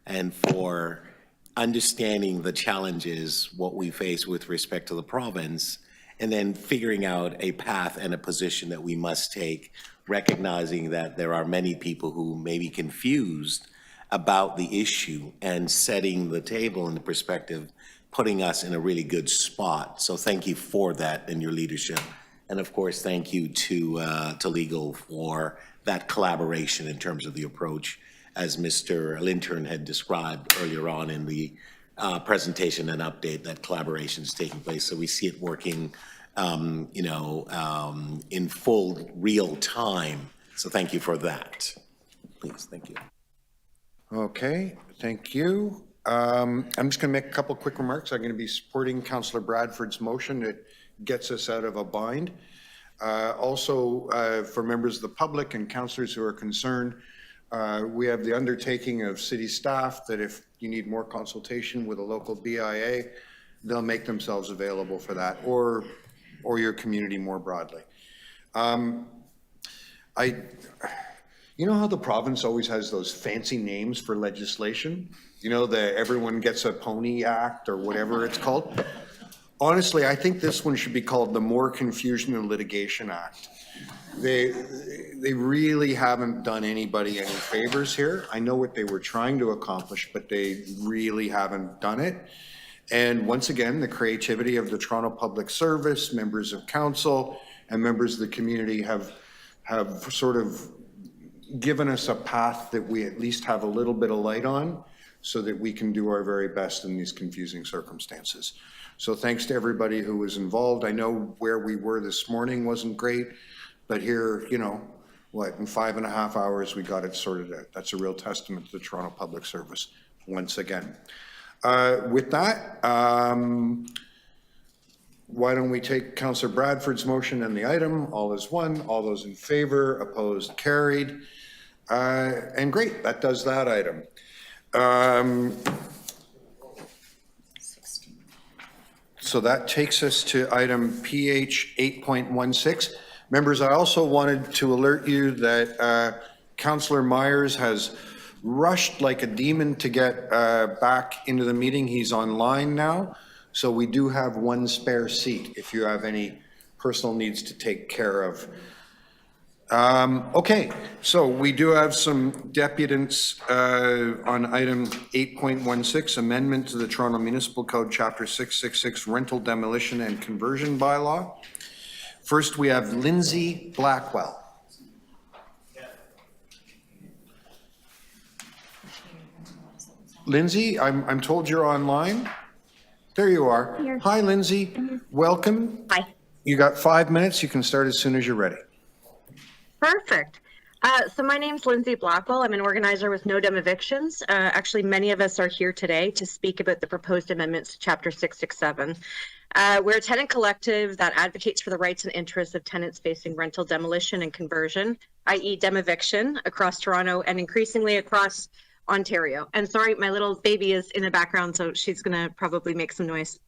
and for understanding the challenges, what we face with respect to the province, and then figuring out a path and a position that we must take, recognizing that there are many people who may be confused about the issue and setting the table and the perspective, putting us in a really good spot. So thank you for that and your leadership. And of course, thank you to legal for that collaboration in terms of the approach, as Mr. Lintern had described earlier on in the presentation and update, that collaboration is taking place. So we see it working, in full real time. So thank you for that. Please, thank you. Okay, thank you. I'm just going to make a couple quick remarks. I'm going to be supporting Councillor Bradford's motion that gets us out of a bind. Also, for members of the public and councillors who are concerned, we have the undertaking of city staff that if you need more consultation with a local BIA, they'll make themselves available for that, or your community more broadly. You know how the province always has those fancy names for legislation? You know, the Everyone Gets a Pony Act or whatever it's called? Honestly, I think this one should be called the More Confusion and Litigation Act. They really haven't done anybody any favors here. I know what they were trying to accomplish, but they really haven't done it. And once again, the creativity of the Toronto Public Service, members of council, and members of the community have sort of given us a path that we at least have a little bit of light on, so that we can do our very best in these confusing circumstances. So thanks to everybody who was involved. I know where we were this morning wasn't great, but here, in 5.5 hours, we got it sorted out. That's a real testament to the Toronto Public Service, once again. With that, why don't we take Councillor Bradford's motion and the item, all is one, all those in favor, opposed, carried. And great, that does that item. So that takes us to item PH 8.16. Members, I also wanted to alert you that Councillor Myers has rushed like a demon to get back into the meeting. He's online now. So we do have one spare seat if you have any personal needs to take care of. Okay, so we do have some deputants on item 8.16, amendment to the Toronto Municipal Code, Chapter 666, rental demolition and conversion bylaw. First, we have Lindsay Blackwell. Lindsay, I'm told you're online. There you are. Here. Hi, Lindsay. Welcome. Hi. You got 5 minutes. You can start as soon as you're ready. Perfect. So my name's Lindsay Blackwell. I'm an organizer with No Dem Evictions. Actually, many of us are here today to speak about the proposed amendments to Chapter 667. We're a tenant collective that advocates for the rights and interests of tenants facing rental demolition and conversion, i.e. dem eviction, across Toronto and increasingly across Ontario. And sorry, my little baby is in the background, so she's going to probably make some noise.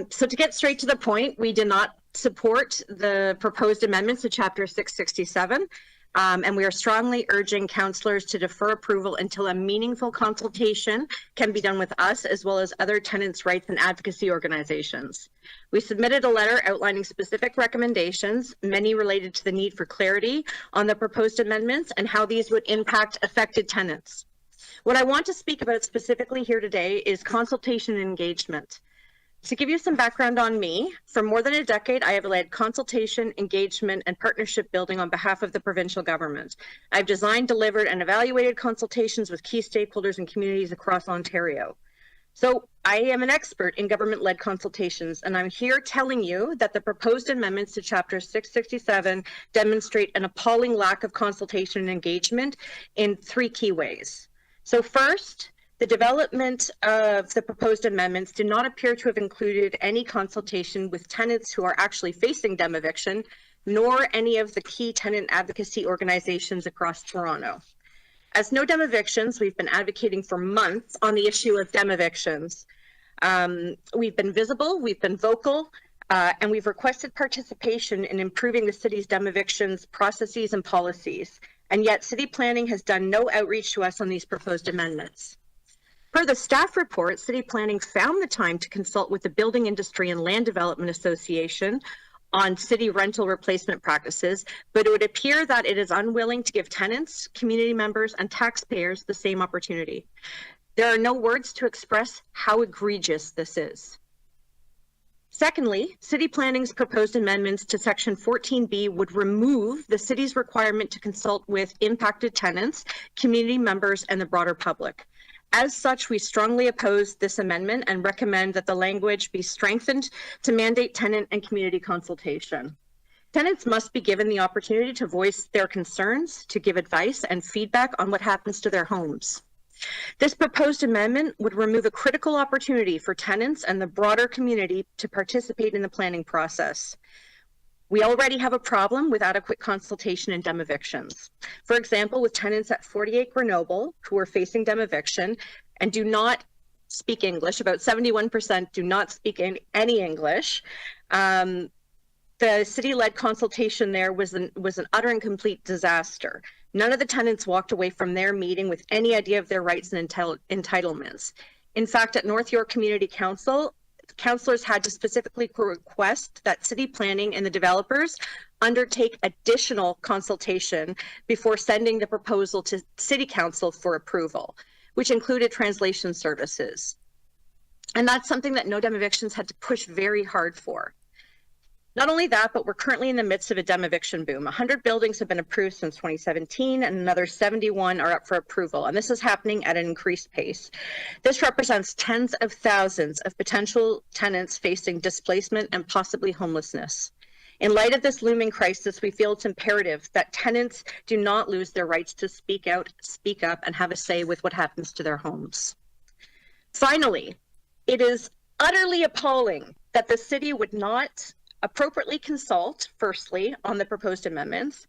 So to get straight to the point, we did not support the proposed amendments to Chapter 667, and we are strongly urging councillors to defer approval until a meaningful consultation can be done with us as well as other tenants' rights and advocacy organizations. We submitted a letter outlining specific recommendations, many related to the need for clarity on the proposed amendments and how these would impact affected tenants. What I want to speak about specifically here today is consultation and engagement. To give you some background on me, for more than a decade, I have led consultation, engagement, and partnership building on behalf of the provincial government. I've designed, delivered, and evaluated consultations with key stakeholders and communities across Ontario. So I am an expert in government-led consultations, and I'm here telling you that the proposed amendments to Chapter 667 demonstrate an appalling lack of consultation and engagement in 3 key ways. So first, The development of the proposed amendments did not appear to have included any consultation with tenants who are actually facing dem-eviction, nor any of the key tenant advocacy organizations across Toronto. As No Dem Evictions, we've been advocating for months on the issue of dem evictions. We've been visible, we've been vocal, and we've requested participation in improving the city's dem evictions processes and policies. And yet city planning has done no outreach to us on these proposed amendments. Per the staff report, city planning found the time to consult with the Building Industry and Land Development Association on city rental replacement practices, but it would appear that it is unwilling to give tenants, community members, and taxpayers the same opportunity. There are no words to express how egregious this is. Secondly, city planning's proposed amendments to section 14B would remove the city's requirement to consult with impacted tenants, community members, and the broader public. As such, we strongly oppose this amendment and recommend that the language be strengthened to mandate tenant and community consultation. Tenants must be given the opportunity to voice their concerns, to give advice and feedback on what happens to their homes. This proposed amendment would remove a critical opportunity for tenants and the broader community to participate in the planning process. We already have a problem with adequate consultation and dem evictions. For example, with tenants at 48 Grenoble who are facing dem eviction and do not speak English, about 71% do not speak any English. The city-led consultation there was an utter and complete disaster. None of the tenants walked away from their meeting with any idea of their rights and entitlements. In fact, at North York Community Council, councillors had to specifically request that city planning and the developers undertake additional consultation before sending the proposal to city council for approval, which included translation services. And that's something that No Dem Evictions had to push very hard for. Not only that, but we're currently in the midst of a dem eviction boom. 100 buildings have been approved since 2017 and another 71 are up for approval. And this is happening at an increased pace. This represents tens of thousands of potential tenants facing displacement and possibly homelessness. In light of this looming crisis, we feel it's imperative that tenants do not lose their rights to speak out, speak up, and have a say with what happens to their homes. Finally, it is utterly appalling that the city would not appropriately consult, firstly, on the proposed amendments,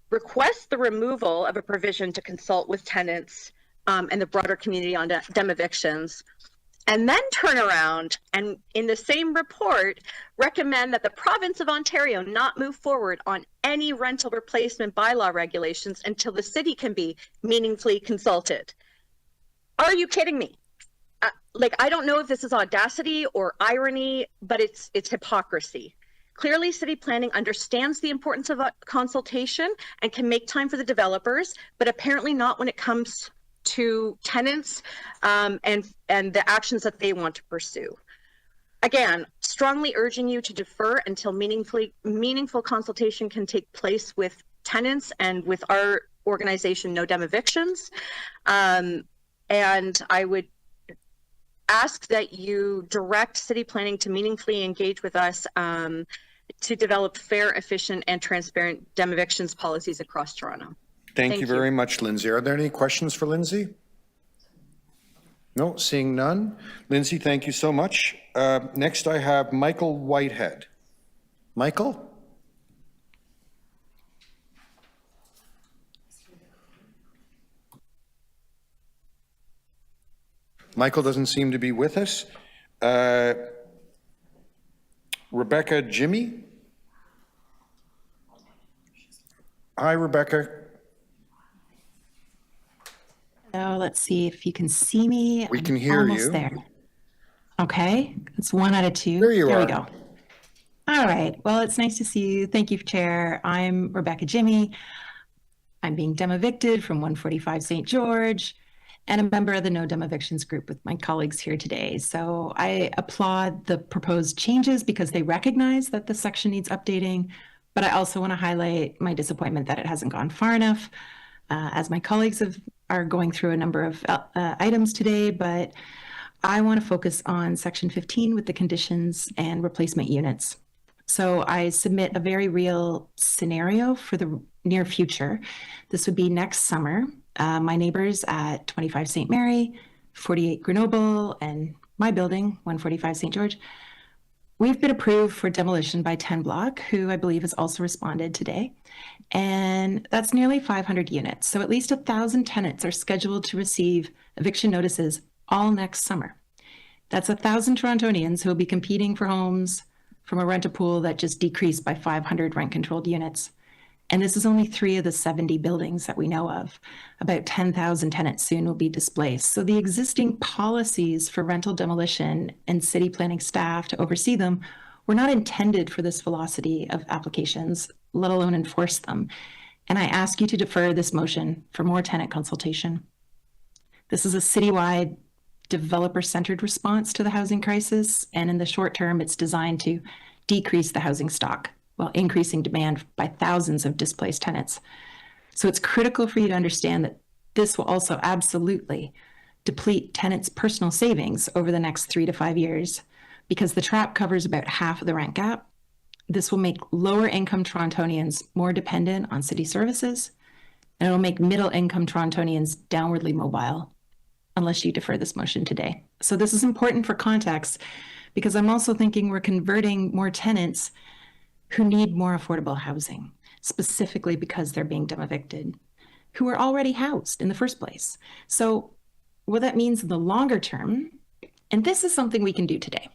request the removal of a provision to consult with tenants and the broader community on dem evictions, and then turn around and in the same report recommend that the province of Ontario not move forward on any rental replacement bylaw regulations until the city can be meaningfully consulted. Are you kidding me? I don't know if this is audacity or irony, but it's hypocrisy. Clearly, city planning understands the importance of a consultation and can make time for the developers, but apparently not when it comes to tenants and the actions that they want to pursue. Again, strongly urging you to defer until meaningful consultation can take place with tenants and with our organization, No Dem Evictions. And I would ask that you direct city planning to meaningfully engage with us to develop fair, efficient, and transparent dem evictions policies across Toronto. Thank you very much, Lindsay. Are there any questions for Lindsay? No, seeing none. Lindsay, thank you so much. Next, I have Michael Whitehead. Michael? Michael doesn't seem to be with us. Rebecca Jimmy? Hi, Rebecca. So let's see if you can see me. We can hear Almost you. There. Okay, it's 1 out of 2. There you are. we go. All right, well, it's nice to see you. Thank you, Chair. I'm Rebecca Jimmy. I'm being dem evicted from 145 St. George and a member of the No Dem Evictions group with my colleagues here today. So I applaud the proposed changes because they recognize that the section needs updating, but I also want to highlight my disappointment that it hasn't gone far enough, as my colleagues are going through a number of items today, but I want to focus on section 15 with the conditions and replacement units. So I submit a very real scenario for the near future. This would be next summer. My neighbors at 25 St. Mary 48 Grenoble, and my building, 145 St. George, we've been approved for demolition by 10 Block, who I believe has also responded today. And that's nearly 500 units. So at least 1,000 tenants are scheduled to receive eviction notices all next summer. That's 1,000 Torontonians who will be competing for homes from a renter pool that just decreased by 500 rent-controlled units. And this is only 3 of the 70 buildings that we know of. About 10,000 tenants soon will be displaced. So the existing policies for rental demolition and city planning staff to oversee them were not intended for this velocity of applications, let alone enforce them. And I ask you to defer this motion for more tenant consultation. This is a citywide, developer-centered response to the housing crisis, and in the short term, it's designed to decrease the housing stock while increasing demand by thousands of displaced tenants. So it's critical for you to understand that this will also absolutely deplete tenants' personal savings over the next 3 to 5 years, because the trap covers about half of the rent gap. This will make lower-income Torontonians more dependent on city services, and it'll make middle-income Torontonians downwardly mobile, unless you defer this motion today. So this is important for context, because I'm also thinking we're converting more tenants who need more affordable housing, specifically because they're being evicted, who are already housed in the first place. So what that means in the longer term, and this is something we can do today.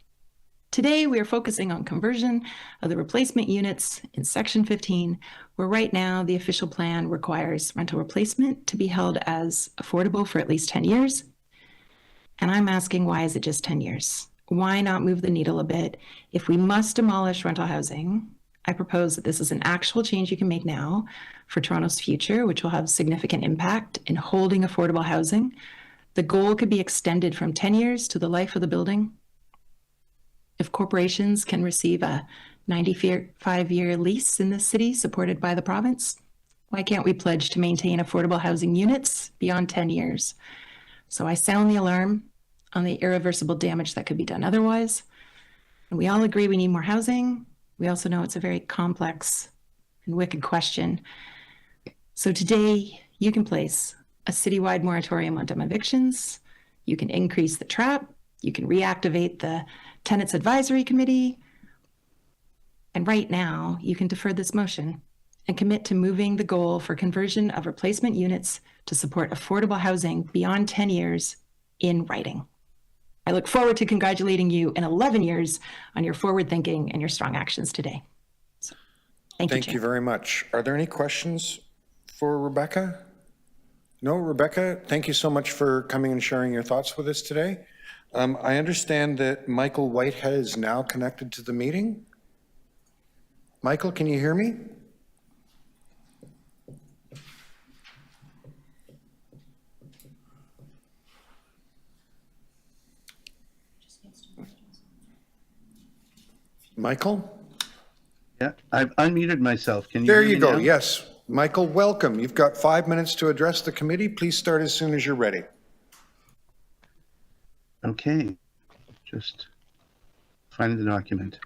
Today, we are focusing on conversion of the replacement units in Section 15, where right now the official plan requires rental replacement to be held as affordable for at least 10 years. And I'm asking, why is it just 10 years? Why not move the needle a bit? If we must demolish rental housing, I propose that this is an actual change you can make now for Toronto's future, which will have significant impact in holding affordable housing. The goal could be extended from 10 years to the life of the building. If corporations can receive a 95-year lease in this city supported by the province, why can't we pledge to maintain affordable housing units beyond 10 years? So I sound the alarm on the irreversible damage that could be done otherwise. And we all agree we need more housing. We also know it's a very complex and wicked question. So today, you can place a citywide moratorium on evictions. You can increase the trap. You can reactivate the Tenants Advisory Committee. And right now, you can defer this motion and commit to moving the goal for conversion of replacement units to support affordable housing beyond 10 years in writing. I look forward to congratulating you in 11 years on your forward thinking and your strong actions today. So, thank you, you very much. Are there any questions for Rebecca? No, Rebecca, thank you so much for coming and sharing your thoughts with us today. I understand that Michael Whitehead is now connected to the meeting. Michael, can you hear me? Michael? Yeah, I've unmuted myself. Can you There hear you me go. now? Yes. Michael, welcome. You've got 5 minutes to address the committee. Please start as soon as you're ready. Okay, just finding the document.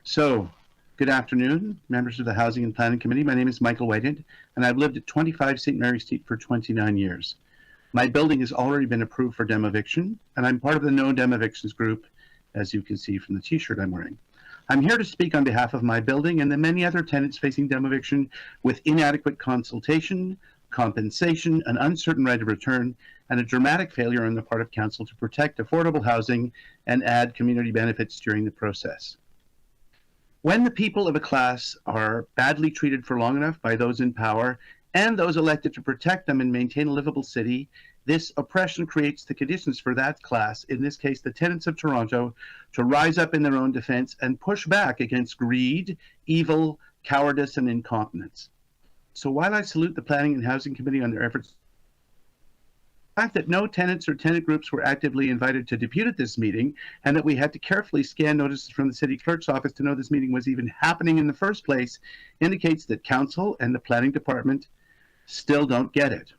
So, good afternoon, members of the Housing and Planning Committee. My name is Michael Whitehead, and I've lived at 25 St. Mary Street for 29 years. My building has already been approved for demoviction, and I'm part of the No Demevictions group, as you can see from the t-shirt I'm wearing. I'm here to speak on behalf of my building and the many other tenants facing demoviction with inadequate consultation, compensation, an uncertain right of return, and a dramatic failure on the part of council to protect affordable housing and add community benefits during the process. When the people of a class are badly treated for long enough by those in power and those elected to protect them and maintain a livable city, this oppression creates the conditions for that class, in this case the tenants of Toronto, to rise up in their own defense and push back against greed, evil, cowardice, and incompetence. So while I salute the Planning and Housing Committee on their efforts, the fact that no tenants or tenant groups were actively invited to depute at this meeting, and that we had to carefully scan notices from the city clerk's office to know this meeting was even happening in the first place, indicates that council and the planning department still don't get it.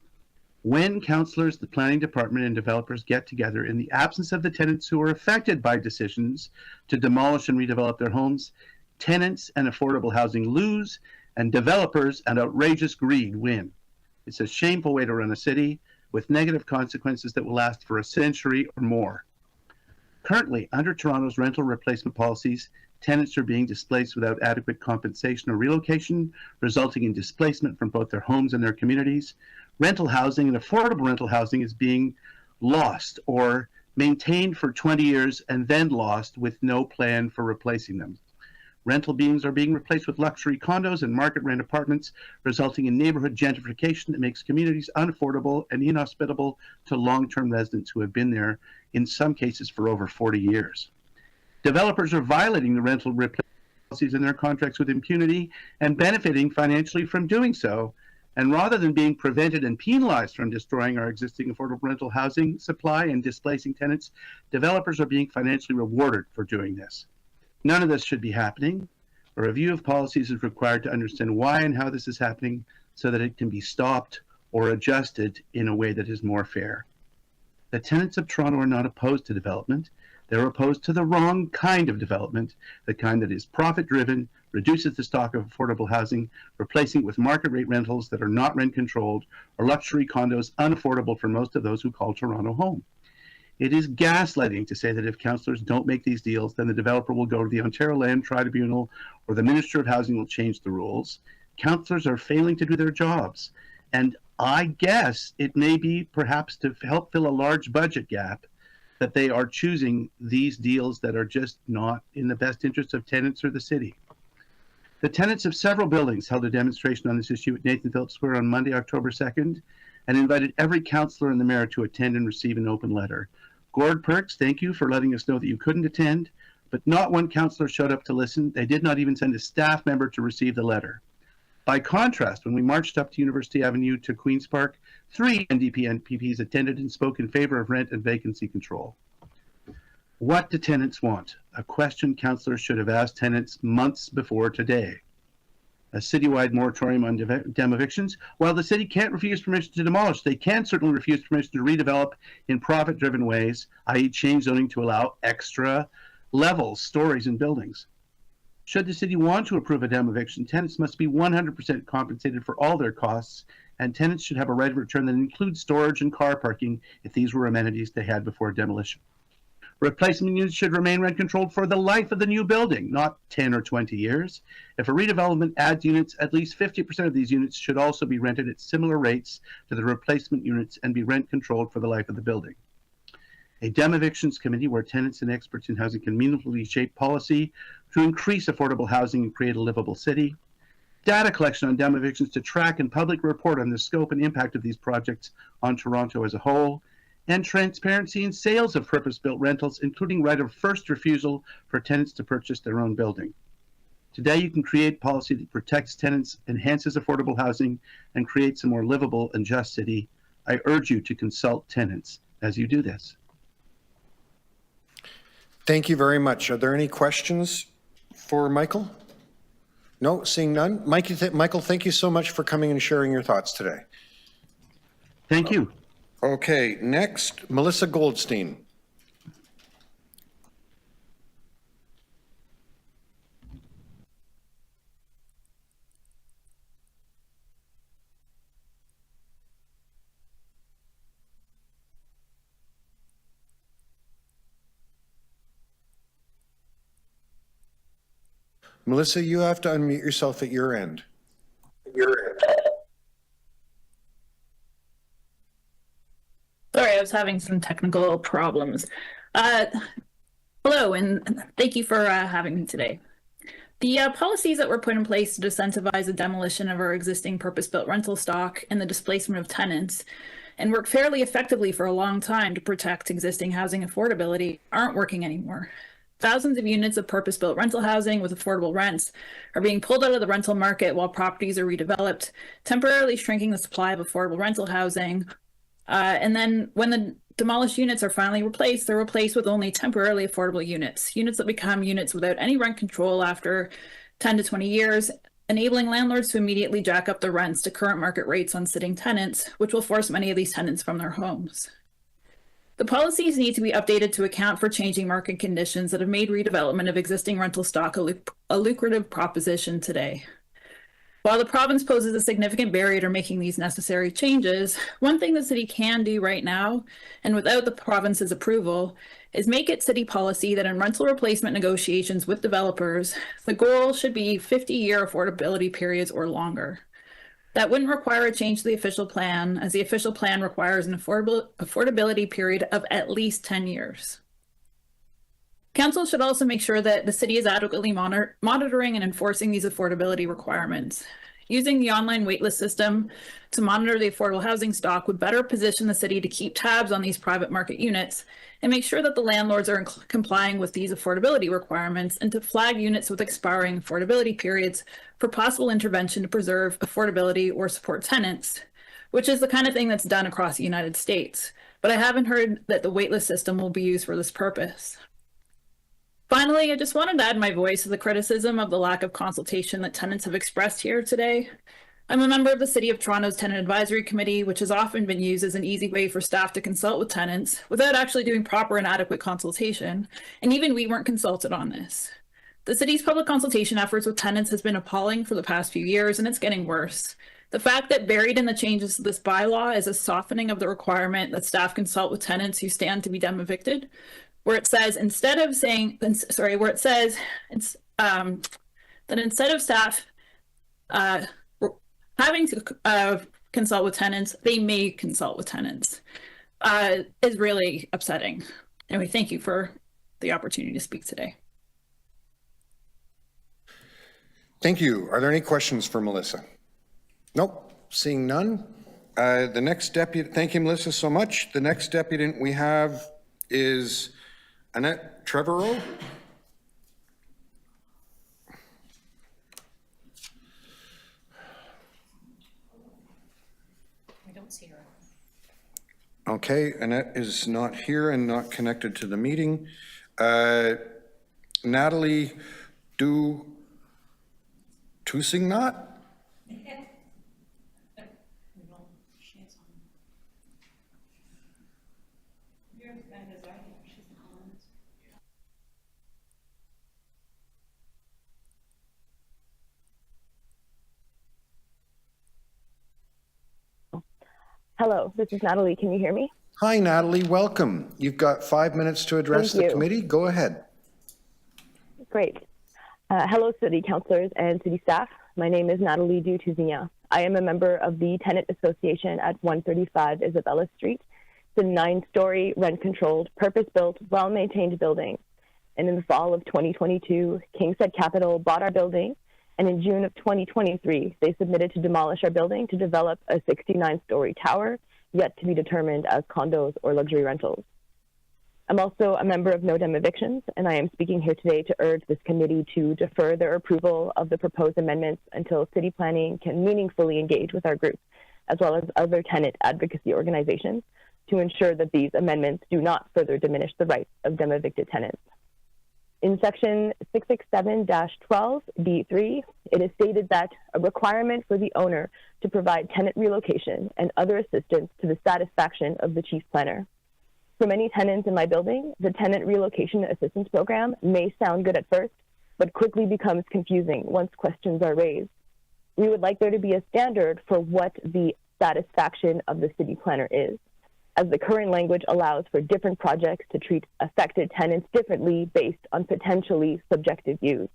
When councillors, the planning department, and developers get together in the absence of the tenants who are affected by decisions to demolish and redevelop their homes, tenants and affordable housing lose, and developers and outrageous greed win. It's a shameful way to run a city. with negative consequences that will last for a century or more. Currently, under Toronto's rental replacement policies, tenants are being displaced without adequate compensation or relocation, resulting in displacement from both their homes and their communities. Rental housing and affordable rental housing is being lost or maintained for 20 years and then lost with no plan for replacing them. Rental beings are being replaced with luxury condos and market rent apartments, resulting in neighborhood gentrification that makes communities unaffordable and inhospitable to long-term residents who have been there, in some cases, for over 40 years. Developers are violating the rental replacement policies in their contracts with impunity and benefiting financially from doing so. And rather than being prevented and penalized from destroying our existing affordable rental housing supply and displacing tenants, developers are being financially rewarded for doing this. None of this should be happening. A review of policies is required to understand why and how this is happening so that it can be stopped or adjusted in a way that is more fair. The tenants of Toronto are not opposed to development. They're opposed to the wrong kind of development, the kind that is profit-driven, reduces the stock of affordable housing, replacing it with market rate rentals that are not rent controlled, or luxury condos unaffordable for most of those who call Toronto home. It is gaslighting to say that if councillors don't make these deals, then the developer will go to the Ontario Land Tribunal or the Minister of Housing will change the rules. Councillors are failing to do their jobs. And I guess it may be perhaps to help fill a large budget gap that they are choosing these deals that are just not in the best interest of tenants or the city. The tenants of several buildings held a demonstration on this issue at Nathan Phillips Square on Monday, October 2nd, and invited every councillor and the mayor to attend and receive an open letter. Gord Perks, thank you for letting us know that you couldn't attend, but not one councillor showed up to listen. They did not even send a staff member to receive the letter. By contrast, when we marched up to University Avenue to Queen's Park, 3 NDP MPPs attended and spoke in favor of rent and vacancy control. What do tenants want? A question councillors should have asked tenants months before today. A citywide moratorium on demolitions. While the city can't refuse permission to demolish, they can certainly refuse permission to redevelop in profit-driven ways, i.e. change zoning to allow extra levels, stories, and buildings. Should the city want to approve a demolition, tenants must be 100% compensated for all their costs, and tenants should have a right of return that includes storage and car parking if these were amenities they had before demolition. Replacement units should remain rent controlled for the life of the new building, not 10 or 20 years. If a redevelopment adds units, at least 50% of these units should also be rented at similar rates to the replacement units and be rent controlled for the life of the building. A demolitions committee where tenants and experts in housing can meaningfully shape policy to increase affordable housing and create a livable city. Data collection on demolitions to track and public report on the scope and impact of these projects on Toronto as a whole. And transparency in sales of purpose-built rentals, including right of first refusal for tenants to purchase their own building. Today, you can create policy that protects tenants, enhances affordable housing, and creates a more livable and just city. I urge you to consult tenants as you do this. Thank you very much. Are there any questions for Michael? No, seeing none. Michael, thank you so much for coming and sharing your thoughts today. Thank you. Okay, next, Melissa Goldstein. Melissa, you have to unmute yourself at your end. Sorry, I was having some technical problems. Hello, and thank you for having me today. The policies that were put in place to disincentivize the demolition of our existing purpose-built rental stock and the displacement of tenants, and worked fairly effectively for a long time to protect existing housing affordability, aren't working anymore. Thousands of units of purpose-built rental housing with affordable rents are being pulled out of the rental market while properties are redeveloped, temporarily shrinking the supply of affordable rental housing. And then when the demolished units are finally replaced, they're replaced with only temporarily affordable units that become units without any rent control after 10 to 20 years, enabling landlords to immediately jack up the rents to current market rates on sitting tenants, which will force many of these tenants from their homes. The policies need to be updated to account for changing market conditions that have made redevelopment of existing rental stock a lucrative proposition today. While the province poses a significant barrier to making these necessary changes, one thing the city can do right now, and without the province's approval, is make it city policy that in rental replacement negotiations with developers, the goal should be 50-year affordability periods or longer. That wouldn't require a change to the official plan, as the official plan requires an affordability period of at least 10 years. Council should also make sure that the city is adequately monitoring and enforcing these affordability requirements. Using the online waitlist system to monitor the affordable housing stock would better position the city to keep tabs on these private market units and make sure that the landlords are complying with these affordability requirements, and to flag units with expiring affordability periods for possible intervention to preserve affordability or support tenants, which is the kind of thing that's done across the United States. But I haven't heard that the waitlist system will be used for this purpose. Finally, I just wanted to add my voice to the criticism of the lack of consultation that tenants have expressed here today. I'm a member of the City of Toronto's Tenant Advisory Committee, which has often been used as an easy way for staff to consult with tenants without actually doing proper and adequate consultation, and even we weren't consulted on this. The city's public consultation efforts with tenants has been appalling for the past few years, and it's getting worse. The fact that buried in the changes to this bylaw is a softening of the requirement that staff consult with tenants who stand to be evicted, where it says that instead of staff having to consult with tenants, they may consult with tenants, is really upsetting. Anyway, thank you for the opportunity to speak today. Thank you. Are there any questions for Melissa? Nope, seeing none. The next deputy, thank you, Melissa, so much. The next deputant we have is Annette Trevorrow. We don't see her. Okay, Annette is not here and not connected to the meeting. Natalie Tusingnot? Hello, this is Natalie. Can you hear me? Hi, Natalie. Welcome. You've got 5 minutes to address the committee. Go ahead. Great. Hello, city councilors and city staff. My name is Natalie Dutuzia. I am a member of the Tenant Association at 135 Isabella Street. It's a 9-story, rent-controlled, purpose-built, well-maintained building. And in the fall of 2022, KingSett Capital bought our building, and in June of 2023, they submitted to demolish our building to develop a 69-story tower, yet to be determined as condos or luxury rentals. I'm also a member of No Dem Evictions, and I am speaking here today to urge this committee to defer their approval of the proposed amendments until city planning can meaningfully engage with our group, as well as other tenant advocacy organizations, to ensure that these amendments do not further diminish the rights of dem evicted tenants. In section 667-12B3, it is stated that a requirement for the owner to provide tenant relocation and other assistance to the satisfaction of the chief planner. For many tenants in my building, the tenant relocation assistance program may sound good at first, but quickly becomes confusing once questions are raised. We would like there to be a standard for what the satisfaction of the city planner is, as the current language allows for different projects to treat affected tenants differently based on potentially subjective views.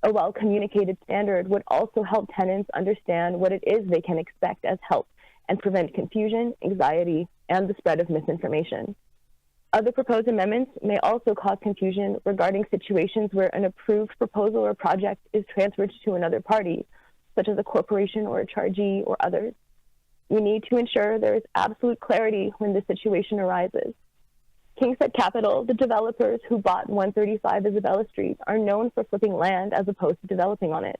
A well-communicated standard would also help tenants understand what it is they can expect as help and prevent confusion, anxiety, and the spread of misinformation. Other proposed amendments may also cause confusion regarding situations where an approved proposal or project is transferred to another party, such as a corporation or a chargee or others. We need to ensure there is absolute clarity when this situation arises. KingSett Capital, the developers who bought 135 Isabella Street, are known for flipping land as opposed to developing on it.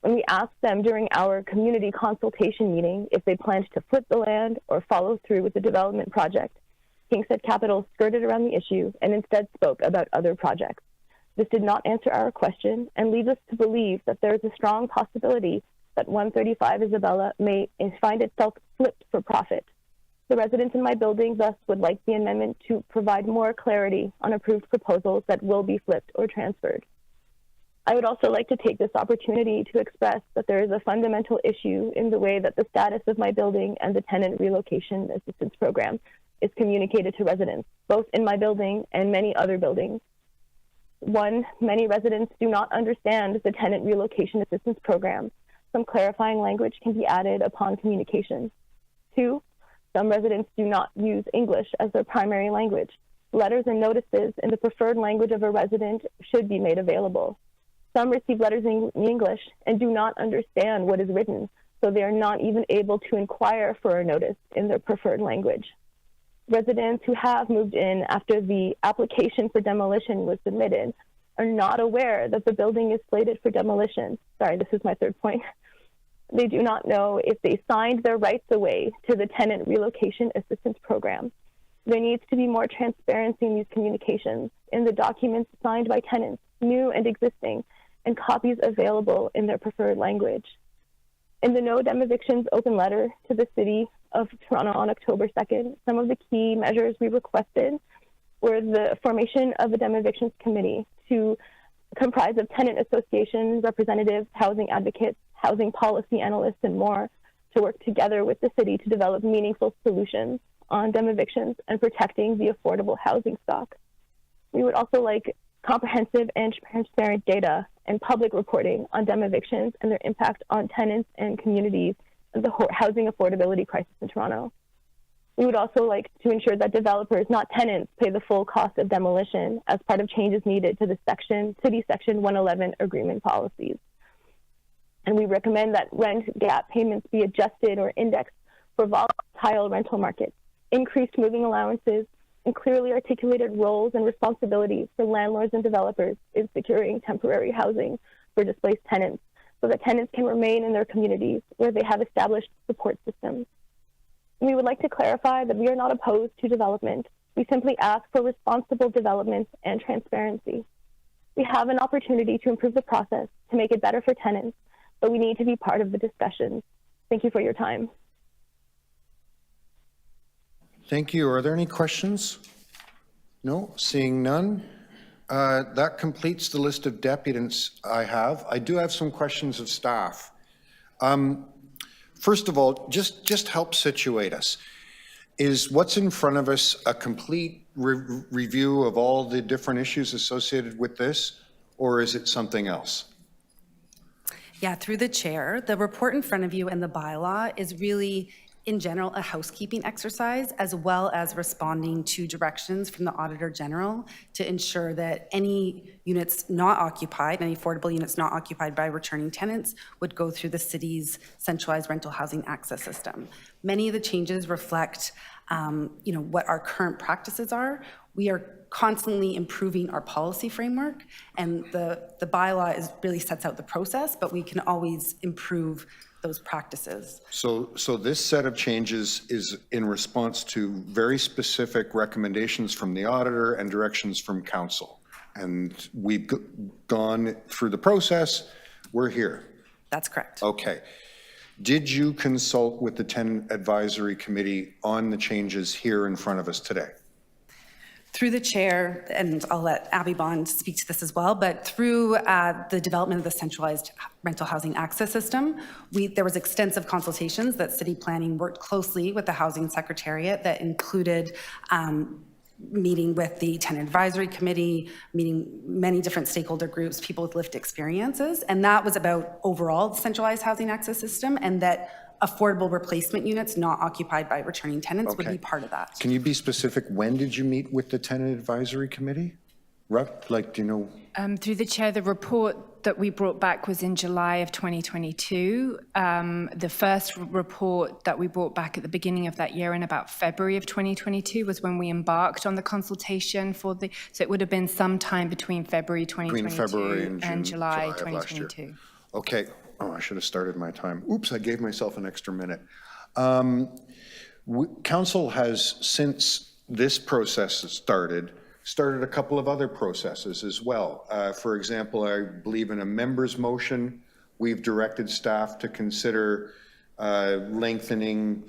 When we asked them during our community consultation meeting if they planned to flip the land or follow through with the development project, KingSett Capital skirted around the issue and instead spoke about other projects. This did not answer our question and leads us to believe that there is a strong possibility that 135 Isabella may find itself flipped for profit. The residents in my building thus would like the amendment to provide more clarity on approved proposals that will be flipped or transferred. I would also like to take this opportunity to express that there is a fundamental issue in the way that the status of my building and the tenant relocation assistance program is communicated to residents, both in my building and many other buildings. One, many residents do not understand the tenant relocation assistance program. Some clarifying language can be added upon communication. Two, some residents do not use English as their primary language. Letters and notices in the preferred language of a resident should be made available. Some receive letters in English and do not understand what is written, so they are not even able to inquire for a notice in their preferred language. Residents who have moved in after the application for demolition was submitted are not aware that the building is slated for demolition. Sorry, this is my third point. They do not know if they signed their rights away to the tenant relocation assistance program. There needs to be more transparency in these communications, in the documents signed by tenants, new and existing, and copies available in their preferred language. In the No Dem Evictions open letter to the City of Toronto on October 2nd, some of the key measures we requested were the formation of a Dem Evictions Committee to comprise of tenant association representatives, housing advocates, housing policy analysts, and more, to work together with the city to develop meaningful solutions on Dem Evictions and protecting the affordable housing stock. We would also like comprehensive and transparent data and public reporting on Dem Evictions and their impact on tenants and communities and the housing affordability crisis in Toronto. We would also like to ensure that developers, not tenants, pay the full cost of demolition as part of changes needed to the City Section 111 agreement policies. And we recommend that rent gap payments be adjusted or indexed for volatile rental markets, increased moving allowances, and clearly articulated roles and responsibilities for landlords and developers in securing temporary housing for displaced tenants so that tenants can remain in their communities where they have established support systems. We would like to clarify that we are not opposed to development. We simply ask for responsible development and transparency. We have an opportunity to improve the process to make it better for tenants, but we need to be part of the discussion. Thank you for your time. Thank you. Are there any questions? No, seeing none. That completes the list of deputants I have. I do have some questions of staff. First of all, just help situate us. Is what's in front of us a complete review of all the different issues associated with this, or is it something else? Yeah, through the chair, the report in front of you and the bylaw is really, in general, a housekeeping exercise, as well as responding to directions from the Auditor General to ensure that any units not occupied, any affordable units not occupied by returning tenants would go through the city's centralized rental housing access system. Many of the changes reflect what our current practices are. We are constantly improving our policy framework, and the bylaw really sets out the process, but we can always improve those practices. So this set of changes is in response to very specific recommendations from the auditor and directions from council. And we've gone through the process. We're here. That's correct. Okay. Did you consult with the Tenant Advisory Committee on the changes here in front of us today? Through the chair, and I'll let Abby Bond speak to this as well, but through the development of the centralized rental housing access system, there was extensive consultations that City Planning worked closely with the Housing Secretariat that included meeting with the Tenant Advisory Committee, meeting many different stakeholder groups, people with lived experiences, and that was about overall centralized housing access system, and that affordable replacement units not occupied by returning tenants would be part of that. Can you be specific? When did you meet with the Tenant Advisory Committee? Do you know? Through the chair, the report that we brought back was in July of 2022. The first report that we brought back at the beginning of that year in about February of 2022 was when we embarked on the consultation so it would have been sometime between February 2022 and July 2022. Okay. Oh, I should have started my time. Oops, I gave myself an extra minute. Council has, since this process has started a couple of other processes as well. For example, I believe in a member's motion, we've directed staff to consider lengthening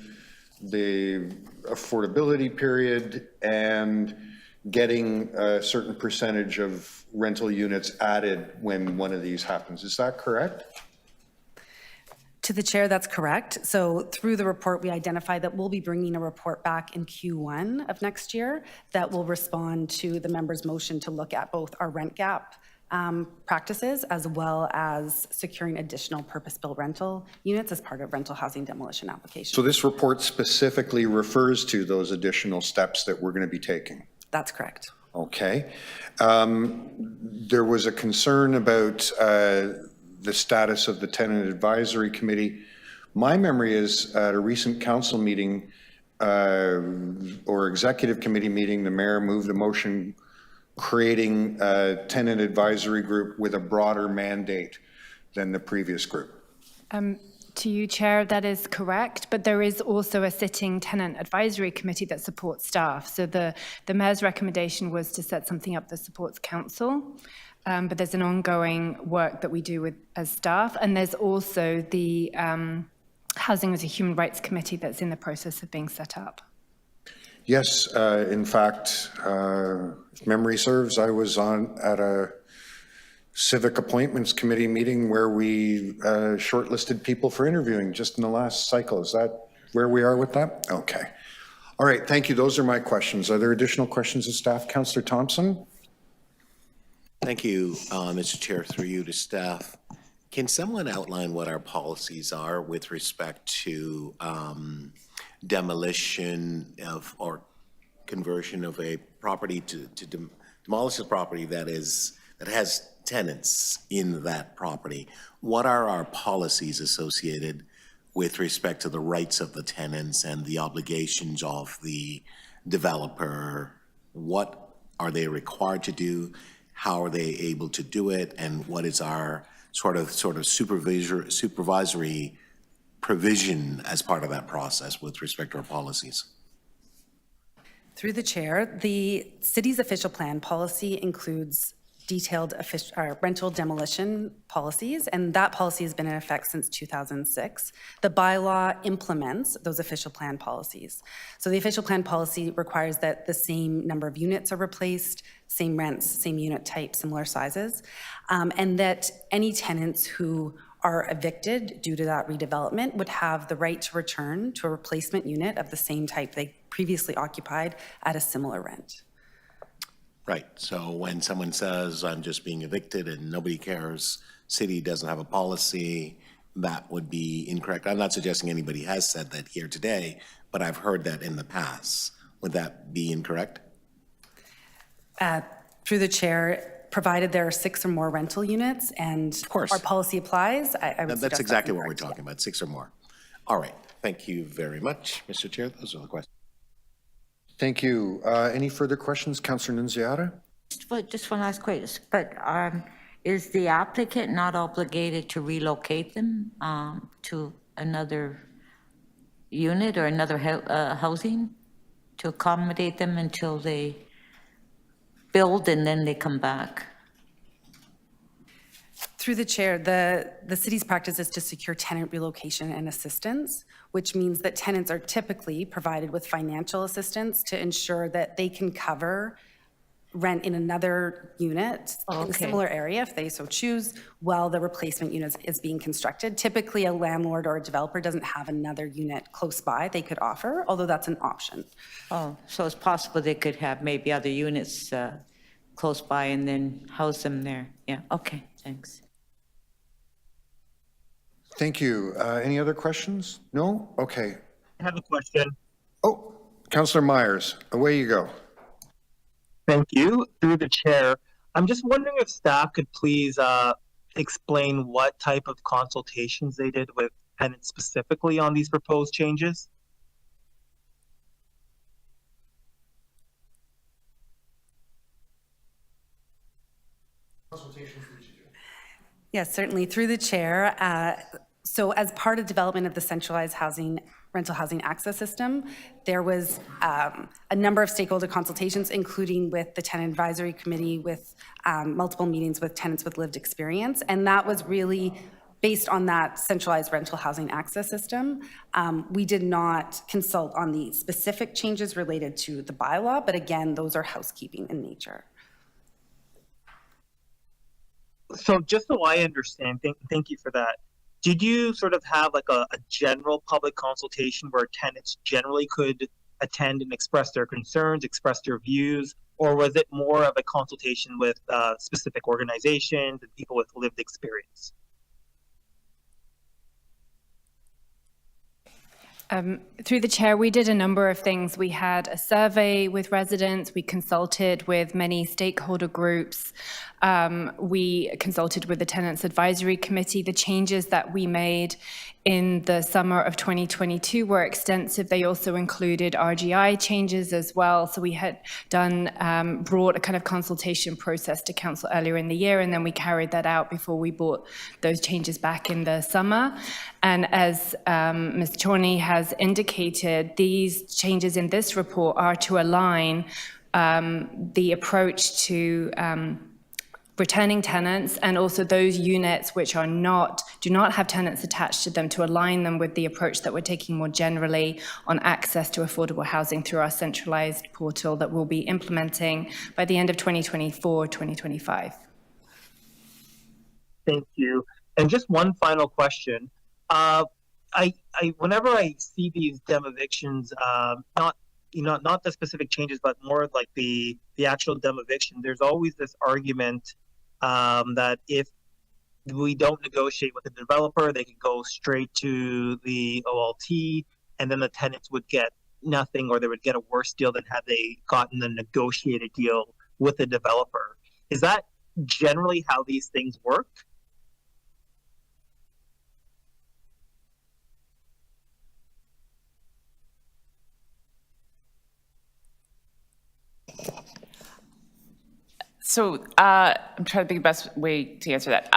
the affordability period and getting a certain percentage of rental units added when one of these happens. Is that correct? To the chair, that's correct. So through the report, we identified that we'll be bringing a report back in Q1 of next year that will respond to the members' motion to look at both our rent gap practices as well as securing additional purpose-built rental units as part of rental housing demolition applications. So this report specifically refers to those additional steps that we're going to be taking? That's correct. Okay. There was a concern about the status of the Tenant Advisory Committee. My memory is at a recent council meeting or executive committee meeting, the mayor moved a motion creating a tenant advisory group with a broader mandate than the previous group. To you, Chair, that is correct, but there is also a sitting tenant advisory committee that supports staff. So the mayor's recommendation was to set something up that supports council, but there's an ongoing work that we do as staff, and there's also the Housing as a Human Rights Committee that's in the process of being set up. Yes, in fact, if memory serves, I was at a Civic Appointments Committee meeting where we shortlisted people for interviewing just in the last cycle. Is that where we are with that? Okay. All right, thank you. Those are my questions. Are there additional questions of staff? Councillor Thompson? Thank you, Mr. Chair, through you to staff. Can someone outline what our policies are with respect to demolition of or conversion of a property to demolish a property that has tenants in that property? What are our policies associated with respect to the rights of the tenants and the obligations of the developer? What are they required to do? How are they able to do it? And what is our sort of supervisory provision as part of that process with respect to our policies? Through the chair, the city's official plan policy includes detailed rental demolition policies, and that policy has been in effect since 2006. The bylaw implements those official plan policies. So the official plan policy requires that the same number of units are replaced, same rents, same unit type, similar sizes, and that any tenants who are evicted due to that redevelopment would have the right to return to a replacement unit of the same type they previously occupied at a similar rent. Right, so when someone says, I'm just being evicted and nobody cares, city doesn't have a policy, that would be incorrect. I'm not suggesting anybody has said that here today, but I've heard that in the past. Would that be incorrect? Through the chair, provided there are 6 or more rental units and our policy applies, I would That's exactly what we're talking about, 6 or more. All right, thank you very much, Mr. Chair. Those are the questions. Thank you. Any further questions, Councillor Nunziata? Just one last question, but is the applicant not obligated to relocate them to another unit or another housing to accommodate them until they build and then they come back? Through the chair, the city's practice is to secure tenant relocation and assistance, which means that tenants are typically provided with financial assistance to ensure that they can cover rent in another unit in a similar area, if they so choose, while the replacement unit is being constructed. Typically, a landlord or a developer doesn't have another unit close by they could offer, although that's an option. Oh, so it's possible they could have maybe other units close by and then house them there. Yeah, okay, thanks. Thank you. Any other questions? No? Okay. I have a question. Oh, Councillor Myers, away you go. Thank you. Through the chair, I'm just wondering if staff could please explain what type of consultations they did with tenants specifically on these proposed changes. Yes, certainly. Through the chair, so as part of development of the centralized rental housing access system, there was a number of stakeholder consultations, including with the tenant advisory committee, with multiple meetings with tenants with lived experience. And that was really based on that centralized rental housing access system. We did not consult on the specific changes related to the bylaw, but again, those are housekeeping in nature. So just so I understand, thank you for that. Did you sort of have like a general public consultation where tenants generally could attend and express their concerns, express their views, or was it more of a consultation with specific organizations and people with lived experience? Through the chair, we did a number of things. We had a survey with residents. We consulted with many stakeholder groups. We consulted with the Tenants Advisory Committee. The changes that we made in the summer of 2022 were extensive. They also included RGI changes as well. So we had brought a kind of consultation process to council earlier in the year, and then we carried that out before we brought those changes back in the summer. And as Ms. Chorney has indicated, these changes in this report are to align the approach to returning tenants and also those units which do not have tenants attached to them, to align them with the approach that we're taking more generally on access to affordable housing through our centralized portal that we'll be implementing by the end of 2024, 2025. Thank you. And just one final question. Whenever I see these demevictions, not the specific changes, but more like the actual demoviction, there's always this argument that if we don't negotiate with the developer, they could go straight to the OLT, and then the tenants would get nothing, or they would get a worse deal than had they gotten a negotiated deal with the developer. Is that generally how these things work? So I'm trying to think the best way to answer that.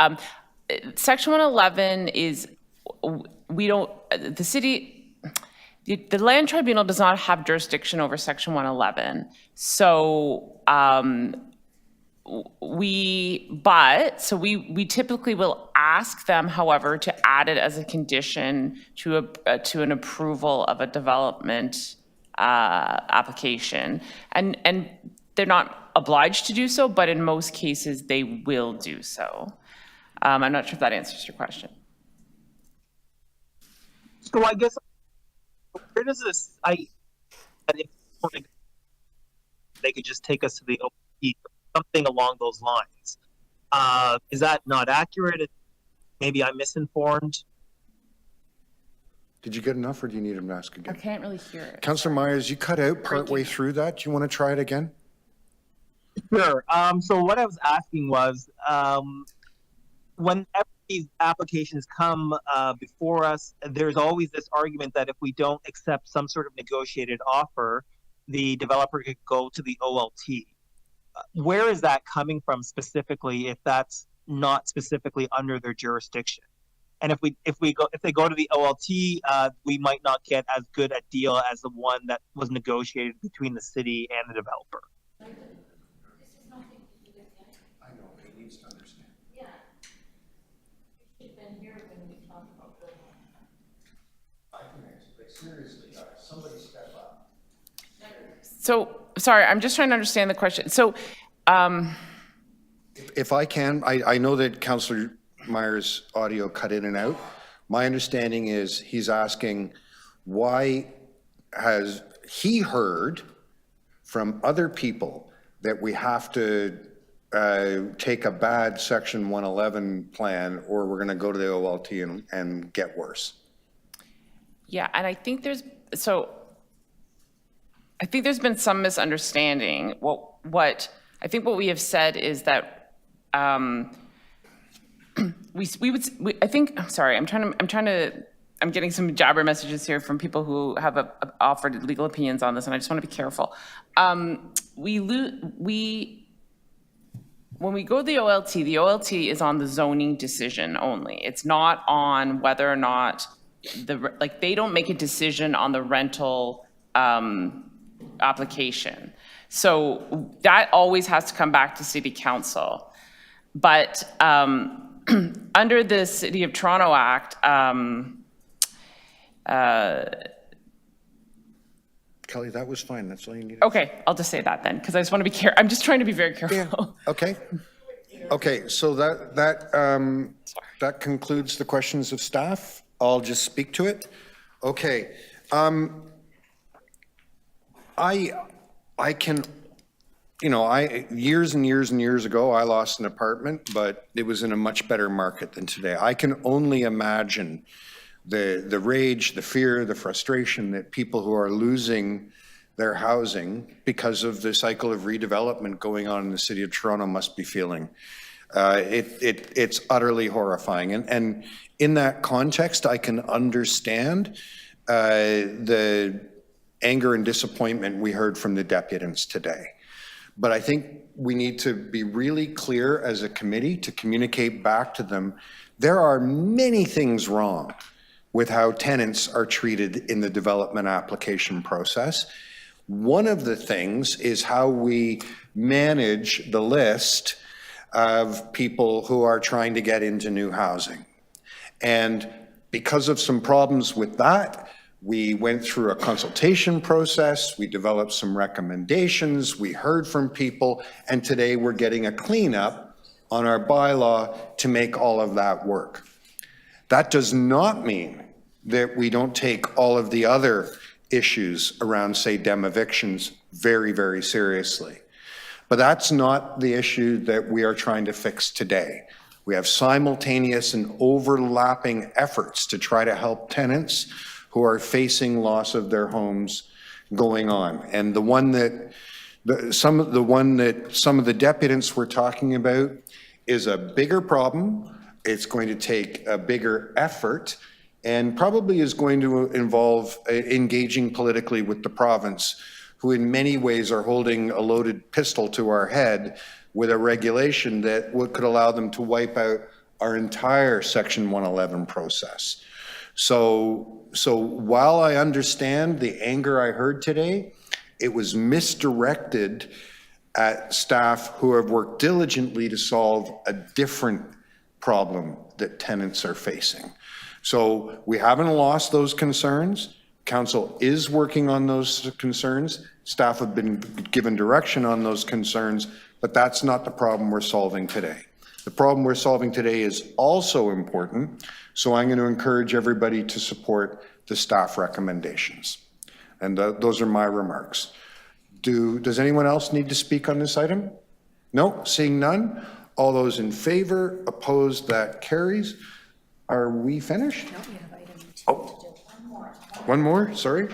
Section 111 is, the Land Tribunal does not have jurisdiction over Section 111. So we typically will ask them, however, to add it as a condition to an approval of a development application. And they're not obliged to do so, but in most cases they will do so. I'm not sure if that answers your question. So I guess, where does this, they could just take us to the OP, something along those lines. Is that not accurate? Maybe I'm misinformed. Did you get enough, or do you need him to ask again? I can't really hear it. Councillor Myers, you cut out partway through that. Do you want to try it again? Sure. So what I was asking was, whenever these applications come before us, there's always this argument that if we don't accept some sort of negotiated offer, the developer could go to the OLT. Where is that coming from specifically, if that's not specifically under their jurisdiction? And if they go to the OLT, we might not get as good a deal as the one that was negotiated between the city and the developer. So, sorry, I'm just trying to understand the question. So, if I can, I know that Councillor Myers' audio cut in and out. My understanding is he's asking, why has he heard from other people that we have to take a bad Section 111 plan, or we're going to go to the OLT and get worse? yeah, and I think there's been some misunderstanding. What we have said is that I'm getting some jabber messages here from people who have offered legal opinions on this, and I just want to be careful. When we go to the OLT is on the zoning decision only. It's not on whether or not they don't make a decision on the rental application. So that always has to come back to City Council. But under the City of Toronto Act, Kelly, that was fine. That's all you needed. okay, I'll just say that then, because I just want to be careful. I'm just trying to be very careful. Okay. Okay, so that concludes the questions of staff. I'll just speak to it. Okay. I can, years and years and years ago, I lost an apartment, but it was in a much better market than today. I can only imagine the rage, the fear, the frustration that people who are losing their housing because of the cycle of redevelopment going on in the City of Toronto must be feeling. It's utterly horrifying. And in that context, I can understand the anger and disappointment we heard from the deputants today. But I think we need to be really clear as a committee to communicate back to them, there are many things wrong with how tenants are treated in the development application process. One of the things is how we manage the list of people who are trying to get into new housing. And because of some problems with that, we went through a consultation process, we developed some recommendations, we heard from people, and today we're getting a cleanup on our bylaw to make all of that work. That does not mean that we don't take all of the other issues around, say, evictions very, very seriously. But that's not the issue that we are trying to fix today. We have simultaneous and overlapping efforts to try to help tenants who are facing loss of their homes going on. And the one that some of the deputants were talking about is a bigger problem. It's going to take a bigger effort and probably is going to involve engaging politically with the province, who in many ways are holding a loaded pistol to our head with a regulation that could allow them to wipe out our entire Section 111 process. So while I understand the anger I heard today, it was misdirected at staff who have worked diligently to solve a different problem that tenants are facing. So we haven't lost those concerns. Council is working on those concerns. Staff have been given direction on those concerns, but that's not the problem we're solving today. The problem we're solving today is also important, so I'm going to encourage everybody to support the staff recommendations. And those are my remarks. Does anyone else need to speak on this item? No, seeing none. All those in favor, opposed, that carries. Are we finished? No, we have item 2. Oh, one more, sorry.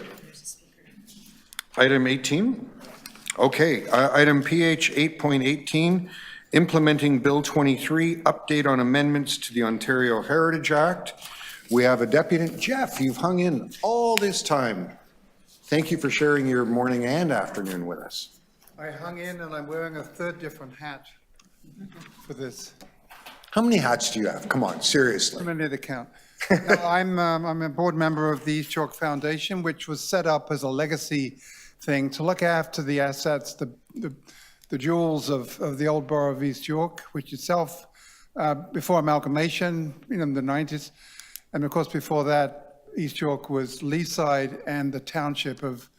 Item 18. Okay, item PH 8.18, implementing Bill 23, update on amendments to the Ontario Heritage Act. We have a deputant. Jeff, you've hung in all this time. Thank you for sharing your morning and afternoon with us. I hung in and I'm wearing a third different hat for this. How many hats do you have? Come on, seriously. I'm going to need to count. No, I'm a board member of the East York Foundation, which was set up as a legacy thing to look after the assets, the jewels of the old borough of East York, which itself, before amalgamation, in the 90s, and of course before that, East York was Leaside and the township of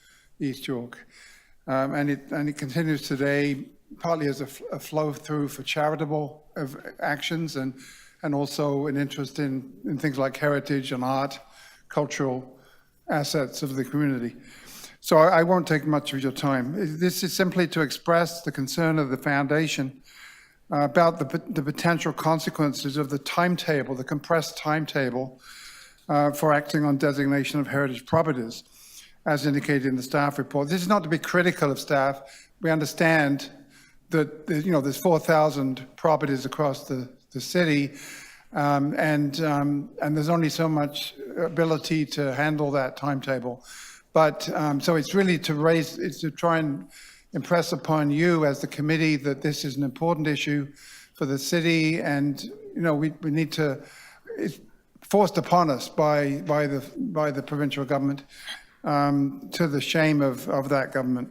East York. And it continues today, partly as a flow through for charitable actions and also an interest in things like heritage and art, cultural assets of the community. So I won't take much of your time. This is simply to express the concern of the foundation about the potential consequences of the timetable, the compressed timetable for acting on designation of heritage properties, as indicated in the staff report. This is not to be critical of staff. We understand that there's 4,000 properties across the city, and there's only so much ability to handle that timetable. But so it's really to try and impress upon you as the committee that this is an important issue for the city, and we need to. It's forced upon us by the provincial government, to the shame of that government.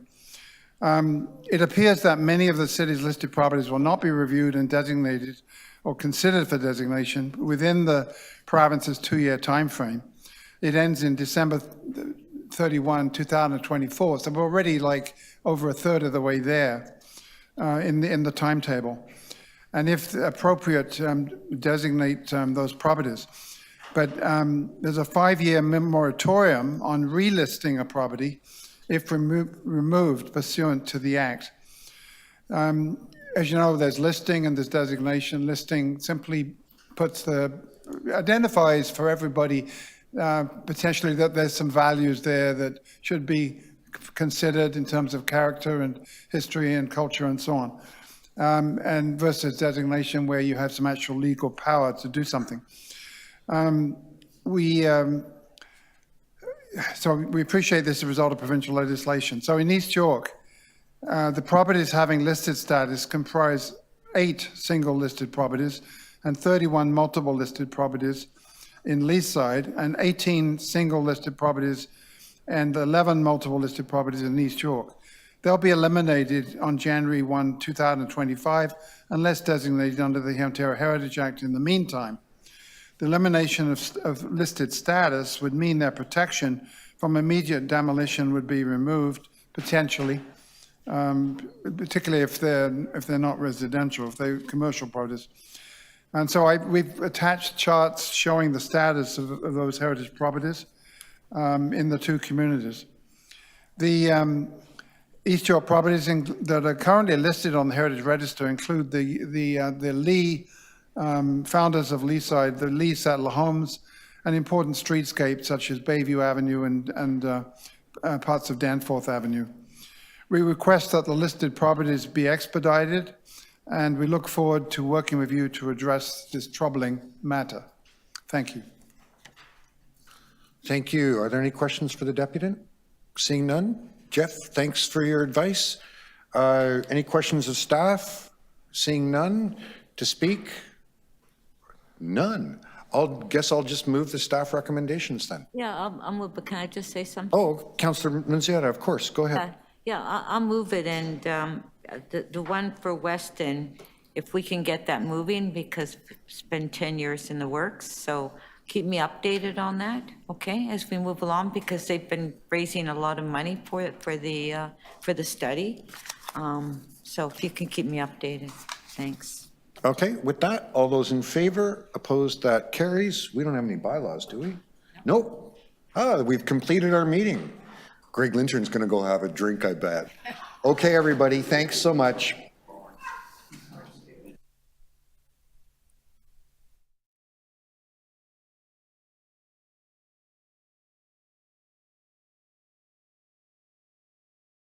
It appears that many of the city's listed properties will not be reviewed and designated or considered for designation within the province's 2-year timeframe. It ends in December 31, 2024. So we're already like over a third of the way there in the timetable. And if appropriate, designate those properties. But there's a 5-year moratorium on relisting a property if removed pursuant to the Act. As you know, there's listing and there's designation. Listing simply identifies for everybody potentially that there's some values there that should be considered in terms of character and history and culture and so on. And versus designation where you have some actual legal power to do something. So we appreciate this as a result of provincial legislation. So in East York, the properties having listed status comprise 8 single listed properties and 31 multiple listed properties in Leaside and 18 single listed properties and 11 multiple listed properties in East York. They'll be eliminated on January 1, 2025, unless designated under the Ontario Heritage Act in the meantime. The elimination of listed status would mean their protection from immediate demolition would be removed, potentially, particularly if they're not residential, if they're commercial properties. And so we've attached charts showing the status of those heritage properties in the 2 communities. The East York properties that are currently listed on the Heritage Register include the Lee founders of Leaside, the Lee settler homes, and important streetscapes such as Bayview Avenue and parts of Danforth Avenue. We request that the listed properties be expedited, and we look forward to working with you to address this troubling matter. Thank you. Thank you. Are there any questions for the deputant? Seeing none. Jeff, thanks for your advice. Any questions of staff? Seeing none. To speak? None. Guess I'll just move the staff recommendations then. Yeah, I'll move, but can I just say something? Oh, Councillor Nunziata, of course. Go ahead. Yeah, I'll move it, and the one for Weston, if we can get that moving, because it's been 10 years in the works, so keep me updated on that, okay, as we move along, because they've been raising a lot of money for the study. So if you can keep me updated, thanks. Okay, with that, all those in favor, opposed, that carries. We don't have any bylaws, do we? Nope. We've completed our meeting. Greg Lintern's going to go have a drink, I bet. Okay, everybody, thanks so much.